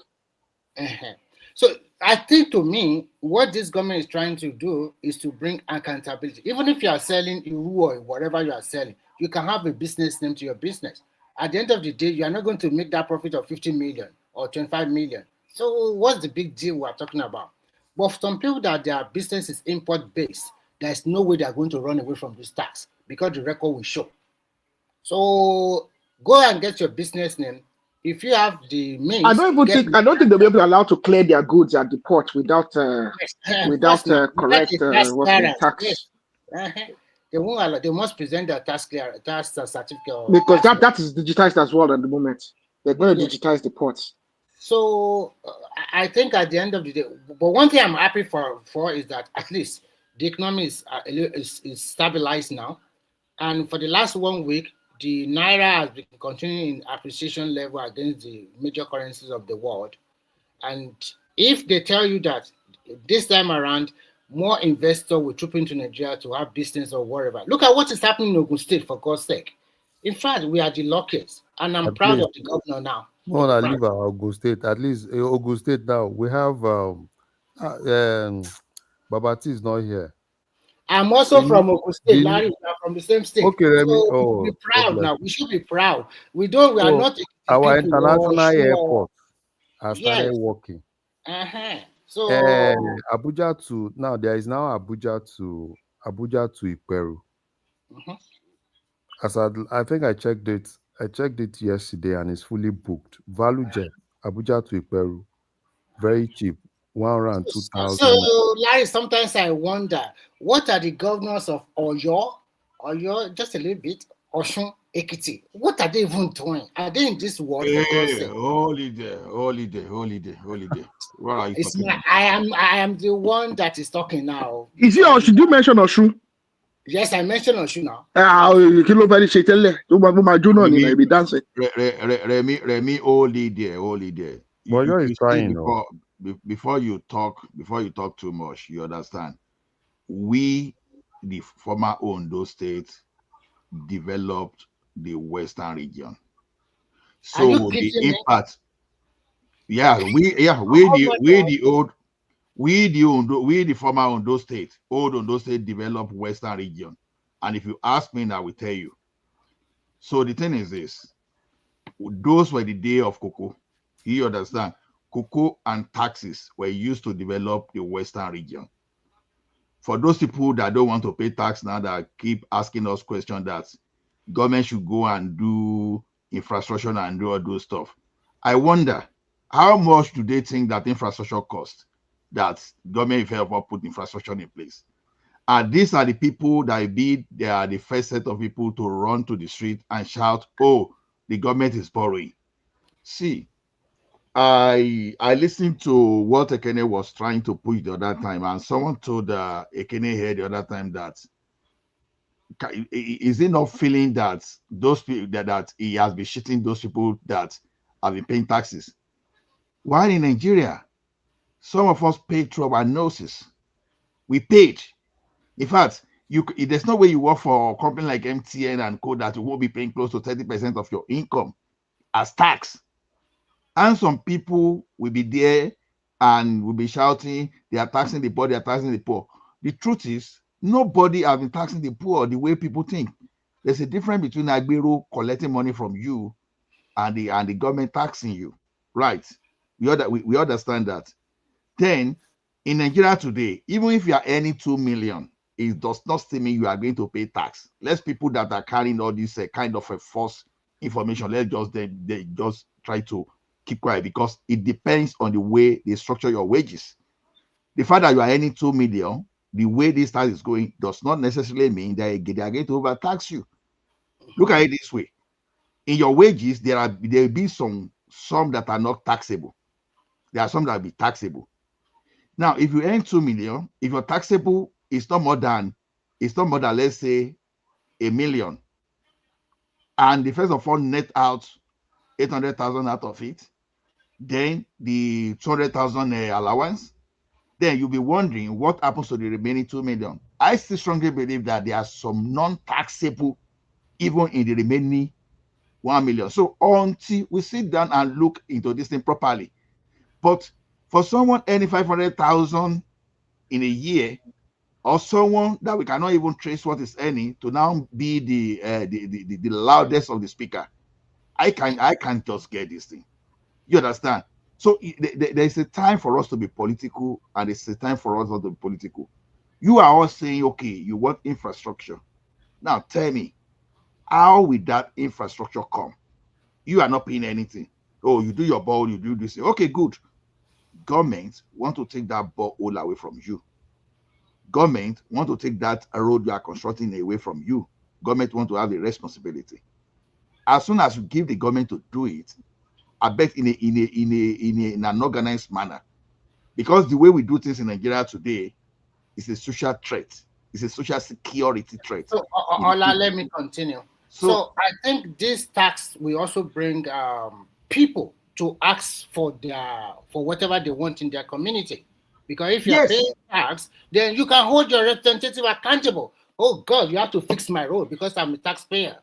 So I think to me, what this government is trying to do is to bring accountability. Even if you are selling Iru or whatever you are selling, you can have a business name to your business. At the end of the day, you are not going to make that profit of 50 million or 25 million. So what's the big deal we are talking about? But for some people that their business is import based, there's no way they are going to run away from this tax because the record will show. So go and get your business name. If you have the means, I don't think they'll be able to allow to clear their goods at the port without correct tax. Yes. They won't allow, they must present their tax certificate. Because that is digitized as well at the moment. They're going to digitize the ports. So I think at the end of the day, but one thing I'm happy for is that at least the economy is stabilized now, and for the last 1 week, the naira has been continuing in appreciation level against the major currencies of the world. And if they tell you that this time around, more investors will troop into Nigeria to have business or whatever, look at what is happening in Ogun State, for God's sake. In fact, we are the luckiest, and I'm proud of the governor now. No one leave our Ogun State. At least Ogun State now, we have Babati is not here. I'm also from Ogun State, Larry. We are from the same state. Okay, Remy. So we should be proud now. We should be proud. We are not our international airport has started working. So Abuja to now there is now Abuja to Iperu. As I think I checked it yesterday and it's fully booked. Value jet Abuja to Iperu, very cheap, 102,000. So Larry, sometimes I wonder what are the governors of Oyo, just a little bit, Osun, Ekiti. What are they even doing? Are they in this world? Holiday. What are you talking about? I am the one that is talking now. Is it or should you mention Osun? Yes, I mentioned Osun now. Be dancing. Remy, holiday. You trying before you talk too much, you understand. We the former Ondo state developed the western region. Are you So the kidding me? impact, yeah, we How much the old we the former Ondo state, old Ondo state developed western region. And if you ask me, I will tell you. So the thing is this: those were the day of cocoa. You understand? Cocoa and taxes were used to develop the western region. For those people that don't want to pay tax now, that keep asking us questions that government should go and do infrastructure and do all those stuff, I wonder how much do they think that infrastructure costs, that government if ever put infrastructure in place. And these are the people that they are the first set of people to run to the street and shout, oh, the government is borrowing. See, I listened to what Ekene was trying to push the other time, and someone told Ekene here the other time that is he not feeling that those people that he has been shitting those people that have been paying taxes? While in Nigeria, some of us paid through our noses. We paid. In fact, there's no way you work for a company like MTN and Co that you won't be paying close to 30% of your income as tax. And some people will be there and will be shouting, they are taxing the poor, they are taxing the poor. The truth is, nobody has been taxing the poor the way people think. There's a difference between Agbero collecting money from you and the government taxing you, right? We understand that. Then, in Nigeria today, even if you are earning 2 million, it does not still mean you are going to pay tax. Less people that are carrying all this kind of a false information, let's just they just try to keep quiet, because it depends on the way they structure your wages. The fact that you are earning 2 million, the way this tax is going does not necessarily mean that they are going to overtax you. Look at it this way: in your wages, there will be some that are not taxable. There are some that will be taxable. Now, if you earn 2 million, if your taxable is not more than let's say 1 million, and the first of all net out 800,000 out of it, then the 200,000 allowance, then you'll be wondering what happens to the remaining 2 million. I still strongly believe that there are some non-taxable even in the remaining 1 million. So until we sit down and look into this thing properly, but for someone earning 500,000 in a year, or someone that we cannot even trace what is earning, to now be the loudest of the speaker, I can't just get this thing. You understand? So there's a time for us to be political, and there's a time for us not to be political. You are all saying, okay, you want infrastructure. Now tell me, how will that infrastructure come? You are not paying anything. Oh, you do your ball, you do this. Okay, good. Government want to take that borehole away from you. Government want to take that road you are constructing away from you. Government want to have a responsibility. As soon as you give the government to do it, I bet in an organized manner, because the way we do things in Nigeria today is a social threat. It's a social security threat. So, Ola, let me continue. So I think this tax will also bring people to ask for whatever they want in their community. Because if you're paying tax, then you can hold your representative accountable. Oh God, you have to fix my road because I'm a taxpayer.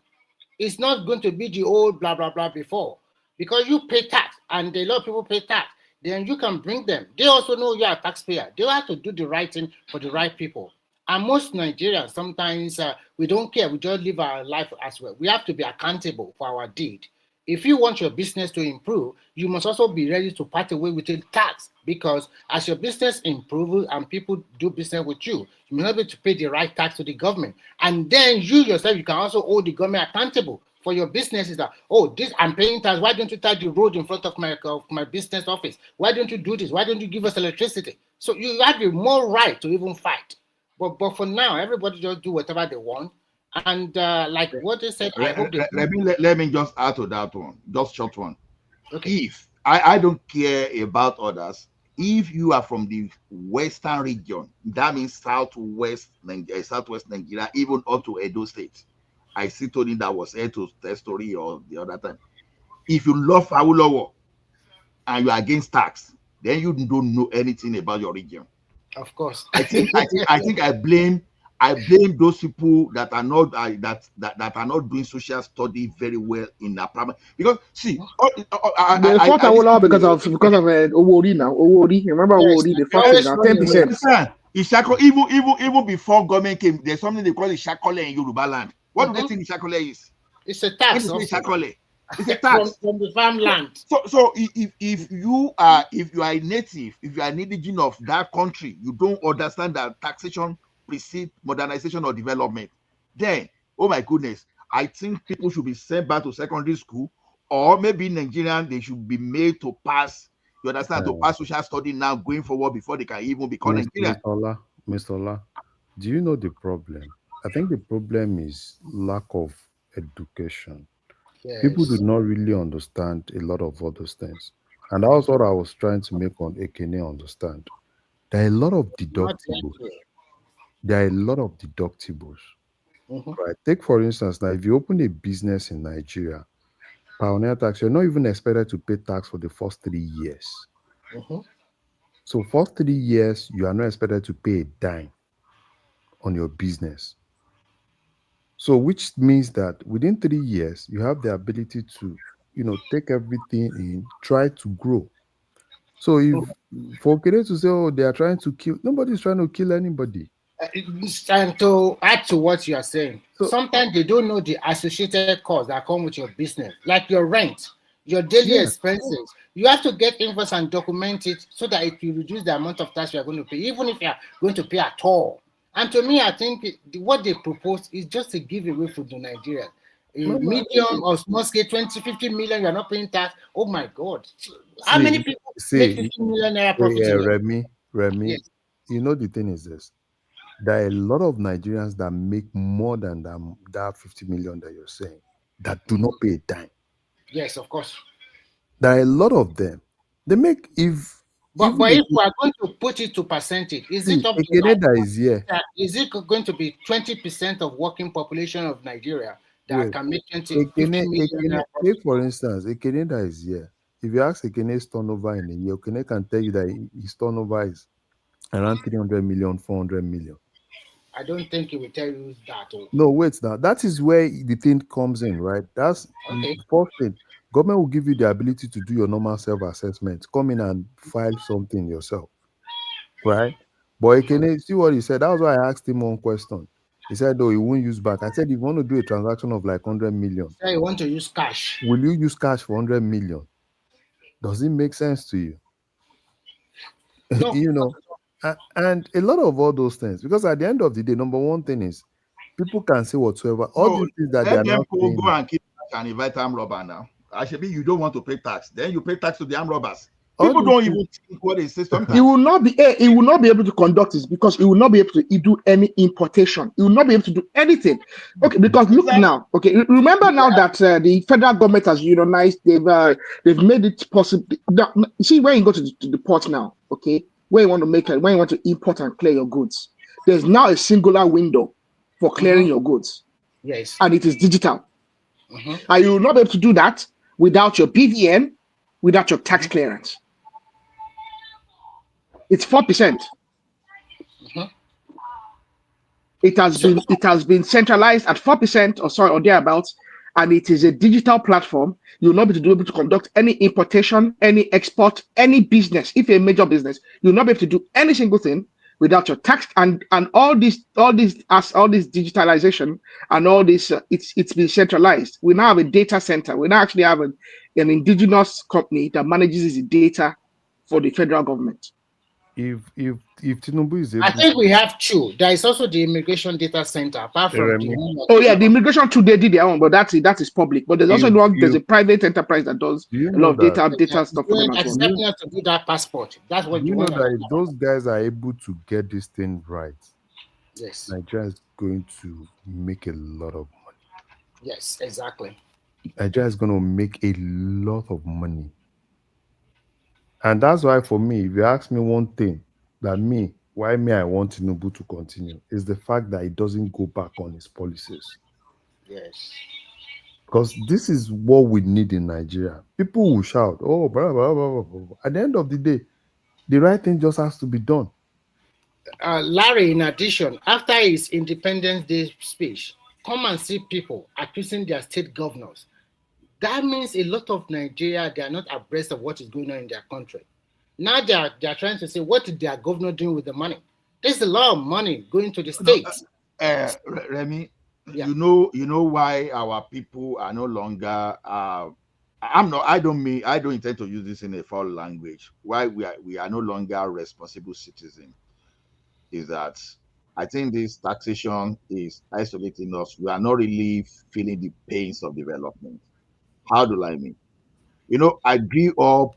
It's not going to be the old blah blah blah before. Because you pay tax, and a lot of people pay tax, then you can bring them. They also know you are a taxpayer. They have to do the right thing for the right people. And most Nigerians, sometimes we don't care. We just live our life as well. We have to be accountable for our deed. If you want your business to improve, you must also be ready to part away with the tax, because as your business improves and people do business with you, you may not be able to pay the right tax to the government. And then you yourself, you can also hold the government accountable for your businesses. That, oh, this I'm paying tax. Why don't you touch the road in front of my business office? Why don't you do this? Why don't you give us electricity? So you have the more right to even fight. But for now, everybody just do whatever they want. And like what they said, I hope let me just add to that one, just short one. Okay. If I don't care about others, if you are from the western region, that means southwest Nigeria, even up to Edo State. I see Tony that was here to tell story or the other time. If you love Awolowo and you are against tax, then you don't know anything about your region. Of course. I think I I blame those people that are not that are not doing social study very well in their primary. Because see, They fought Awolowo because of Owori now. Owori, remember Yes, Owori? They they fought him always now. run away. 10%. Ishako, even before government came, there's something they call Ishakole in Yoruba land. What do they think Ishakole is? It's a When tax they say also. Ishakole, it's a from, tax. from the farmland. So if you are a native, if you are an indigenous of that country, you don't understand that taxation precedes modernization or development. Then, oh my goodness, I think people should be sent back to secondary school, or maybe Nigerian they should be made to pass. You understand, to pass social study now going forward before they can even become Nigerian. Mr. Ola, do you know the problem? I think the problem is lack of education. People do Yes. not really understand a lot of other things. And that's what I was trying to make on Ekene understand. There are a lot of Not yet deductibles. here. There are a lot of deductibles. Mhm. Right. Take for instance, now if you open a business in Nigeria, pioneer tax, you're not even expected to pay tax for the first 3 years. Mhm. So first 3 years, you are not expected to pay a dime on your business. So which means that within 3 years, you have the ability to, take everything in, try to grow. So if for Kere to say, oh, they are trying to kill, nobody's trying to kill anybody. And to add to what you are saying, So sometimes they don't know the associated costs that come with your business, like your rent, your daily yeah, expenses. You have to get invoice and document it so that it will reduce the amount of tax you are going to pay, even if you are going to pay at all. And to me, I think what they propose is just a giveaway for the Nigerians. A no, medium or small scale 20, 50 million, you are not paying tax. Oh my God. How see, many people make see, 50 million naira profit in a year? Remy, Yes. the thing is this. There are a lot of Nigerians that make more than that 50 million that you're saying that do not pay a dime. Yes, of course. There are a lot of them. They make But if we are going to put it to percentage, is it up to like, that is here. is it going to be 20% of working population of Nigeria that Wait, can make 50 million? Take for instance, Ekene that is here. If you ask Ekene's turnover in a year, Ekene can tell you that his turnover is around 300 million, 400 million. I don't think he will tell you that. No, wait now. That is where the thing comes in, right? That's Okay. the first thing. Government will give you the ability to do your normal self-assessment. Come in and file something yourself, right? But Ekene, see what he said. That was why I asked him one question. He said, "Oh, he won't use back." I said, "If you want to do a transaction of like 100 million, Say you want to use cash. will you use cash for 100 million? Does it make sense to you?" No. And a lot of all those things. Because at the end of the day, number one thing is people can say whatsoever. All No, these things that they let are them not go saying. and keep and invite armed robber now. Actually, you don't want to pay tax. Then you pay tax to the armed robbers. All People these don't things- even think what they say He sometimes. will not be able to conduct this because he will not be able to do any importation. He will not be able to do anything. Okay, because look now. Okay, remember now that the federal government has unionized. They've made it possible. You see, when you go to the port now, okay, when you want to import and clear your goods, there's now a singular window for clearing your goods, Yes. and it is digital. Mhm. And you will not be able to do that without your BVN, without your tax clearance. It's 4%. Mhm. It has been centralized at 4% or thereabouts, and it is a digital platform. You will not be able to conduct any importation, any export, any business. If you're a major business, you'll not be able to do any single thing without your tax and all this digitalization and all this. It's been centralized. We now have a data center. We now actually have an indigenous company that manages the data for the federal government. If Tinubu is able I think we have two. There is also the immigration data center, apart from the. Oh yeah, the immigration too, they did their own, but that is public. But there's also there's a private enterprise that does a lot of data stuff for them as well. Except not to do that passport. That's what Do you the know one. that if those guys are able to get this thing right, Yes. Nigeria is going to make a lot of money. Yes, exactly. Nigeria is going to make a lot of money. And that's why for me, if you ask me one thing, why I want Tinubu to continue, is the fact that he doesn't go back on his policies. Yes. Because this is what we need in Nigeria. People will shout, oh, blah, blah, blah, blah, blah. At the end of the day, the right thing just has to be done. Larry, in addition, after his Independence Day speech, come and see people accusing their state governors. That means a lot of Nigeria, they are not abreast of what is going on in their country. Now they are trying to say, what is their governor doing with the money? There's a lot of money going to the states. Remy, Yeah. you know why our people are no longer I don't intend to use this in a foul language. Why we are no longer responsible citizens is that I think this taxation is isolating us. We are not really feeling the pains of development. How do I mean? You know, I grew up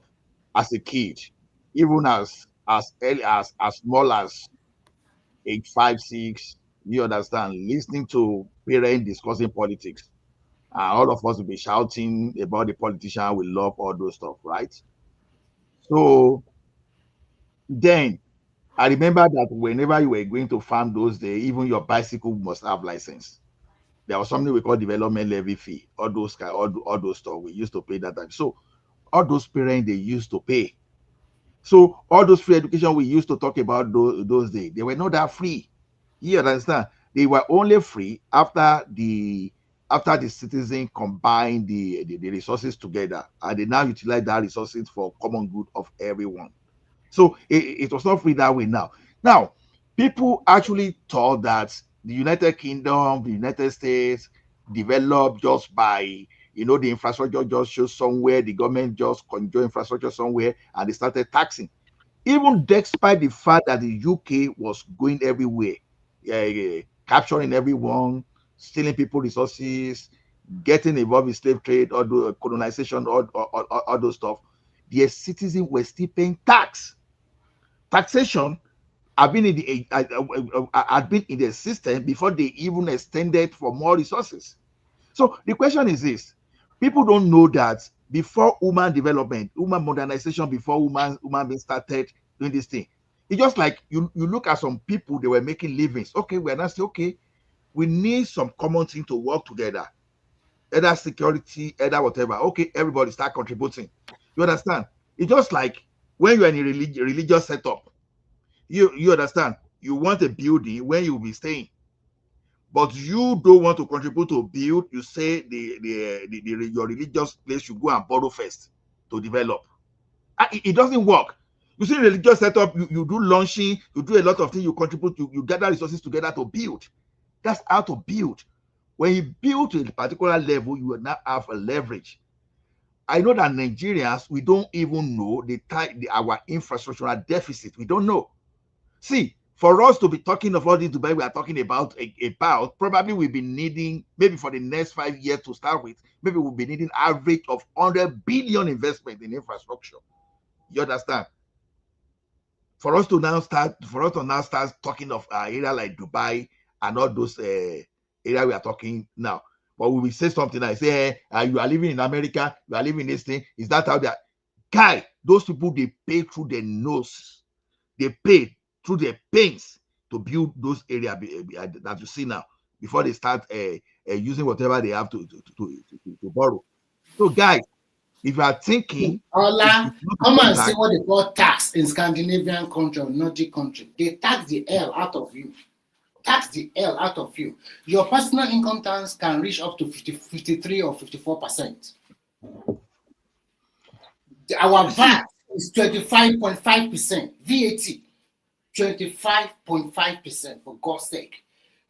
as a kid, even as early as small as age 5, 6. You understand? Listening to parents discussing politics, all of us will be shouting about the politician. We love all those stuff, right? So then I remember that whenever you were going to farm those days, even your bicycle must have license. There was something we call development levy fee. All those stuff we used to pay that time. So all those parents they used to pay. So all those free education we used to talk about those days, they were not that free. You understand? They were only free after the citizen combined the resources together, and they now utilize that resources for common good of everyone. So it was not free that way now. Now, people actually thought that the United Kingdom, the United States developed just by, the infrastructure just shows somewhere, the government just conjure infrastructure somewhere, and they started taxing. Even despite the fact that the UK was going everywhere, capturing everyone, stealing people resources, getting involved in slave trade, or the colonization, all those stuff, their citizens were still paying tax. Taxation had been had been in the system before they even extended for more resources. So the question is this: people don't know that before human development, human modernization, before human being started doing this thing, it's just like you look at some people, they were making livings. Okay, we're not saying okay, we need some common thing to work together, either security, either whatever. Okay, everybody start contributing. You understand? It's just like when you're in a religious setup. You understand? You want a building where you'll be staying, but you don't want to contribute to build. You say your religious place should go and borrow first to develop. It doesn't work. You see, religious setup, you do launching, you do a lot of things, you contribute, you gather resources together to build. That's how to build. When you build to a particular level, you will now have a leverage. I know that Nigerians, we don't even know our infrastructural deficit. We don't know. See, for us to be talking of all this Dubai we are talking about probably we'll be needing, maybe for the next 5 years to start with, maybe we'll be needing average of 100 billion investment in infrastructure. You understand? For us to now start talking of area like Dubai and all those area we are talking now. But we will say something like, say, you are living in America, you are living in this thing. Is that how they are? Guy, those people, they pay through their nose. They pay through their pains to build those areas that you see now before they start using whatever they have to borrow. So, guys, if you are thinking, Ola, come and see what they call tax in Scandinavian country or Nordic country. They tax the hell out of you. Tax the hell out of you. Your personal income tax can reach up to 53 or 54%. Our VAT is 25.5%. VAT, 25.5%, for God's sake.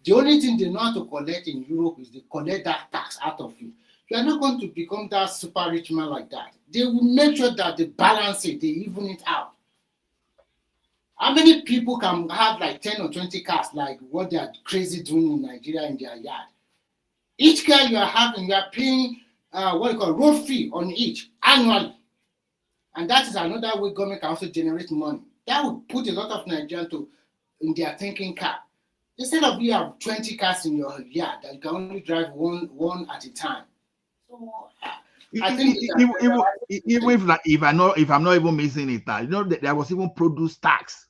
The only thing they know how to collect in Europe is they collect that tax out of you. You are not going to become that super rich man like that. They will make sure that they balance it, they even it out. How many people can have like 10 or 20 cars like what they are crazy doing in Nigeria in their yard? Each car you are having, you are paying what you call road fee on each annually. And that is another way government can also generate money. That would put a lot of Nigerians in their thinking cap. Instead of you have 20 cars in your yard that you can only drive one at a time. So I think even if I'm not even missing it now, there was even produce tax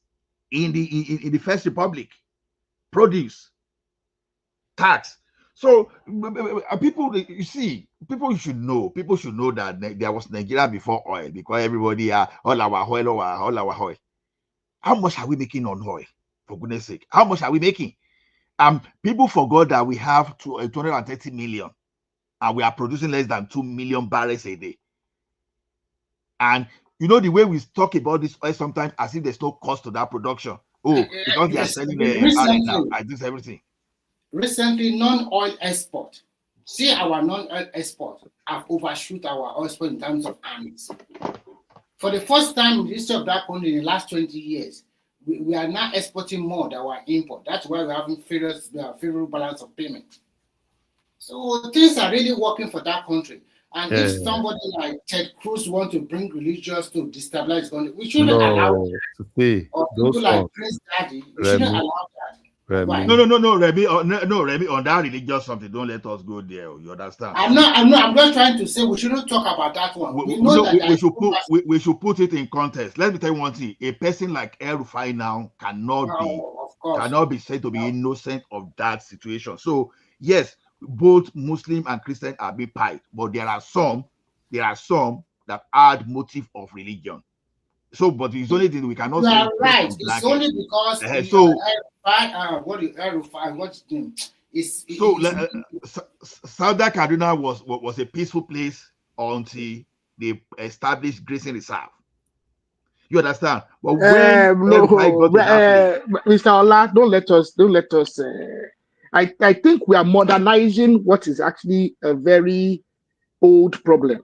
in the First Republic. Produce tax. So people, you see, people should know that there was Nigeria before oil, because everybody all our oil. How much are we making on oil? For goodness sake, how much are we making? People forgot that we have 230 million, and we are producing less than 2 million barrels a day. And you know the way we talk about this oil sometimes as if there's no cost to that production. Oh, because they are selling barrel now, I do everything. Recently, non-oil export. See, our non-oil export have overshoot our oil export in terms of earnings. For the first time in the history of that country in the last 20 years, we are now exporting more than our import. That's why we're having favorable balance of payment. So things are really working for that country. And if somebody like Ted Cruz want to bring religious to destabilize the country, we shouldn't allow that. Or people like Prince Daddy, we shouldn't allow that. Remy. No, Remy. Remy, on that religious something, don't let us go there. You understand? I'm not trying to say we shouldn't talk about that one. We should put it in context. Let me tell you one thing: a person like El Rufai now cannot be said to be innocent of that situation. So yes, both Muslim and Christian are being pied, but there are some that add motive of religion. So, but it's only thing we cannot. You are right. It's only because what's the name? South Kaduna was a peaceful place until they established grazing reserve. You understand? But when Mr. Ola, don't let us. I think we are modernizing what is actually a very old problem.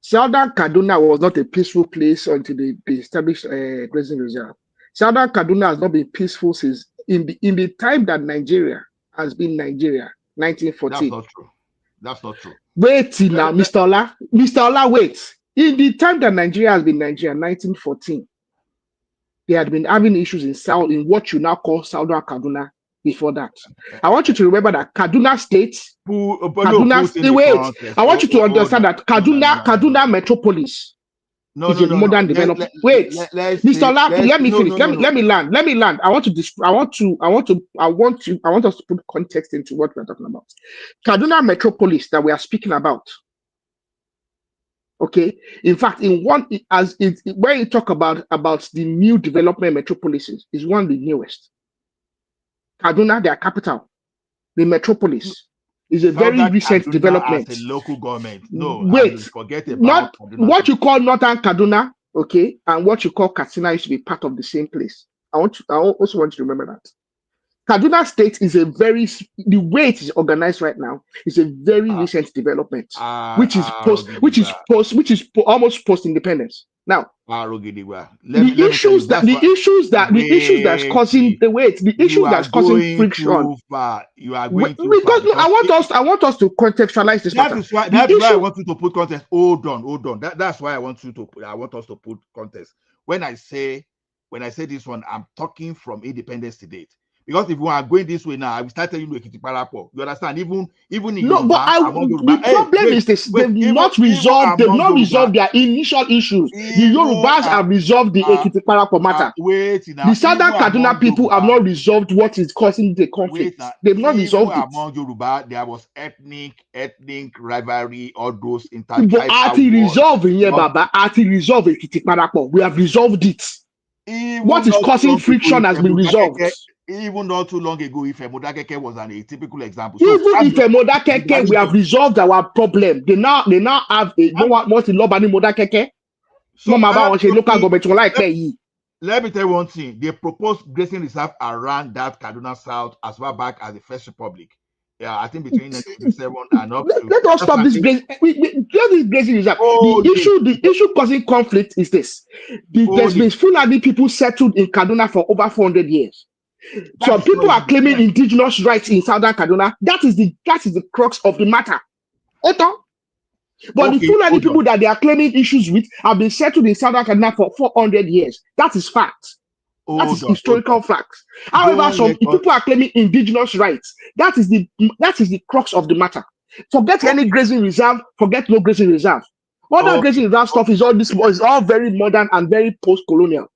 Southern Kaduna was not a peaceful place until they established grazing reserve. Southern Kaduna has not been peaceful since in the time that Nigeria has been Nigeria, 1914. That's not true. Wait now, Mr. Ola, wait. In the time that Nigeria has been Nigeria, 1914, they had been having issues in what you now call Southern Kaduna before that. I want you to remember that Kaduna State, I want you to understand that Kaduna Metropolis is a modern development. Wait, Mr. Ola, let me finish. Let me land. I want us to put context into what we're talking about. Kaduna Metropolis that we are speaking about. Okay. In fact, when you talk about the new development metropolises, is one of the newest. Kaduna, their capital, the metropolis, is a very recent development. As a local government, forget about not what you call Northern Kaduna, okay, and what you call Katsina used to be part of the same place. I also want you to remember that. Kaduna State is the way it is organized right now is a very recent development, which is almost post-independence. Now, the issues that's causing friction. You are going too far. I want us to contextualize this. That is why I want you to put context. Hold on. That's why I want us to put context. When I say this one, I'm talking from independence to date. Because if we are going this way now, I will start telling you Ekiti Parapo. You understand? Even in Yoruba, the problem is this: they've not resolved their initial issues. The Yorubas have resolved the Ekiti Parapo matter. The Southern Kaduna people have not resolved what is causing the conflict. They've not resolved it. Among Yoruba, there was ethnic rivalry, all those intertribal resolve Ekiti Parapo. We have resolved it. What is causing friction has been resolved. Even not too long ago, if Modakeke was a typical example. Even if Modakeke, we have resolved our problem. They now have what's in Lobani Modakeke. Local government like let me tell you one thing. They proposed grazing reserve around that Kaduna South as far back as the First Republic. Yeah, I think between 1957 and up to. Let us stop this grazing. This grazing reserve. The issue causing conflict is this: there's been Fulani people settled in Kaduna for over 400 years. So people are claiming indigenous rights in Southern Kaduna. That is the crux of the matter. But the Fulani people that they are claiming issues with have been settled in Southern Kaduna for 400 years. That is fact. That is historical facts. However, some people are claiming indigenous rights. That is the crux of the matter. Forget any grazing reserve. Forget no grazing reserve. Other grazing reserve stuff is all very modern and very post-colonial.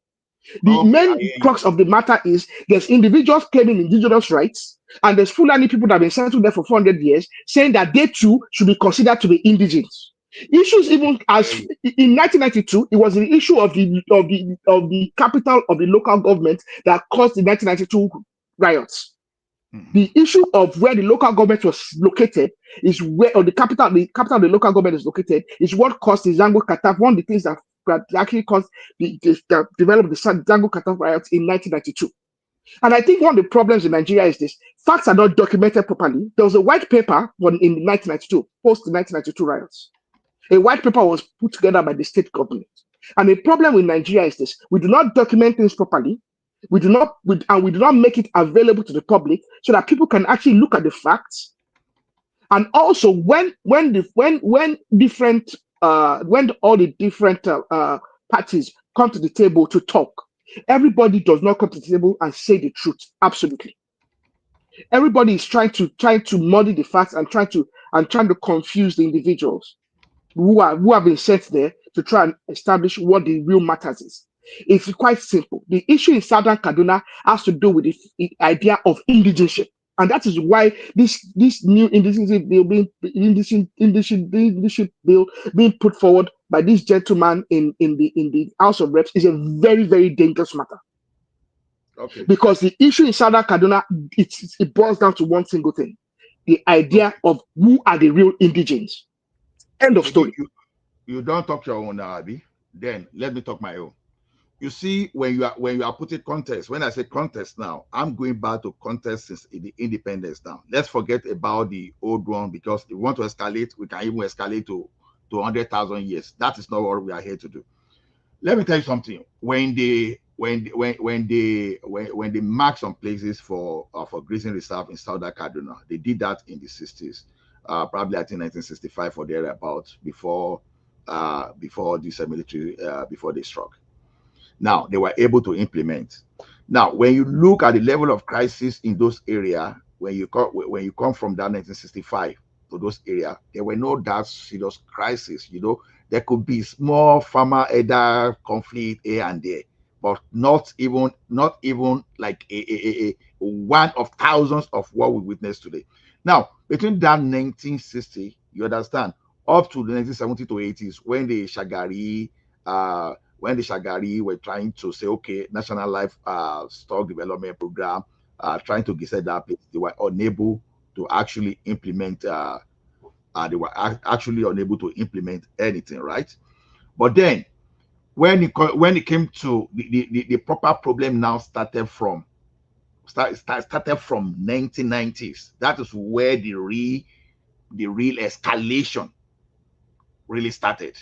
The main crux of the matter is there's individuals claiming indigenous rights, and there's Fulani people that have been settled there for 400 years saying that they too should be considered to be indigenous. Issues even as in 1992, it was the issue of the capital of the local government that caused the 1992 riots. The issue of where the local government was located is where, or the capital of the local government is located, is what caused the Zango Kataf. One of the things that actually caused that developed the Zango Kataf riots in 1992. And I think one of the problems in Nigeria is this: facts are not documented properly. There was a white paper in 1992, post the 1992 riots. A white paper was put together by the state government. And the problem with Nigeria is this: we do not document things properly. We do not make it available to the public so that people can actually look at the facts. And also, when all the different parties come to the table to talk, everybody does not come to the table and say the truth. Absolutely, everybody is trying to muddy the facts and trying to confuse the individuals who have been sent there to try and establish what the real matters is. It's quite simple. The issue in Southern Kaduna has to do with the idea of indigenship. And that is why this new indigenship bill being put forward by this gentleman in the House of Reps is a very, very dangerous matter. Okay. Because the issue in Southern Kaduna, it boils down to one single thing: the idea of who are the real indigens. End of story. You don't talk your own, Abi. Then let me talk my own. You see, when you are putting context, when I say context now, I'm going back to context since the independence now. Let's forget about the old one, because if we want to escalate, we can even escalate to 100,000 years. That is not what we are here to do. Let me tell you something. When they mark some places for grazing reserve in Southern Kaduna, they did that in the 60s, probably I think 1965 or thereabouts, before this military before they struck. Now they were able to implement. Now, when you look at the level of crisis in those areas, when you come from that 1965 to those areas, there were no that serious crisis. There could be small farmer elder conflict here and there, but not even like a one of thousands of what we witness today. Now, between that 1960, you understand, up to the 1970 to 80s, when the Shagari were trying to say, okay, National Livestock Development Program, trying to get that place, they were unable to actually implement. They were actually unable to implement anything, right? But then, when it came to the proper problem, now started from 1990s. That is where the real escalation really started.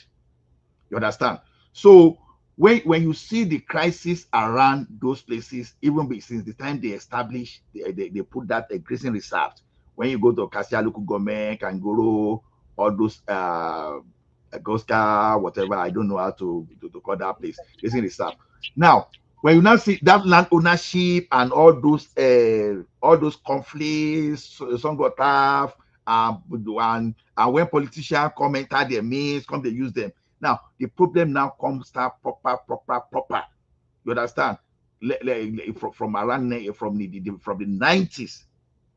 You understand? So when you see the crisis around those places, even since the time they established, they put that grazing reserve. When you go to Kasia local government, Kangoro, all those Goska, whatever, I don't know how to call that place, grazing reserve. Now, when you now see that land ownership and all those conflicts, some got tough, and when politicians come enter their midst, come they use them. Now the problem now comes start proper. You understand? From around from the 90s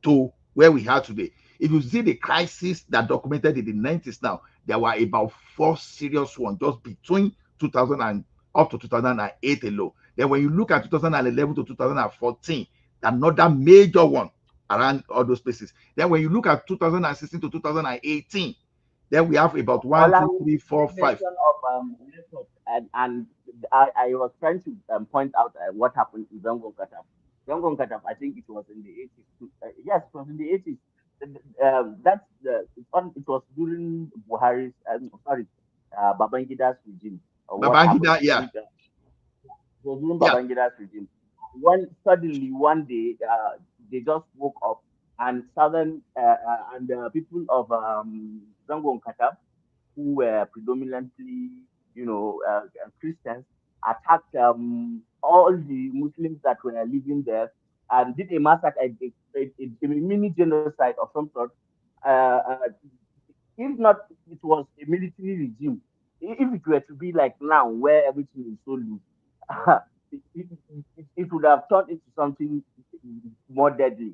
to where we are today. If you see the crisis that documented in the 90s, now there were about 4 serious ones just between 2000 and up to 2008 alone. Then when you look at 2011 to 2014, another major one around all those places. Then when you look at 2016 to 2018, then we have about 1, 2, 3, 4, 5. And I was trying to point out what happened in Zangon Kataf. Zangon Kataf, I think it was in the 80s. Yes, it was in the 80s. It was during Buhari's, Babangida's regime. Babangida, yeah. It was during Babangida's regime. When suddenly one day they just woke up and the people of Zangon Kataf, who were predominantly, Christians, attacked all the Muslims that were living there and did a massacre, a mini genocide of some sort. If not, it was a military regime. If it were to be like now, where everything is so loose, it would have turned into something more deadly.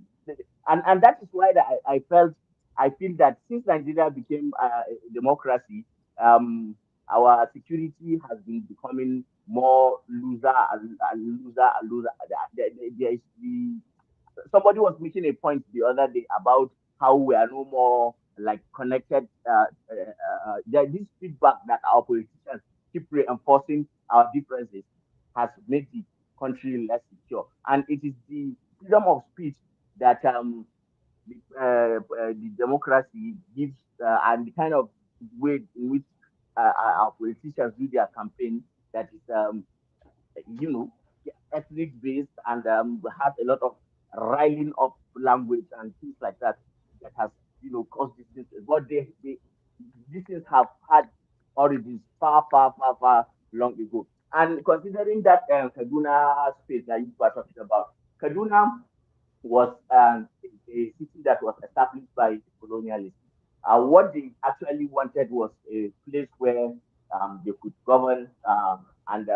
And that is why I feel that since Nigeria became a democracy, our security has been becoming more looser and looser and looser. There is somebody was making a point the other day about how we are no more like connected. There this feedback that our politicians keep reinforcing our differences has made the country less secure, and it is the freedom of speech that the democracy gives, and the kind of way in which our politicians do their campaign that is you know, ethnic based and has a lot of riling up language and things like that that has, caused these things. But these things have had origins far, far, far, far long ago. And considering that Kaduna space that you were talking about, Kaduna was a city that was established by the colonialists. What they actually wanted was a place where they could govern and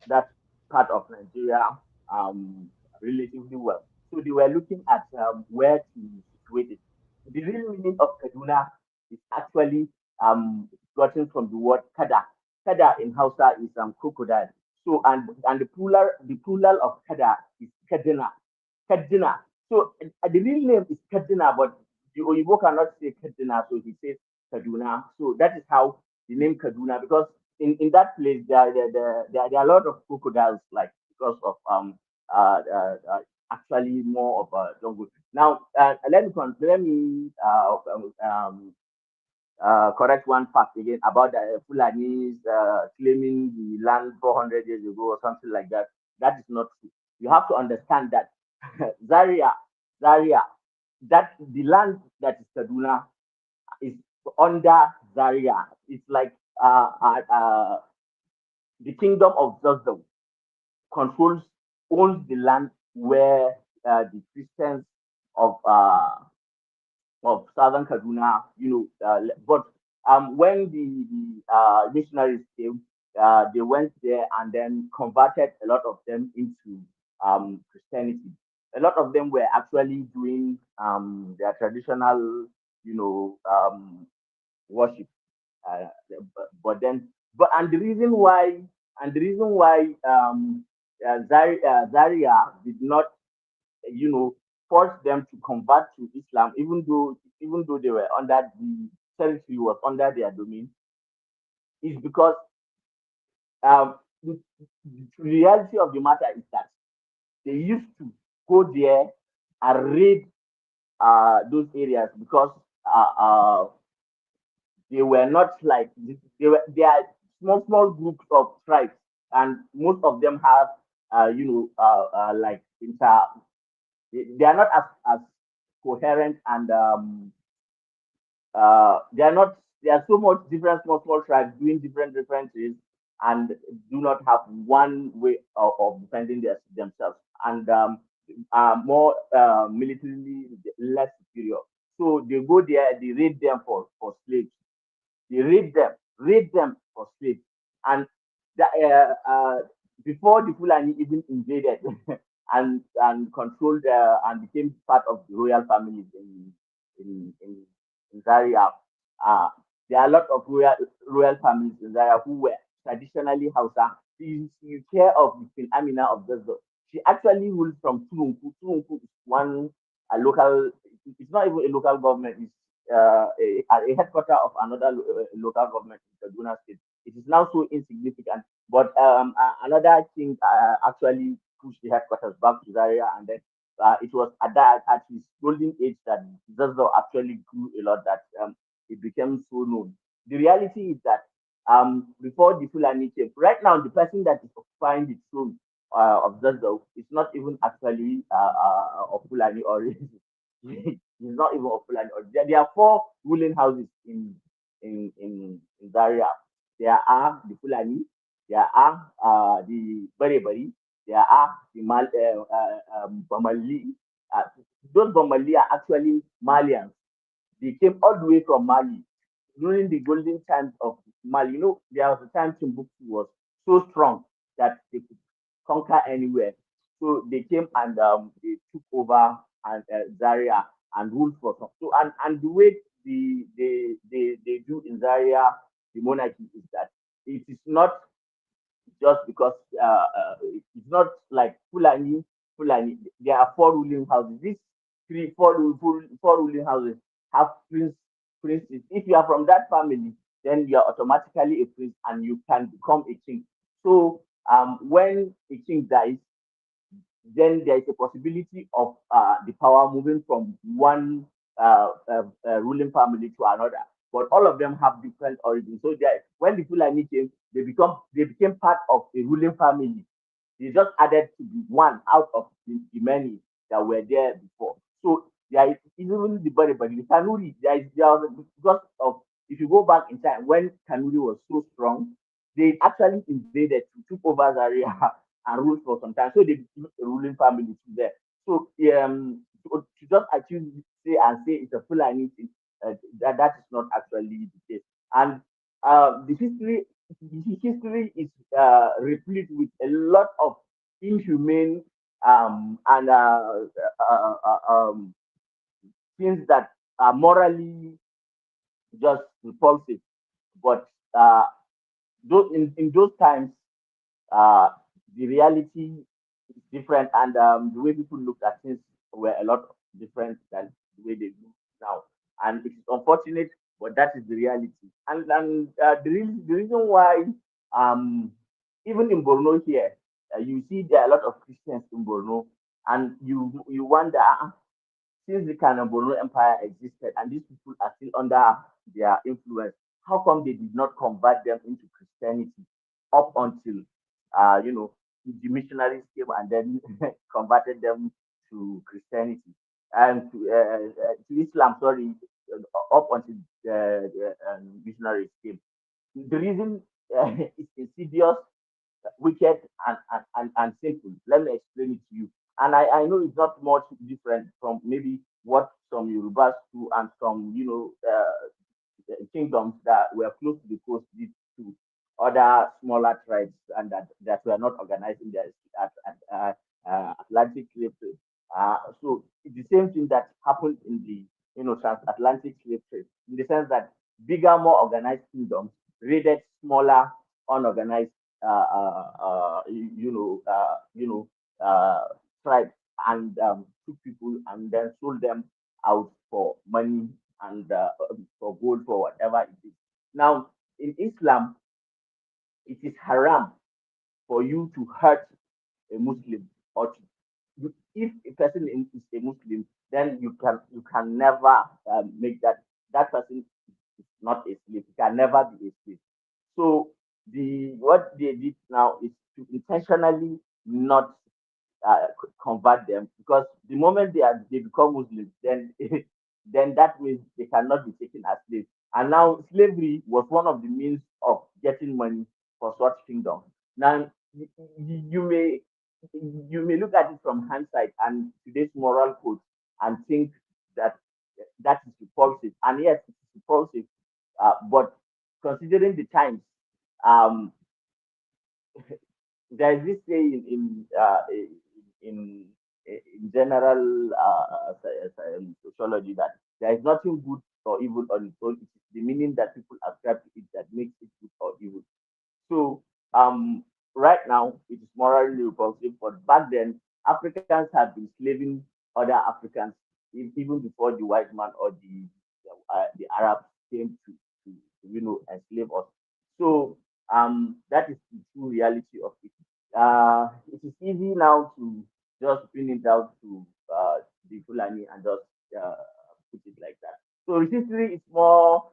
that part of Nigeria relatively well. So they were looking at where to situate it. The real meaning of Kaduna is actually gotten from the word kada. Kada in Hausa is crocodile. So and the plural of kada is kadina. Kaduna. So the real name is Kaduna, but the Oyibo cannot say Kaduna, so he says Kaduna. So that is how the name Kaduna, because in that place there are a lot of crocodiles, like because of actually more of a jungle. Now let me correct one fact again about the Fulanis claiming the land 400 years ago or something like that. That is not true. You have to understand that Zaria, Zaria, that the land that is Kaduna is under Zaria. It's like the kingdom of Zazdam controls, owns the land where the Christians of southern Kaduna, but when the missionaries came, they went there and then converted a lot of them into Christianity. A lot of them were actually doing their traditional, worship. Uh, but then, and the reason why Zaria did not, you know, force them to convert to Islam, even though they were under the territory was under their domain, is because the reality of the matter is that they used to go there and raid those areas because they were not like they are small groups of tribes, and most of them have like they are not as coherent and they are not they are so much different small tribes doing different things and do not have one way of defending themselves, and are more militarily less superior. So they go there, they raid them for slaves. They raid them for slaves. And the, before the Fulani even invaded and controlled and became part of the royal families in Zaria, uh, there are a lot of royal families in Zaria who were traditionally Hausa. You care of the Queen Amina of Zazzau. She actually ruled from Turunku. Turunku is one a local, it's not even a local government, it's a headquarter of another local government in Kaduna State. It is now so insignificant, but another king actually pushed the headquarters back to Zaria, and then it was at his golden age that Zazzau actually grew a lot, that it became so known. The reality is that before the Fulani came, right now the person that is occupying the throne of Zazzau is not even actually of Fulani origin. He's not even of Fulani origin. There are four ruling houses in Zaria. There are the Fulani, there are the Bari, there are the Bamali. Uh, those Bamali are actually Malians. They came all the way from Mali during the golden times of Mali. There was a time Timbuktu was so strong that they could conquer anywhere. So they came and they took over and Zaria and ruled for some. So and the way they do in Zaria, the monarchy, is that it is not just because it's not like Fulani. Fulani, there are four ruling houses. These four ruling houses have princes. If you are from that family, then you are automatically a prince and you can become a king. So when a king dies, then there is a possibility of the power moving from one ruling family to another. But all of them have different origins. So when the Fulani came, they became part of a ruling family. They just added to be one out of the many that were there before. So there is even the body, but the Kanuri, there was because of, if you go back in time when Kanuri was so strong, they actually invaded, took over Zaria and ruled for some time. So they became a ruling family to there. So to just actually say it's a Fulani thing, that is not actually the case. And the history is replete with a lot of inhumane and things that are morally just repulsive. But in those times, uh, the reality is different, and the way people looked at things were a lot different than the way they do now. And it is unfortunate, but that is the reality. And the reason why, um, even in Borno here, you see there are a lot of Christians in Borno, and you wonder, since the Borno Empire existed and these people are still under their influence, how come they did not convert them into Christianity up until the missionaries came and then converted them to Christianity and to Islam, sorry, up until the missionaries came. The reason is insidious, wicked, and sinful. Let me explain it to you. And I know it's not much different from maybe what some Yorubas do and some, kingdoms that were close to the coast did to other smaller tribes and that were not organized in the Atlantic slave trade. So it's the same thing that happened in the transatlantic slave trade, in the sense that bigger, more organized kingdoms raided smaller, unorganized, tribes and took people and then sold them out for money and for gold, for whatever it is. Now, in Islam, it is haram for you to hurt a Muslim or if a person is a Muslim, then you can never make that person is not a slave. He can never be a slave. So what they did now is to intentionally not convert them, because the moment they become Muslims, then then that means they cannot be taken as slaves. And now slavery was one of the means of getting money for such kingdoms. Now you may look at it from hindsight and today's moral code and think that that is repulsive, and yes, it's repulsive. But considering the times, um, there is this saying in in general sociology that there is nothing good or evil on its own. It is the meaning that people ascribe to it that makes it good or evil. So right now it is morally repulsive, but back then Africans have been slaving other Africans even before the white man or the Arabs came to enslave us. So that is the true reality of it. It is easy now to just bring it down to the Fulani and just put it like that. So history is more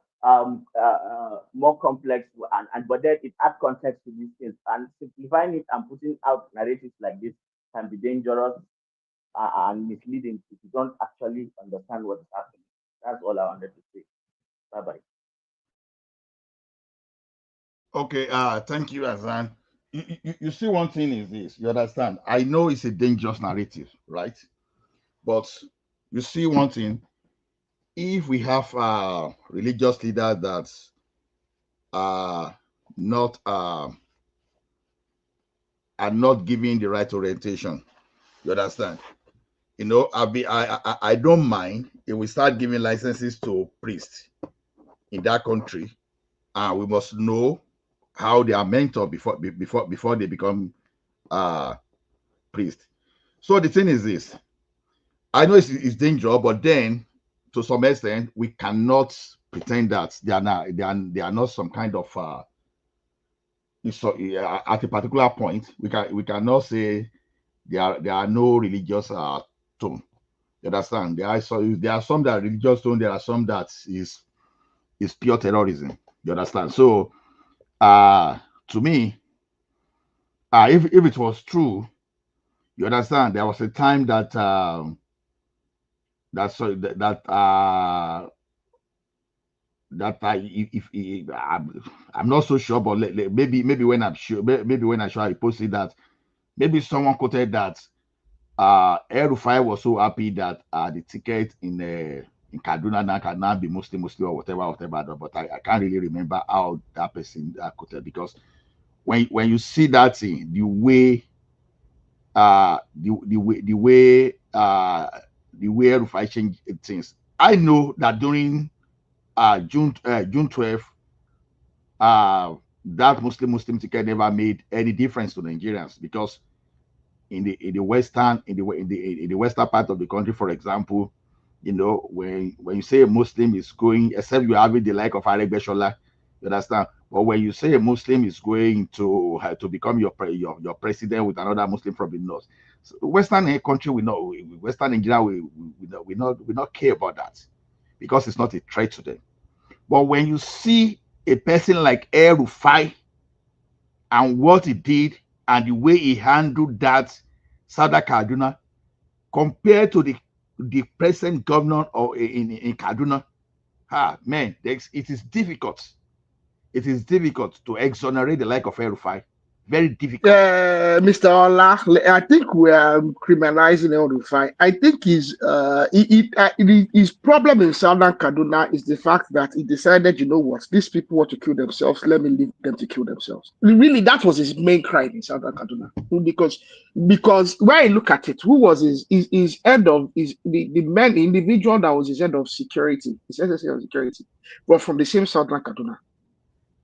complex, and but then it adds context to these things, and simplifying it and putting out narratives like this can be dangerous and misleading if you don't actually understand what is happening. That's all I wanted to say. Bye bye. Okay, thank you, Azan. You see, one thing is this, you understand? I know it's a dangerous narrative, right? But you see one thing, if we have religious leaders that not are not giving the right orientation, you understand? I don't mind if we start giving licenses to priests in that country, we must know how they are mentored before they become priests. So the thing is this: I know it's dangerous, but then to some extent we cannot pretend that they are not some kind of at a particular point we cannot say there are no religious tone. You understand? There are some that are religious tone. There are some that is pure terrorism. You understand? So to me, if it was true, you understand, there was a time that I'm not so sure, but maybe when I'm sure, maybe when I sure I posted that, maybe someone quoted that El-Rufai was so happy that the ticket in Kaduna now can now be Muslim or whatever, but I can't really remember how that person quoted, because when you see that thing, the way El-Rufai changed things, I know that during June 12th, that Muslim ticket never made any difference to Nigerians, because in the western part of the country, for example, you know, when you say a Muslim is going, except you have the like of Aregbesola, you understand. But when you say a Muslim is going to become your president with another Muslim from the north, so Western country, Western Nigeria, we not care about that, because it's not a threat to them. But when you see a person like El-Rufai and what he did and the way he handled that Southern Kaduna, compared to the present governor or in Kaduna, man, it is difficult. It is difficult to exonerate the like of El-Rufai. Very difficult. Mr. Ola, I think we are criminalizing El-Rufai. I think his problem in Southern Kaduna is the fact that he decided, you know what, these people want to kill themselves. Let me leave them to kill themselves. Really, that was his main crime in Southern Kaduna. Because when I look at it, who was his head of the individual that was his head of security, his SSA of security, was from the same Southern Kaduna.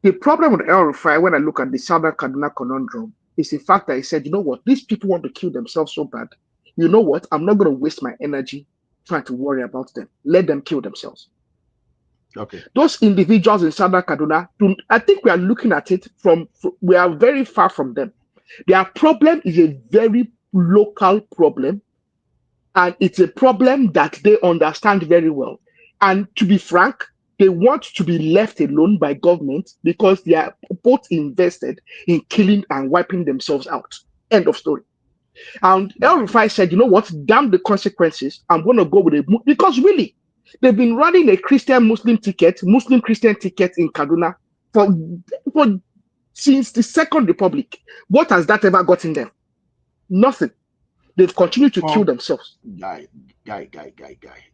The problem with El-Rufai, when I look at the Southern Kaduna conundrum, is the fact that he said, you know what, these people want to kill themselves so bad. You know what, I'm not going to waste my energy trying to worry about them. Let them kill themselves. Okay. Those individuals in Southern Kaduna, I think we are looking at it we are very far from them. Their problem is a very local problem, and it's a problem that they understand very well. And to be frank, they want to be left alone by government because they are both invested in killing and wiping themselves out. End of story. And El-Rufai said, you know what, damn the consequences. I'm going to go with because really, they've been running a Muslim ticket in Kaduna for since the Second Republic. What has that ever gotten them? Nothing. They've continued to kill themselves. Guy.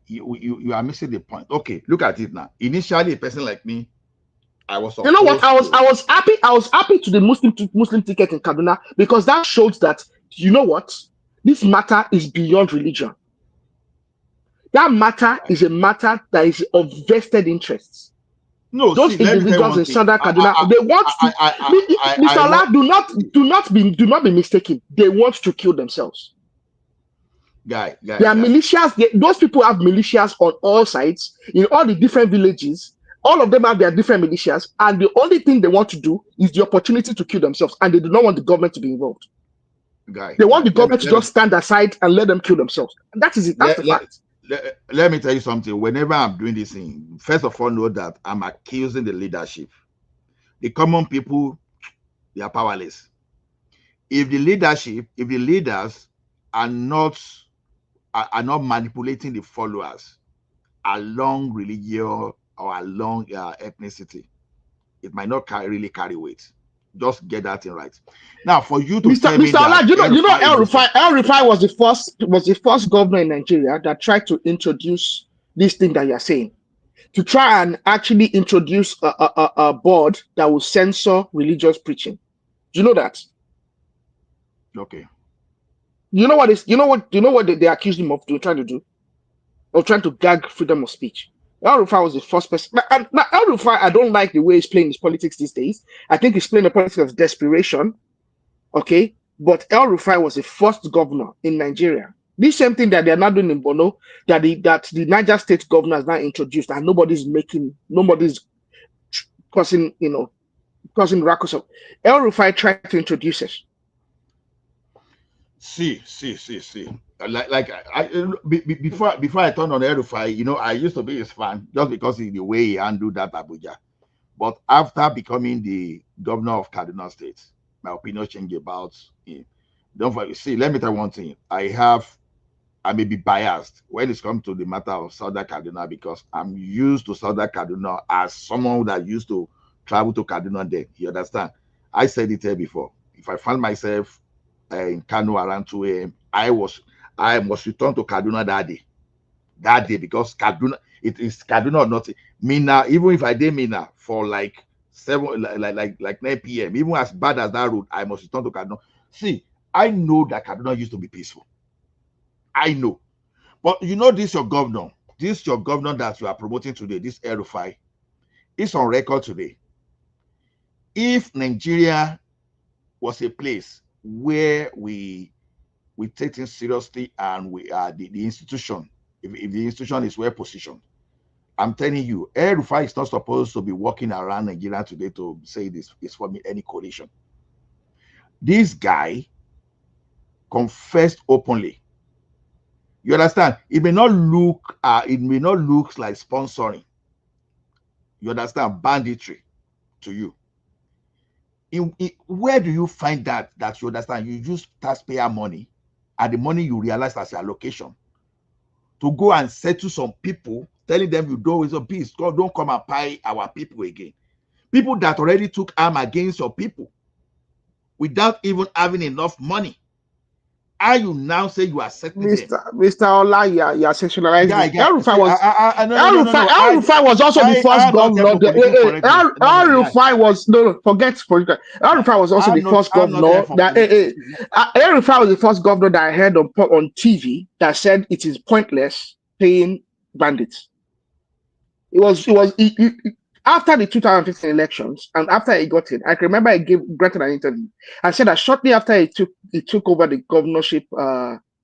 You are missing the point. Okay, look at it now. Initially, a person like me, I was. You know what? I was happy. I was happy to the Muslim ticket in Kaduna, because that shows that, you know what, this matter is beyond religion. That matter is a matter that is of vested interests. No, those individuals in Southern Kaduna, they want to. Mr. Allah, do not be mistaken. They want to kill themselves. There are militias. Those people have militias on all sides, in all the different villages. All of them have their different militias, and the only thing they want to do is the opportunity to kill themselves, and they do not want the government to be involved. They want the government to just stand aside and let them kill themselves. And that is it. That's the fact. Let me tell you something. Whenever I'm doing this thing, first of all, know that I'm accusing the leadership. The common people, they are powerless. If the leaders are not manipulating the followers along religion or along ethnicity, it might not really carry weight. Just get that thing right. Now, for you to tell me that, El-Rufai was the first governor in Nigeria that tried to introduce this thing that you're saying, to try and actually introduce a board that will censor religious preaching. Do you know that? Okay. You know what they accused him of trying to do? or trying to gag freedom of speech. El-Rufai was the first person. Now El-Rufai, I don't like the way he's playing his politics these days. I think he's playing the politics of desperation. Okay, but El-Rufai was the first governor in Nigeria. This same thing that they are now doing in Bono, that the Niger State governor has now introduced, and nobody's causing ruckus. El-Rufai tried to introduce it. See. Before I turned on El-Rufai, I used to be his fan just because of the way he handled that Abuja. But after becoming the governor of Kaduna State, my opinion changed about him. Let me tell you one thing. I may be biased when it comes to the matter of Southern Kaduna because I'm used to Southern Kaduna as someone that used to travel to Kaduna then. You understand? I said it here before. If I found myself in Kano around 2 a.m., I must return to Kaduna that day because Kaduna, it is Kaduna or not. Mina, even if I did Mina for like 9 p.m., even as bad as that road, I must return to Kaduna. See, I know that Kaduna used to be peaceful. I know. But this your governor that you are promoting today, this El-Rufai, is on record today. If Nigeria was a place where we take things seriously and we are the institution, if the institution is well positioned, I'm telling you, El-Rufai is not supposed to be walking around Nigeria today to say this is for me any coalition. This guy confessed openly. You understand? It may not look like sponsoring. You understand? Banditry to you. Where do you find that you understand? You use taxpayer money and the money you realize as your allocation to go and settle some people, telling them you don't is a peace. God, don't come and pay our people again. People that already took arm against your people without even having enough money. Are you now say you are settling them? Mr. Ola, you are sensationalizing. El-Rufai was also the first governor. El-Rufai was forget political. El-Rufai was also the first governor. El-Rufai was the first governor that I heard on TV that said it is pointless paying bandits. It was after the 2015 elections and after he got in. I can remember I granted an interview. I said that shortly after he took over the governorship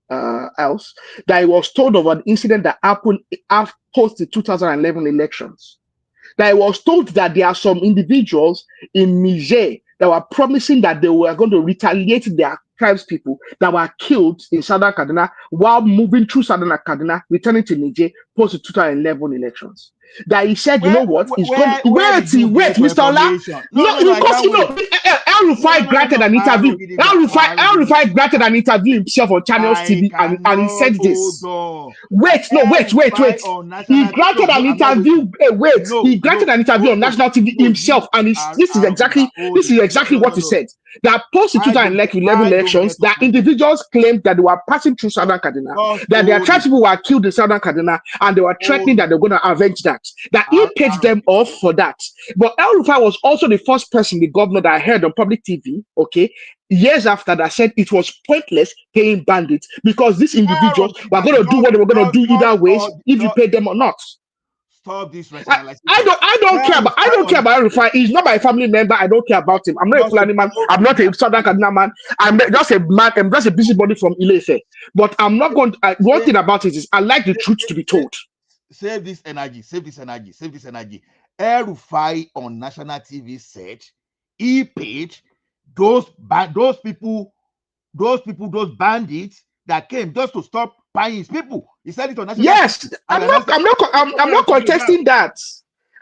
house, that he was told of an incident that happened post the 2011 elections. That he was told that there are some individuals in Niger that were promising that they were going to retaliate their tribes people that were killed in Southern Kaduna while moving through Southern Kaduna, returning to Niger post the 2011 elections. That he said, wait, Mr. Ola. El-Rufai granted an interview. El-Rufai granted an interview himself on Channels TV and he said this. Wait. He granted an interview. He granted an interview on national TV himself, and this is exactly what he said. That post the 2011 elections, that individuals claimed that they were passing through Southern Kaduna, that their tribes people were killed in Southern Kaduna, and they were threatening that they're going to avenge that. That he paid them off for that. But El-Rufai was also the first person, the governor that I heard on public TV, years after that said it was pointless paying bandits because these individuals were going to do what they were going to do either ways if you pay them or not. Stop this. I don't care about El-Rufai. He's not my family member. I don't care about him. I'm not a Fulani man. I'm not a Southern Kaduna man. I'm just a man. I'm just a busybody from Ile-Ife. But I'm not going to. One thing about it is I like the truth to be told. Save this energy. El-Rufai on national TV said he paid those bandits that came just to stop buying his people. He said it on national. Yes, I'm not contesting that.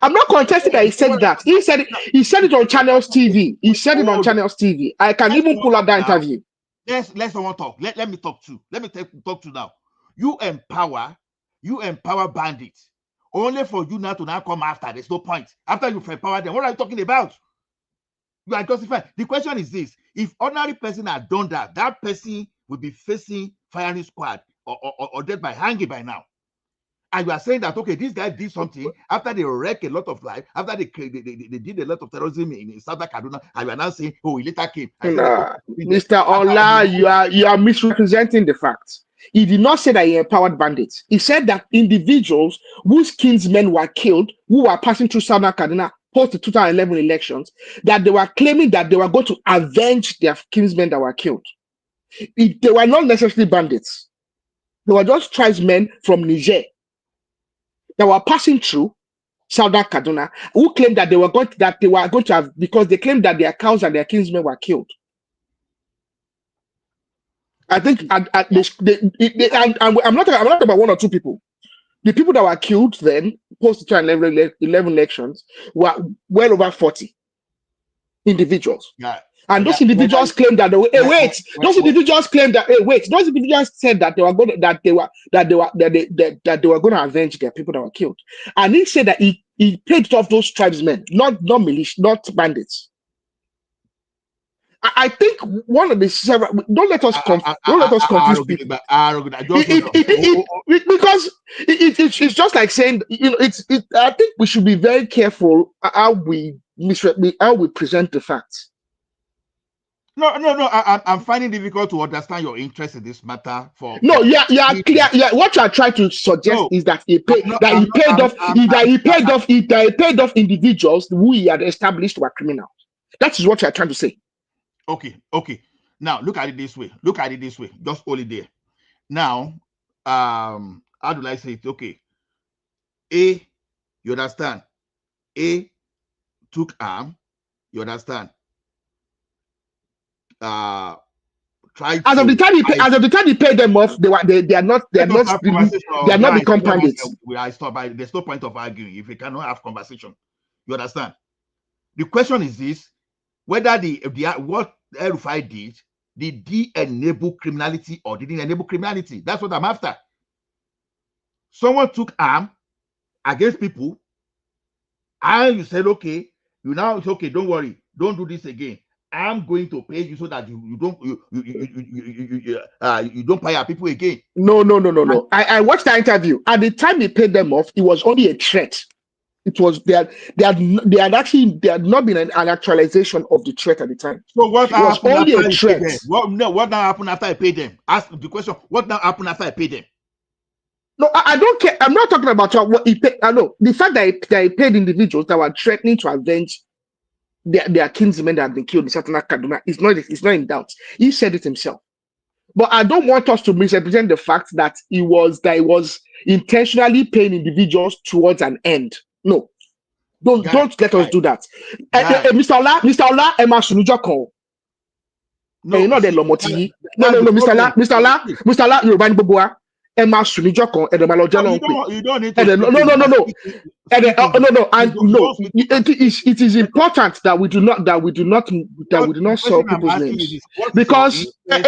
I'm not contesting that he said that. He said it on Channels TV. He said it on Channels TV. I can even pull up that interview. Let someone talk. Let me talk too. Let me talk to now. You empower bandits only for you now to come after. There's no point. After you've empowered them, what are you talking about? You are justifying. The question is this: if ordinary person had done that, that person would be facing firing squad or dead by hanging by now. And you are saying that, okay, this guy did something after they wrecked a lot of life, after they did a lot of terrorism in Southern Kaduna, and you are now saying, oh, he later came. Mr. Ola, you are misrepresenting the facts. He did not say that he empowered bandits. He said that individuals whose kinsmen were killed, who were passing through Southern Kaduna post the 2011 elections, that they were claiming that they were going to avenge their kinsmen that were killed. They were not necessarily bandits. They were just tribesmen from Niger that were passing through Southern Kaduna, who claimed that they were going to have, because they claimed that their cows and their kinsmen were killed. I think and I'm not talking about one or two people. The people that were killed then post 2011 elections were well over 40 individuals. Yeah. And those individuals claimed that those individuals claimed that those individuals said that they were going to avenge their people that were killed. And he said that he paid off those tribesmen, not militia, not bandits. I think one of the several. Don't let us confuse people. Because it's just like saying, I think we should be very careful how we present the facts. No. I'm finding it difficult to understand your interest in this matter. Clear. Yeah, what you are trying to suggest is that he paid off individuals who he had established were criminals. That is what you are trying to say. Okay. Now look at it this way. Just hold it there. Now, how do I say it? Okay. A, you understand? A took arm. You understand? As of the time he paid them off, they are not become bandits. There's no point of arguing if we cannot have conversation. You understand? The question is this: whether what El-Rufai did he enable criminality or didn't enable criminality? That's what I'm after. Someone took arm against people, and you said, okay, it's okay, don't worry, don't do this again. I'm going to pay you so that you don't pay our people again. No. I watched the interview. At the time he paid them off, it was only a threat. It was there had not been an actualization of the threat at the time. So what was only a threat. What now happened after I paid them? Ask the question. What now happened after I paid them? No, I don't care. I'm not talking about what he paid. I know the fact that he paid individuals that were threatening to avenge their kinsmen that had been killed in Southern Kaduna is not in doubt. He said it himself. But I don't want us to misrepresent the fact that he was intentionally paying individuals towards an end. No, don't let us do that. Mr. Ola, Emma Sunujoko. No, you know the Lomoti. No, Mr. Ola, Yoruba Boboa. Emma Sunujoko, and the Malojalo. You don't need to. No. It is important that we do not solve people's names because no.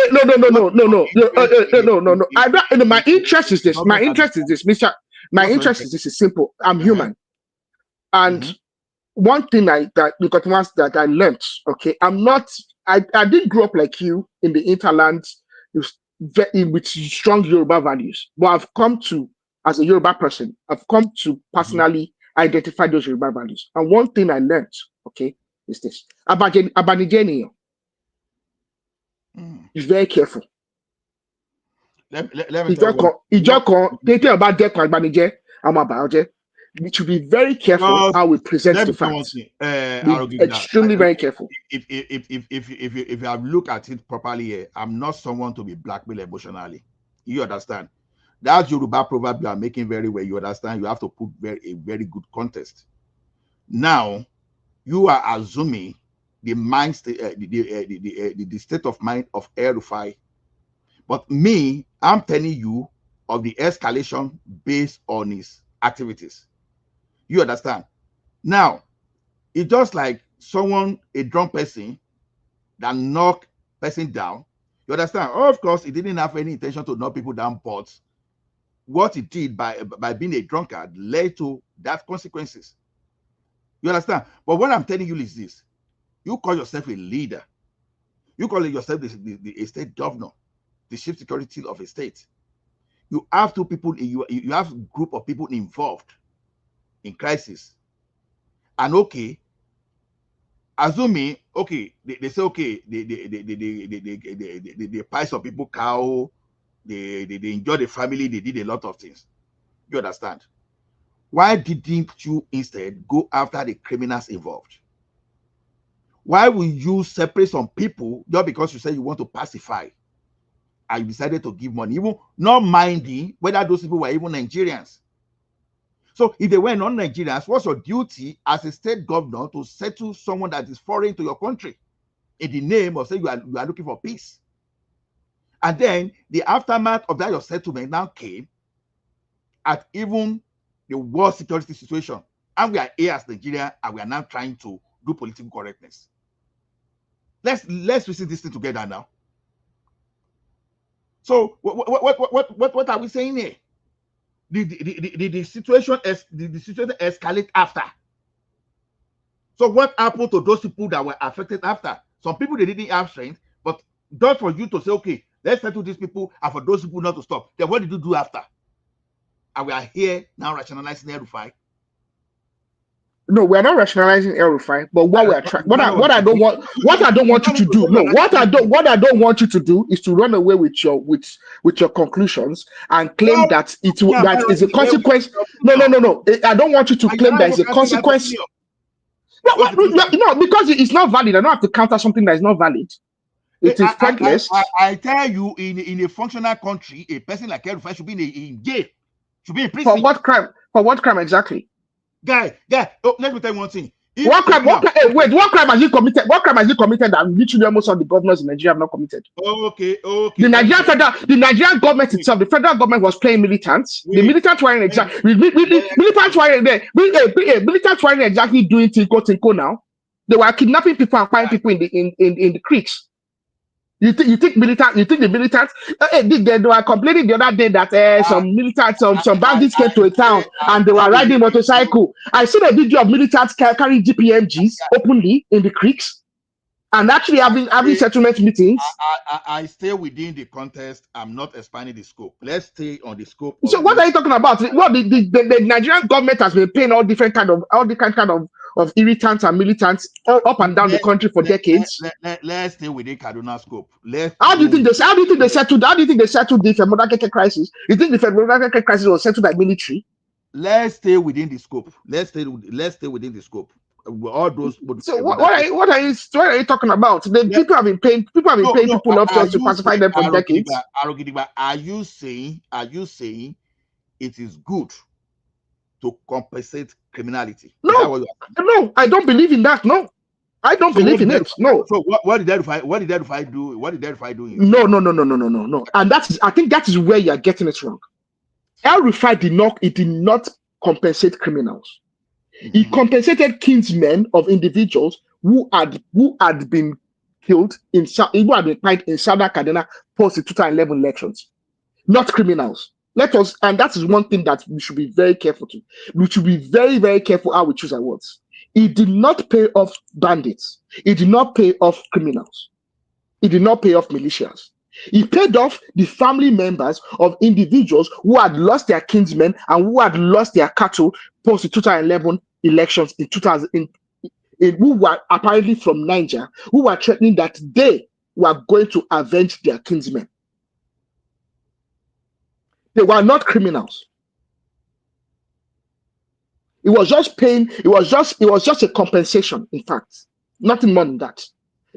My interest is this. My interest is this, Mr. My interest is this. Is simple. I'm human, and one thing that I learned. Okay, I didn't grow up like you in the interland with strong Yoruba values, but I've come to, as a Yoruba person, I've come to personally identify those Yoruba values. And one thing I learned, okay, is this: Abanijeni is very careful. Let me tell you. We should be very careful how we present the facts. Extremely very careful. If you have looked at it properly here, I'm not someone to be blackmailed emotionally. You understand? That Yoruba proverb you are making very well. You understand? You have to put a very good context. Now, you are assuming the state of mind of El-Rufai, but me, I'm telling you of the escalation based on his activities. You understand? Now, it's just like a drunk person that knock person down. You understand? Oh, of course, he didn't have any intention to knock people down, but what he did by being a drunkard led to that consequences. You understand? But what I'm telling you is this: you call yourself a leader. You call yourself the state governor, the chief security of a state. You have two people. You have a group of people involved in crisis. And okay, assuming they say okay, they buy some people cow, they enjoy the family, they did a lot of things. You understand? Why didn't you instead go after the criminals involved? Why will you separate some people just because you say you want to pacify and you decided to give money, even not minding whether those people were even Nigerians? So if they were non-Nigerians, what's your duty as a state governor to settle someone that is foreign to your country in the name of saying you are looking for peace? And then the aftermath of that your settlement now came at even the worst security situation. And we are here as Nigeria, and we are now trying to do political correctness. Let's visit this thing together now. So what are we saying here? The situation escalate after. So what happened to those people that were affected after? Some people, they didn't have strength, but just for you to say, okay, let's settle these people, and for those people not to stop. Then what did you do after? And we are here now rationalizing Nurtw. No, we're not rationalizing El-Rufai, but what we're trying, what I don't want you to do, what I don't want you to do is to run away with your conclusions and claim that that is a consequence. No. I don't want you to claim that is a consequence. No, because it's not valid. I don't have to counter something that is not valid. It is pointless. I tell you, in a functional country, a person like El-Rufai should be in jail, should be in prison. For what crime? For what crime exactly? Guy, let me tell you one thing. What crime has he committed? What crime has he committed that literally almost all the governors in Nigeria have not committed? Okay. The Nigerian government itself, the federal government was playing militants. The militants were exactly doing tinko now. They were kidnapping people and firing people in the creeks. You think the militants? They were complaining the other day that some militants, some bandits came to a town and they were riding motorcycle. I saw a video of militants carrying GPMGs openly in the creeks and actually having settlement meetings. I stay within the context. I'm not expanding the scope. Let's stay on the scope. So what are you talking about? Well, the Nigerian government has been paying all different kind of irritants and militants up and down the country for decades. Let's stay within Kaduna scope. How do you think they settled the Modakeke crisis? You think the Modakeke crisis was settled by military? Let's stay within the scope. Let's stay within the scope. All those. So what are you talking about? People have been paying people up just to pacify them for decades. Are you saying it is good to compensate criminality? No, I don't believe in that. No, I don't believe in it. No. So what did Nurtw do? What did Nurtw do? No. And I think that is where you are getting it wrong. El-Rufai did not compensate criminals. He compensated kinsmen of individuals who had been killed who had been killed in Southern Kaduna post the 2011 elections, not criminals. And that is one thing that we should be very careful to. We should be very, very careful how we choose our words. He did not pay off bandits. He did not pay off criminals. He did not pay off militias. He paid off the family members of individuals who had lost their kinsmen and who had lost their cattle post the 2011 elections who were apparently from Niger, who were threatening that they were going to avenge their kinsmen. They were not criminals. It was just pain. It was just a compensation, in fact. Nothing more than that.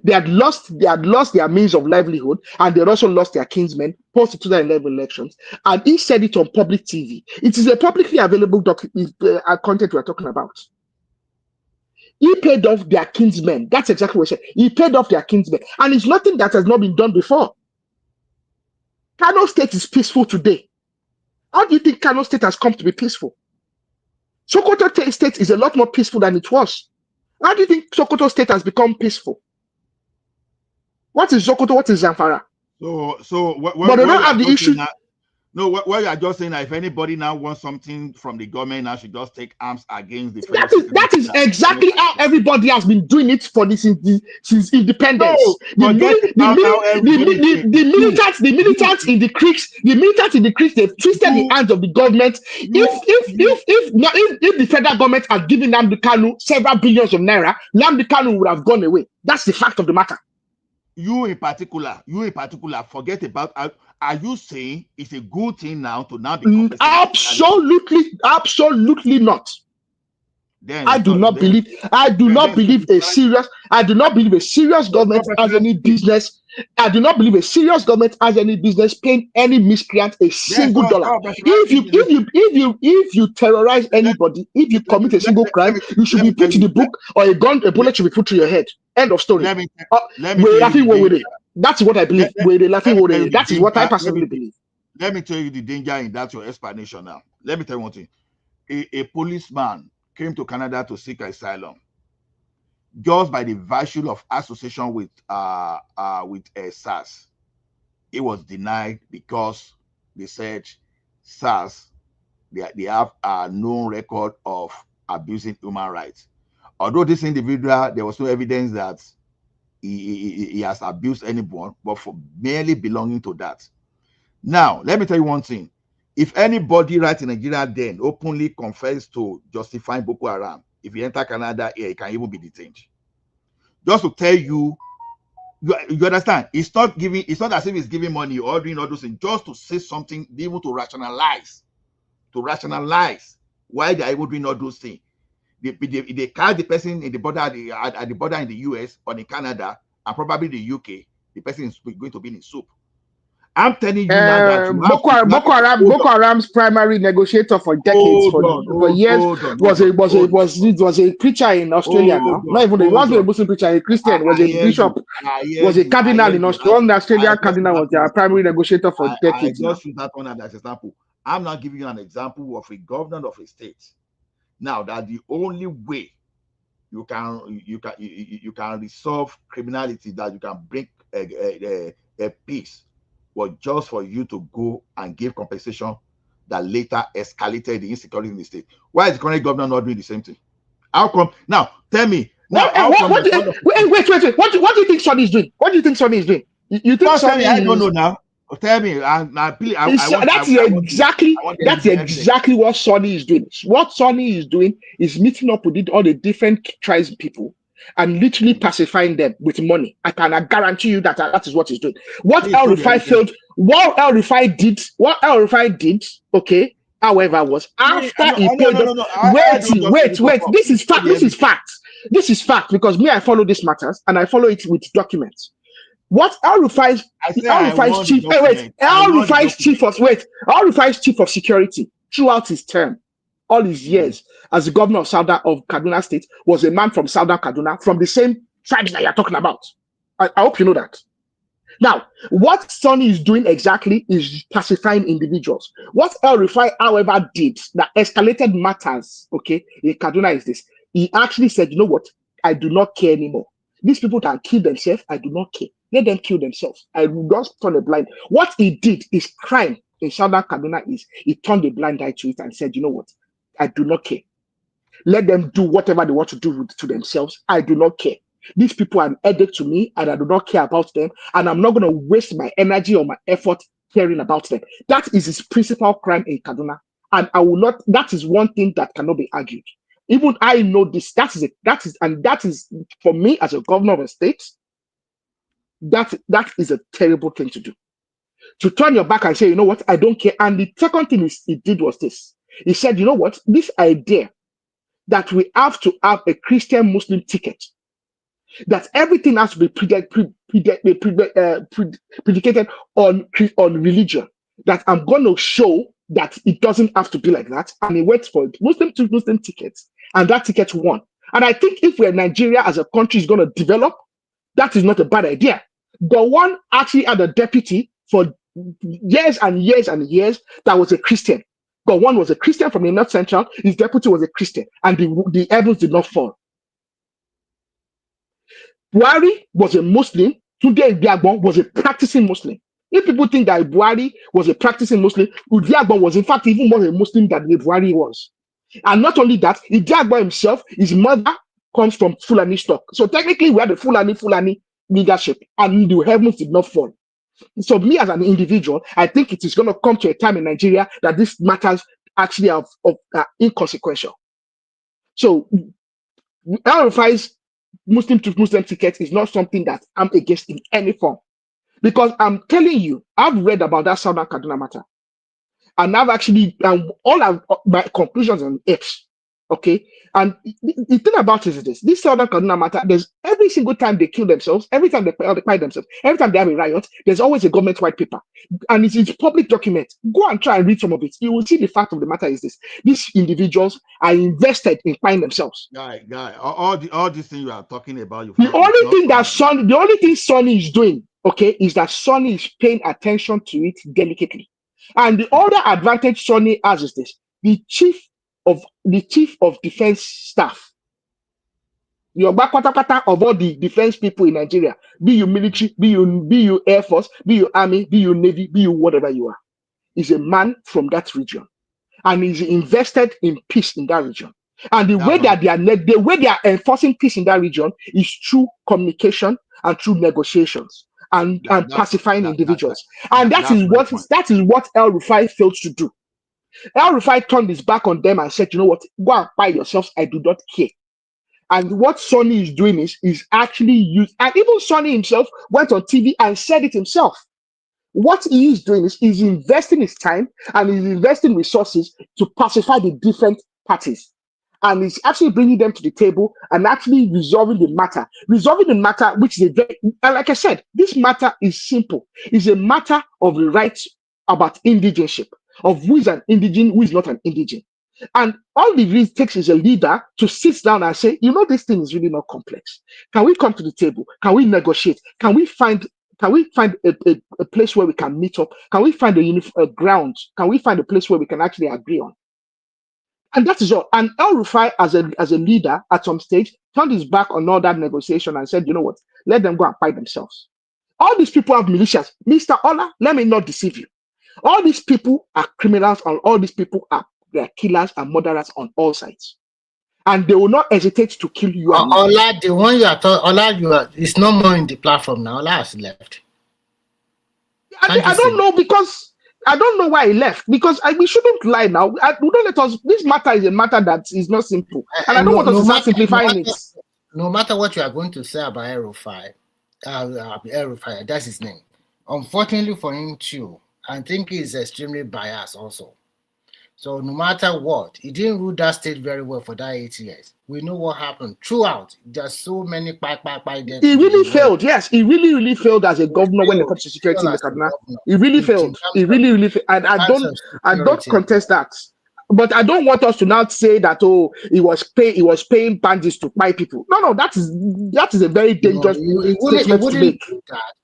They had lost their means of livelihood, and they had also lost their kinsmen post the 2011 elections. And he said it on public TV. It is a publicly available content we are talking about. He paid off their kinsmen. That's exactly what he said. He paid off their kinsmen. And it's nothing that has not been done before. Kano State is peaceful today. How do you think Kano State has come to be peaceful? Sokoto State is a lot more peaceful than it was. How do you think Sokoto State has become peaceful? What is Sokoto? What is Zamfara? But they don't have the issue. No, what you are just saying, that if anybody now wants something from the government, now should just take arms against the. That is exactly how everybody has been doing it since independence. The militants in the creeks, they've twisted the hands of the government. If the federal government had given Nnamdi Kanu several billions of naira, Nnamdi Kanu would have gone away. That's the fact of the matter. You in particular, forget about. are you saying it's a good thing now to now be compensated? Absolutely not. Then I do not believe a serious government has any business. I do not believe a serious government has any business paying any miscreant a single dollar. If you terrorize anybody, if you commit a single crime, you should be put in the book, or a bullet should be put to your head. End of story. Let me We're tell you laughing the with it. That's what I believe. We're laughing with it. That is what I personally believe. Let me tell you the danger in that your explanation now. Let me tell you one thing. A policeman came to Canada to seek asylum. Just by the virtue of association with SARS, it was denied because they said SARS they have a known record of abusing human rights. Although this individual, there was no evidence that he has abused anyone, but for merely belonging to that. Now, let me tell you one thing. If anybody right in Nigeria then openly confess to justifying Boko Haram, if you enter Canada, he can even be detained. Just to tell you, you understand? It's not as if it's giving money or doing all those things, just to say something, be able to rationalize why they're able doing all those things. They catch the person in the border at the border in the US or in Canada and probably the UK, the person is going to be in soup. I'm telling you now that Boko Haram's primary negotiator for decades, for years, was a preacher in Australia now. Not even he wasn't a Muslim preacher, a Christian, was a bishop, was a cardinal in Australia. The Australian cardinal was their primary negotiator for decades. I just use that one as an example. I'm not giving you an example of a governor of a state. Now that the only way you can resolve criminality, that you can bring a peace, was just for you to go and give compensation that later escalated the insecurity in the state. Why is the current governor not doing the same thing? How come? Now, tell me. Now, wait. What do you think Sonny is doing? What do you think Sonny is doing? You think Sonny I don't know now. Tell me. That's exactly what Sonny is doing. What Sonny is doing is meeting up with all the different tribes people and literally pacifying them with money. I can guarantee you that is what he's doing. What El Rufai did, okay, however, was after he paid us. Wait. This is fact because me, I follow these matters and I follow it with documents. What El Rufai's chief of security throughout his term, all his years as the governor of Kaduna State, was a man from Southern Kaduna, from the same tribes that you're talking about. I hope you know that. Now, what Sonny is doing exactly is pacifying individuals. What El Rufai, however, did that escalated matters, okay, in Kaduna is this. He actually said, you know what? I do not care anymore. These people can kill themselves. I do not care. Let them kill themselves. I will just turn a blind. What he did is crime in Southern Kaduna is he turned a blind eye to it and said, you know what? I do not care. Let them do whatever they want to do to themselves. I do not care. These people are an headache to me and I do not care about them. And I'm not going to waste my energy or my effort caring about them. That is his principal crime in Kaduna. And I will not, that is one thing that cannot be argued. Even I know this. That is for me as a governor of a state. That is a terrible thing to do. To turn your back and say, you know what, I don't care. And the second thing he did was this. He said, you know what, this idea that we have to have a Christian-Muslim ticket, that everything has to be predicated on religion, that I'm going to show that it doesn't have to be like that. And he went for it. Muslim to Muslim tickets, and that ticket won. And I think if we're Nigeria as a country is going to develop, that is not a bad idea. The one actually had a deputy for years and years and years that was a Christian. But one was a Christian from the North Central, his deputy was a Christian, and the heavens did not fall. Buhari was a Muslim, Tunde Ibiagbon was a practicing Muslim. If people think that Buhari was a practicing Muslim, Ibiagbon was in fact even more a Muslim than Buhari was. And not only that, Ibiagbon himself, his mother comes from Fulani stock. So technically we had a Fulani leadership and the heavens did not fall. So me as an individual, I think it is going to come to a time in Nigeria that these matters actually are inconsequential. So El Rufai's Muslim to Muslim ticket is not something that I'm against in any form. Because I'm telling you, I've read about that Southern Kaduna matter. And I've actually, my conclusions on it. Okay. And the thing about it is this Southern Kaduna matter, there's every single time they kill themselves, every time they fight themselves, every time they have a riot, there's always a government white paper. And it's public document. Go and try and read some of it. You will see the fact of the matter is this. These individuals are invested in fighting themselves. Guy, all these things you are talking about, The only thing Sonny is doing, okay, is that Sonny is paying attention to it delicately. And the other advantage Sonny has is this: the chief of defense staff, your back of all the defense people in Nigeria, be you military, be you air force, be you army, be you navy, be you whatever you are, is a man from that region, and is invested in peace in that region. And the way that they are enforcing peace in that region is through communication and through negotiations and pacifying individuals. And that is what El Rufai failed to do. El Rufai turned his back on them and said, you know what, go and buy yourselves, I do not care. And what Sonny is doing is actually used, and even Sonny himself went on TV and said it himself. What he is doing is he's investing his time and he's investing resources to pacify the different parties. And he's actually bringing them to the table and actually resolving the matter. Resolving the matter, which is and like I said, this matter is simple. It's a matter of the rights about indigenship, of who is an indigene, who is not an indigene. And all the really takes is a leader to sit down and say, you know, this thing is really not complex. Can we come to the table? Can we negotiate? Can we find a place where we can meet up? Can we find a ground? Can we find a place where we can actually agree on? And that is all. And El Rufai, as a leader, at some stage, turned his back on all that negotiation and said, you know what, let them go and fight themselves. All these people have militias. Mr. Ola, let me not deceive you. All these people are criminals, and all these people are killers and murderers on all sides. And they will not hesitate to kill you. Ola, the one you are talking, Ola, it's no more in the platform now. Ola has left. I don't know, because I don't know why he left, because we shouldn't lie now. We don't let us. This matter is a matter that is not simple, and I don't want us to start simplifying it. No matter what you are going to say about El Rufai, that's his name. Unfortunately for him too, I think he's extremely biased also. So no matter what, he didn't rule that state very well for that 8 years. We know what happened throughout. There's so many He really failed. Yes, he really failed as a governor when it comes to security in the Kaduna. He really failed. He really failed. And I don't contest that. But I don't want us to now say that he was paying bandits to buy people. No, that is a very dangerous statement to make.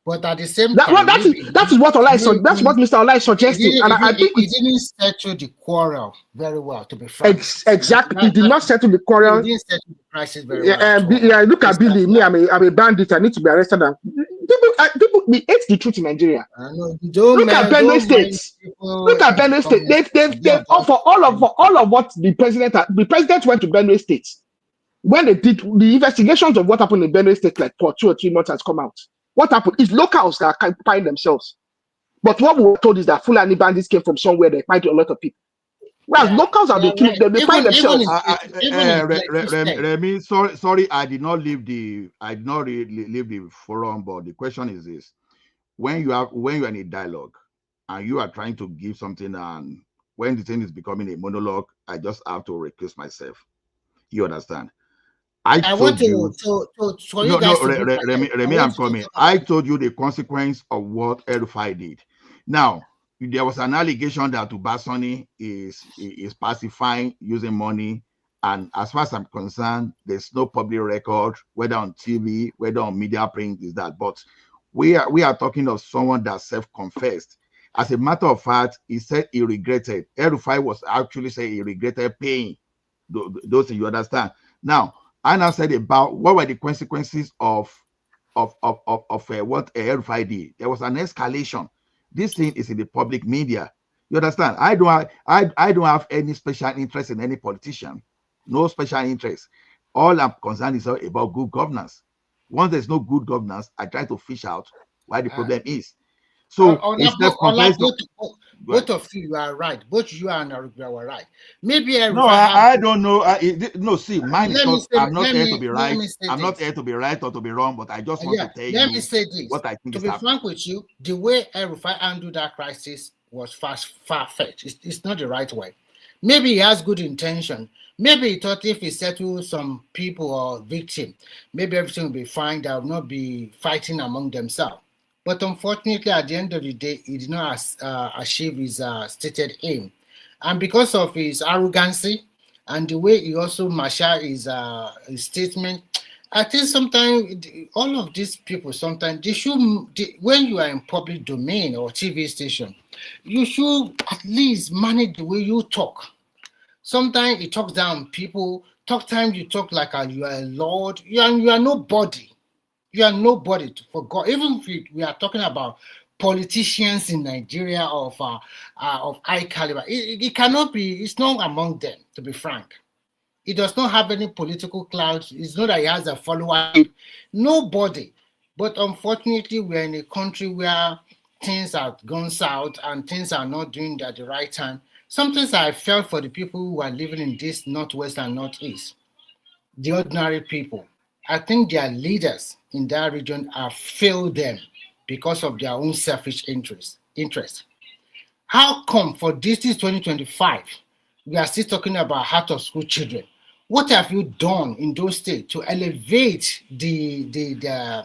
But at the same time, that is what Mr. Ola is suggesting. And I think he didn't settle the quarrel very well, to be frank. Exactly, he did not settle the quarrel. He didn't settle the crisis very well. Yeah, look at Billy. Me, I'm a bandit. I need to be arrested. People, we hate the truth in Nigeria. Look at Benue State. Look at Benue State. They've for all of what the president went to Benue State. When they did the investigations of what happened in Benue State, like for 2 or 3 months, has come out. What happened is locals that can find themselves. But what we were told is that Fulani bandits came from somewhere they find a lot of people. Whereas locals are being killed, they find themselves. Remy, sorry, I did not leave the forum, but the question is this: when you're in a dialogue and you are trying to give something, and when the thing is becoming a monologue, I just have to recuse myself. You understand? Remy, I'm coming. I told you the consequence of what El Rufai did. Now, there was an allegation that Ubasani is pacifying using money, and as far as I'm concerned, there's no public record, whether on TV, whether on media print, is that. But we are talking of someone that self-confessed. As a matter of fact, he said he regretted. El Rufai was actually saying he regretted paying those things. You understand? Now, I now said about what were the consequences of what El Rufai did. There was an escalation. This thing is in the public media. You understand? I don't have any special interest in any politician. No special interest. All I'm concerned is about good governance. Once there's no good governance, I try to fish out why the problem is. So instead of comparing, both of you are right. Both you and Arugba were right. Maybe if no, I have I don't know. No, see, mine is let me not. say, I'm not let here to me be let right. me say I'm not this. here to be right or to be wrong. But I just want to tell Let me you say this. what I think To is be happening. frank with you, the way Erufai handled that crisis was far-fetched. It's not the right way. Maybe he has good intention. Maybe he thought if he settled some people or victim, maybe everything will be fine. They will not be fighting among themselves. But unfortunately, at the end of the day, he did not achieve his stated aim. And because of his arrogancy and the way he also marshaled his statement, I think sometimes all of these people sometimes they should when you are in public domain or TV station, you should at least manage the way you talk. Sometimes you talk down people. Talk time you talk like you are a lord. You are nobody. You are nobody for God. Even if we are talking about politicians in Nigeria of high caliber, it cannot be. It's not among them, to be frank. He does not have any political clout. It's not that he has a followership. Nobody. But unfortunately, we're in a country where things have gone south and things are not doing at the right time. Sometimes I felt for the people who are living in this northwest and northeast, the ordinary people. I think their leaders in that region have failed them because of their own selfish interest. How come for this 2025, we are still talking about heart of school children? What have you done in those states to elevate the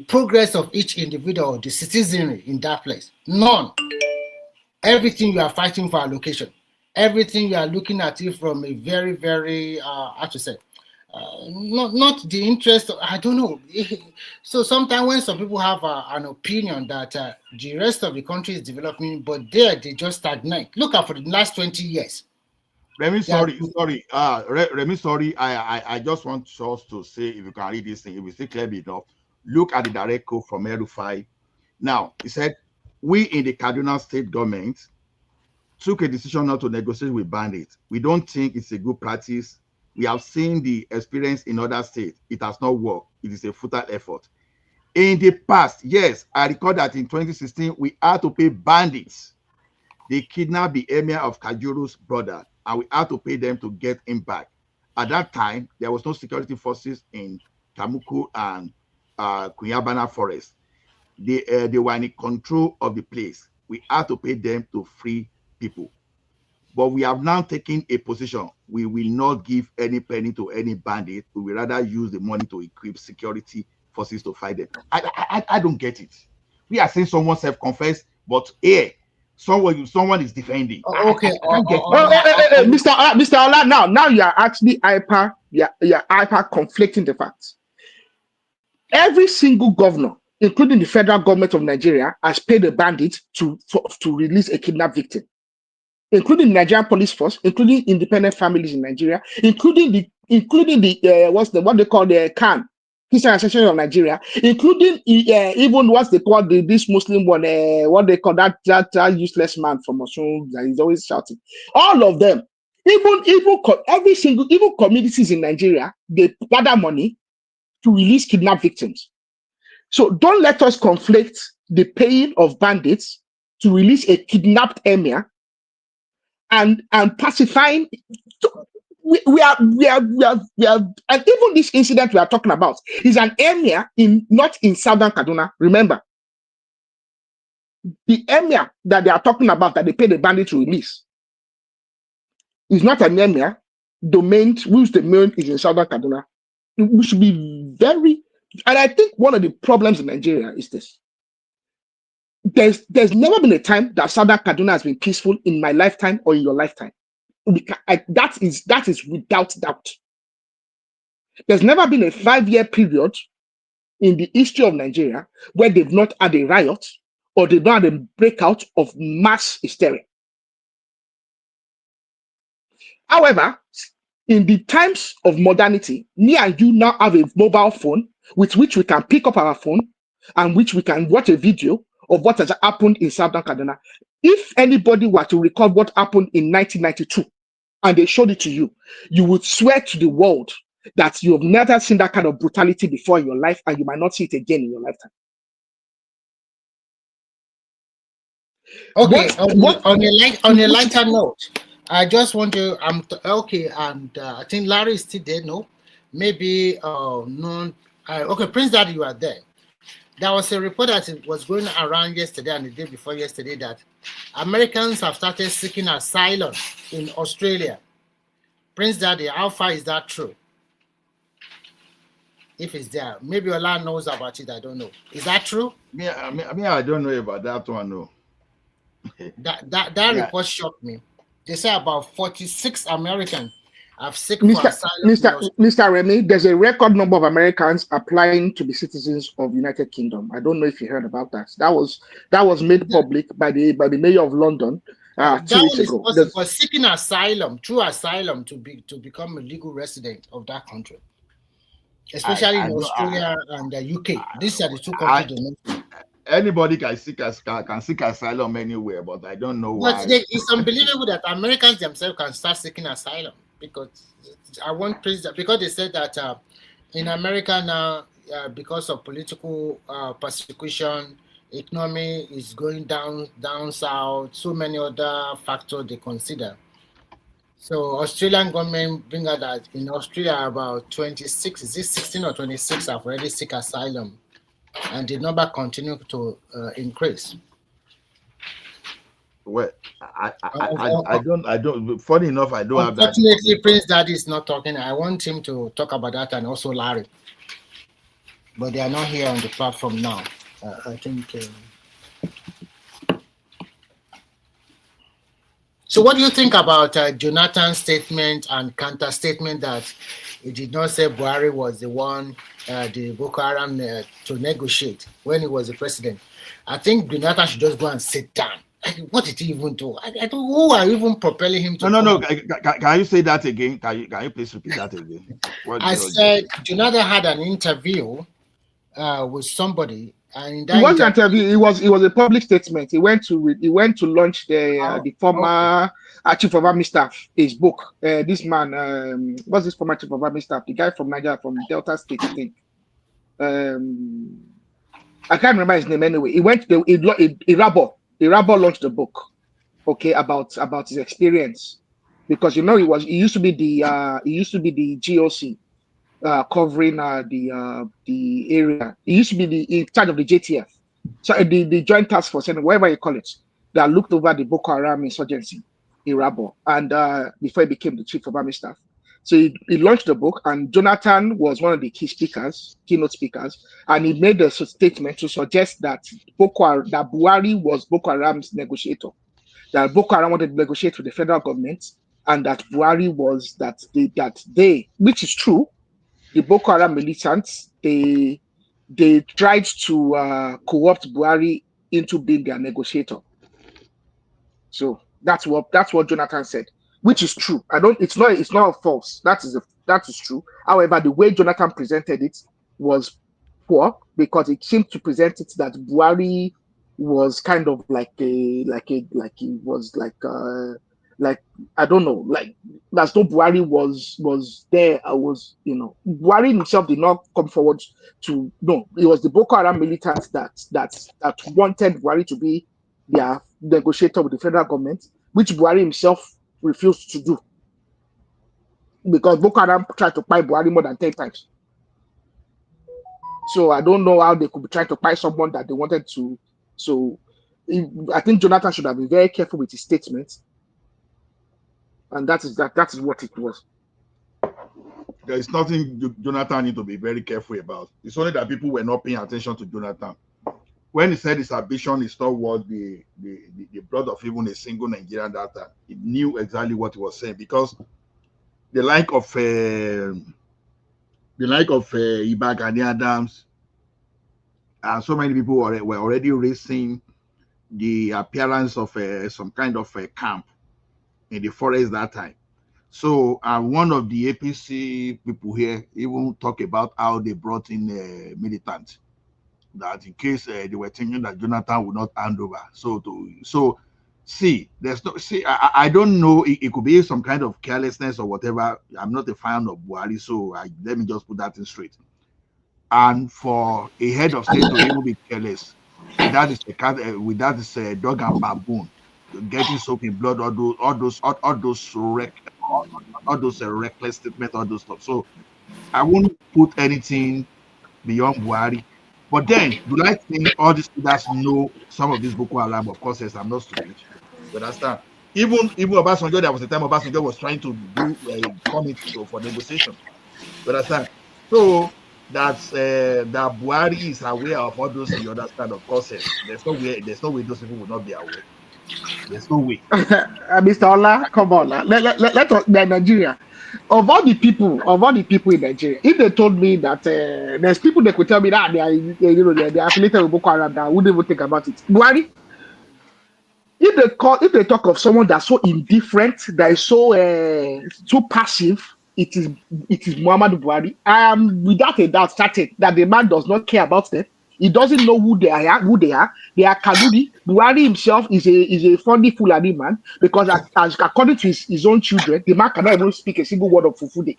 progress of each individual, the citizenry in that place? None. Everything you are fighting for allocation. Everything you are looking at it from a very, very, how to say, not the interest of, I don't know. So sometimes when some people have an opinion that the rest of the country is developing, but there they just stagnate. Look at for the last 20 years. Remy, sorry. Remy, sorry. I just want us to say, if you can read this thing, if we see clearly enough, look at the direct quote from Erufai. Now, he said, we in the Kaduna state government took a decision not to negotiate with bandits. We don't think it's a good practice. We have seen the experience in other states. It has not worked. It is a futile effort. In the past, yes, I recall that in 2016, we had to pay bandits. They kidnapped the emir of Kajuru's brother, and we had to pay them to get him back. At that time, there was no security forces in Kamuku and Kunyabana forest. They were in control of the place. We had to pay them to free people. But we have now taken a position. We will not give any penny to any bandit. We will rather use the money to equip security forces to fight them. I don't get it. We are saying someone self-confessed, but here, someone is defending. Okay. I can't get it. Mr. Ola, now you are actually you're hyper conflicting the facts. Every single governor, including the federal government of Nigeria, has paid a bandit to release a kidnapped victim, including the Nigerian police force, including independent families in Nigeria, including the what they call the CAN, Christian Association of Nigeria, including even what they call this Muslim one, what they call that useless man from Osun that is always shouting. All of them, every single communities in Nigeria, they gather money to release kidnapped victims. So don't let us conflict the paying of bandits to release a kidnapped emir and pacifying. We are, and even this incident we are talking about is an emir not in southern Kaduna. Remember, the emir that they are talking about that they pay the bandit to release is not an emir. Whose domain is in southern Kaduna. We should be very, and I think one of the problems in Nigeria is this. There's never been a time that southern Kaduna has been peaceful in my lifetime or in your lifetime. That is without doubt. There's never been a 5-year period in the history of Nigeria where they've not had a riot or they've not had a breakout of mass hysteria. However, in the times of modernity, me and you now have a mobile phone with which we can pick up our phone and which we can watch a video of what has happened in Southern Kaduna. If anybody were to record what happened in 1992 and they showed it to you, you would swear to the world that you have never seen that kind of brutality before in your life and you might not see it again in your lifetime. Okay, What? on a lighter note, I just want to okay, and I think Larry is still there. No, maybe no. Okay, Prince Daddy, you are there. There was a report that it was going around yesterday and the day before yesterday that Americans have started seeking asylum in Australia. Prince Daddy, how far is that true? If it's there, maybe Ola knows about it. I don't know. Is that true? I don't know about that one. No. That Yeah. report shocked me. They say about 46 Americans have sought for asylum in Australia. Mr. Remy, there's a record number of Americans applying to be citizens of United Kingdom. I don't know if you heard about that. That was made public by the mayor of London 2 weeks That is ago. possible. Seeking asylum, true asylum, to become a legal resident of that country, especially in Australia and the UK. These are the two countries. Anybody can seek asylum anywhere, but I don't know why. But it's unbelievable that Americans themselves can start seeking asylum because because they said that in America now, because of political persecution, economy is going down south. So many other factors they consider. So Australian government bring out that in Australia about 26, is it 16 or 26 have already seek asylum, and the number continue to increase. Well, I don't. Funny enough, I don't have that. Unfortunately, Prince Daddy is not talking. I want him to talk about that, and also Larry, but they are not here on the platform now. I think. So, what do you think about Jonathan's statement and counter statement that he did not say Buhari was the one, the Boko Haram, to negotiate when he was the president? I think Jonathan should just go and sit down. What did he even do? I don't. Who are even propelling him to? No. Can you say that again? Can you please repeat that again? I said Jonathan had an interview with somebody, and in that it wasn't an interview. It was a public statement. He went to launch the former chief of army staff, his book. This man, what's this former chief of army staff? The guy from Nigeria, from Delta State, I think. I can't remember his name anyway. He went to Irabo launched the book, okay, about his experience, because he used to be the GOC covering the area. He used to be in charge of the JTF, so the Joint Task Force, and whatever you call it, that looked over the Boko Haram insurgency, Irabo, and before he became the chief of army staff. So he launched the book, and Jonathan was one of the keynote speakers, and he made a statement to suggest that Buhari was Boko Haram's negotiator, that Boko Haram wanted to negotiate with the federal government, and that Buhari was which is true. The Boko Haram militants, they tried to co-opt Buhari into being their negotiator. So that's what Jonathan said, which is true. It's not false. That is true. However, the way Jonathan presented it was poor, because it seemed to present it that Buhari was kind of like I don't know, like as though Buhari was there. Buhari himself did not come forward to. No, it was the Boko Haram militants that wanted Buhari to be their negotiator with the federal government, which Buhari himself refused to do, because Boko Haram tried to buy Buhari more than 10 times. So I don't know how they could be trying to buy someone that they wanted to. So I think Jonathan should have been very careful with his statements, and that is what it was. There is nothing Jonathan need to be very careful about. It's only that people were not paying attention to Jonathan. When he said his ambition is not worth the blood of even a single Nigerian data, he knew exactly what he was saying, because the like of Iba Gani Adams and so many people were already raising the appearance of some kind of a camp in the forest that time. So one of the APC people here even talk about how they brought in militants, that in case they were thinking that Jonathan would not hand over. I don't know. It could be some kind of carelessness or whatever. I'm not a fan of Buhari, so let me just put that in straight. And for a head of state to even be careless, without this dog and baboon getting soaked in blood, all those reckless statements, all those stuff. So I won't put anything beyond Buhari. But then, do I think all these leaders know some of these Boko Haram? Of course, yes, I'm not stupid. You understand? Even Obasanjo, there was a time Obasanjo was trying to do a committee for negotiation. You understand? So that's that Buhari is aware of all those. You understand? Of course, yes. There's no way those people will not be aware. There's no way. Mr. Ola, come on now. Let us, Nigeria. Of all the people in Nigeria, if they told me that there's people that could tell me that they're affiliated with Boko Haram, that I wouldn't even think about it. Buhari, if they talk of someone that's so indifferent, that is so passive, it is Muhammadu Buhari. I am without a doubt certain that the man does not care about them. He doesn't know who they are. They are Kanuri. Buhari himself is a funny Fulani man, because as according to his own children, the man cannot even speak a single word of Fufude.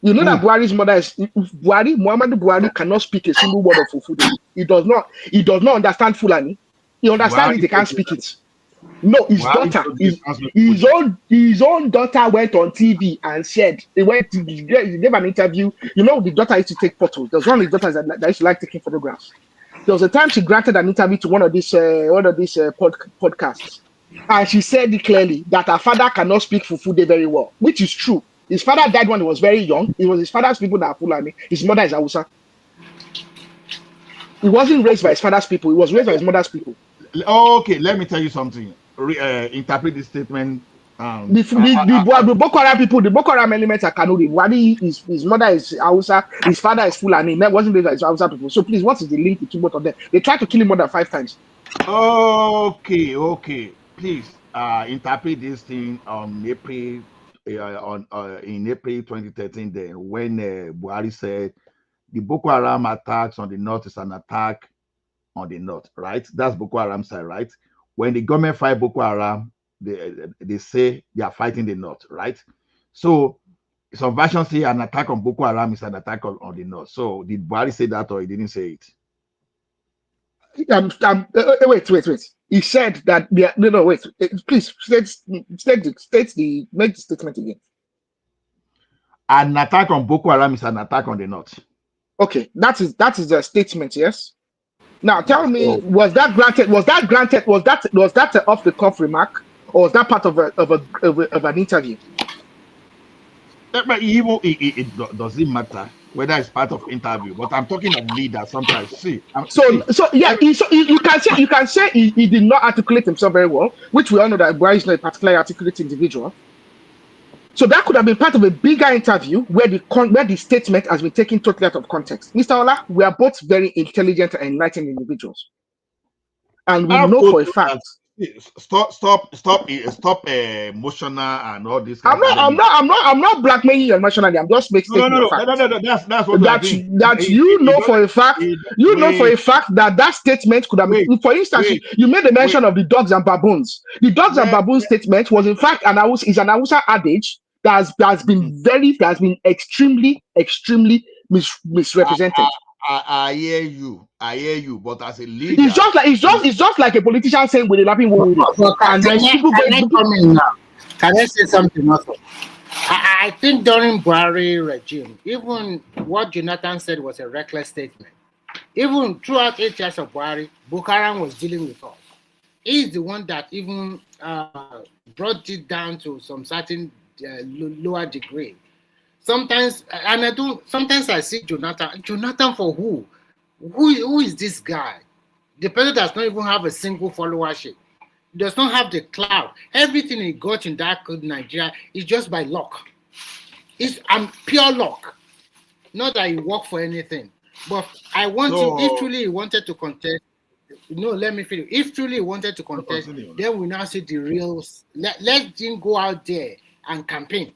You know that Buhari's mother is Muhammadu Buhari cannot speak a single word of Fufude. He does not understand Fulani. He understands it, he can't speak it. No, his daughter, his own daughter went on TV and said, he gave an interview. You know, the daughter used to take photos. There was one of his daughters that used to like taking photographs. There was a time she granted an interview to one of these podcasts, and she said it clearly that her father cannot speak Fufude very well, which is true. His father died when he was very young. It was his father's people that are Fulani. His mother is Hausa. He wasn't raised by his father's people. He was raised by his mother's people. Okay, let me tell you something. Interpret this statement. The Boko Haram people, the Boko Haram elements are Kanuri. Wadi, his mother is Hausa, his father is Fulani. He wasn't raised by Hausa people. So please, what is the link between both of them? They tried to kill him more than 5 times. Okay. Please, interpret this thing on April, in April 2013. Then, when Buhari said the Boko Haram attacks on the north is an attack on the north, right? That's Boko Haram side, right? When the government fight Boko Haram, they say they are fighting the north, right? So some versions say an attack on Boko Haram is an attack on the north. So did Buhari say that, or he didn't say it? Wait. He said that wait. Please make the statement again. An attack on Boko Haram is an attack on the north. Okay, that is the statement, yes. Now tell me, was that granted? Was that off the cuff remark, or was that part of an interview? But it doesn't matter whether it's part of interview. But I'm talking of leaders sometimes. You can say he did not articulate himself very well, which we all know that Buhari is not a particularly articulate individual. So that could have been part of a bigger interview where the statement has been taken totally out of context. Mr. Ola, we are both very intelligent and enlightened individuals, and we know for a fact. Stop emotional and all this. I'm not blackmailing you emotionally. I'm just making no. That's what you know for a fact. You know for a fact that statement could have been. For instance, you made the mention of the dogs and baboons. The dogs and baboons statement was in fact an Hausa adage that has been extremely misrepresented. I hear you, but as a leader, it's just like a politician saying with a laughing and then people come in now. Can I say something also? I think during Buhari regime, even what Jonathan said was a reckless statement. Even throughout 8 years of Buhari, Boko Haram was dealing with us. He's the one that even brought it down to some certain lower degree. Sometimes I see Jonathan. Jonathan for who? Who is this guy? The person does not even have a single followership. He does not have the clout. Everything he got in that Nigeria is just by luck. It's pure luck. Not that he worked for anything. But I want to, if truly he wanted to contest, let me finish. If truly he wanted to contest, then we now see the real. Let him go out there and campaign.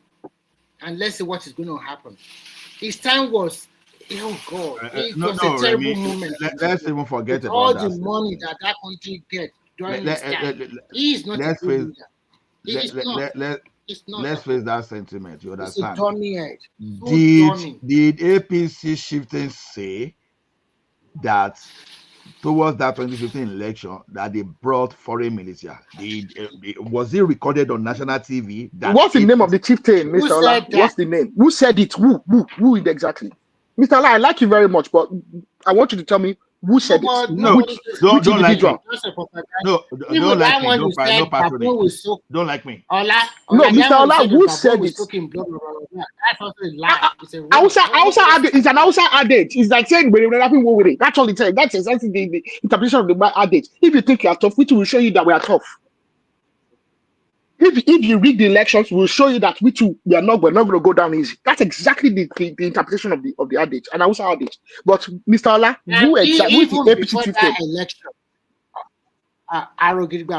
And let's see what is going to happen. His time was, oh God, it was a terrible moment. Let's even forget about all the money that country gets during this time. He is not a good leader. Let's face that sentiment. You understand? It's a dummy head. Did APC shifting say that towards that 2015 election that they brought foreign militia. Was it recorded on national TV? That What's the name of the chieftain, Mr. Ola? What's the name? Who said it? Who exactly? Mr. Ola, I like you very much, but I want you to tell me who said it. No, Which don't like me. individual? No, don't like me. No patronage. Don't like me. No, Mr. Ola, who said it? That's also a lie. It's a Hausa adage. It's an Hausa adage. It's like saying we're nothing with it. That's all it says. That's exactly the interpretation of the adage. If you think you are tough, which will show you that we are tough. If you read the elections, we'll show you that we're not going to go down easy. That's exactly the interpretation of the adage, and Hausa adage. But Mr. Ola, who is the APC chieftain?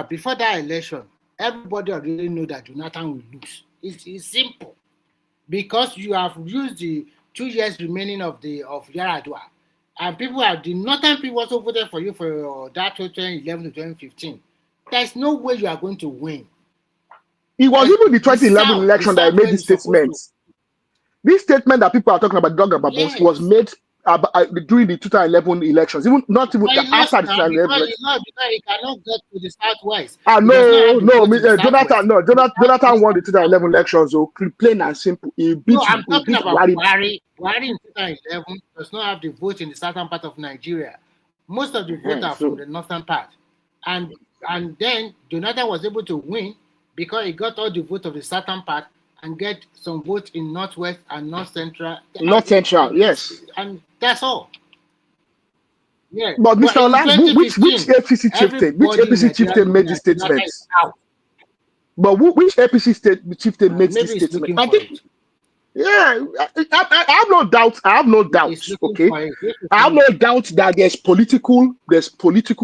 Before that election, everybody already knew that Jonathan will lose. It's simple. Because you have used the 2 years remaining of Yaradua, and the northern people also voted for you for that 2011 to 2015. There's no way you are going to win. It was even the 2011 election that I made this statement. This statement that people are talking about, was made during the 2011 elections, not even after the 2011 elections. Because he cannot get to the southwest. Jonathan won the 2011 elections, so plain and simple. I'm talking about Buhari. Buhari in 2011 does not have the vote in the southern part of Nigeria. Most of the votes are from the northern part. And then Jonathan was able to win because he got all the votes of the southern part and get some votes in northwest and north central. Yes. And that's all. Yeah. But Mr. Ola, which APC chieftain? Which APC chieftain made this statement? But which APC chieftain made this statement? I think. Yeah, I have no doubt. Okay, I have no doubt that there's political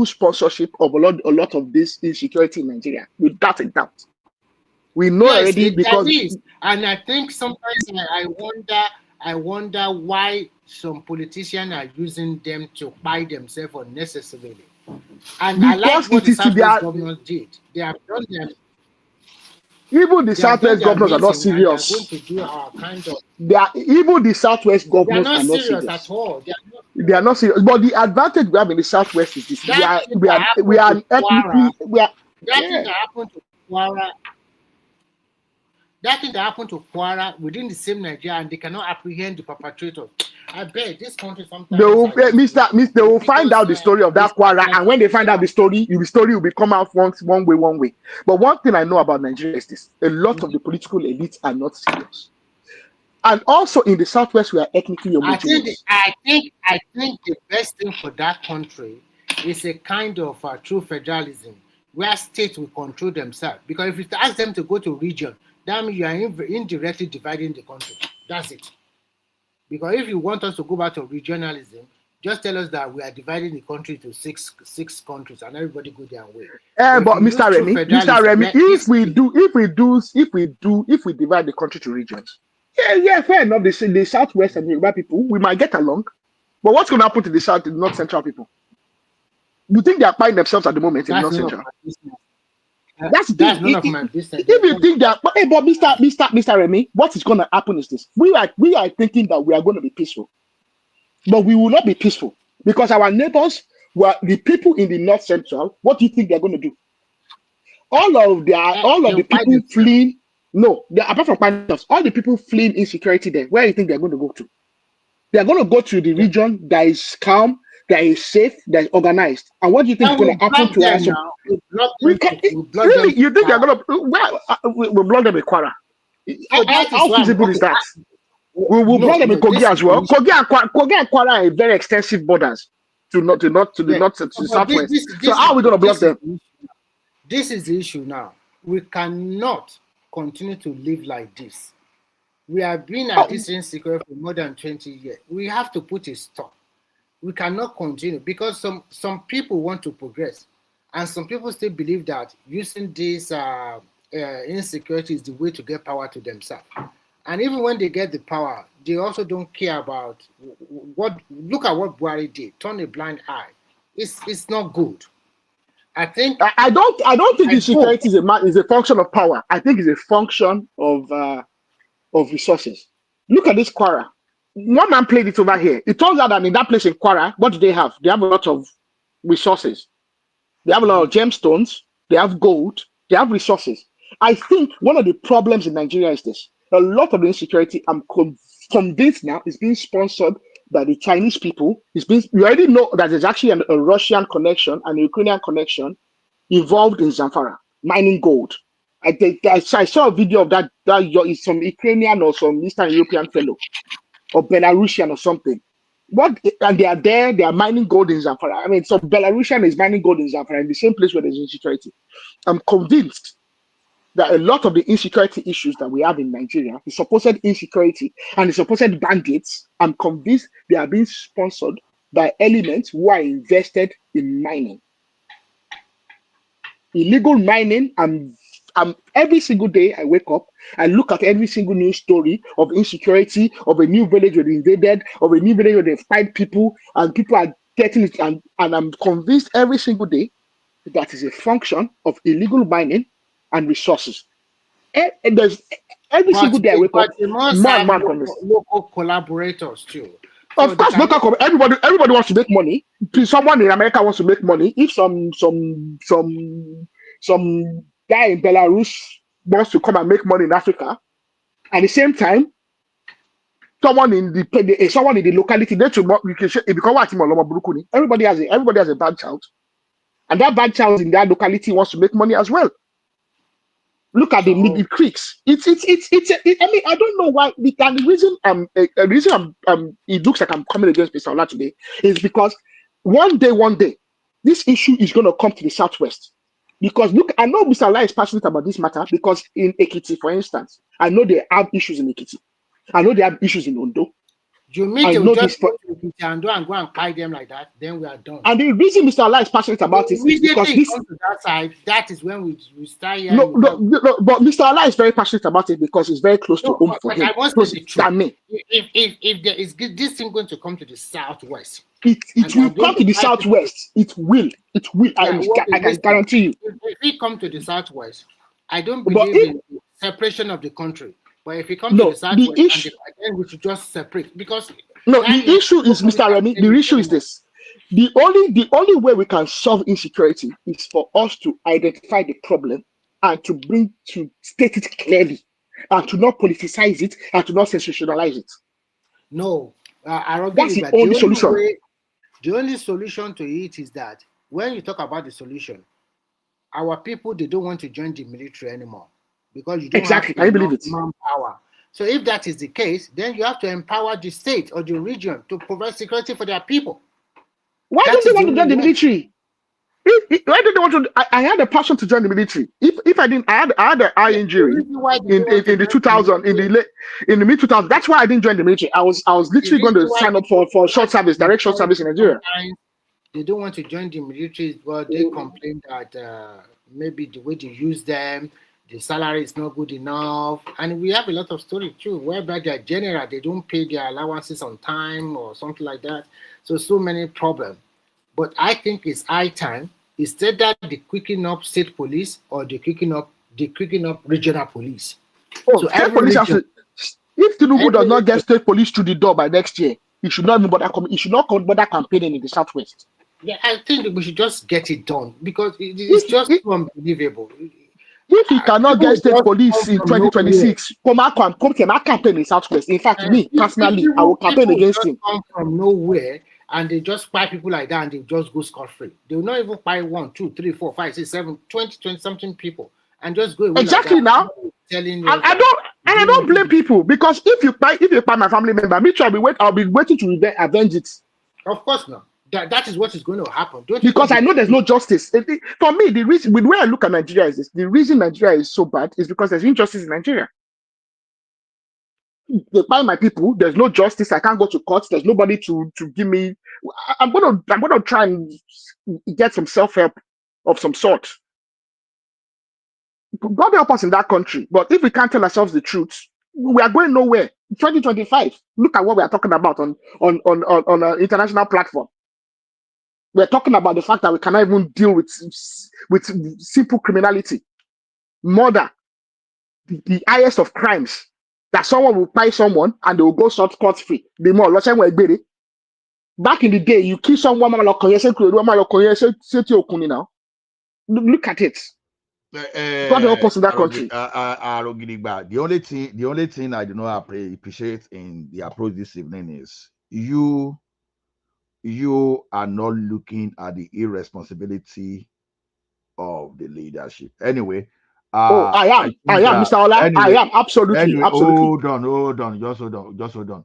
sponsorship of a lot of this insecurity in Nigeria. Without a doubt, we know already because. And I think sometimes I wonder why some politicians are using them to buy themselves unnecessarily. And I like what the Southwest governors did. They have done them. Even the Southwest governors are not serious. Even the Southwest governors are not serious at all. They are not serious. But the advantage we have in the Southwest is this: we are ethnically. That thing that happened to Kwara within the same Nigeria, and they cannot apprehend the perpetrators. I bet this country sometimes. They will find out the story of that Kwara, and when they find out the story will be come out one way. But one thing I know about Nigeria is this: a lot of the political elites are not serious, and also in the Southwest we are ethnically homogeneous. I think the best thing for that country is a kind of true federalism, where states will control themselves. Because if you ask them to go to region, that means you are indirectly dividing the country. That's it. Because if you want us to go back to regionalism, just tell us that we are dividing the country to six countries and everybody go their way. But Mr. Remy, if we divide the country to regions, fair enough. The Southwest and the Yoruba people, we might get along. But what's going to happen to the North Central people? You think they are buying themselves at the moment in the North Central? That's none of my business. If you think that, but Mr. Remy, what is going to happen is this: we are thinking that we are going to be peaceful, but we will not be peaceful because our neighbors were the people in the North Central. What do you think they're going to do? All of the people fleeing. No, apart from pandemics, all the people fleeing insecurity there. Where do you think they're going to go to? They are going to go to the region that is calm, that is safe, that is organized. And what do you think is going to happen to us? You think they're going to? We'll block them in Kwara. How feasible is that? We will block them in Kogi as well. Kogi and Kwara are very extensive borders to the north, to the southwest. So how are we going to block them? This is the issue now. We cannot continue to live like this. We have been at this insecurity for more than 20 years. We have to put a stop. We cannot continue because some people want to progress, and some people still believe that using this insecurity is the way to get power to themselves. And even when they get the power, they also don't care about what. Look at what Buhari did. Turn a blind eye. It's not good. I think I don't think insecurity is a function of power. I think it's a function of resources. Look at this Kwara. One man played it over here. It turns out that in that place in Kwara, what do they have? They have a lot of resources. They have a lot of gemstones. They have gold. They have resources. I think one of the problems in Nigeria is this. A lot of the insecurity, I'm convinced now, is being sponsored by the Chinese people. You already know that there's actually a Russian connection and a Ukrainian connection involved in Zamfara, mining gold. I saw a video of that is some Ukrainian or some Eastern European fellow or Belarusian or something. And they are there, they are mining gold in Zamfara. I mean, so Belarusian is mining gold in Zamfara in the same place where there's insecurity. I'm convinced that a lot of the insecurity issues that we have in Nigeria, the supposed insecurity and the supposed bandits, I'm convinced they are being sponsored by elements who are invested in mining. Illegal mining, every single day I wake up, I look at every single news story of insecurity, of a new village where they invaded, of a new village where they fight people, and people are getting it, and I'm convinced every single day that is a function of illegal mining and resources. And there's every single day I wake up, man convinced. Local collaborators too. Of course, everybody wants to make money. Someone in America wants to make money. If some guy in Belarus wants to come and make money in Africa, at the same time, someone in the locality, everybody has a bad child, and that bad child in that locality wants to make money as well. Look at the creeks. I mean, I don't know why. The reason it looks like I'm coming against Mr. Ola today is because one day, this issue is going to come to the Southwest. Because look, I know Mr. Ola is passionate about this matter because in Ekiti, for instance, I know they have issues in Ekiti. I know they have issues in Ondo. You mean to just go to Ekiti and go and buy them like that? Then we are done. And the reason Mr. Ola is passionate about it is because this comes to that side, that is when we start here. No, but Mr. Ola is very passionate about it because it's very close to home for him. I want to say the truth. If there is this thing going to come to the Southwest, it will come to the Southwest. It will. I can guarantee you. If we come to the Southwest, I don't believe in separation of the country. But if we come to the Southwest, then we should just separate because the issue is, Mr. Remy, the issue is this. The only way we can solve insecurity is for us to identify the problem and to state it clearly and to not politicize it and to not sensationalize it. No, that's the only solution. The only solution to it is that when you talk about the solution, our people, they don't want to join the military anymore because you don't have I believe it. Manpower. So if that is the case, then you have to empower the state or the region to provide security for their people. Why don't they want to join the military? Why do they want to? I had a passion to join the military. If I didn't, I had an eye injury in the 2000 in the mid 2000s. That's why I didn't join the military. I was literally going to sign up for short service, direct short service in Nigeria. They don't want to join the military, but they complain that maybe the way they use them, the salary is not good enough, and we have a lot of stories too, whereby they are general, they don't pay their allowances on time or something like that. So many problems. But I think it's high time, instead that the quickening up state police or the quickening up regional police. So every region, if Tinubu does not get state police through the door by next year, he should not even bother campaigning in the Southwest. Yeah, I think we should just get it done because it's just unbelievable. If he cannot get state police in 2026, come campaign in Southwest. In fact, me personally, I will campaign against him. Come from nowhere and they just buy people like that and they just go scot-free. They will not even buy 1, 2, 3, 4, 5, 6, 7, 20 something people and just go away. Exactly like now. I don't blame people because if you buy my family member, me too, I'll be waiting to avenge it. Of course not. That is what is going to happen. Because I know there's no justice. For me, the reason, with the way I look at Nigeria is this: the reason Nigeria is so bad is because there's injustice in Nigeria. They buy my people. There's no justice. I can't go to court. There's nobody to give me. I'm gonna try and get some self-help of some sort. God help us in that country. But if we can't tell ourselves the truth, we are going nowhere. 2025. Look at what we are talking about on an international platform. We're talking about the fact that we cannot even deal with simple criminality, murder, the highest of crimes. That someone will buy someone and they will go scot-free. The more Back in the day, you kill someone now. Look at it. What the opposite in that country? The only thing I do not appreciate in the approach this evening is you are not looking at the irresponsibility of the leadership. Anyway, I am, Mr. Ola. Anyway, I am absolutely. hold on, just hold on.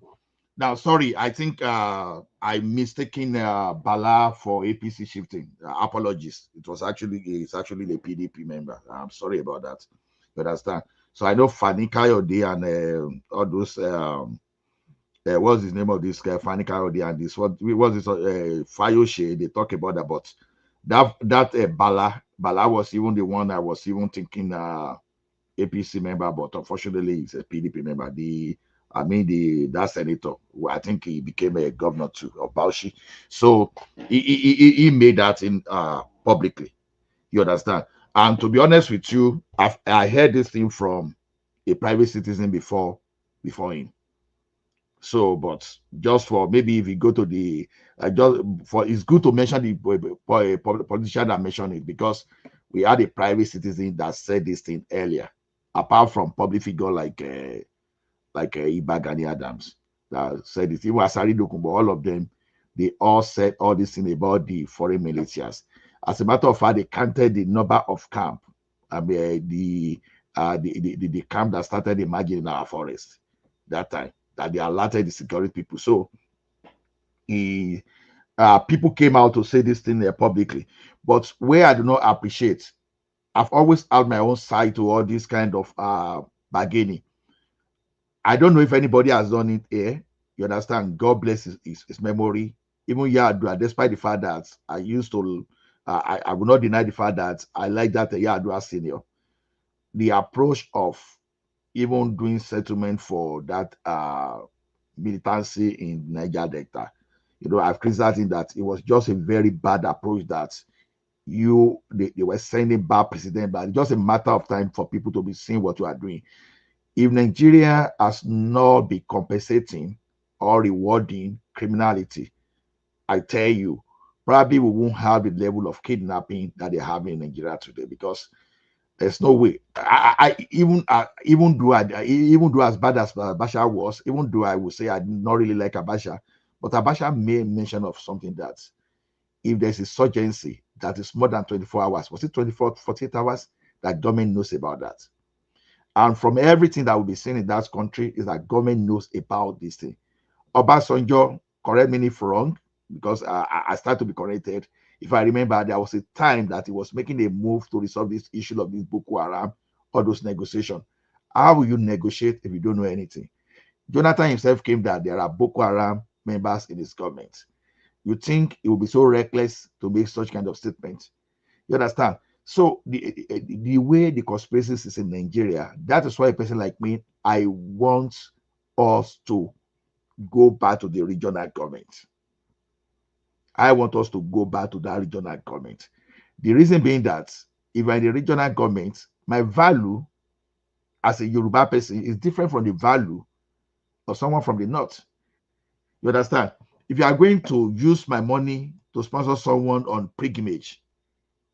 Now, sorry, I think I'm mistaking Bala for APC shifting. Apologies. It's actually the PDP member. I'm sorry about that. You understand? So I know Fani Kayode and all those. What's his name of this guy? Fani Kayode and this. What was this? Fayoshe. They talk about that, but that Bala was even the one I was even thinking APC member, but unfortunately he's a PDP member. That senator, I think he became a governor too of Bauchi. So he made that in publicly. You understand? And to be honest with you, I heard this thing from a private citizen before him. So, but just for maybe if you go to the it's good to mention the politician that mentioned it, because we had a private citizen that said this thing earlier, apart from public figure like Iba Gani Adams that said it. Even Asari Dokumbo, all of them, they all said all this thing about the foreign militias. As a matter of fact, they counted the number of camp, the camp that started emerging in our forest that time, that they alerted the security people. So people came out to say this thing there publicly. But where I do not appreciate, I've always had my own side to all this kind of bargaining. I don't know if anybody has done it here. You understand? God bless his memory. Even Yadua, despite the fact that I used to, I will not deny the fact that I like that Yadua senior. The approach of even doing settlement for that militancy in Niger Delta, I've criticized that it was just a very bad approach that they were sending bad precedent, but it's just a matter of time for people to be seeing what you are doing. If Nigeria has not been compensating or rewarding criminality, I tell you, probably we won't have the level of kidnapping that they have in Nigeria today, because there's no way. Even though as bad as Abacha was, even though I would say I did not really like Abacha, but Abacha made mention of something that if there's insurgency that is more than 24 hours, was it 24, 48 hours, that government knows about that. And from everything that will be seen in that country is that government knows about this thing. Obasanjo, correct me if wrong, because I start to be corrected. If I remember, there was a time that he was making a move to resolve this issue of this Boko Haram, all those negotiations. How will you negotiate if you don't know anything? Jonathan himself came that there are Boko Haram members in his government. You think it would be so reckless to make such kind of statements? You understand? So the way the conspiracies is in Nigeria, that is why a person like me, I want us to go back to the regional government. I want us to go back to that regional government. The reason being that if I'm in the regional government, my value as a Yoruba person is different from the value of someone from the north. You understand? If you are going to use my money to sponsor someone on pilgrimage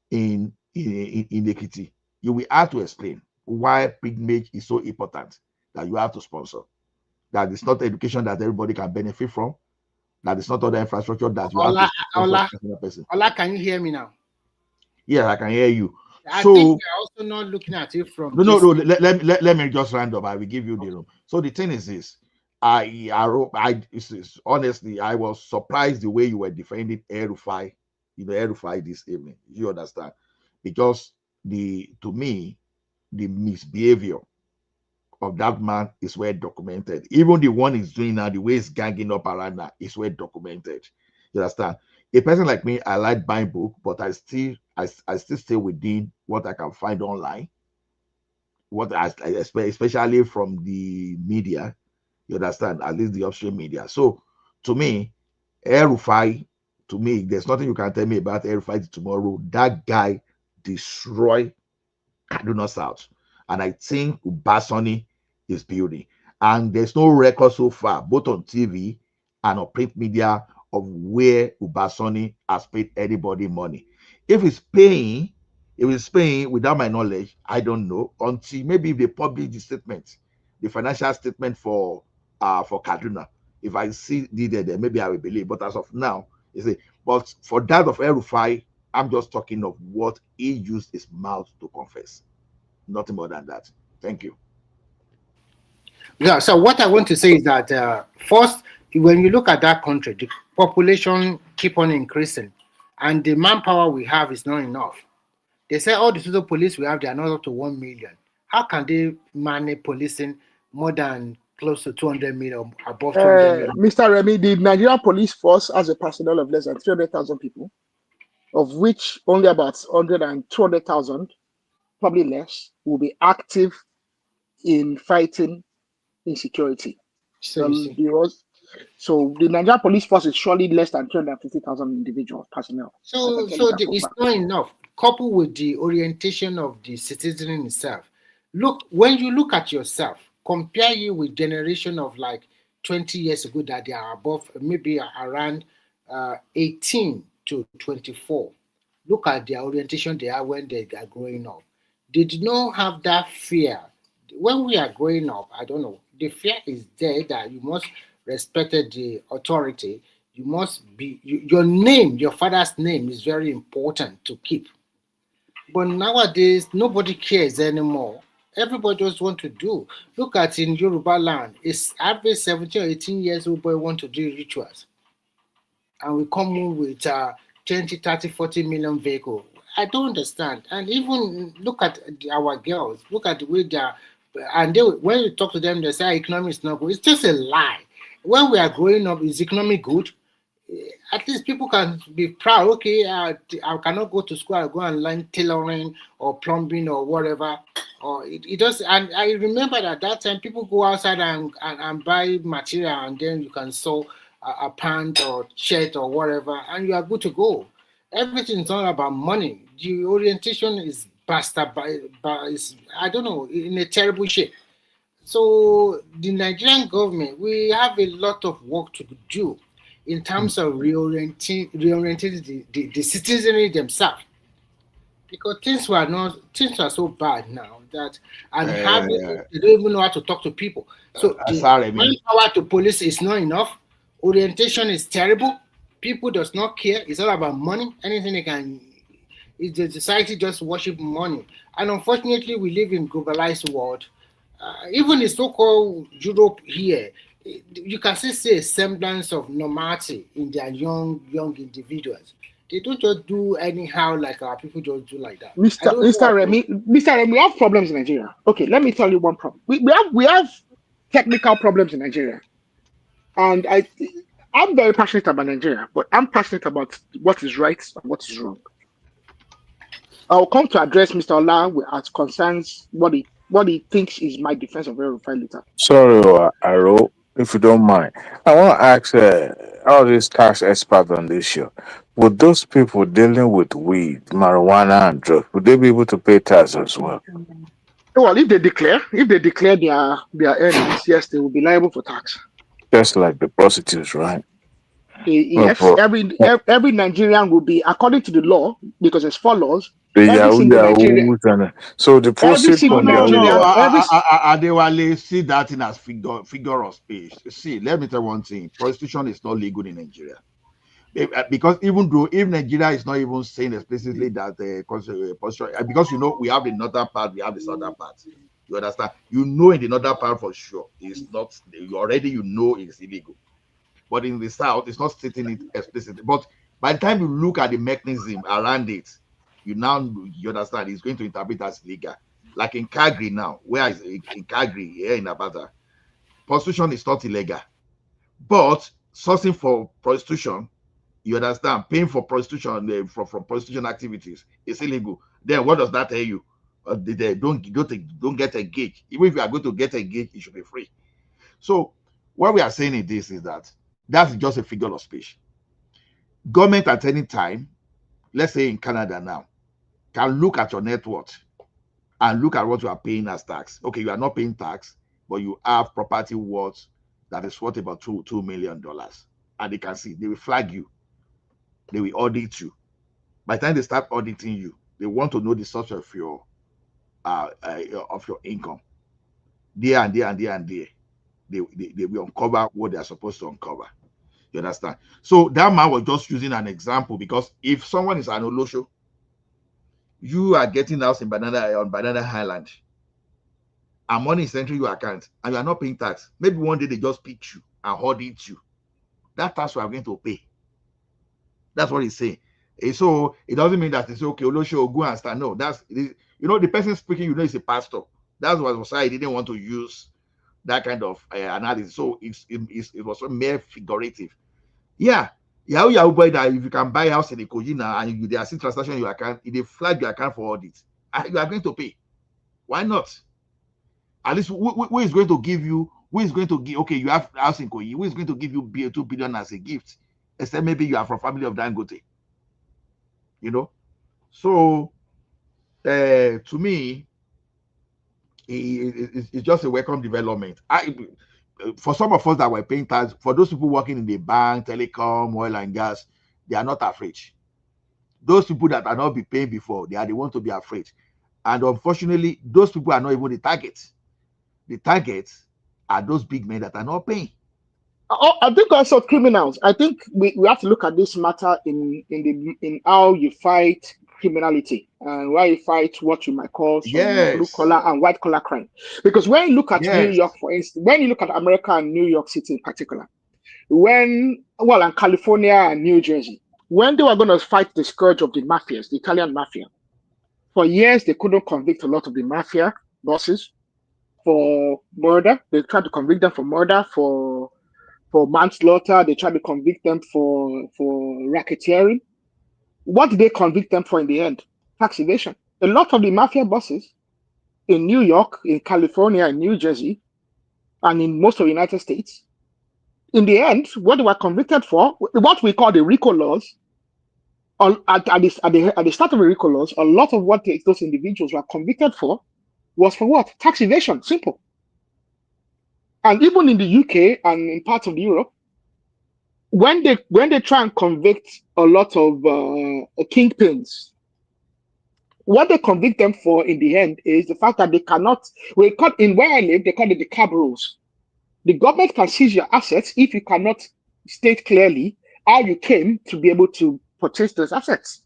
in Ekiti, you will have to explain why pilgrimage is so important that you have to sponsor. That it's not education that everybody can benefit from. That it's not other infrastructure that you have to sponsor a person. Ola, can you hear me now? Yeah, I can hear you. I think we're also not looking at it from no. Let me just round up. I will give you the room. So the thing is this. Honestly, I was surprised the way you were defending El-Rufai, El-Rufai this evening. You understand? Because to me, the misbehavior of that man is well documented. Even the one he's doing now, the way he's ganging up around now, is well documented. You understand? A person like me, I like buying book, but I still stay within what I can find online. Especially from the media. You understand? At least the upstream media. So to me, El-Rufai, there's nothing you can tell me about El-Rufai tomorrow. That guy destroy Kaduna South. And I think Ubasani is building. And there's no record so far, both on TV and on print media, of where Ubasoni has paid anybody money. If it's paying without my knowledge, I don't know until maybe if they publish the statement, the financial statement for Kaduna. If I see needed there, maybe I will believe. But as of now, you see, but for that of El-Rufai, I'm just talking of what he used his mouth to confess. Nothing more than that. Thank you. Yeah, so what I want to say is that first, when you look at that country, the population keep on increasing, and the manpower we have is not enough. They say all the total police we have, they are not up to 1 million. How can they manage policing more than close to 200 million, above 200 million? Mr. Remy, the Nigerian police force has a personnel of less than 300,000 people, of which only about 100 and 200,000, probably less, will be active in fighting insecurity. So the Nigerian police force is surely less than 250,000 individual personnel. It's not enough. Coupled with the orientation of the citizen itself. Look, when you look at yourself, compare you with generation of like 20 years ago that they are above, maybe around 18 to 24. Look at their orientation they are when they are growing up. They did not have that fear. When we are growing up, I don't know, the fear is there that you must respect the authority. You must be, your name, your father's name is very important to keep. But nowadays, nobody cares anymore. Everybody just want to do. Look at in Yoruba land, it's average 17 or 18 years old boy want to do rituals. And we come in with 20, 30, 40 million vehicle. I don't understand. And even look at our girls, look at the way they are, and when you talk to them, they say economy is not good. It's just a lie. When we are growing up, is economy good? At least people can be proud. Okay, I cannot go to school. I go and learn tailoring or plumbing or whatever. Or it does. And I remember at that time, people go outside and buy material, and then you can sew a pant or shirt or whatever, and you are good to go. Everything is all about money. The orientation is bastard, I don't know, in a terrible shape. So the Nigerian government, we have a lot of work to do in terms of reorienting the citizenry themselves, because things are so bad now that they don't even know how to talk to people. So the manpower to police is not enough. Orientation is terrible. People does not care. It's all about money. Anything they can. The society just worship money, and unfortunately, we live in globalized world. Even the so-called Europe here, you can still see a semblance of normality in their young individuals. They don't just do anyhow like our people just do like that. Mr. Remy, we have problems in Nigeria. Okay, let me tell you one problem. We have technical problems in Nigeria, and I'm very passionate about Nigeria, but I'm passionate about what is right and what is wrong. I'll come to address Mr. Ola as concerns what he thinks is my defense of El-Rufai later. Sorry, Aro, if you don't mind. I want to ask all these tax experts on this show. Would those people dealing with weed, marijuana, and drugs, would they be able to pay tax as well? Well, if they declare their earnings, yes, they will be liable for tax. Just like the prostitutes, right? Yes, every Nigerian will be, according to the law, because there's 4 laws. So the proceeds from Adewale see that in as figure of speech. See, let me tell you one thing: prostitution is not legal in Nigeria. Because even though if Nigeria is not even saying explicitly that prostitution, because we have the northern part, we have the southern part. You understand? In the northern part for sure, it's not. It's illegal. But in the south, it's not stating it explicitly. But by the time you look at the mechanism around it, you understand it's going to interpret as legal. Like in Calgary now, where is in Calgary, here in Abada, prostitution is not illegal. But sourcing for prostitution, you understand, paying for prostitution from prostitution activities is illegal. Then what does that tell you? They don't get engaged. Even if you are going to get engaged, it should be free. So what we are saying in this is that that's just a figure of speech. Government at any time, let's say in Canada now, can look at your net worth and look at what you are paying as tax. Okay, you are not paying tax, but you have property worth that is worth about $2 million. and they can see, they will flag you, they will audit you. By the time they start auditing you, they want to know the source of your income. There and there and there and there, they will uncover what they are supposed to uncover. You understand? So that man was just using an example, because if someone is an Olosho, you are getting house in Banana Island, and money is entering your account, and you are not paying tax. Maybe one day they just pick you and audit you. That tax you are going to pay. That's what he's saying. So it doesn't mean that it's okay, Olosho, go and start. No, that's, you know, the person speaking, you know, is a pastor. That's why I didn't want to use that kind of analysis. So it was mere figurative. Yeah, Yahoo boy, that if you can buy a house in Ikoyi now and they are still transaction in your account, if they flag your account for audit, you are going to pay. Why not? At least who is going to give you? Who is going to give? Okay, you have house in Ikoyi. Who is going to give you 2 billion as a gift? Except maybe you are from family of Dangote. You know, so to me, it's just a welcome development. For some of us that were paying tax, for those people working in the bank, telecom, oil and gas, they are not afraid. Those people that are not be paying before, they are the ones to be afraid. And unfortunately, those people are not even the targets. The targets are those big men that are not paying. I think also criminals. I think we have to look at this matter in how you fight criminality and why you fight what you might call some blue collar and white collar crime. Because when you look at New York, for instance, when you look at America and New York City in particular, and California and New Jersey, when they were going to fight the scourge of the mafias, the Italian mafia, for years they couldn't convict a lot of the mafia bosses for murder. They tried to convict them for murder, for manslaughter. They tried to convict them for racketeering. What did they convict them for in the end? Tax evasion. A lot of the mafia bosses in New York, in California, in New Jersey, and in most of the United States, in the end, what they were convicted for, what we call the RICO laws, at the start of the RICO laws, a lot of what those individuals were convicted for was for what? Tax evasion. Simple. And even in the UK and in parts of Europe, when they try and convict a lot of kingpins, what they convict them for in the end is the fact that they cannot. In where I live, they call it the cab rules. The government can seize your assets if you cannot state clearly how you came to be able to purchase those assets.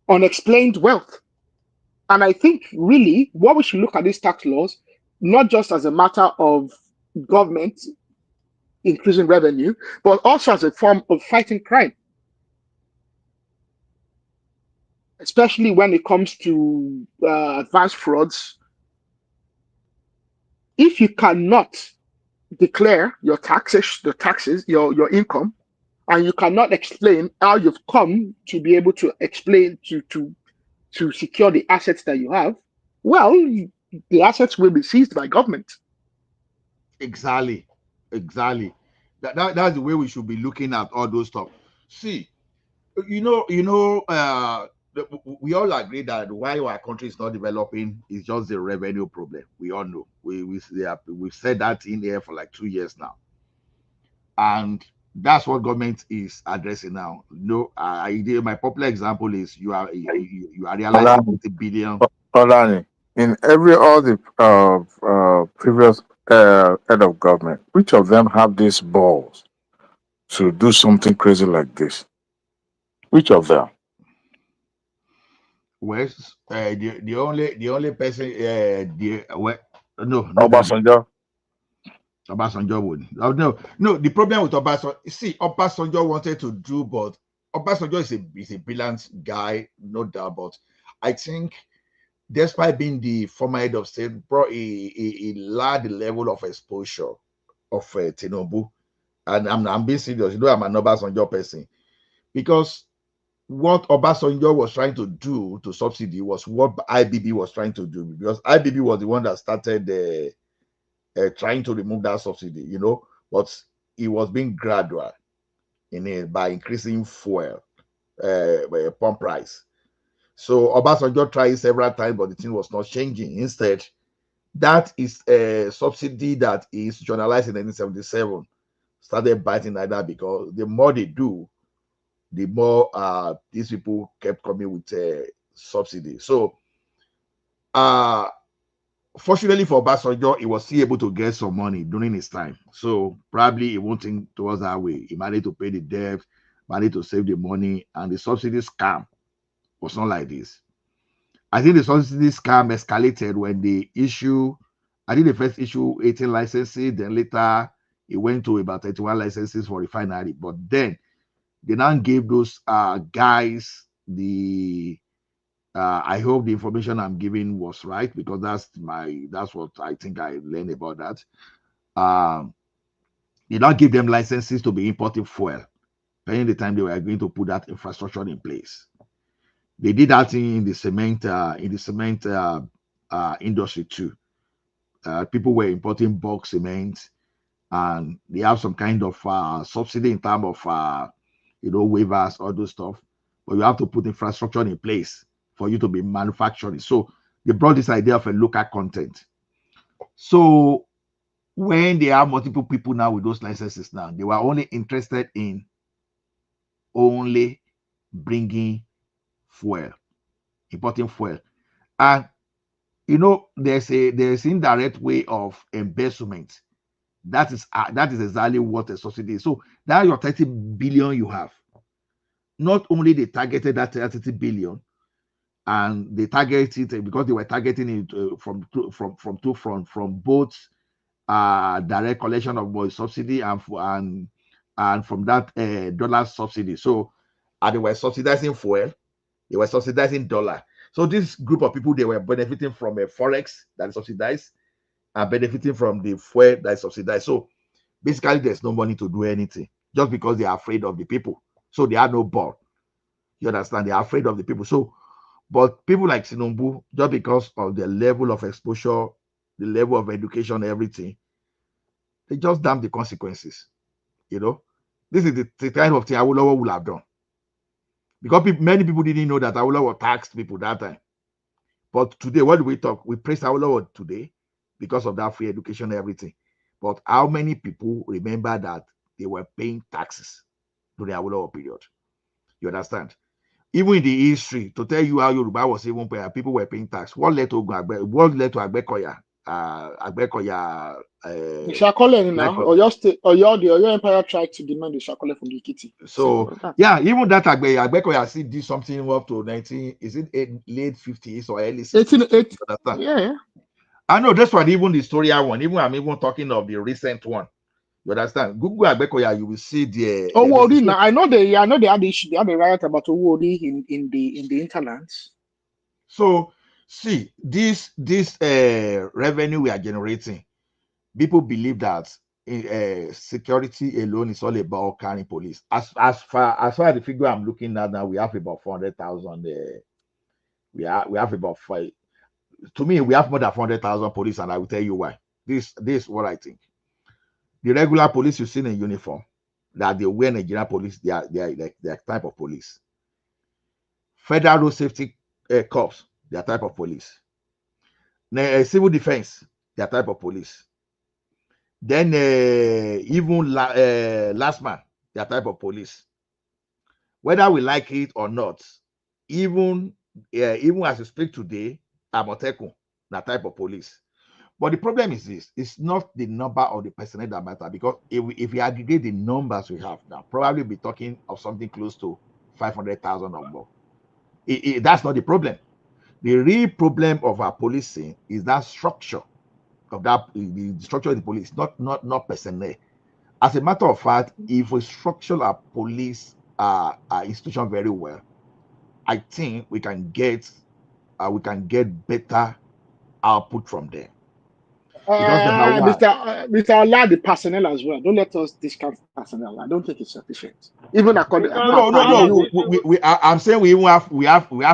Unexplained wealth. And I think really what we should look at these tax laws, not just as a matter of government increasing revenue, but also as a form of fighting crime. Especially when it comes to advanced frauds. If you cannot declare your taxes, your income, and you cannot explain how you've come to be able to explain to secure the assets that you have, well, the assets will be seized by government. Exactly. That's the way we should be looking at all those stuff. See, we all agree that why our country is not developing is just the revenue problem. We all know. We've said that in here for like 2 years now, and that's what government is addressing now. My popular example is you are realizing 80 billion. Olani, in all the previous head of government, which of them have these balls to do something crazy like this? Which of them? Well, the only person no Obasanjo. Obasanjo would. No. The problem with Obasanjo, see, Obasanjo wanted to do, but Obasanjo is a brilliant guy, no doubt. But I think, despite being the former head of state, brought a large level of exposure of Tinubu. And I'm being serious. I'm an Obasanjo person, because what Obasanjo was trying to do to subsidy was what IBB was trying to do, because IBB was the one that started trying to remove that subsidy, but it was being gradual in it by increasing fuel pump price. So Obasanjo tried several times, but the thing was not changing. Instead, that is a subsidy that is journalized in 1977 started biting like that, because the more they do, the more these people kept coming with subsidy. So fortunately for Obasanjo, he was still able to get some money during his time. So probably he won't think towards that way. He managed to pay the debt, managed to save the money, and the subsidy scam was not like this. I think the subsidy scam escalated when they I think the first issue 18 licenses, then later it went to about 31 licenses for refinery. But then they now gave those guys the I hope the information I'm giving was right, because that's what I think I learned about that. They now give them licenses to be importing fuel, pending the time they were going to put that infrastructure in place. They did that in the cement industry too. People were importing bulk cement, and they have some kind of subsidy in terms of waivers, all those stuff. But you have to put infrastructure in place for you to be manufacturing. So they brought this idea of a local content. So when they have multiple people now with those licenses now, they were only interested in only bringing fuel, importing fuel. And there's indirect way of embezzlement. That is exactly what a subsidy is. So now your 30 billion you have, not only they targeted that 30 billion, and they targeted it because they were targeting it from both direct collection of subsidy and from that dollar subsidy. So they were subsidizing fuel, they were subsidizing dollar. So this group of people, they were benefiting from a forex that is subsidized and benefiting from the fuel that is subsidized. So basically, there's no money to do anything just because they are afraid of the people. So they are no ball. You understand? They are afraid of the people. So, but people like Tinubu, just because of the level of exposure, the level of education, everything, they just damn the consequences. This is the kind of thing Awolowo would have done. Because many people didn't know that Awolowo taxed people that time. But today, what do we talk? We praise Awolowo today because of that free education and everything. But how many people remember that they were paying taxes during the Awolowo period? You understand? Even in the history, to tell you how Yoruba was even paying, people were paying tax. What led to Agbekoya? The Shakole now, or the Oyo Empire tried to demand the Shakole from the Ikiti. So yeah, even that Agbekoya still did something up to late 50s or early 60s. Yeah. I know that's what even the historical one. I'm even talking of the recent one. You understand? Google Agbekoya, you will see the. I know they had the issue. They had a riot about Owori in the internet. So see, this revenue we are generating, people believe that security alone is all about carrying police. As far as the figure I'm looking at now, we have about 400,000. We have about 5. To me, we have more than 400,000 police, and I will tell you why. This is what I think. The regular police you see in uniform, that they wear Nigerian police, they are like their type of police. Federal Road Safety Corps, their type of police. Civil defense, their type of police. Then even last man, their type of police. Whether we like it or not, even as we speak today, Amotekun, that type of police. But the problem is this: it's not the number of the personnel that matter, because if we aggregate the numbers we have now, probably be talking of something close to 500,000 or more. That's not the problem. The real problem of our policing is that structure of the structure of the police, not personnel. As a matter of fact, if we structure our police institution very well, I think we can get better output from them. Mr. Ola, the personnel as well. Don't let us discount personnel. I don't think it's sufficient. Even according I'm saying we have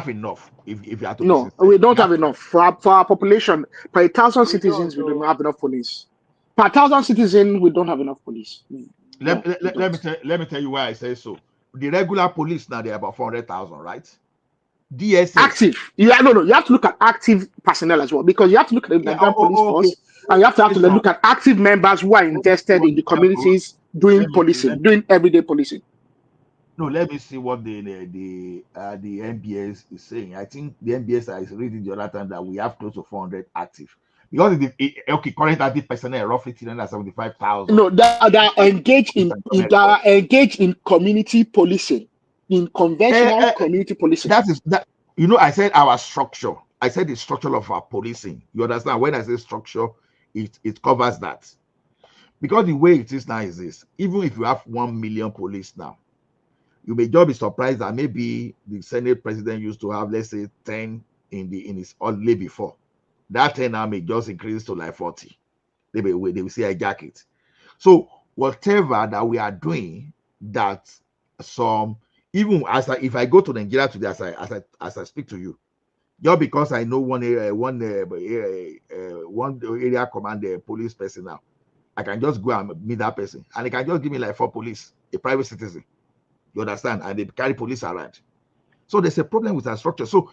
enough. If you have to. No, we don't have enough for our population. Per 1,000 citizens, we don't have enough police. Per 1,000 citizens, we don't have enough police. Let me tell you why I say so. The regular police now, they're about 400,000, right? DSS active. You have to look at active personnel as well, because you have to look at the Nigerian police force, and you have to look at active members who are invested in the communities doing policing, doing everyday policing. No, let me see what the MBS is saying. I think the MBS is reading the other time that we have close to 400 active. Because okay, current active personnel roughly 375,000. No, that are engaged in community policing, in conventional community policing. That is that. You know, I said our structure. I said the structure of our policing. You understand? When I say structure, it covers that. Because the way it is now is this: even if you have 1 million police now, you may just be surprised that maybe the Senate president used to have, let's say, 10 in his holiday before. That 10 now may just increase to like 40. They will see a jacket. So whatever that we are doing, that some even if I go to Nigeria today, as I speak to you, just because I know one area command police person now, I can just go and meet that person, and they can just give me like 4 police, a private citizen. You understand? And they carry police around. So there's a problem with our structure. So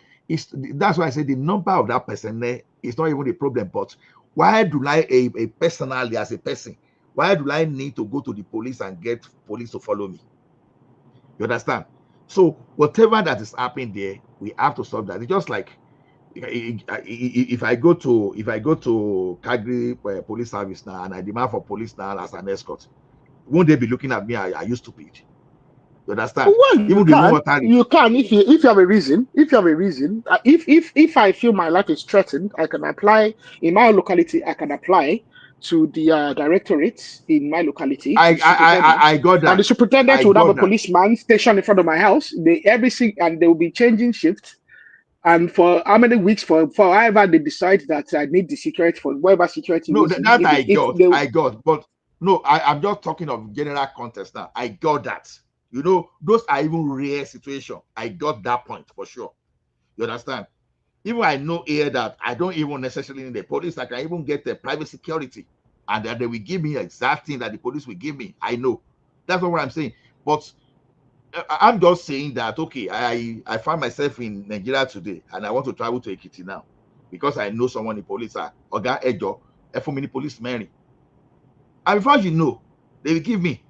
that's why I say the number of that person there is not even the problem. But why do I, personally as a person, why do I need to go to the police and get police to follow me? You understand? So whatever that is happening there, we have to solve that. It's just like if I go to Calgary police service now and I demand for police now as an escort, won't they be looking at me? Are you stupid? You understand? Well, you can if you have a reason. If you have a reason, if I feel my life is threatened, I can apply in my locality. I can apply to the directorate in my locality. I got that. And the superintendent would have a policeman stationed in front of my house. And they will be changing shifts. And for how many weeks, for however they decide that I need the security for whatever security. No, that I got. But no, I'm just talking of general context now. I got that. You know, those are even rare situations. I got that point for sure. You understand? Even I know here that I don't even necessarily need the police. I can even get the private security, and that they will give me the exact thing that the police will give me. I know. That's not what I'm saying. But I'm just saying that, okay, I find myself in Nigeria today, and I want to travel to Ekiti now because I know someone in police. Oga Ejo, for many police Mary. And before you know, they will give me.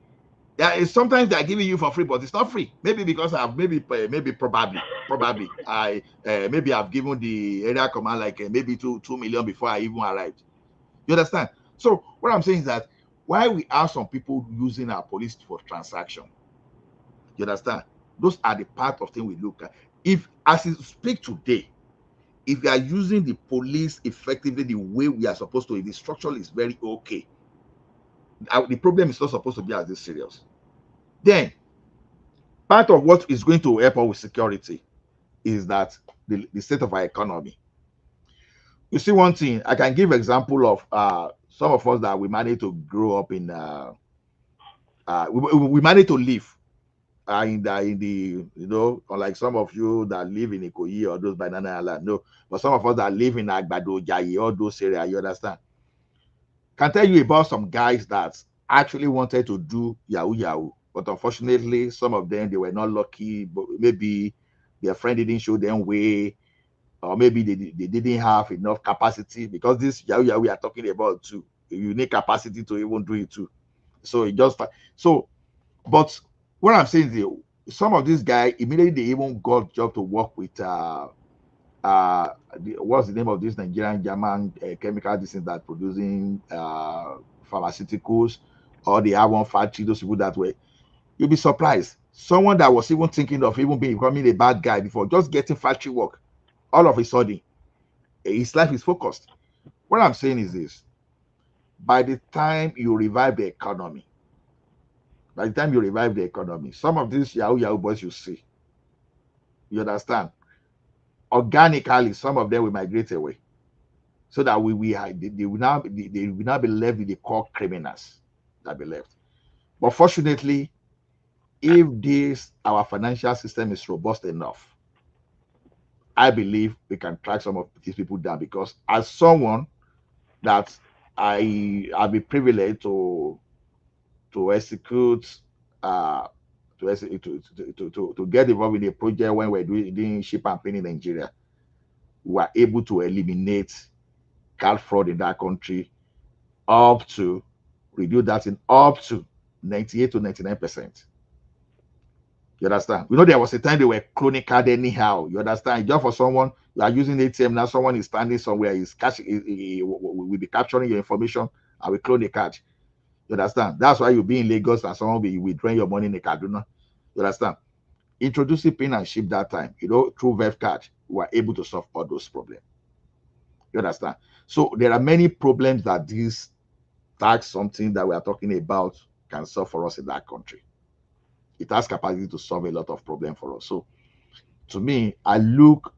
Sometimes they are giving you for free, but it's not free. Maybe because I've probably maybe I've given the area command like maybe 2 million before I even arrived. You understand? So what I'm saying is that why we have some people using our police for transaction. You understand? Those are the part of things we look at. If as we speak today, if we are using the police effectively the way we are supposed to, the structure is very okay. The problem is not supposed to be as this serious. Then part of what is going to help us with security is that the state of our economy. You see, one thing I can give example of some of us that we managed to grow up in. We managed to live in the unlike some of you that live in Ikoyi or those banana island. No, but some of us that live in Agbado, Jayi, all those areas. You understand? Can tell you about some guys that actually wanted to do yahoo, but unfortunately, some of them they were not lucky. But maybe their friend didn't show them way, or maybe they didn't have enough capacity because this yahoo we are talking about too. You need capacity to even do it too. So it just so, but what I'm saying is some of these guys immediately they even got job to work with what's the name of this Nigerian German chemical disease that producing pharmaceuticals, or they have one factory, those people that way. You'll be surprised. Someone that was even thinking of even becoming a bad guy before just getting factory work, all of a sudden, his life is focused. What I'm saying is this: by the time you revive the economy, some of these Yahoo boys you see, you understand, organically, some of them will migrate away. So that they will now be left with the core criminals that be left. But fortunately, if our financial system is robust enough, I believe we can track some of these people down, because as someone that I'll be privileged to execute to get involved in a project when we're doing ship and pin in Nigeria, we were able to eliminate card fraud in that country up to reduce that in up to 98 to 99%. You understand? You know, there was a time they were cloning card anyhow. You understand? Just for someone, you are using ATM now, someone is standing somewhere, is catching, will be capturing your information, and will clone the card. You understand? That's why you'll be in Lagos and someone will be withdrawing your money in a Kaduna. You understand? Introducing pin and chip that time, you know, through Verve card, we were able to solve all those problems. You understand? So there are many problems that this tax, something that we are talking about, can solve for us in that country. It has capacity to solve a lot of problems for us. So to me, I look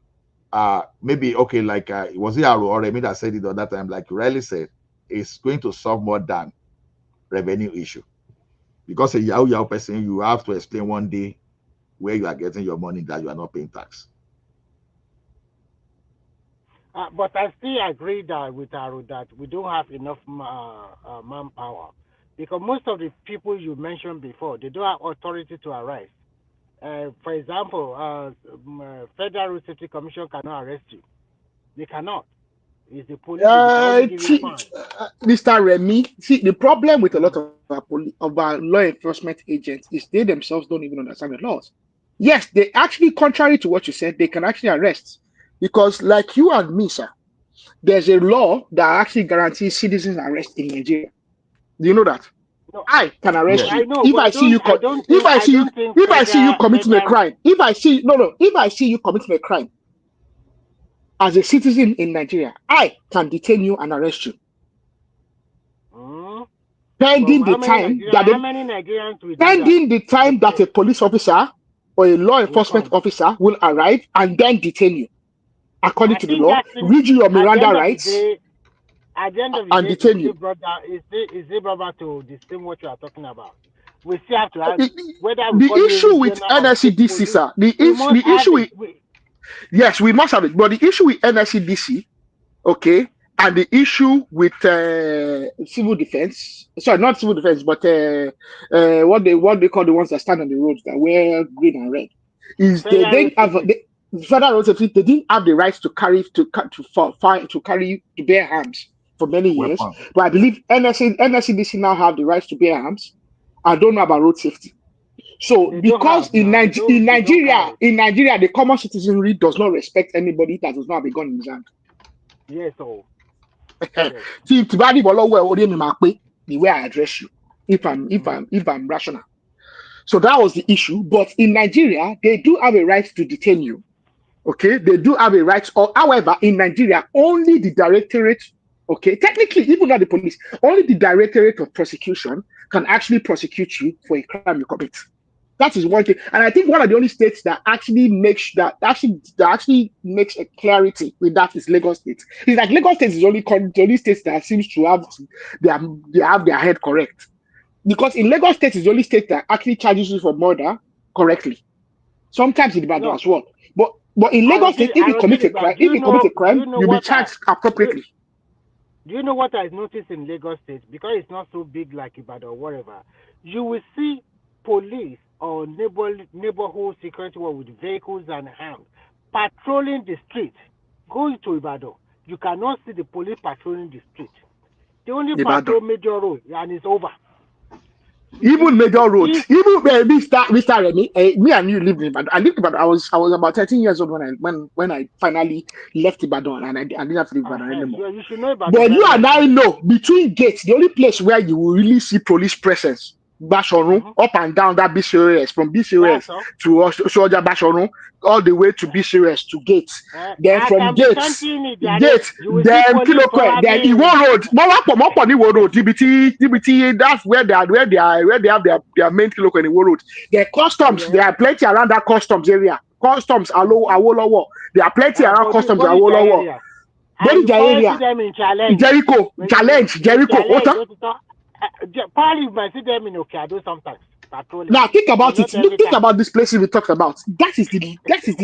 maybe okay, like was it Aro or Remy that said it the other time, like you rightly said, it's going to solve more than revenue issue. Because a Yahoo person, you have to explain one day where you are getting your money that you are not paying tax. But I still agree that with Aro that we don't have enough manpower, because most of the people you mentioned before, they don't have authority to arrest. For example, Federal Road Safety Commission cannot arrest you. They cannot. It's the police. They can only give you fine. Mr. Remy, see, the problem with a lot of our law enforcement agents is they themselves don't even understand the laws. Yes, they actually, contrary to what you said, they can actually arrest. Because like you and me, sir, there's a law that actually guarantees citizens arrest in Nigeria. Do you know that? No. I can arrest you. I know, If I see you committing a crime, if I see you committing a crime as a citizen in Nigeria, I can detain you and arrest you. Pending the time that a police officer or a law enforcement officer will arrive and then detain you according to the law, read you your Miranda rights, at the end of the and day, detain you. Is it brother to distinguish what you are talking about? We still have to ask whether the issue with NSCDC, sir. Yes, we must have it. But the issue with NSCDC, okay, and the issue with civil defense, sorry, not civil defense, but what they call the ones that stand on the roads that wear green and red, is they didn't have federal road safety. They didn't have the rights to carry to bear arms for many years. But I believe NSCDC now have the rights to bear arms. I don't know about road safety. So because in Nigeria, the common citizenry does not respect anybody that does not have a gun in his hand. Yes, so the way I address you, if I'm rational. So that was the issue. But in Nigeria, they do have a right to detain you. Okay, they do have a right. Or however, in Nigeria, only the directorate, okay, technically, even not the police, only the directorate of prosecution can actually prosecute you for a crime you commit. That is one thing, and I think one of the only states that actually makes a clarity with that is Lagos State. It's like Lagos State is the only state that seems to have their head correct, because in Lagos State is the only state that actually charges you for murder correctly. Sometimes it's bad as well, but in Lagos State, if you commit a crime, you'll be charged appropriately. Do you know what I noticed in Lagos State? Because it's not so big like Ibadan or whatever. You will see police or neighborhood security with vehicles and arms patrolling the street. Going to Ibadan, you cannot see the police patrolling the street. They only patrol major roads and it's over. Even major roads, even Mr. Remy, me and you lived in Ibadan. I lived in Ibadan. I was about 13 years old when I finally left Ibadan, and I didn't have to live in Ibadan anymore. You should know Ibadan. But you and I know, between gates, the only place where you will really see police presence, Bashorun, up and down that BCOS, from BCOS to Soja Bashorun, all the way to BCOS to gates. Then from gates, then Kilokwe, then Iwo Road. Iwo Road, DBT, that's where they have their main Kilokwe in Iwo Road. There customs, there are plenty around that customs area. Customs, Awolowo. There are plenty around customs, Awolowo. Body area. Jericho. Probably you might see them in Okado sometimes. Now think about it. Think about these places we talked about. That is the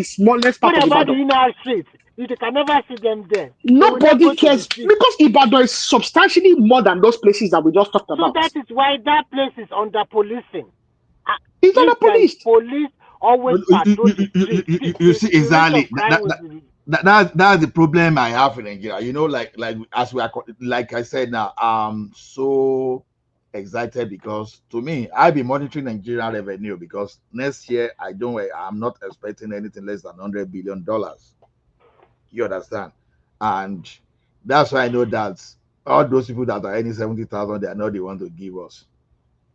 smallest part of Ibadan. What about the inner street? You can never see them there. Nobody cares because Ibadan is substantially more than those places that we just talked about. So that is why that place is under policing. It's under police. Police always patrol the street. You see, exactly. That's the problem I have in Nigeria. You know, like as we are, like I said now, so excited because to me, I'll be monitoring Nigerian revenue because next year I'm not expecting anything less than $100 billion. You understand? And that's why I know that all those people that are earning 70,000, they are not the one to give us.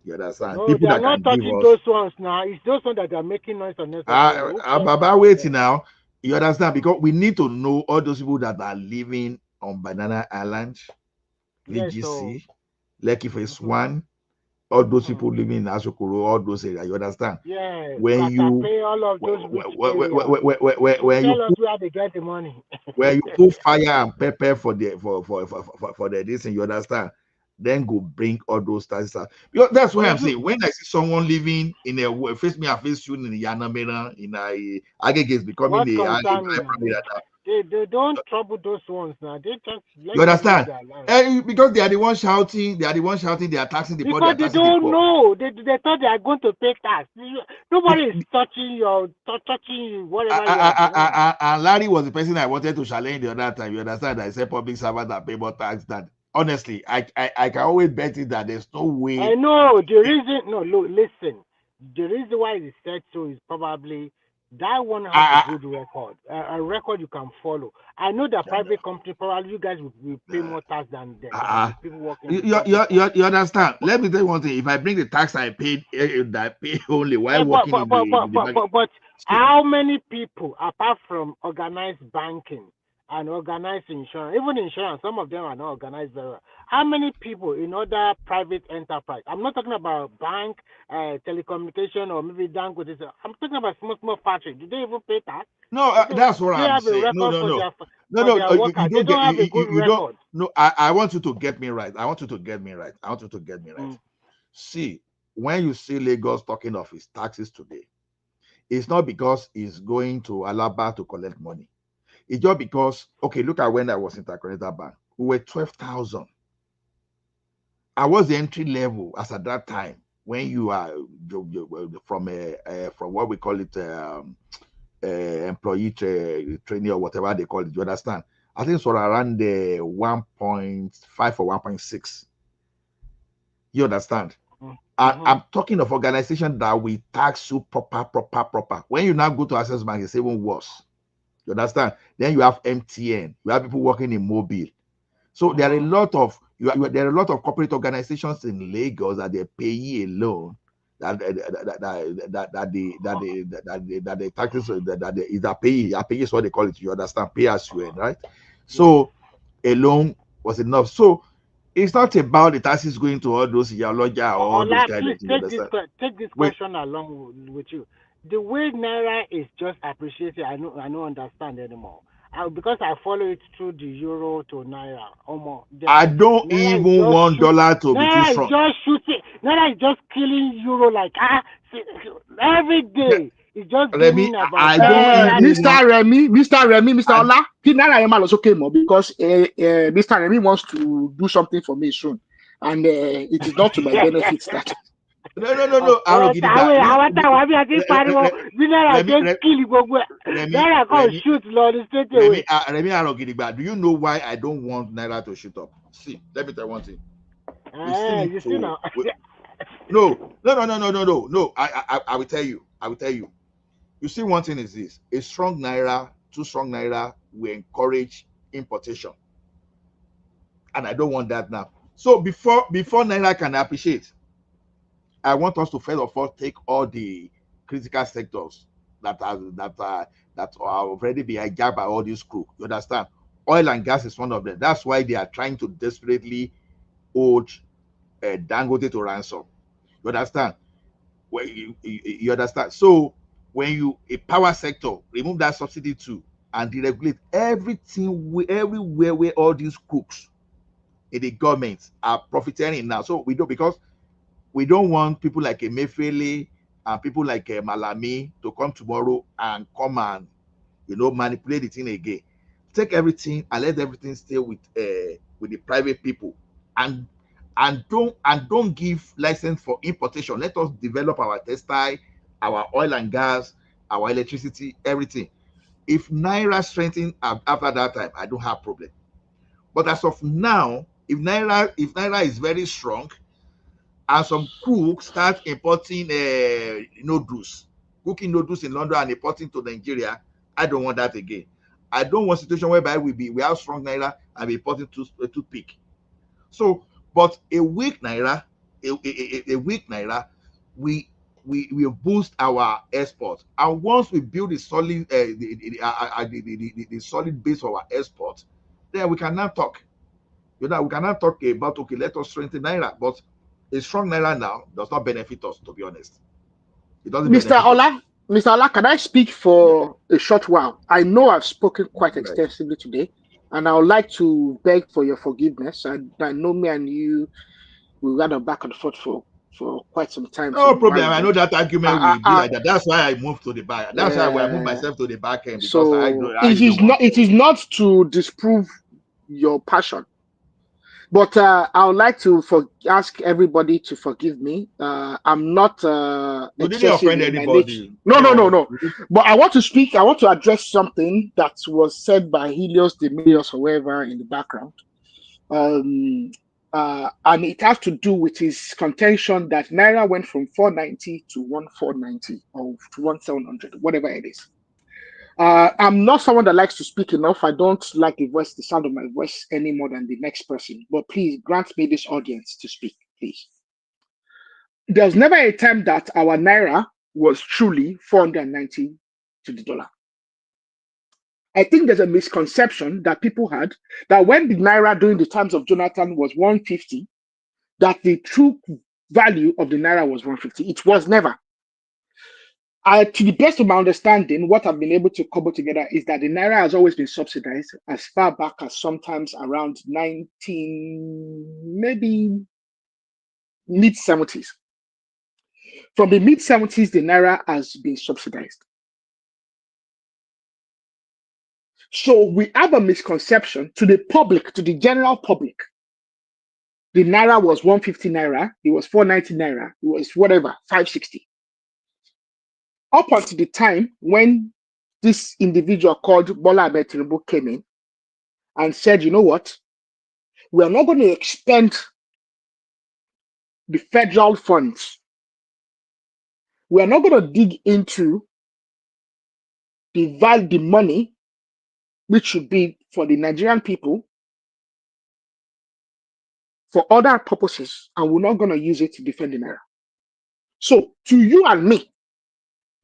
You understand? No, they People are that not can give touching us those ones now. It's those ones that are making noise unnecessarily. Who cares Baba about waiting them? now. You understand? Because we need to know all those people that are living on Banana Island, Yes, so. VGC, Lekki Phase 1, all those people living in Asokoro, all those areas. You understand? Yes, When you Pay all of those rich areas. You when you tell us put where they get the money. fire and pepper for the this thing, you understand? Then go bring all those taxes out. Because that's why But I'm saying when I see someone living in a face me and face you in Yanamera in a Agege is becoming what a concern me? primary now. They don't trouble those ones now. They just You let them live understand? their life. Because they are the ones shouting, they are taxing the poor, they Because are they taxing the don't poor. know. They thought they are going to pay tax. Nobody is touching touching whatever you are doing. And Larry was the person I wanted to challenge the other time. You understand? I said public servants that pay more tax than honestly, I can always bet it that there's no way. I know the reason. No, look, listen. The reason why it said so is probably that one has a good record, a record you can follow. I know that private company probably you guys will pay more tax than the people working in the public sector. You understand? Let me tell you one thing. If I bring the tax I paid, that I pay only while Eh, but, working but, in but, the but, but, market. but, but how many people, apart from organized banking and organized insurance, even insurance, some of them are not organized very well. How many people in other private enterprise? I'm not talking about bank, telecommunication, or maybe Dangote. I'm talking about small factory. Do they even pay tax? No, that's what Do they I'm have a saying. record for their You workers? They don't don't get have a good you don't. record. No, I want you to get me right. I want you to get me right. I want you to get me right. Mm. See, when you see Lagos talking of his taxes today, it's not because he's going to Alaba to collect money. It's just because, okay, look at when I was in Intercontinental Bank. We were 12,000. I was the entry level as at that time when you are from what we call it employee training or whatever they call it. You understand? I think it's around the 1.5 or 1.6. You understand? I'm talking of organization that we tax you proper. When you now go to Access Bank, it's even worse. You understand? Then you have MTN. You have people working in mobile. So there are a lot of there are a lot of corporate organizations in Lagos that they pay you alone that the taxes that pay is what they call it. You understand? Pay as you earn, right? So alone was enough. So it's not about the taxes going to all those Yaloja or all those Ola, kind please of things. You understand? take this Wait, question along with you. The way Naira is just appreciated, I don't understand anymore. Because I follow it through the euro to Naira. I don't even want dollar to be too Naira is strong. just shooting. Naira is just killing euro like every day. It's just Remy, gaining about I don't even want. Mr. Remy, Mr. Ola, kí Naira yẹn máa lọ sókè mọ́ because Mr. Remy wants to do something for me soon, and it is not to my benefit that. No. Arogidi àwọn táwọn àbí àti pariwo bí náírà ṣe ń kílì gbogbo ẹ náírà kan shoot lọ ní straight away. Remy Arogidigba, do you know why I don't want Naira to shoot up? See, let me tell you one thing. You see now. No. I will tell you. You see, one thing is this: a strong Naira, too strong Naira will encourage importation, and I don't want that now. So before Naira can appreciate, I want us to first of all take all the critical sectors that are already being hijacked by all these crew. You understand? Oil and gas is one of them. That's why they are trying to desperately hold Dangote to ransom. You understand? Well, you understand? So when a power sector remove that subsidy too and deregulate everything everywhere where all these crooks in the government are profiteering now. So we don't, because we don't want people like Emefiele and people like Malami to come tomorrow and come and manipulate the thing again. Take everything and let everything stay with the private people, and don't give license for importation. Let us develop our textile, our oil and gas, our electricity, everything. If Naira strengthen after that time, I don't have problem. But as of now, if Naira is very strong, and some cooks start importing noodles, cooking noodles in London and importing to Nigeria, I don't want that again. I don't want a situation whereby we have strong naira and be importing toothpick. So, but a weak naira, a weak naira, we boost our export, and once we build a solid the solid base for our export, then we can now talk. We cannot talk about, okay, let us strengthen naira, but a strong naira now does not benefit us, to be honest. It doesn't Mr. benefit us. Ola, Mr. Ola, can I speak for a short while? I know I've spoken quite extensively today, and I would like to beg for your forgiveness. I know me and you, we ran back and forth for quite some time. No problem. I know that argument will be like that. That's why I moved to the back. That's why I moved myself to the back end, because it is not to disprove your passion, but I would like to ask everybody to forgive me. I'm not we didn't offend anybody. No. But I want to address something that was said by Helios, Demilios, or whoever in the background. And it has to do with his contention that Naira went from 490 to 1490 or to 1700, whatever it is. I'm not someone that likes to speak enough. I don't like the sound of my voice any more than the next person. But please grant me this audience to speak, please. There's never a time that our Naira was truly 490 to the dollar. I think there's a misconception that people had that when the Naira during the times of Jonathan was 150, that the true value of the Naira was 150. It was never. To the best of my understanding, what I've been able to cobble together is that the Naira has always been subsidized as far back as sometimes around maybe mid-70s. From the mid-70s, the Naira has been subsidized. So we have a misconception to the public, to the general public. The Naira was 150 Naira, it was 490 Naira, it was whatever, 560. Up until the time when this individual called Bola Ahmed Tinubu came in and said, you know what, we are not going to expend the federal funds. We are not going to dig into the money which should be for the Nigerian people for other purposes, and we're not going to use it to defend the Naira. So to you and me,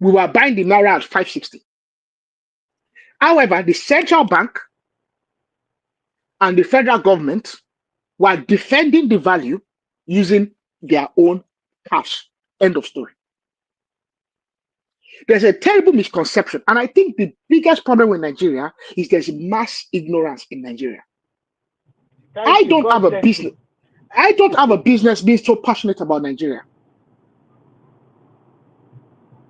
we were buying the Naira at 560. However, the central bank and the federal government were defending the value using their own cash. End of story. There's a terrible misconception, and I think the biggest problem with Nigeria is there's mass ignorance in Nigeria. I don't have a business being so passionate about Nigeria.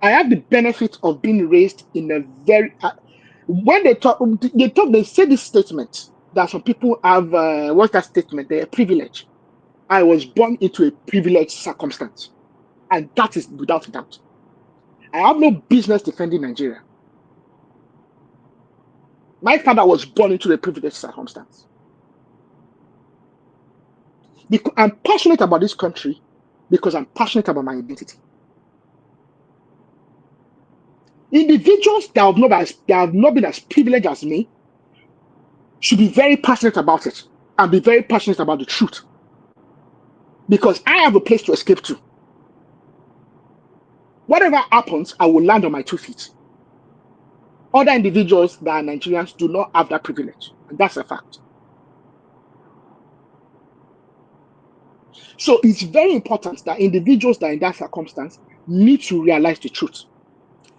I have the benefit of being raised in a very when they say this statement that some people have what's that statement? They're privileged. I was born into a privileged circumstance, and that is without a doubt. I have no business defending Nigeria. My father was born into a privileged circumstance. Because I'm passionate about this country because I'm passionate about my identity. Individuals that have not been as privileged as me should be very passionate about it and be very passionate about the truth. Because I have a place to escape to. Whatever happens, I will land on my 2 feet. Other individuals that are Nigerians do not have that privilege. And that's a fact. So it's very important that individuals that are in that circumstance need to realize the truth.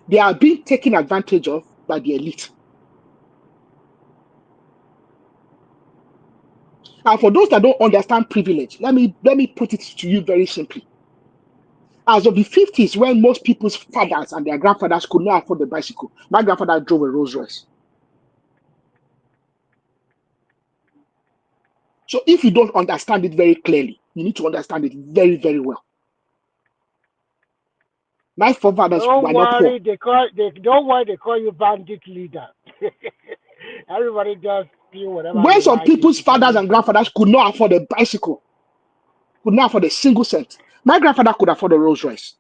They are being taken advantage of by the elite. And for those that don't understand privilege, let me put it to you very simply. As of the 50s, when most people's fathers and their grandfathers could not afford the bicycle, my grandfather drove a Rolls Royce. So if you don't understand it very clearly, you need to understand it very, very well. My forefathers were not poor. Don't worry, they call you bandit leader. Everybody just do whatever. When some people's fathers and grandfathers could not afford a bicycle, could not afford a single cent, My grandfather could afford a Rolls Royce.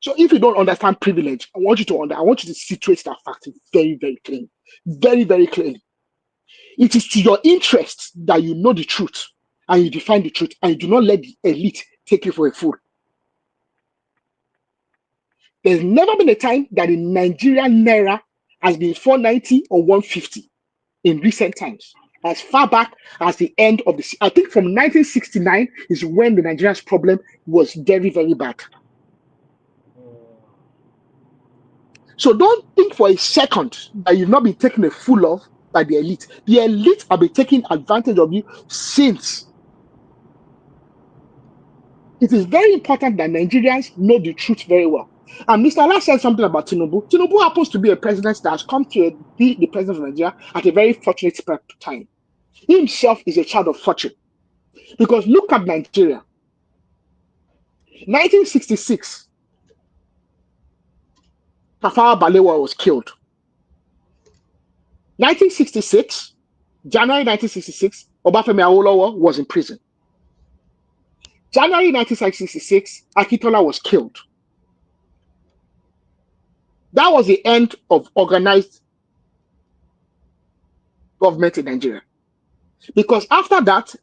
So if you don't understand privilege, I want you to situate that fact very, very clearly. Very, very clearly. It is to your interest that you know the truth and you define the truth and you do not let the elite take you for a fool. There's never been a time that the Nigerian Naira has been 490 or 150 in recent times. As far back as the end of I think from 1969 is when the Nigerian's problem was very, very bad. So don't think for a second that you've not been taken a fool of by the elite. The elite have been taking advantage of you since. It is very important that Nigerians know the truth very well. And Mr. Allah said something about Tinubu. Tinubu happens to be a president that has come to be the president of Nigeria at a very fortunate time. He himself is a child of fortune. Because look at Nigeria. 1966, Tafawa Balewa was killed. 1966, January 1966, Obafemi Awolowo was in prison. January 1966, Akintola was killed. That was the end of organized government in Nigeria. Because after that,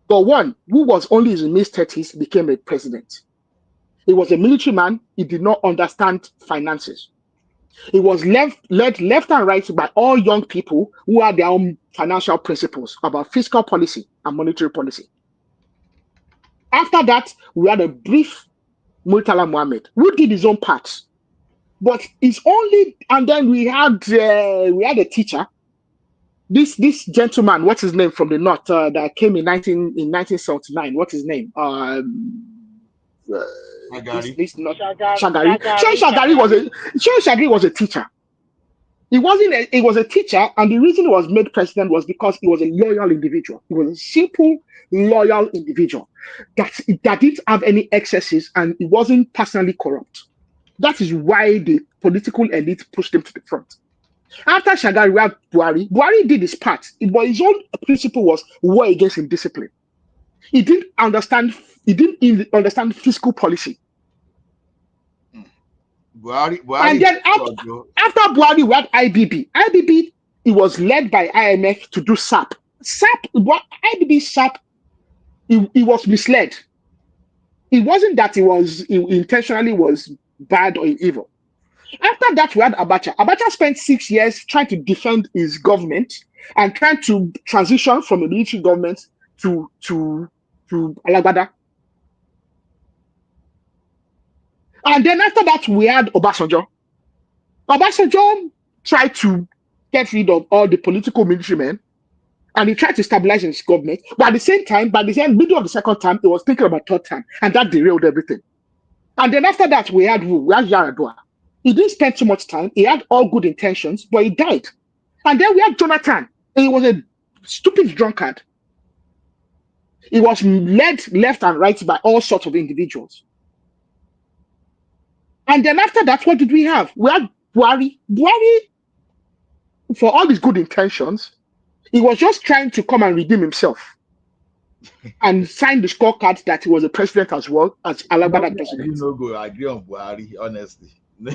the one who was only in his mid-30s became a president. He was a military man. He did not understand finances. He was led left and right by all young people who had their own financial principles about fiscal policy and monetary policy. After that, we had a brief Murtala Mohammed, who did his own part. But it's only, and then we had a teacher, this gentleman, what's his name, from the north, that came in 1979. What's his name? Shagari. Shagari. Shagari was a teacher. He was a teacher, and the reason he was made president was because he was a loyal individual. He was a simple, loyal individual that didn't have any excesses, and he wasn't personally corrupt. That is why the political elite pushed him to the front. After Shagari, we had Buhari. Buhari did his part, but his own principle was war against indiscipline. He didn't understand fiscal policy. Buhari and then after Buhari, we had IBB. IBB, it was led by IMF to do SAP. IBB SAP, he was misled. It wasn't that he intentionally was bad or evil. After that, we had Abacha. Abacha spent 6 years trying to defend his government and trying to transition from a military government to Alagbada. And then after that, we had Obasanjo. Obasanjo tried to get rid of all the political military men, and he tried to stabilize his government. But at the same time, by the middle of the second term, he was thinking about third term, and that derailed everything. And then after that, we had Yaradua. He didn't spend too much time. He had all good intentions, but he died. And then we had Jonathan. He was a stupid drunkard. He was led left and right by all sorts of individuals. And then after that, what did we have? We had Buhari. Buhari, for all his good intentions, he was just trying to come and redeem himself and sign the scorecard that he was a president as well as Alagbada president. I agree on Buhari, honestly. But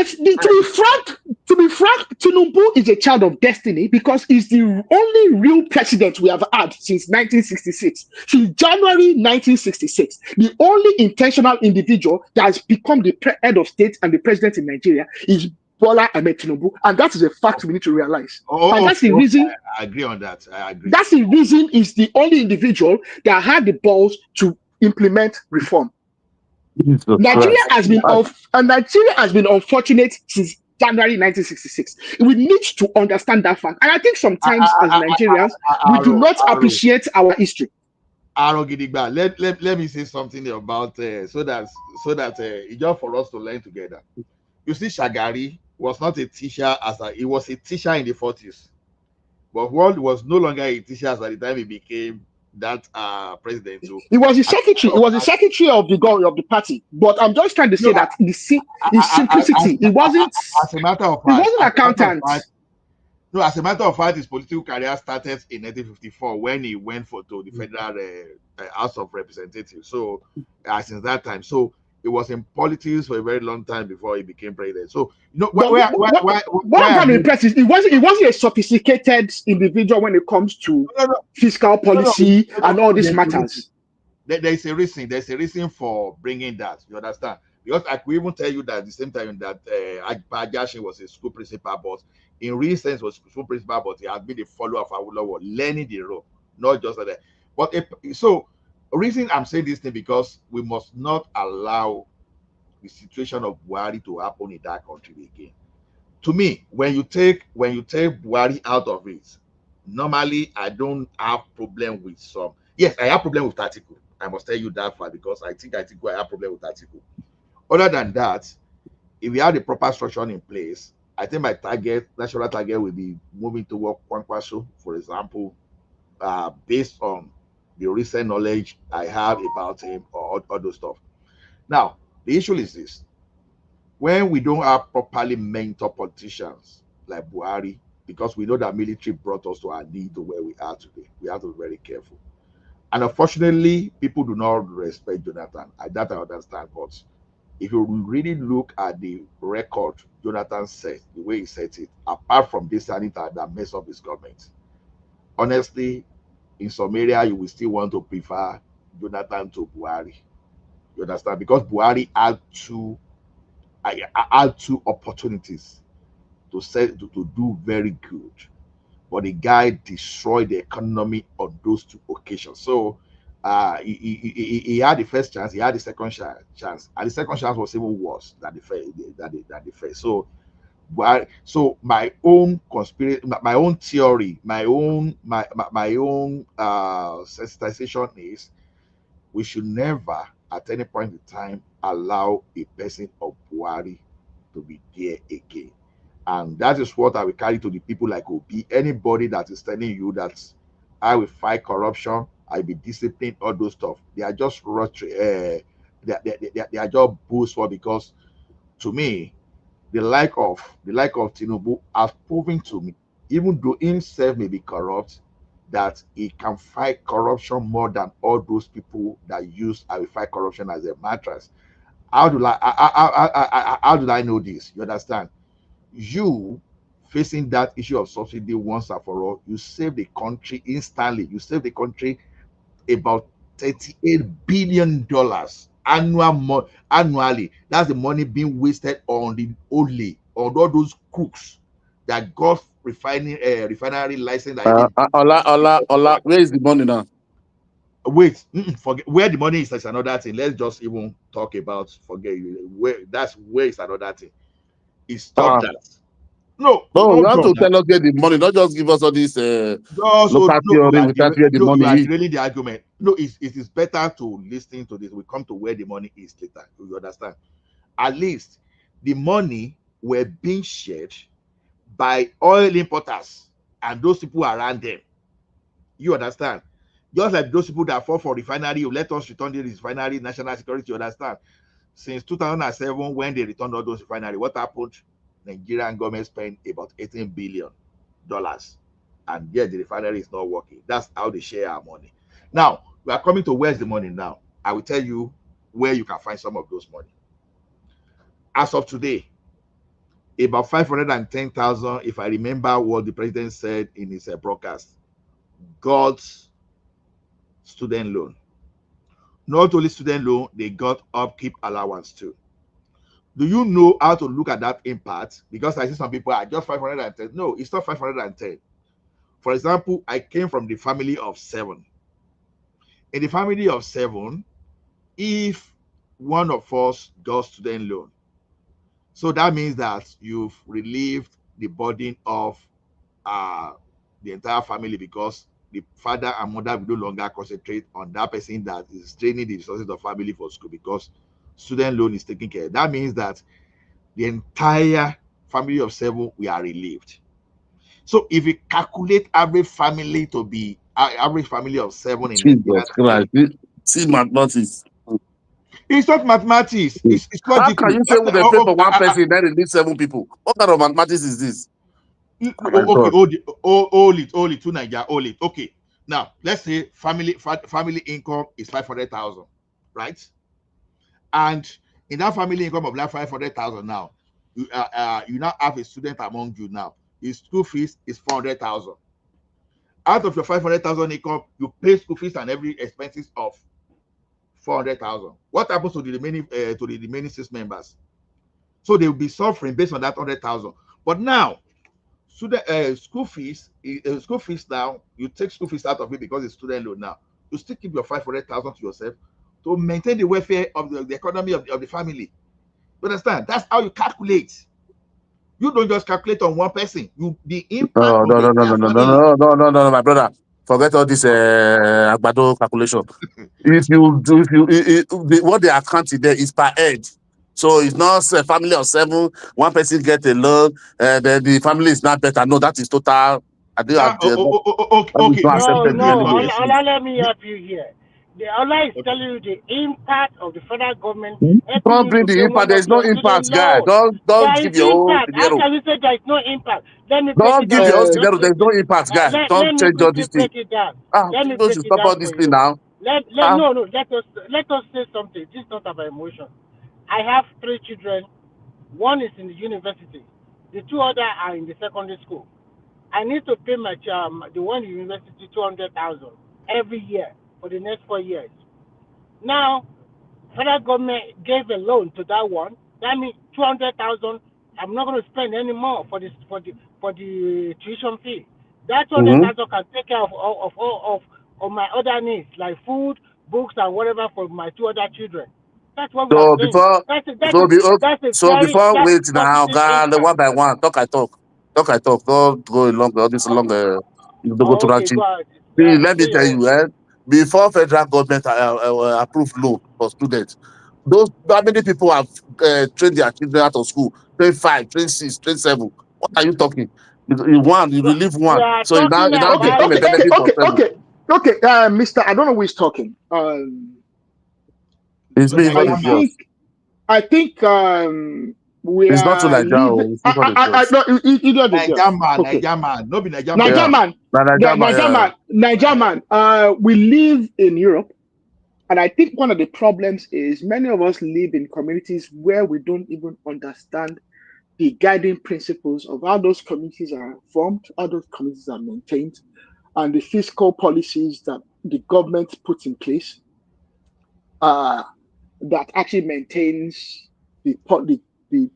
to be frank, Tinubu is a child of destiny because he's the only real president we have had since 1966. Since January 1966, the only intentional individual that has become the head of state and the president in Nigeria is Bola Ahmed Tinubu, and that is a fact we need to realize. And that's the reason. I agree on that. I agree. That's the reason he's the only individual that had the balls to implement reform. Nigeria has been unfortunate since January 1966. We need to understand that fact, and I think sometimes as Nigerians we do not appreciate our history. Let me say something about so that it's just for us to learn together. You see, Shagari was not a teacher he was a teacher in the 40s, but World was no longer a teacher at the time he became that president. So he was the secretary. He was the secretary of the party. But I'm just trying to say that the simplicity. He wasn't. As a matter of fact, he wasn't an accountant. No, as a matter of fact, his political career started in 1954 when he went to the Federal House of Representatives. So, since that time, so he was in politics for a very long time before he became president. So, what I'm impressed is he wasn't a sophisticated individual when it comes to fiscal policy and all these matters. There's a reason. There's a reason for bringing that. You understand? Because I could even tell you that at the same time that Ajashin was a school principal, but in real sense was school principal, but he had been a follower of Awolowo, learning the role, not just that. But so reason I'm saying this thing because we must not allow the situation of Buhari to happen in that country again. To me, when you take Buhari out of it, normally I don't have problem with some. Yes, I have problem with Atiku. I must tell you that far because I think I have problem with Atiku. Other than that, if we have the proper structure in place, I think my national target will be moving toward Kwankwaso, for example, based on the recent knowledge I have about him or other stuff. Now, the issue is this. When we don't have properly mentored politicians like Buhari, because we know that military brought us to our knee to where we are today, we have to be very careful. And unfortunately, people do not respect Jonathan. That I understand, but if you really look at the record Jonathan set, the way he set it, apart from this senator that messed up his government, honestly, in some area you will still want to prefer Jonathan to Buhari. You understand? Because Buhari had two opportunities to do very good, but the guy destroyed the economy on those two occasions. So he had the first chance, he had the second chance, and the second chance was even worse than the first. So, my own conspiracy, my own theory, my own sensitization is we should never, at any point in time, allow a person of Buhari to be there again. And that is what I will carry to the people like Obi. Anybody that is telling you that I will fight corruption, I will be disciplined, all those stuff. They are just they are just boastful because, to me, the like of Tinubu has proven to me, even though himself may be corrupt, that he can fight corruption more than all those people that use I will fight corruption as a mattress. How do I know this? You understand? You facing that issue of subsidy once and for all, you save the country instantly. You save the country about $38 billion annually. That's the money being wasted on all those crooks that got refinery license. Ola, where is the money now? Wait, forget where the money is another thing. Let's just even talk about where is another thing. Stop that. No, you have to tell us where the money, not just give us all this local theory without where the money is. Really the argument. No, it is better to listen to this. We come to where the money is later. You understand? At least the money were being shared by oil importers and those people around them. You understand? Just like those people that fought for refinery, you let us return the refinery, national security. You understand? Since 2007, when they returned all those refinery, what happened? Nigerian government spent about $18 billion, and yet the refinery is not working. That's how they share our money. Now we are coming to where's the money now. I will tell you where you can find some of those money. As of today, about 510,000, if I remember what the president said in his broadcast, got student loan. Not only student loan, they got upkeep allowance too. Do you know how to look at that impact? Because I see some people are just 510. No, it's not 510. For example, I came from the family of 7. In the family of 7, if one of us got student loan, so that means that you've relieved the burden of the entire family, because the father and mother will no longer concentrate on that person that is draining the resources of family for school, because student loan is taken care of. That means that the entire family of 7, we are relieved. So if you calculate average family to be average family of 7 in Jesus Christ, see mathematics. It's not mathematics. It's logical. How can you say when they pay for one person, then they need 7 people? What kind of mathematics is this? Okay, hold it to Nigeria, hold it. Okay, now let's say family income is 500,000, right? And in that family income of like 500,000 now, you now have a student among you now. His school fees is 400,000. Out of your 500,000 income, you pay school fees and every expenses of 400,000. What happens to the remaining 6 members? So they will be suffering based on that 100,000. But now, student school fees now, you take school fees out of it because it's student loan now. You still keep your 500,000 to yourself to maintain the welfare of the economy of the family. You understand? That's how you calculate. You don't just calculate on one person. The impact on the entire family. No, my brother. Forget all this agbado calculation. If what they are counting there is per head. So it's not a family of 7, one person get a loan, then the family is not better. No, that is total. I think okay. not No, accepted in any way. Ola, let me help you here. The Ola is telling you the impact of the federal government helping Don't you bring to the pay impact. one There of is no your student impact, guy. loans. Don't There is give your own impact. How scenario. can you say there is no impact? Let me break Don't it give down your for own you. scenario. There is no impact, guy. Let Don't me change all quickly this thing. break it down. Let me Don't you break it stop down all for this thing you. now. No, let us say something. This is not about emotion. I have 3 children. One is in the university. The 2 other are in the secondary school. I need to pay my child, the one in university, 200,000 every year for the next 4 years. Now, federal government gave a loan to that one. That means 200,000. I'm not going to spend any more for the tuition fee. That 200,000 can take care of all of my other needs like food, books, and whatever for my 2 other children. That's what we are So saying. before That's before very wait now, positive guy, impact. one by one. Talk I talk. Don't go along all this long. You don't go to Okay, ranching. go ahead. See, let me Say tell your word. you, before federal government approve loan for students, that many people have trained their children out of school, train 5, train 6, train 7. What are you talking? You relieve We one, are so it talking now about become a benefit of 7. Okay. Mr. I don't know who is talking. It's me, it's not I the girls. think we It's not to are Nigeria, leaving. it's not the girls. No, either the girls. Okay. Niger man, no be Niger man. Niger Yeah. man. Niger man. We live in Europe, and I think one of the problems is many of us live in communities where we don't even understand the guiding principles of how those communities are formed, how those communities are maintained, and the fiscal policies that the government puts in place that actually maintains the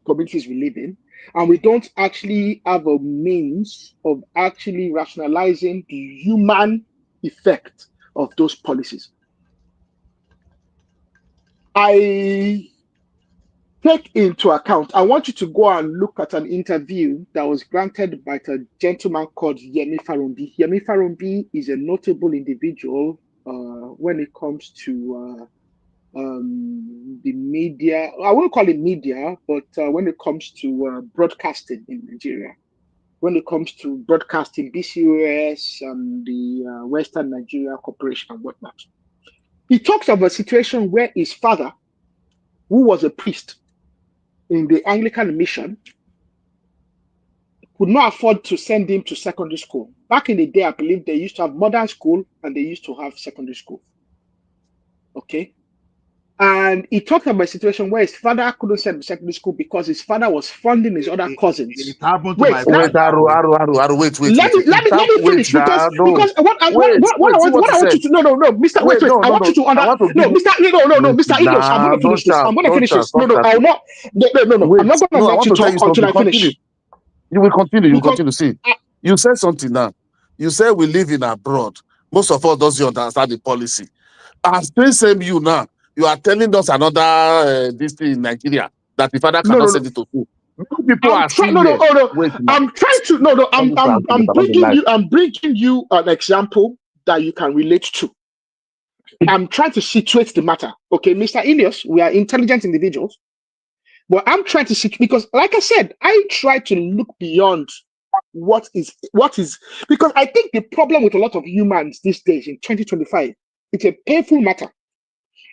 communities we live in. And we don't actually have a means of actually rationalizing the human effect of those policies. I take into account, I want you to go and look at an interview that was granted by a gentleman called Yemi Farumbi. Yemi Farumbi is a notable individual when it comes to the media. I won't call it media, but when it comes to broadcasting in Nigeria, when it comes to broadcasting, BCOS and the Western Nigeria Corporation and whatnot. He talks of a situation where his father, who was a priest in the Anglican mission, could not afford to send him to secondary school. Back in the day, I believe they used to have modern school and they used to have secondary school. Okay. And he talked about a situation where his father couldn't send him to secondary school because his father was funding his other cousins. It happened to Wait, my Wait, brother. wait. let me Wait, finish because no. what I See what you want you said. to no Mr. Wait, Wait, I no. want you to I want to give you. Mr. No Wait, Mr. Ilios, I'm going to finish don't this. shout. I'm going to Don't finish shout. this. Stop No, shouting. I'm Wait, not going to no. I let want you to tell talk you until something. I Continue. finish. You will continue. You Because continue. See, you said something now. You said we live in abroad. Most of us doesn't understand the policy. And still same you now. You are telling us another this thing in Nigeria that the father cannot send it to school. Many people I'm are trying. still here. Wait now. I'm trying to. I'm bringing you an example that you can relate to. I'm trying to situate the matter. Okay, Mr. Ilios, we are intelligent individuals, but I'm trying to situate because, like I said, I try to look beyond what is because I think the problem with a lot of humans these days in 2025, it's a painful matter.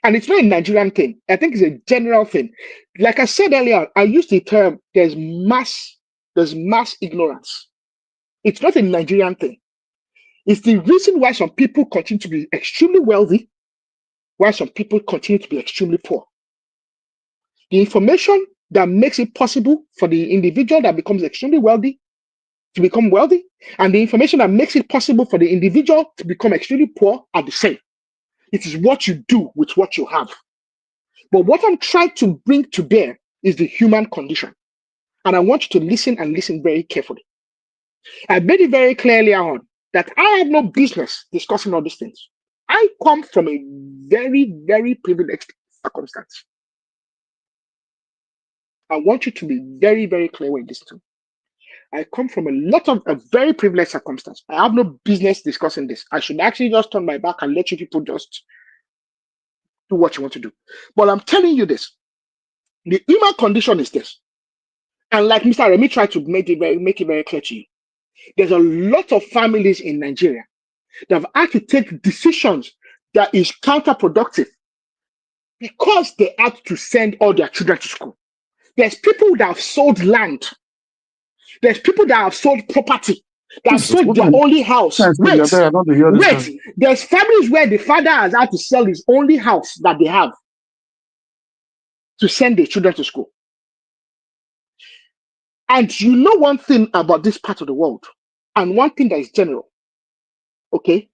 And it's not a Nigerian thing. I think it's a general thing. Like I said earlier, I used the term there's mass ignorance. It's not a Nigerian thing. It's the reason why some people continue to be extremely wealthy, why some people continue to be extremely poor. The information that makes it possible for the individual that becomes extremely wealthy to become wealthy, and the information that makes it possible for the individual to become extremely poor are the same. It is what you do with what you have. But what I'm trying to bring to bear is the human condition. And I want you to listen and listen very carefully. I made it very clearly on that I have no business discussing all these things. I come from a very, very privileged circumstance. I want you to be very, very clear with this too. I come from a very privileged circumstance. I have no business discussing this. I should actually just turn my back and let you people just do what you want to do. But I'm telling you this. The human condition is this. And like Mr. Remy tried to make it very clear to you, there's a lot of families in Nigeria that have had to take decisions that is counterproductive because they had to send all their children to school. There's people that have sold land. There's people that have sold property, that have sold their only house. Wait. There's families where the father has had to sell his only house that they have to send their children to school. And you know one thing about this part of the world, and one thing that is general, okay?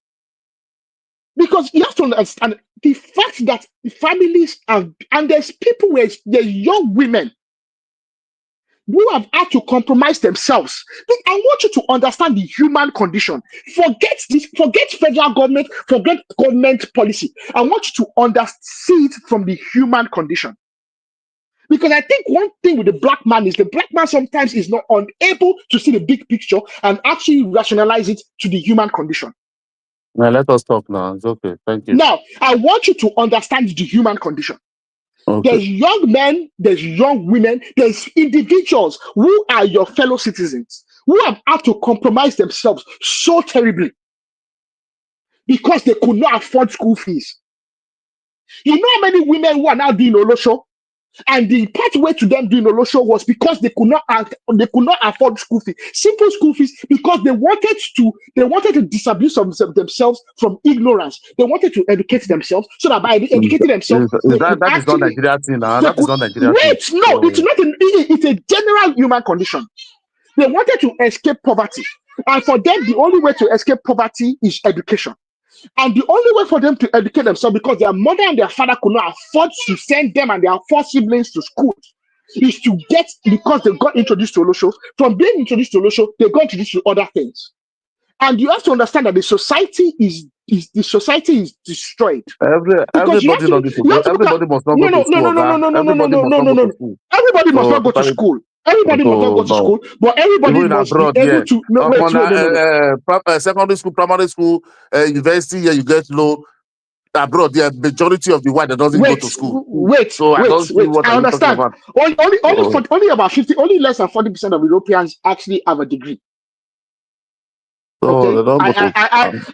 Because you have to understand the fact that families have, and there's people where there's young women who have had to compromise themselves. I want you to understand the human condition. Forget this, forget federal government, forget government policy. I want you to see it from the human condition. Because I think one thing with the black man is the black man sometimes is not unable to see the big picture and actually rationalize it to the human condition. Now let us talk now. It's okay. Thank you. Now, I want you to understand the human condition. Okay. There's young men, there's young women, there's individuals who are your fellow citizens who have had to compromise themselves so terribly because they could not afford school fees. You know how many women who are now doing Olosho? And the pathway to them doing Olosho was because they could not afford school fees, simple school fees, because they wanted to disabuse themselves from ignorance. They wanted to educate themselves so that by educating themselves, that is not Nigeria thing now. That is not Nigeria thing. Wait, no, it's not. It's a general human condition. They wanted to escape poverty, and for them, the only way to escape poverty is education. And the only way for them to educate themselves, because their mother and their father could not afford to send them and their 4 siblings to school, is to get, because they got introduced to Olosho. From being introduced to Olosho, they got introduced to other things. And you have to understand that the society is destroyed. Everybody must not go to school. Everybody must not go to school. Everybody must not go to school, but everybody must be able to. Secondary school, primary school, university, you get low. Abroad, the majority of the white that doesn't go to school. I understand. Only about 50, only less than 40% of Europeans actually have a degree. Okay,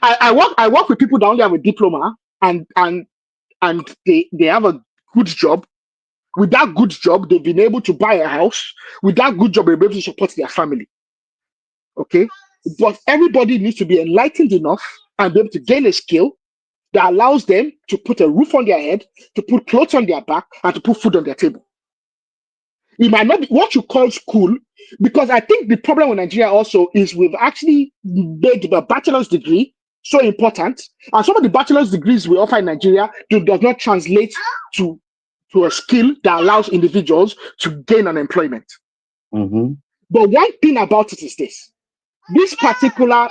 I work with people that only have a diploma and they have a good job. With that good job, they've been able to buy a house. With that good job, they'll be able to support their family. Okay? But everybody needs to be enlightened enough and be able to gain a skill that allows them to put a roof on their head, to put clothes on their back, and to put food on their table. It might not be what you call school, because I think the problem with Nigeria also is we've actually made the bachelor's degree so important, and some of the bachelor's degrees we offer in Nigeria does not translate to a skill that allows individuals to gain unemployment. Mm-hmm. But one thing about it is this: this particular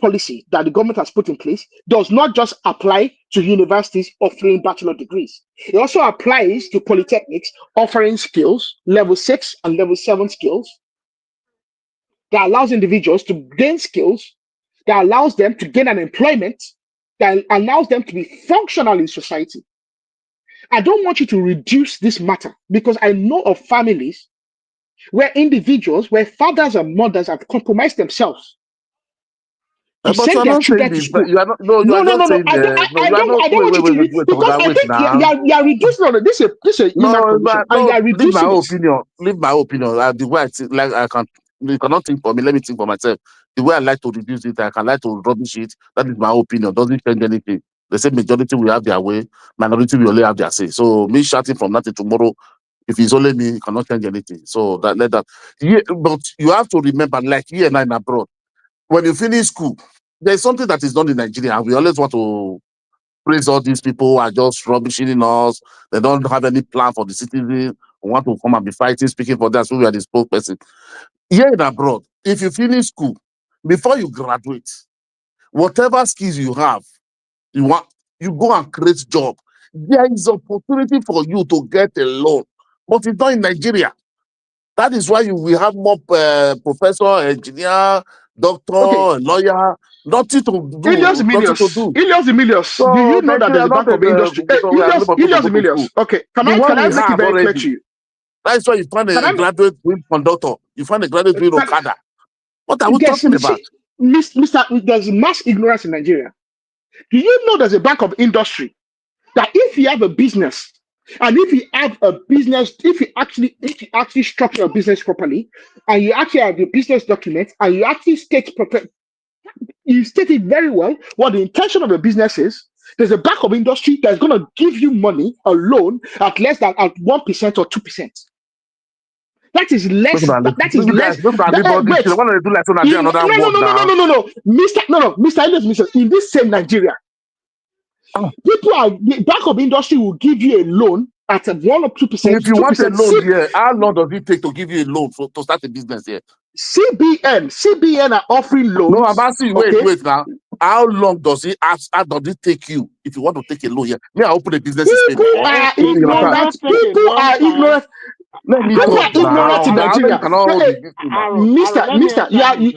policy that the government has put in place does not just apply to universities offering bachelor degrees. It also applies to polytechnics offering skills, level 6 and level 7 skills, that allows individuals to gain skills, that allows them to gain an employment, that allows them to be functional in society. I don't want you to reduce this matter, because I know of families where individuals, where fathers and mothers have compromised themselves to send their children to school. I don't want you to reduce, because I think you are reducing on it. This is a human condition, and you are reducing Leave my opinion. The way I can You cannot think for me. Let me think for myself. The way I like to reduce it, I can like to rubbish it. That is my opinion. Doesn't change anything. They say majority will have their way, minority will only have their say. So me shouting from nothing tomorrow, if it's only me, it cannot change anything. So that let that. Yeah, but you have to remember, like here and I in abroad, when you finish school, there's something that is done in Nigeria, and we always want to praise all these people who are just rubbishing in us. They don't have any plan for the citizen. We want to come and be fighting, speaking for that. So we are the spokesperson. Here in abroad, if you finish school, before you graduate, whatever skills you have, you want, you go and create job. There is opportunity for you to get a loan, but it's not in Nigeria. That is why we have more professor, engineer, doctor, Okay. lawyer. Nothing to Ilios do. Nothing to Emilius. do. Ilios Emilius. Do So you know that Nigeria there's a not bank a of industry? so we are Ilios for people to Ilios go to Emilius. school. Okay. The Can one I we make it have very clear already. to you? That's why you find Can a I graduate doing conductor. You find a graduate doing can, Okada. What are we guess talking about? see, Mr. There's mass ignorance in Nigeria. Do you know there's a bank of industry that if you have a business and if you have a business, if you actually structure a business properly and you actually have the business document and you actually you state it very well what the intention of your business is, there's a bank of industry that's going to give you money, a loan at less than at 1% or 2%. That is less. That is You less. guys, look at all this. Wait. They want to do like so Nigeria No, another no, no, world no, no, now. no, no, no, Mr. Elliot, in this same Nigeria, the bank of industry will give you a loan at a 1 or 2%, If you want a 2%. loan here, how long does it take to give you a loan to start a business here? CBN are offering loans. No, I'm asking. Wait now. How long does it take you if you want to take a loan here? May I open a business in Spain? People are ignorant. People are ignorant. Let me People talk are ignorant in now. Nigeria. You cannot hold this thing now. Mister,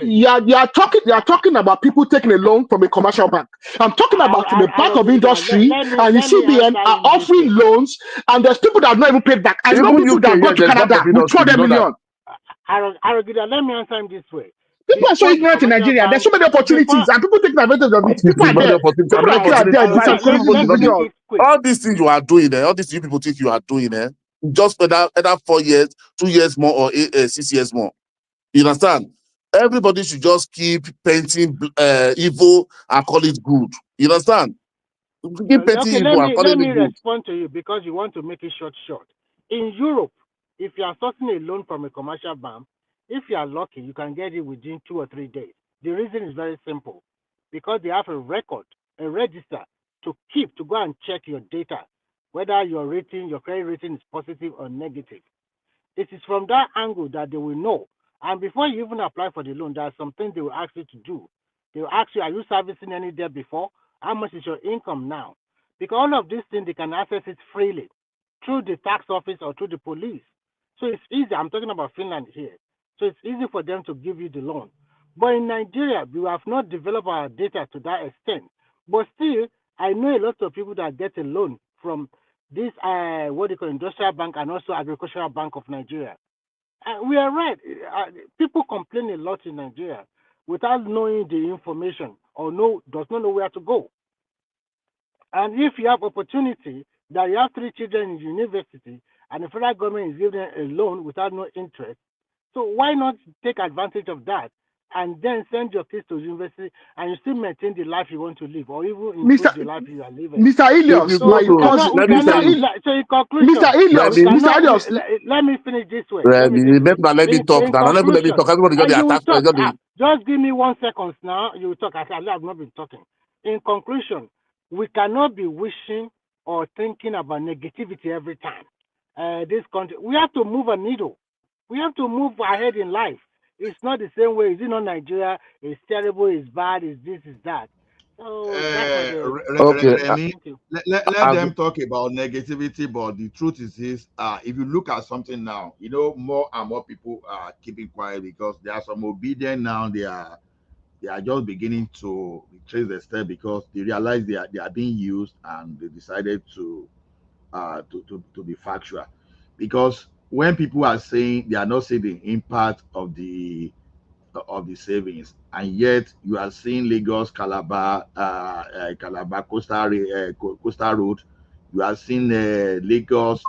you are talking about people taking a loan from a commercial bank. I'm talking about the bank of industry and the CBN are offering loans, and there's people that have not even paid back. I know Even people UK, that go to Canada with 200 million. Arugida, let me answer him this way. People are so ignorant in Nigeria. There's so many opportunities, and people taking advantage of it. People are there. People like you are there. This are creating individuals. All these things you are doing, all these people think you are doing, just either 4 years, 2 years more, or 6 years more. You understand? Everybody should just keep painting evil and call it good. You understand? Keep painting Okay, evil and call let it me good. respond to you because you want to make it short. In Europe, if you are sourcing a loan from a commercial bank, if you are lucky, you can get it within 2 or 3 days. The reason is very simple, because they have a record, a register to keep to go and check your data, whether your credit rating is positive or negative. It is from that angle that they will know. And before you even apply for the loan, there are some things they will ask you to do. They will ask you, are you servicing any debt before? How much is your income now? Because all of these things, they can access it freely through the tax office or through the police. So it's easy. I'm talking about Finland here. So it's easy for them to give you the loan. But in Nigeria, we have not developed our data to that extent. But still, I know a lot of people that get a loan from this Industrial Bank and also Agricultural Bank of Nigeria. We are right. People complain a lot in Nigeria without knowing the information or does not know where to go. And if you have opportunity that you have 3 children in university and the federal government is giving them a loan without no interest, so why not take advantage of that and then send your kids to university and you still maintain the life you want to live or even improve the life you are living? Mr. Ilios, So in conclusion, let me finish this way. Let me talk now. Let me talk. Everybody got their tax. Just give me 1 second now. You will talk. I have not been talking. In conclusion, we cannot be wishing or thinking about negativity every time. This country, we have to move a needle. We have to move ahead in life. It's not the same way. Is it not Nigeria? It's terrible. It's bad. It's this. It's that. So Remy, let them talk about negativity, but the truth is this: if you look at something now, more and more people are keeping quiet because there are some obedient now. They are just beginning to retrace their step because they realize they are being used and they decided to be factual. Because when people are saying they are not seeing the impact of the savings, and yet you are seeing Lagos Calabar coastal road, you are seeing Lagos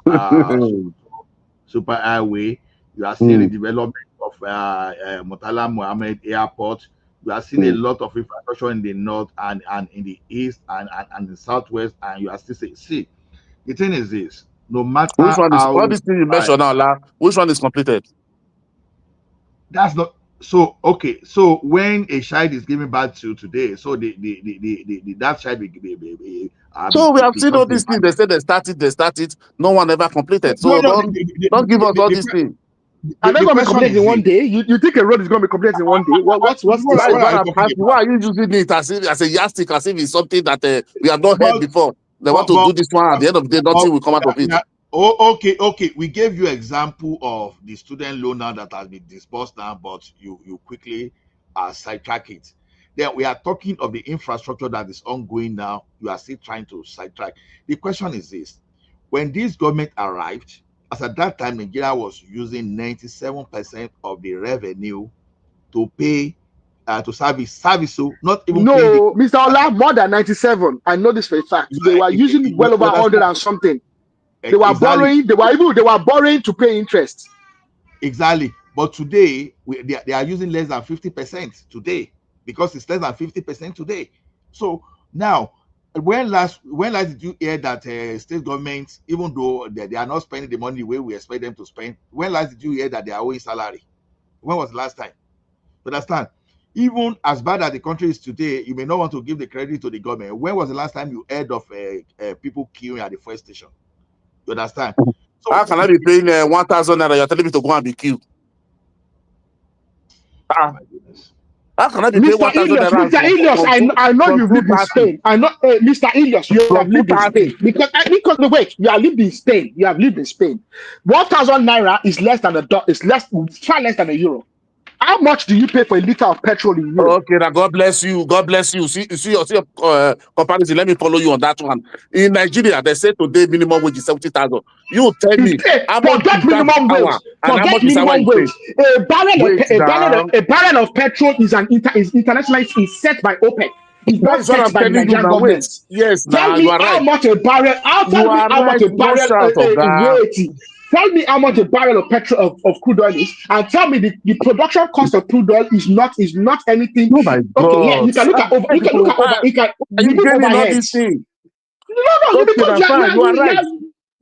super highway, you are seeing the development of of Murtala Mohammed Airport. You are seeing a lot of infrastructure in the north and in the east and the southwest, and you are still saying, see, the thing is this: no matter Which one is how all these things you mentioned now, La? Which one is completed? that's not so okay. So when a child is given birth to today, so the that child So we have seen all becomes the these things. man. They started. No one ever completed. No, So no. don't give us all these things. I'm not the going to be question completed is in one this. day. You think a road is going to be completed in one day? What's the That is What what are you I'm talking asking. about? Why are you using it as a yardstick, as if it's something that we have not heard But before? They want to do this one. At the end of the day, nothing will come out of it. okay. We gave you example of the student loan now that has been disbursed now, but you quickly sidetrack it. Then we are talking of the infrastructure that is ongoing now. You are still trying to sidetrack. The question is this: when this government arrived, as at that time, Nigeria was using 97% of the revenue to pay to service, so not even paying the. No, Mr. Ola, more than 97. I know this for a fact. They were using well over 100 and something. They were Exactly. borrowing. They were borrowing to pay interest. Exactly. But today, they are using less than 50% today, because it's less than 50% today. So now, when last did you hear that state governments, even though they are not spending the money the way we expect them to spend, when last did you hear that they are owing salary? When was the last time? You understand? Even as bad as the country is today, you may not want to give the credit to the government. When was the last time you heard of people queuing at the fuel station? You understand? So how can I be paying 1,000 naira? You're telling me to go and be queue. My goodness. How can I be paying Mr. 1,000 Ilias, naira Mr. Ilias, I know you've lived in Spain. I know, Mr. Ilias, you have lived in Spain. Because wait, you have lived in Spain. You have lived in Spain. 1,000 naira is less than far less than a euro. How much do you pay for a liter of petrol in Europe? Okay, now God bless you. God bless you. See your comparison. Let me follow you on that one. In Nigeria, they say today minimum wage is 70,000. You tell me how much Forget is that minimum wage. hour and how Forget much is hour minimum in wage. Spain? A barrel of petrol is internationally is set by OPEC. It's That not is what set I'm by the telling you Nigerian now. Wait. government. Yes, Tell now you me are how right. much a barrel. You are right. No shout of that. Wait. Tell me how much a barrel of petrol of crude oil is, and tell me the production cost of crude oil is not anything. Oh my Okay, yeah, God. you can look at over. You can look at over. You can Are you remove gaining all these overheads. things? No, you Okay, because that's fine. You are right.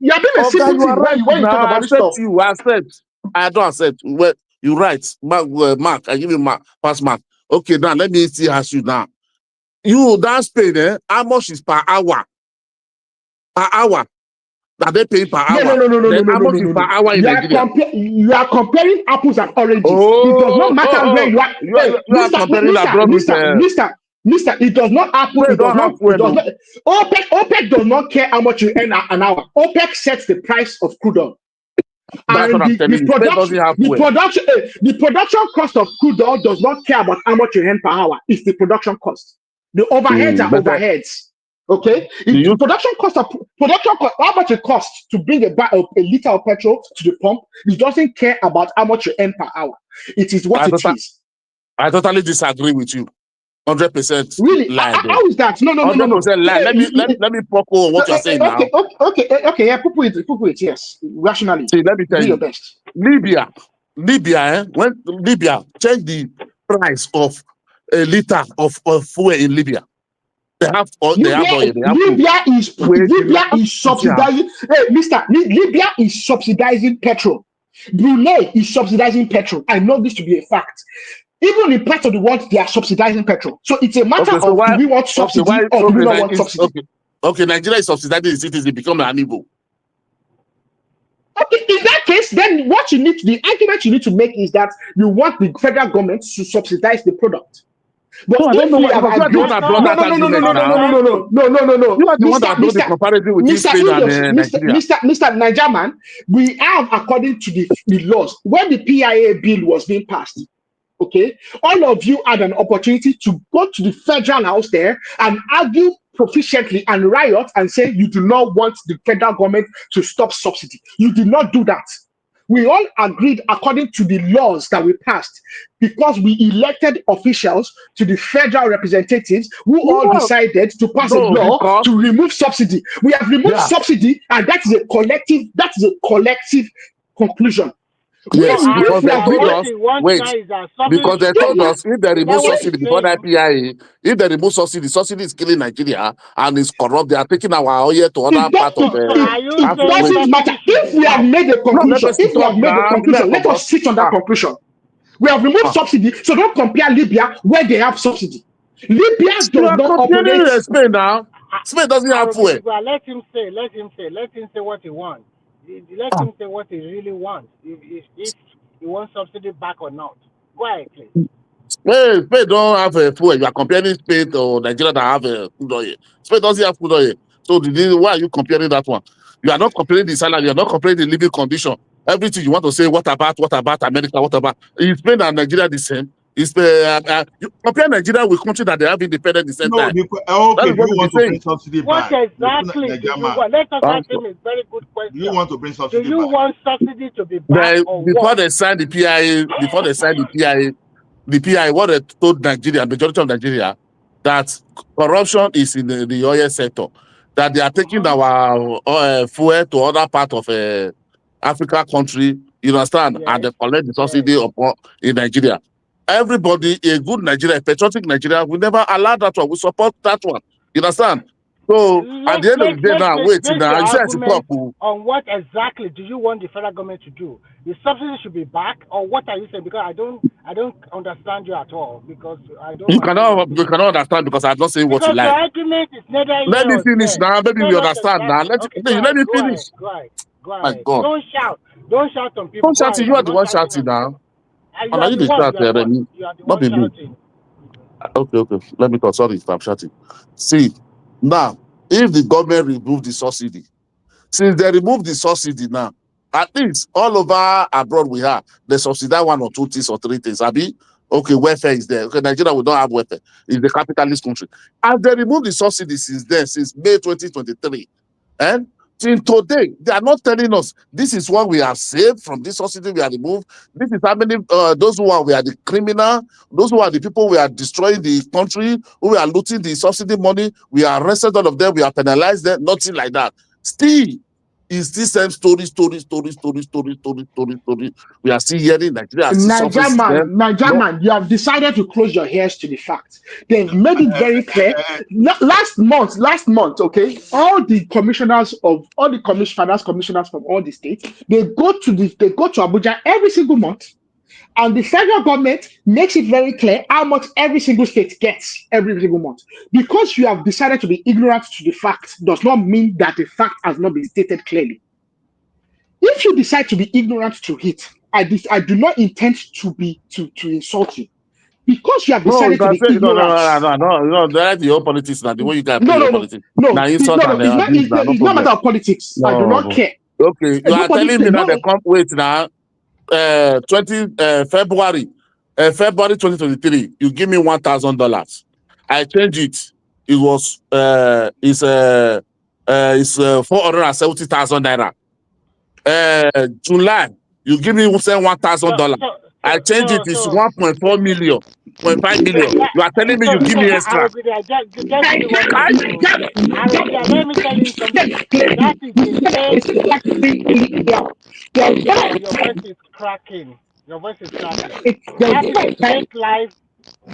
you're being a Okay, you are simpleton right. when you talk Now I about this accept stuff. you. I accept. I don't accept. Well, you're right. Mark, I give you mark. Pass mark. Okay, now let me see ask you now. You that Spain, how much is per hour? Per hour. That they pay per hour. Then how much is per hour in Nigeria? You are comparing apples and oranges. It does not Oh, matter where you are. You Hey, are comparing abroad with Mister, it does not happen. they It does don't have not. It fuel. does not. OPEC does not care how much you earn an hour. OPEC sets the price of crude oil. That's what And I'm telling you. Spain doesn't have fuel. the production cost of crude oil does not care about how much you earn per hour. It's the production cost. The overheads are overheads. Okay, the production cost, how much it costs to bring a liter of petrol to the pump. It doesn't care about how much you earn per hour. It is what it is. I totally disagree with you. 100% Really? lie there. How is that? No. 100% lie. Let me pop on what you're saying now. Okay. Yeah, put it. Yes, rationally. See, let me tell do you. Your best. Libya, when Libya changed the price of a liter of fuel in Libya, they have oil. Libya is subsidizing. Hey, Mister, Libya is subsidizing petrol. Brunei is subsidizing petrol. I know this to be a fact. Even in parts of the world, they are subsidizing petrol. So it's a matter of do we want subsidy or do we not want subsidy? Okay, Nigeria is subsidizing the cities. It become an evil. Okay, in that case, then the argument you need to make is that you want the federal government to subsidize the product. But no, I don't know why. Because you are the one that brought that argument now. No. You are the one that brought the comparison between Spain and Nigeria. Mr. Nigerman, we have, according to the laws, when the PIA bill was being passed, okay, all of you had an opportunity to go to the federal house there and argue proficiently and riot and say you do not want the federal government to stop subsidy. You did not do that. We all agreed according to the laws that we passed because we elected officials to the federal representatives who all decided to pass a law to remove subsidy. We have removed subsidy, and that is a collective conclusion. Yes, because We they have told removed. what us, he wants wait, now is that subsidy because they should come told back. us if they Is that remove what he's subsidy before saying? that PIA, if they remove subsidy is killing Nigeria and it's corrupt. They are taking our oil to other part of So are you Africa. It saying Wait, doesn't matter. subsidy should be If we have back? made a no, let conclusion, us if we talk have made a now. conclusion, let us sit on that conclusion. We have removed subsidy, so don't compare Libya where they have subsidy. Libya You does are not comparing operate. Spain now. Spain doesn't have fuel. Let him say. Let him say what he wants. Let him say what he really wants. If he wants subsidy back or not. Go ahead, please. Spain don't have a fuel. You are comparing Spain to Nigeria that have a food oil. Spain doesn't have food oil. So why are you comparing that one? You are not comparing the salary. You are not comparing the living condition. Everything you want to say, what about America? What about? Is Spain and Nigeria the same? You compare Nigeria with countries that they have independent at the same No, time. That okay, is do what you it want is to bring saying. subsidy What back? exactly do you want? Let us ask him a very good Do you question. want to bring Do subsidy you back? want subsidy to be back or Before what? they sign the PIA, what they told Nigeria, majority of Nigeria, that corruption is in the oil sector, that they are taking our fuel to other part of Africa country, you understand, and they collect the subsidy upon in Nigeria. Everybody, a good Nigeria, a patriotic Nigeria, we never allow that one. We support that one. You understand? So at the end of the day now, wait Base now, your you say I should talk. argument on what exactly do you want the federal government to do? The subsidy should be back, or what are you saying? Because I don't understand you at all. Because I don't agree with You cannot understand because I'm not saying what you because your like. argument is neither Let here me or finish there. now. Maybe we Tell us understand now. exactly. Okay, Let me go finish. ahead, go ahead, go My ahead. God. Don't shout. Don't shout on people. Don't Go shout. ahead. You are I'm the not one shouting shouting on you. now. You And are you the the one. shout, You are the one. Remy. You are the Not one be me. shouting. Okay. Let me talk. Sorry if I'm shouting. See, now, if the government remove the subsidy, since they remove the subsidy now, at least all over abroad we have, they subsidize one or two things or three things. Abi, okay, welfare is there. Okay, Nigeria, we don't have welfare. It's the capitalist country. As they remove the subsidy since then, since May 2023, and till today, they are not telling us this is what we have saved from this subsidy we have removed. This is how many those who are we are the criminal, those who are the people we are destroying the country, who we are looting the subsidy money, we are arrested all of them, we are penalized them, nothing like that. Still, it's this same story. We are still hearing Nigeria still suffering system. Niger No, man, you have decided to close your ears to the facts. They've made it very clear. Last month, okay, all the finance commissioners from all the states, they go to Abuja every single month, and the federal government makes it very clear how much every single state gets every single month. Because you have decided to be ignorant to the fact does not mean that the fact has not been stated clearly. If you decide to be ignorant to it, I do not intend to insult you. Because you have you decided to can be say ignorant. That's the whole politics now. The way you can play No, your no, no, politics. no, Now insult and It's not. abuse now, no It's not a problem. matter of politics. I do not No. care. Okay, you are Nobody telling say me now no, they no. come wait now. February 2023. You give me $1,000. I change it. It was it's 470,000 naira. July, you give me say $1,000. I change it. It's 1.4 million, 0.5 million. You are telling me you give me extra. Just give me 1 minute. Let me tell you something. That is the fake. Your voice is cracking. Your voice is cracking. That is a fake life.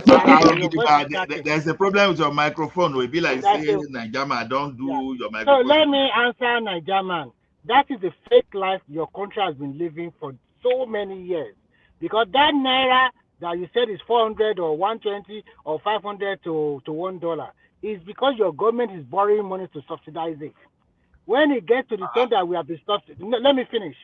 Your voice is cracking. There's a problem with your microphone. It will be like That's saying, it. Najama, don't do your So microphone. let me answer Niger man. That is the fake life your country has been living for so many years. Because that naira that you said is 400 or 120 or 500 to $1 is because your government is borrowing money to subsidize it. When it gets to the turn that we have been let me finish.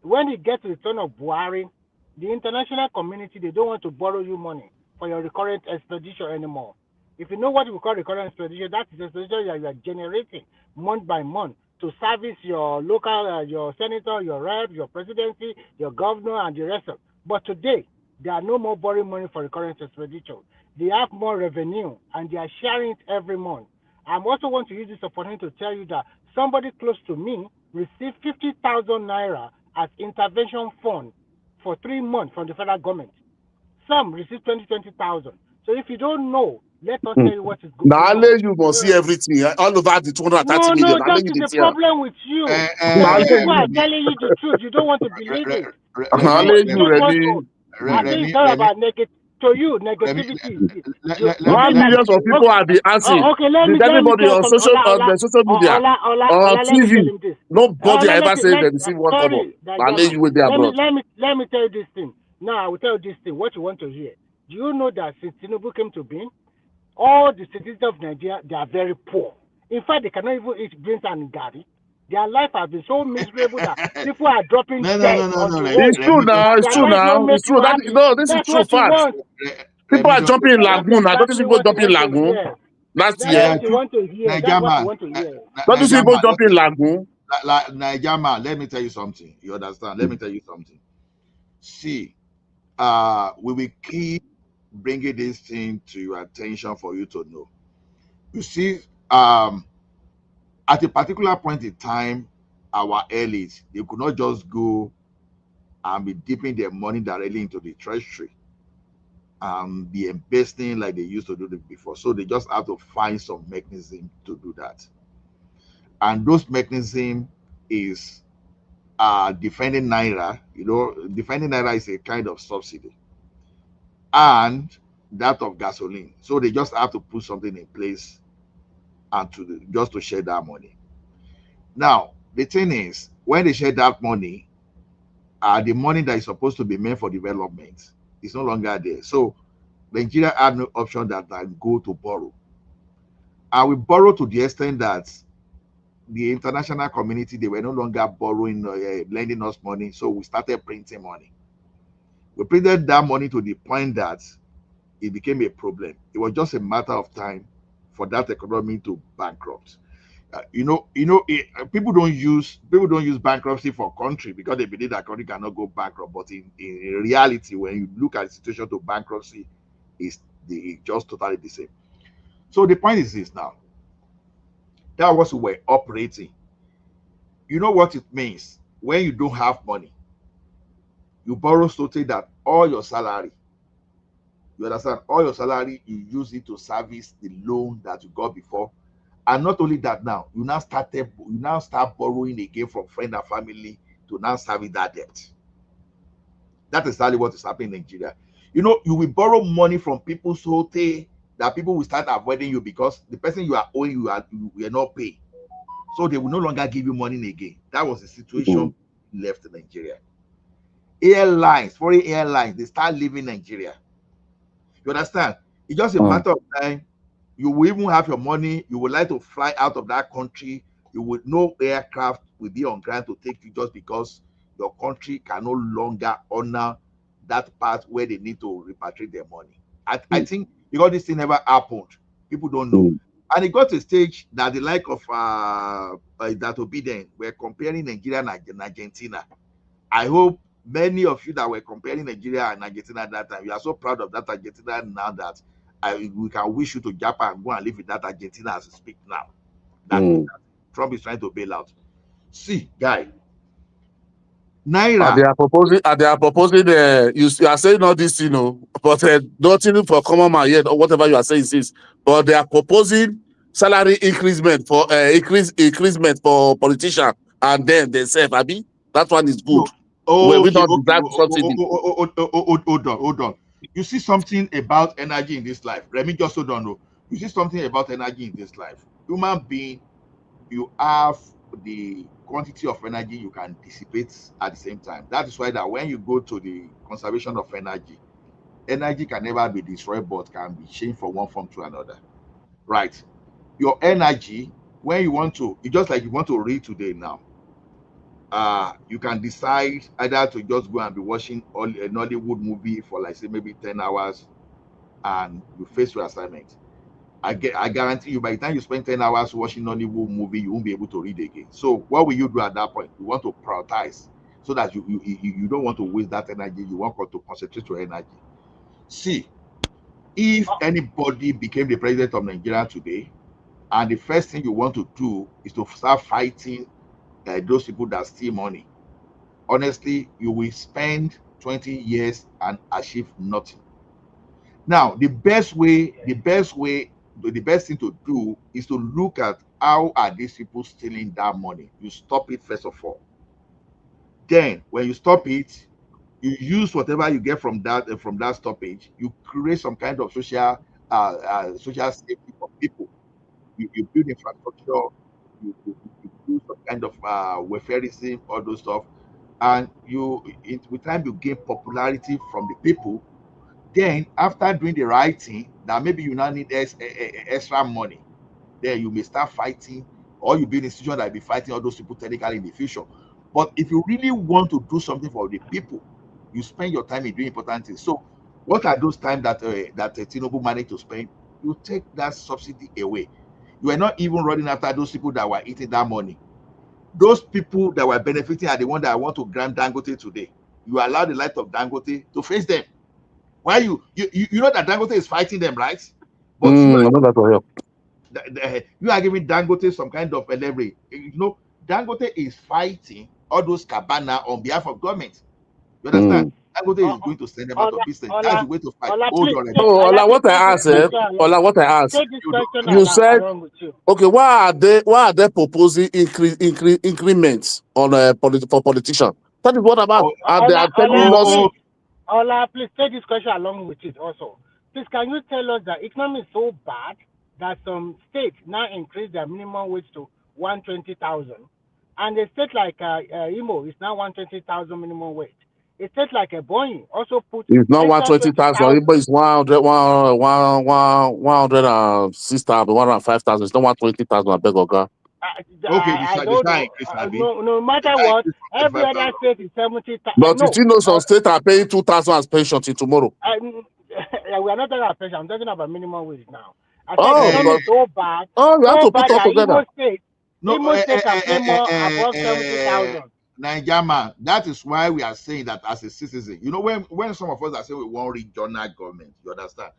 When it gets to the turn of Buhari, the international community, they don't want to borrow you money for your recurrent expenditure anymore. If you know what we call recurrent expenditure, that is expenditure that you are generating month by month to service your local, your senator, your rep, your presidency, your governor, and the rest of. But today, they are no more borrowing money for recurrent expenditure. They have more revenue, and they are sharing it every month. I also want to use this opportunity to tell you that somebody close to me received 50,000 naira as intervention fund for 3 months from the federal government. Some receive 20,000. So if you don't know, Let us tell you what is going Now, on. you must see everything all over the 230 million. No, Now, that you is the this year. problem with you. Now, Certain people are you. telling you the truth. You don't want to believe it. Now, You you just want ready. to. I think it's all about to you. Negativity. You Why think that. millions of people are the answering? Okay, let Did me everybody tell on some the social media, on Let me tell TV? him this. Nobody Let ever me said they receive one cover. sorry, Now, Nigerian man. you with their abroad. Let me tell you this thing. Now I will tell you this thing. What you want to hear? Do you know that since Tinubu came to being, all the citizens of Nigeria they are very poor. In fact, they cannot even eat beans and gari. Their life has been so miserable that people are dropping dead on the road. It's true now. And It's their true life not now. make It's you true. happy. No, this is That's true what you fact. want. People are jumping in That's Lagoon. I don't see exactly people what you jumping in want to Lagoon hear. last That's year. what you want to hear. That's what you want to hear. Don't you see people jumping in Lagoon? Niger man, let me tell you something. You understand? Let me tell you something. See, we will keep bringing this thing to your attention for you to know. You see, at a particular point in time, our elites, they could not just go and be dipping their money directly into the treasury and be investing like they used to do it before. So they just have to find some mechanism to do that. And those mechanism is defending Naira. You know, defending Naira is a kind of subsidy. And that of gasoline. So they just have to put something in place and just to share that money. Now, the thing is, when they share that money, the money that is supposed to be meant for development is no longer there. So Nigeria had no option than go to borrow. And we borrow to the extent that the international community, they were no longer borrowing, lending us money. So we started printing money. We printed that money to the point that it became a problem. It was just a matter of time for that economy to bankrupt. People don't use bankruptcy for country because they believe that country cannot go bankrupt. But in reality, when you look at the situation to bankruptcy, it's just totally the same. So the point is this now. That was we were operating. You know what it means when you don't have money. You borrow so that all your salary, you understand, all your salary, you use it to service the loan that you got before. And not only that, now you now start borrowing again from friend and family to now service that debt. That is exactly what is happening in Nigeria. You will borrow money from people so that people will start avoiding you because the person you are owing you are not paying. So they will no longer give you money again. That was the situation left in Nigeria. Foreign airlines, they start leaving Nigeria. You understand? It's just a matter of time. You will even have your money. You would like to fly out of that country. You would no aircraft will be on ground to take you just because your country can no longer honor that part where they need to repatriate their money. I think because this thing never happened, people don't know. And it got to a stage that the like of that Obidients were comparing Nigeria and Argentina. I hope many of you that were comparing Nigeria and Argentina at that time, you are so proud of that Argentina now that we can wish you to Japan and go and live with that Argentina as we speak now. That Trump is trying to bail out. See, guy, Naira. They are proposing. You are saying all this, but nothing for common man yet, or whatever you are saying is. But they are proposing salary increment for increment for politicians, and then they say, "Abi, that one is good." We don't deserve subsidy. Hold on. You see something about energy in this life. Let me just hold on. No. You see something about energy in this life. Human being, you have the quantity of energy you can dissipate at the same time. That is why that when you go to the conservation of energy, energy can never be destroyed but can be changed from one form to another. Right? Your energy, when you want to, it's just like you want to read today now. You can decide either to just go and be watching a Nollywood movie for like say maybe 10 hours and you face your assignment. I guarantee you by the time you spend 10 hours watching Nollywood movie, you won't be able to read again. So what will you do at that point? You want to prioritize so that you don't want to waste that energy. You want to concentrate your energy. See, if anybody became the president of Nigeria today, and the first thing you want to do is to start fighting those people that steal money, honestly, you will spend 20 years and achieve nothing. Now, the best thing to do is to look at how are these people stealing that money. You stop it first of all. Then, when you stop it, you use whatever you get from that stoppage. You create some kind of social safety for people. You build infrastructure. You do some kind of welfareism, all those stuff, and with time you gain popularity from the people. Then, after doing the right thing, now maybe you now need extra money. Then you may start fighting, or you build an institution that will be fighting all those people technically in the future. But if you really want to do something for the people, you spend your time in doing important things. So, what are those times that Tinubu managed to spend? You take that subsidy away. You are not even running after those people that were eating that money. Those people that were benefiting are the ones that want to grant Dangote today. You allow the light of Dangote to face them. Why you know that Dangote is fighting them, right? But you are giving Dangote some kind of leverage. You know, Dangote is fighting all those cabana on behalf of government. You understand? Dangote is going to send them out of business. That's the way to fight. Hold on. Ola, what I asked, what I asked, you said, okay, why are they proposing increments on for politicians? That is what about, and they are telling us. Ola, please take this question along with it also. Please, can you tell us that economy is so bad that some states now increase their minimum wage to 120,000, and a state like Imo is now 120,000 minimum wage. A state like Ebonyi also put It's not extra 120,000, but it's 106,000, 105,000. It's not 120,000. I beg, Oga. I don't know. No matter what, every other state is 70,000. But you know some states are paying 2,000 as pension till tomorrow. We are not talking about pension. I'm talking about minimum wage now. I said economy is so bad. Oh, you have to put all together. Imo State can pay more above 70,000. Nigeria, that is why we are saying that as a citizen, you know, when some of us are saying we want regional government, you understand?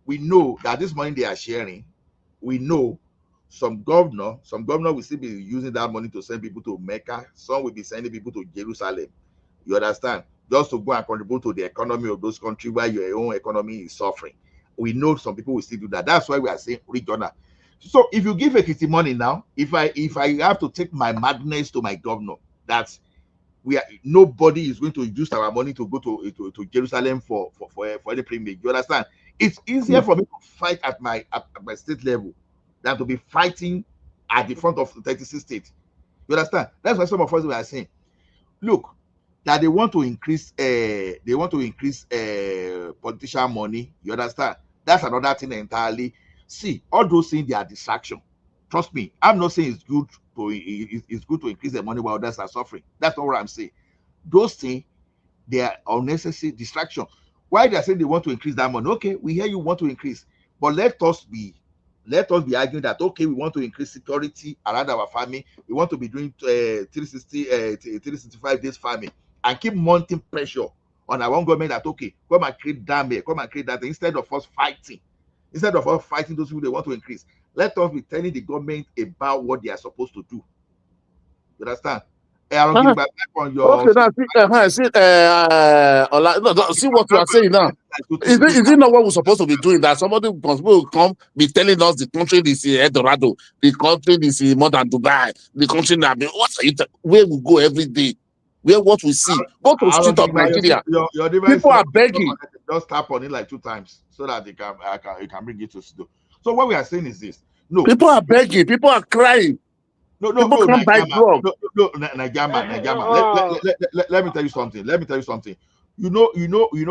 We know that this money they are sharing, we know some governor will still be using that money to send people to Mecca. Some will be sending people to Jerusalem. You understand? Just to go and contribute to the economy of those countries where your own economy is suffering. We know some people will still do that. That's why we are saying regional. So if you give Ekiti money now, if I have to take my madness to my governor, that nobody is going to use our money to go to Jerusalem for any pilgrimage. You understand? It's easier for me to fight at my state level than to be fighting at the front of 36 states. You understand? That's why some of us are saying, look, that they want to increase politician money. You understand? That's another thing entirely. See, all those things, they are distraction. Trust me, I'm not saying it's good to increase the money while others are suffering. That's not what I'm saying. Those things, they are unnecessary distraction. Why they are saying they want to increase that money? Okay, we hear you want to increase, but let us be arguing that, okay, we want to increase security around our farming. We want to be doing 365 days farming and keep mounting pressure on our own government that, okay, come and create damage, come and create that, instead of us fighting those people they want to increase. Let us be telling the government about what they are supposed to do. You understand? Okay, now see what you are saying now. Is it not what we're supposed to be doing? That somebody will come be telling us the country is Eldorado, the country is more than Dubai, the country where we go every day, where what we see, go to the street of Nigeria. People are begging. Just tap on it like 2 times so that it can bring it to studio. So what we are saying is this: no, people are begging, people are crying. No, Nigeria. Let me tell you something. You know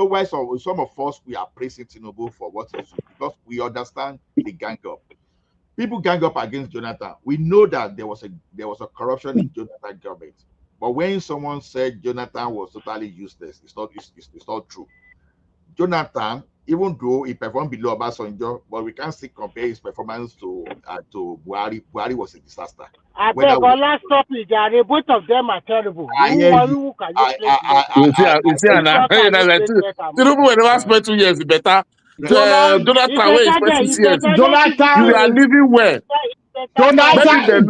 why some of us we are praising Tinubu for what he did, because we understand the gang up. People gang up against Jonathan. We know that there was a corruption in Jonathan government. But when someone said Jonathan was totally useless, it's not true. Jonathan, even though he performed below Obasanjo, but we can't still compare his performance to Buhari. Buhari was a disaster. I beg, last stop it. Both of them are terrible. Tinubu will never spend 2 years better. Jonathan, where is spent 6 years? You are living well. Jonathan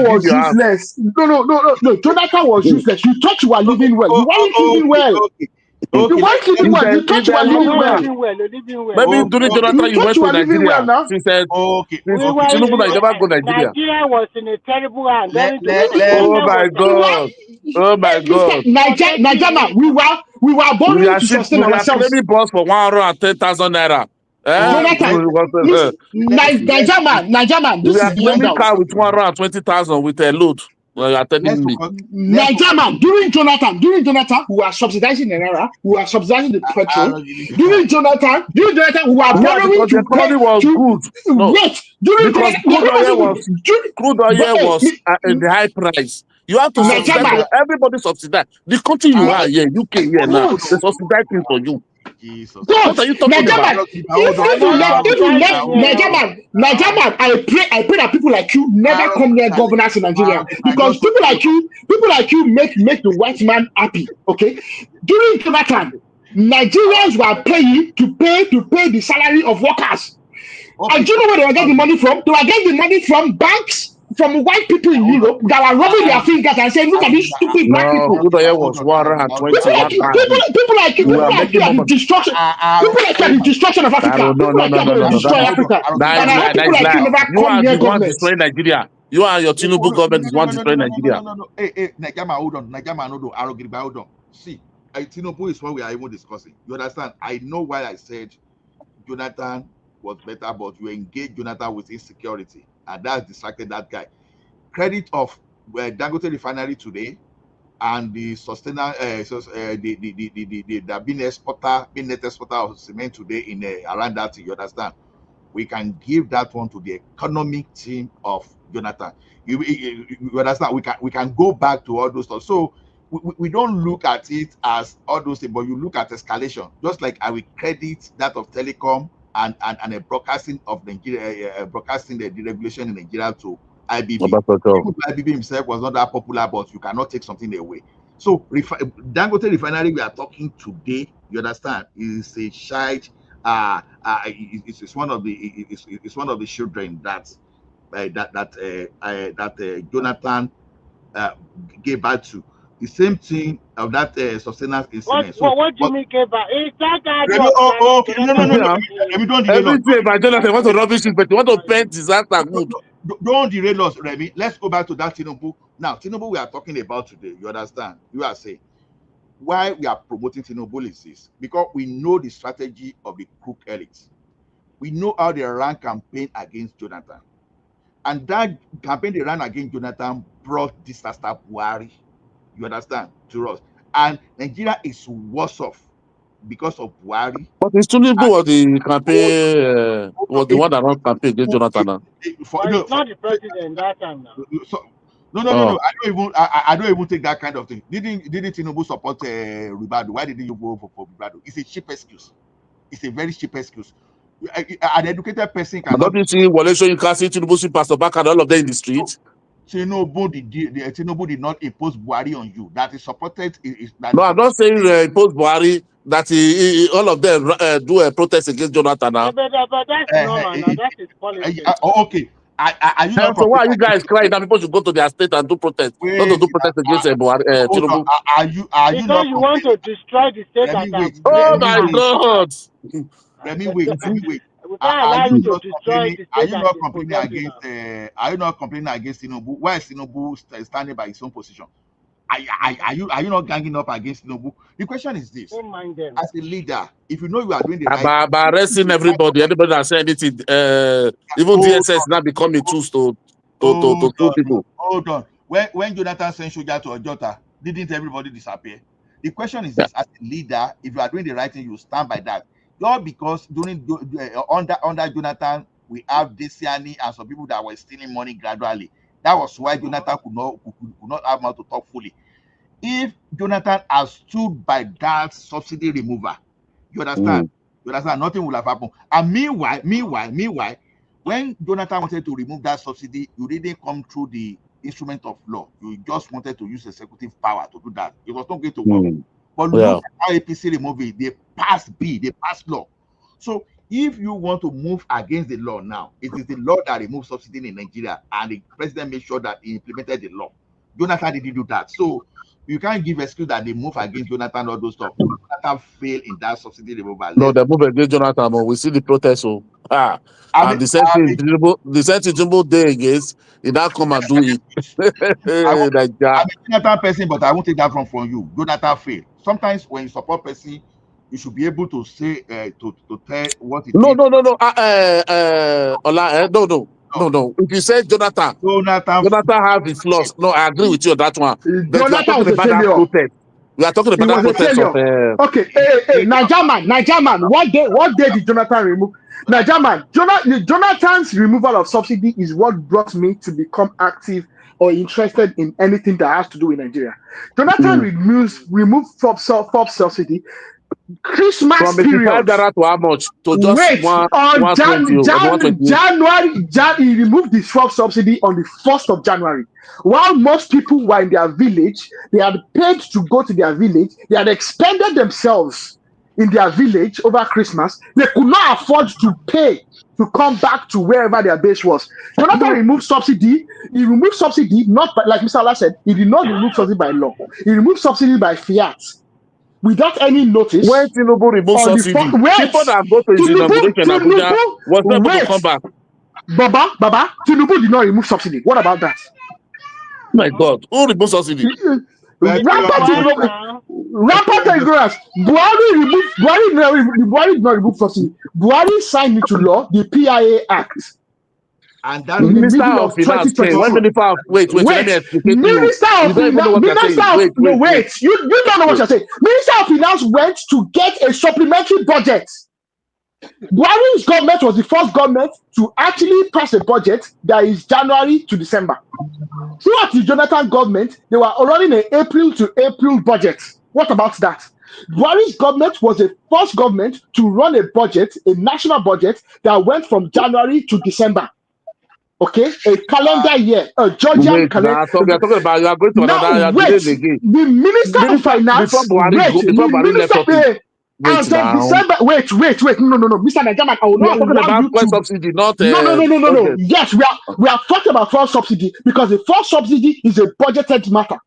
was useless. No. Jonathan was useless. You thought you were living well. You weren't living well. You weren't living well. You thought you were living well. Maybe during Jonathan You you thought went you to were living well Nigeria. now. Since We were Tinubu that never go Nigeria. Nigeria was in a terrible hand. Oh my God! Oh my God! Nigeria, we were born to sustain We are ourselves. claiming boss for 110,000 naira. Jonathan, listen, Nigeria, this We are is beyond claiming doubt. car with 120,000 with a load. Well, you are telling me. Nigeria, during Jonathan, we were subsidizing the naira, we were subsidizing the petrol. During Jonathan, we were Yeah, borrowing because the to pay economy was to good. No, wait. During because Jonathan, crude oil was in the high price. You have to subsidize. Everybody subsidize. The country you are here, UK here now, they subsidize things for you. What are you talking about? If you left Nigeria, I pray that people like you never come near governance in Nigeria, because people like you make the white man happy. Okay, during Jonathan, Nigerians were paying to pay the salary of workers. And do you know where they were getting the money from? They were getting the money from banks, from white people in Europe that were rubbing their fingers and saying, "Look at these stupid black No, people." crude oil was 120, People like you are the destruction. People like you are the destruction of Africa. No. People like you are going to destroy Africa. And I hope people like you never You come are near the one government. destroying Nigeria. You and your Tinubu government is one destroying Nigeria. Hey, Nigeria, hold on. Hold on. See, Tinubu is what we are even discussing. You understand? I know why I said Jonathan was better, but you engage Jonathan with insecurity, and that distracted that guy. Credit of Dangote refinery today and the sustainer, the being net exporter of cement today in around that. You understand? We can give that one to the economic team of Jonathan. You understand? We can go back to all those stuff. So we don't look at it as all those things, but you look at escalation. Just like I will credit that of telecom and a broadcasting of Nigeria, broadcasting the deregulation in Nigeria to IBB. IBB himself was not that popular, but you cannot take something away. So Dangote refinery we are talking today, you understand, is a child. It's one of the children that Jonathan gave birth to. The same thing of that sustenance incident. What do you mean gave birth? Is that guy? Remy, don't derail us. Everything about Jonathan want to rubbish it, but you want to paint disaster good. Don't derail us, Remy. Let's go back to that Tinubu. Now, Tinubu we are talking about today. You understand? You are saying why we are promoting Tinubu is this, because we know the strategy of the crook elites. We know how they ran campaign against Jonathan. And that campaign they ran against Jonathan brought disaster Buhari. You understand? To us. And Nigeria is worse off because of Buhari. But it's Tinubu was the campaign, was the one that ran campaign against Jonathan. It's not the president that time now. No. I don't even take that kind of thing. Didn't Tinubu support Ribadu? Why didn't you go for Ribadu? It's a cheap excuse. It's a very cheap excuse. An educated person cannot. Don't you see Wale Soyinka, see Tinubu, see Pastor Baka, and all of them in the street? Tinubu did not impose Buhari on you. That is supported. No, I'm not saying impose Buhari. That all of them do a protest against Jonathan now. But that's normal. Now that is politics. Okay. Are you not so why are you guys crying that people should go to their state and do protest? Not to do protest against Tinubu. Are you because you want to destroy the state at that. Oh my God! Remy, wait. We can't allow you to destroy the state. Are you not complaining against Tinubu? Why is Tinubu standing by his own position? Are you not ganging up against Tinubu? The question is this: don't mind them. As a leader, if you know you are doing the right, by arresting everybody that say anything, even DSS now become a tools to people. Hold on. When Jonathan sent soldier to Ojota, didn't everybody disappear? The question is this: as a leader, if you are doing the right thing, you stand by that. Not because under Jonathan we have Desiani and some people that were stealing money gradually. That was why Jonathan could not have mouth to talk fully. If Jonathan has stood by that subsidy remover, you understand? You understand? Nothing will have happened. And meanwhile, when Jonathan wanted to remove that subsidy, you didn't come through the instrument of law. You just wanted to use executive power to do that. It was not going to work. But look at how APC removed it. They passed law. So if you want to move against the law now, it is the law that removes subsidy in Nigeria, and the president made sure that he implemented the law. Jonathan didn't do that. So you can't give excuse that they move against Jonathan all those stuff. Jonathan failed in that subsidy removal. No, they move against Jonathan. We see the protest. So, and the same thing, Tinubu day against, he now come and do it. Like that. I'm a Jonathan person, but I won't take that from you. Jonathan failed. Sometimes when you support person, you should be able to say to tell what it No. is. No. If you say Jonathan have his flaws. No, I agree with you on that one. But you are talking about that protest. We are talking about that protest of. Okay, hey, Niger man. What day did Jonathan remove? Niger man, Jonathan's removal of subsidy is what brought me to become active or interested in anything that has to do with Nigeria. Jonathan removed FOB subsidy. Christmas from period. $85 to how much? To just Wait, on January, he removed the FOB subsidy on the 1st of January. While most people were in their village, they had paid to go to their village, they had expended themselves in their village over Christmas, they could not afford to pay to come back to wherever their base was. Jonathan removed subsidy. He removed subsidy, not by, like Mr. Allah said, he did not remove subsidy by law. He removed subsidy by fiat. Without any notice. When Tinubu removed subsidy, people that go to his inauguration in Abuja was not able to come back. Baba, Tinubu did not remove subsidy. What about that? My God, who removed subsidy? Rampant ignorance. Buhari did not remove subsidy. Buhari signed into law the PIA Act. And that Minister of Finance came. When Minister of wait, let me explain to you. Minister of Finance. Wait. You don't know what you're saying. Minister of Finance went to get a supplementary budget. Buhari's government was the first government to actually pass a budget that is January to December. Throughout the Jonathan government, they were running an April to April budget. What about that? Buhari's government was the first government to run a budget, a national budget that went from January to December. Okay, a calendar year, a Georgian calendar. We are talking about you are going to another days again. The Minister of Finance. December. Wait. No. Mr. Nigerman, I will not allow you to. Subsidy, not No. Yes, we are talking about first subsidy because the first subsidy is a budgeted matter.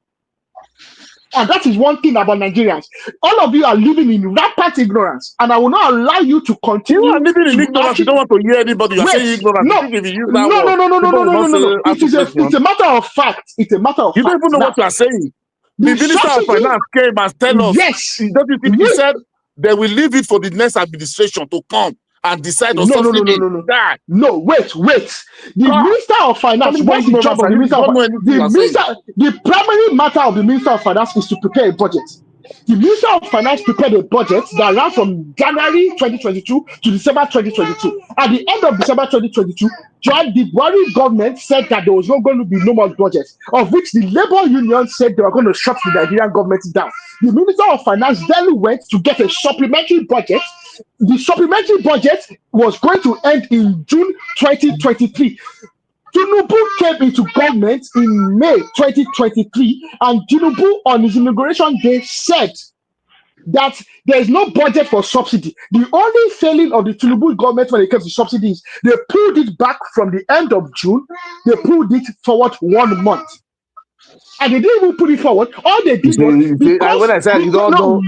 And that is one thing about Nigerians. All of you are living in rampant ignorance, and I will not allow you to continue. You are living in ignorance. You don't want to hear anybody. You are saying ignorance. No. It's a matter of fact. It's a matter of fact. You don't even know what you are saying. The Minister of Finance came and tell us. Yes. He said they will leave it for the next administration to come and decide on subsidy. No, wait. The Minister of Finance, what's the job of the Minister of Finance? The primary matter of the Minister of Finance is to prepare a budget. The Minister of Finance prepared a budget that ran from January 2022 to December 2022. At the end of December 2022, the Buhari government said that there was not going to be no more budget, of which the labor union said they were going to shut the Nigerian government down. The Minister of Finance then went to get a supplementary budget. The supplementary budget was going to end in June 2023. Tinubu came into government in May 2023, and Tinubu on his inauguration day said that there is no budget for subsidy. The only failing of the Tinubu government when it comes to subsidies, they pulled it back from the end of June. They pulled it forward 1 month. And they didn't even put it forward. All they did was because when I said you don't know,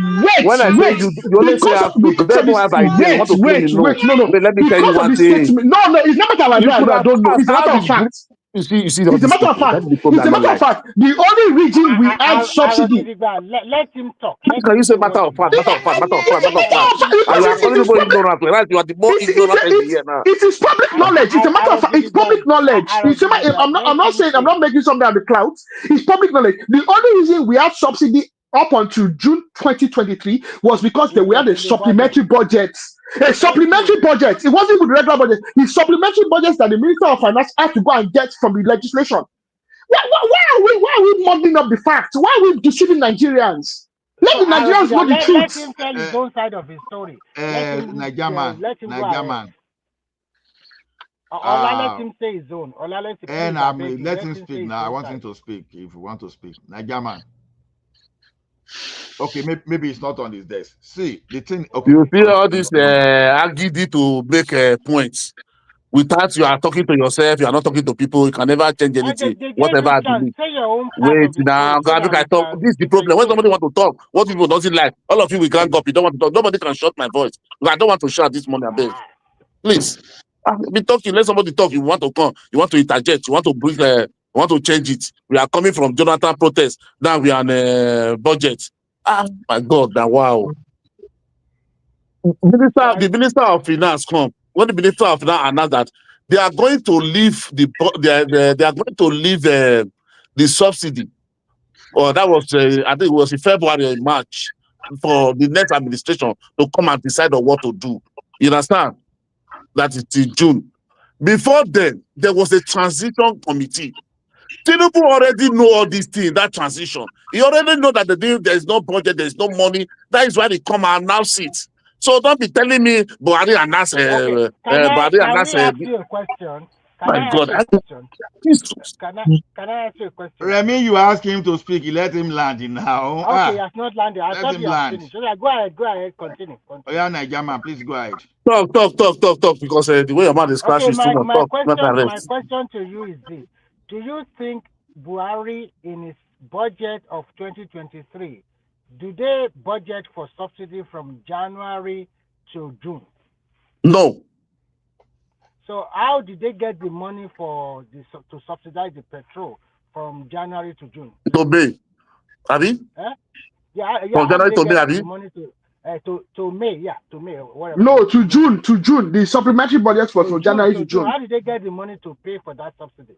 when I say you only say have to, you don't know have idea. Want to claim you know. Wait, let me tell you one thing. No, it's not matter of I don't know. It's a matter of fact. You see, it's a matter of fact. It's a matter of fact. The only region we had subsidy. Let him talk. How can you say matter of fact? And you are calling people ignorant. You are the more ignorant here now. It is public knowledge. It's a matter of fact. It's public knowledge. I'm not saying I'm not making something out of the clouds. It's public knowledge. The only reason we had subsidy up until June 2023 was because they were a supplementary budget. A supplementary budget. It wasn't with regular budget. The supplementary budgets that the Minister of Finance had to go and get from the legislation. Why are we muddling up the facts? Why are we deceiving Nigerians? Let the Nigerians know the truth. Let him tell his own side of his story. Nigerian. Let him say his own. Let him speak now. I want him to speak if you want to speak. Nigerian. Okay, maybe it's not on his desk. See, the thing. Okay. You see all this agidi to make points. Without you are talking to yourself, you are not talking to people, you can never change anything, They gave whatever you I chance. believe. Say your own part Wait of the now, story so God, that look, I we talk. This can is the problem. When somebody differentiate. want to talk, what people doesn't like, all of you will gang up. You don't want to talk. Nobody can shut my voice. I don't want to shout this morning, I beg. Please. Be talking, let somebody talk. You want to come, you want to interject, you want to bring you want to change it. We are coming from Jonathan protest. Now we are on budget. My God, now wow. The minister of finance come. When the minister of finance announced that they are going to leave they are going to leave the subsidy. Or that was I think it was in February or March for the next administration to come and decide on what to do. You understand? That is in June. Before then, there was a transition committee. Tinubu already know all these things, that transition. He already know that there is no budget, there is no money. That is why they come and announce it. So don't be telling me Buhari announce Okay. Can we ask you a question? My God, Can I ask you a question? Remy, you ask him to speak. You let him land now. Okay, he has not landed. I let thought him he had land. finished. Okay, go ahead, continue. Oh yeah, Nigerian, please go ahead. Talk, because the way your mouth is crashing is too much. My Talk, question to you is this: do you think Buhari in his budget of 2023, do they budget for subsidy from January to June? No. So how did they get the money to subsidize the petrol from January to June? To May, Abi? Yeah. From January to May, Abi? The money to May, to May, whatever. No, to June. The supplementary budget was from January to June. How did they get the money to pay for that subsidy?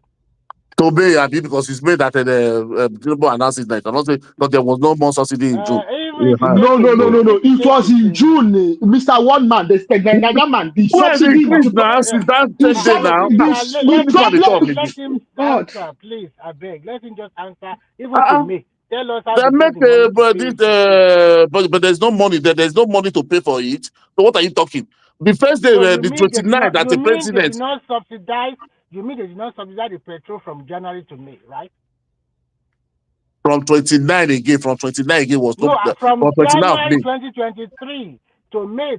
To May, Abi, because it's made that Tinubu announced it. I cannot say that there was no more subsidy in June. No. It was in June. Mr. One Man, the Nigerian man, the subsidy. Let him answer, please. I beg. Let him just answer, even to me. Tell us how but there's no money there. There's no money to pay for it. So what are you talking? The first day, the 29th, that the president. They did not subsidize. You mean they did not subsidize the petrol from January to May, right? From 29 again was from January 2023 to May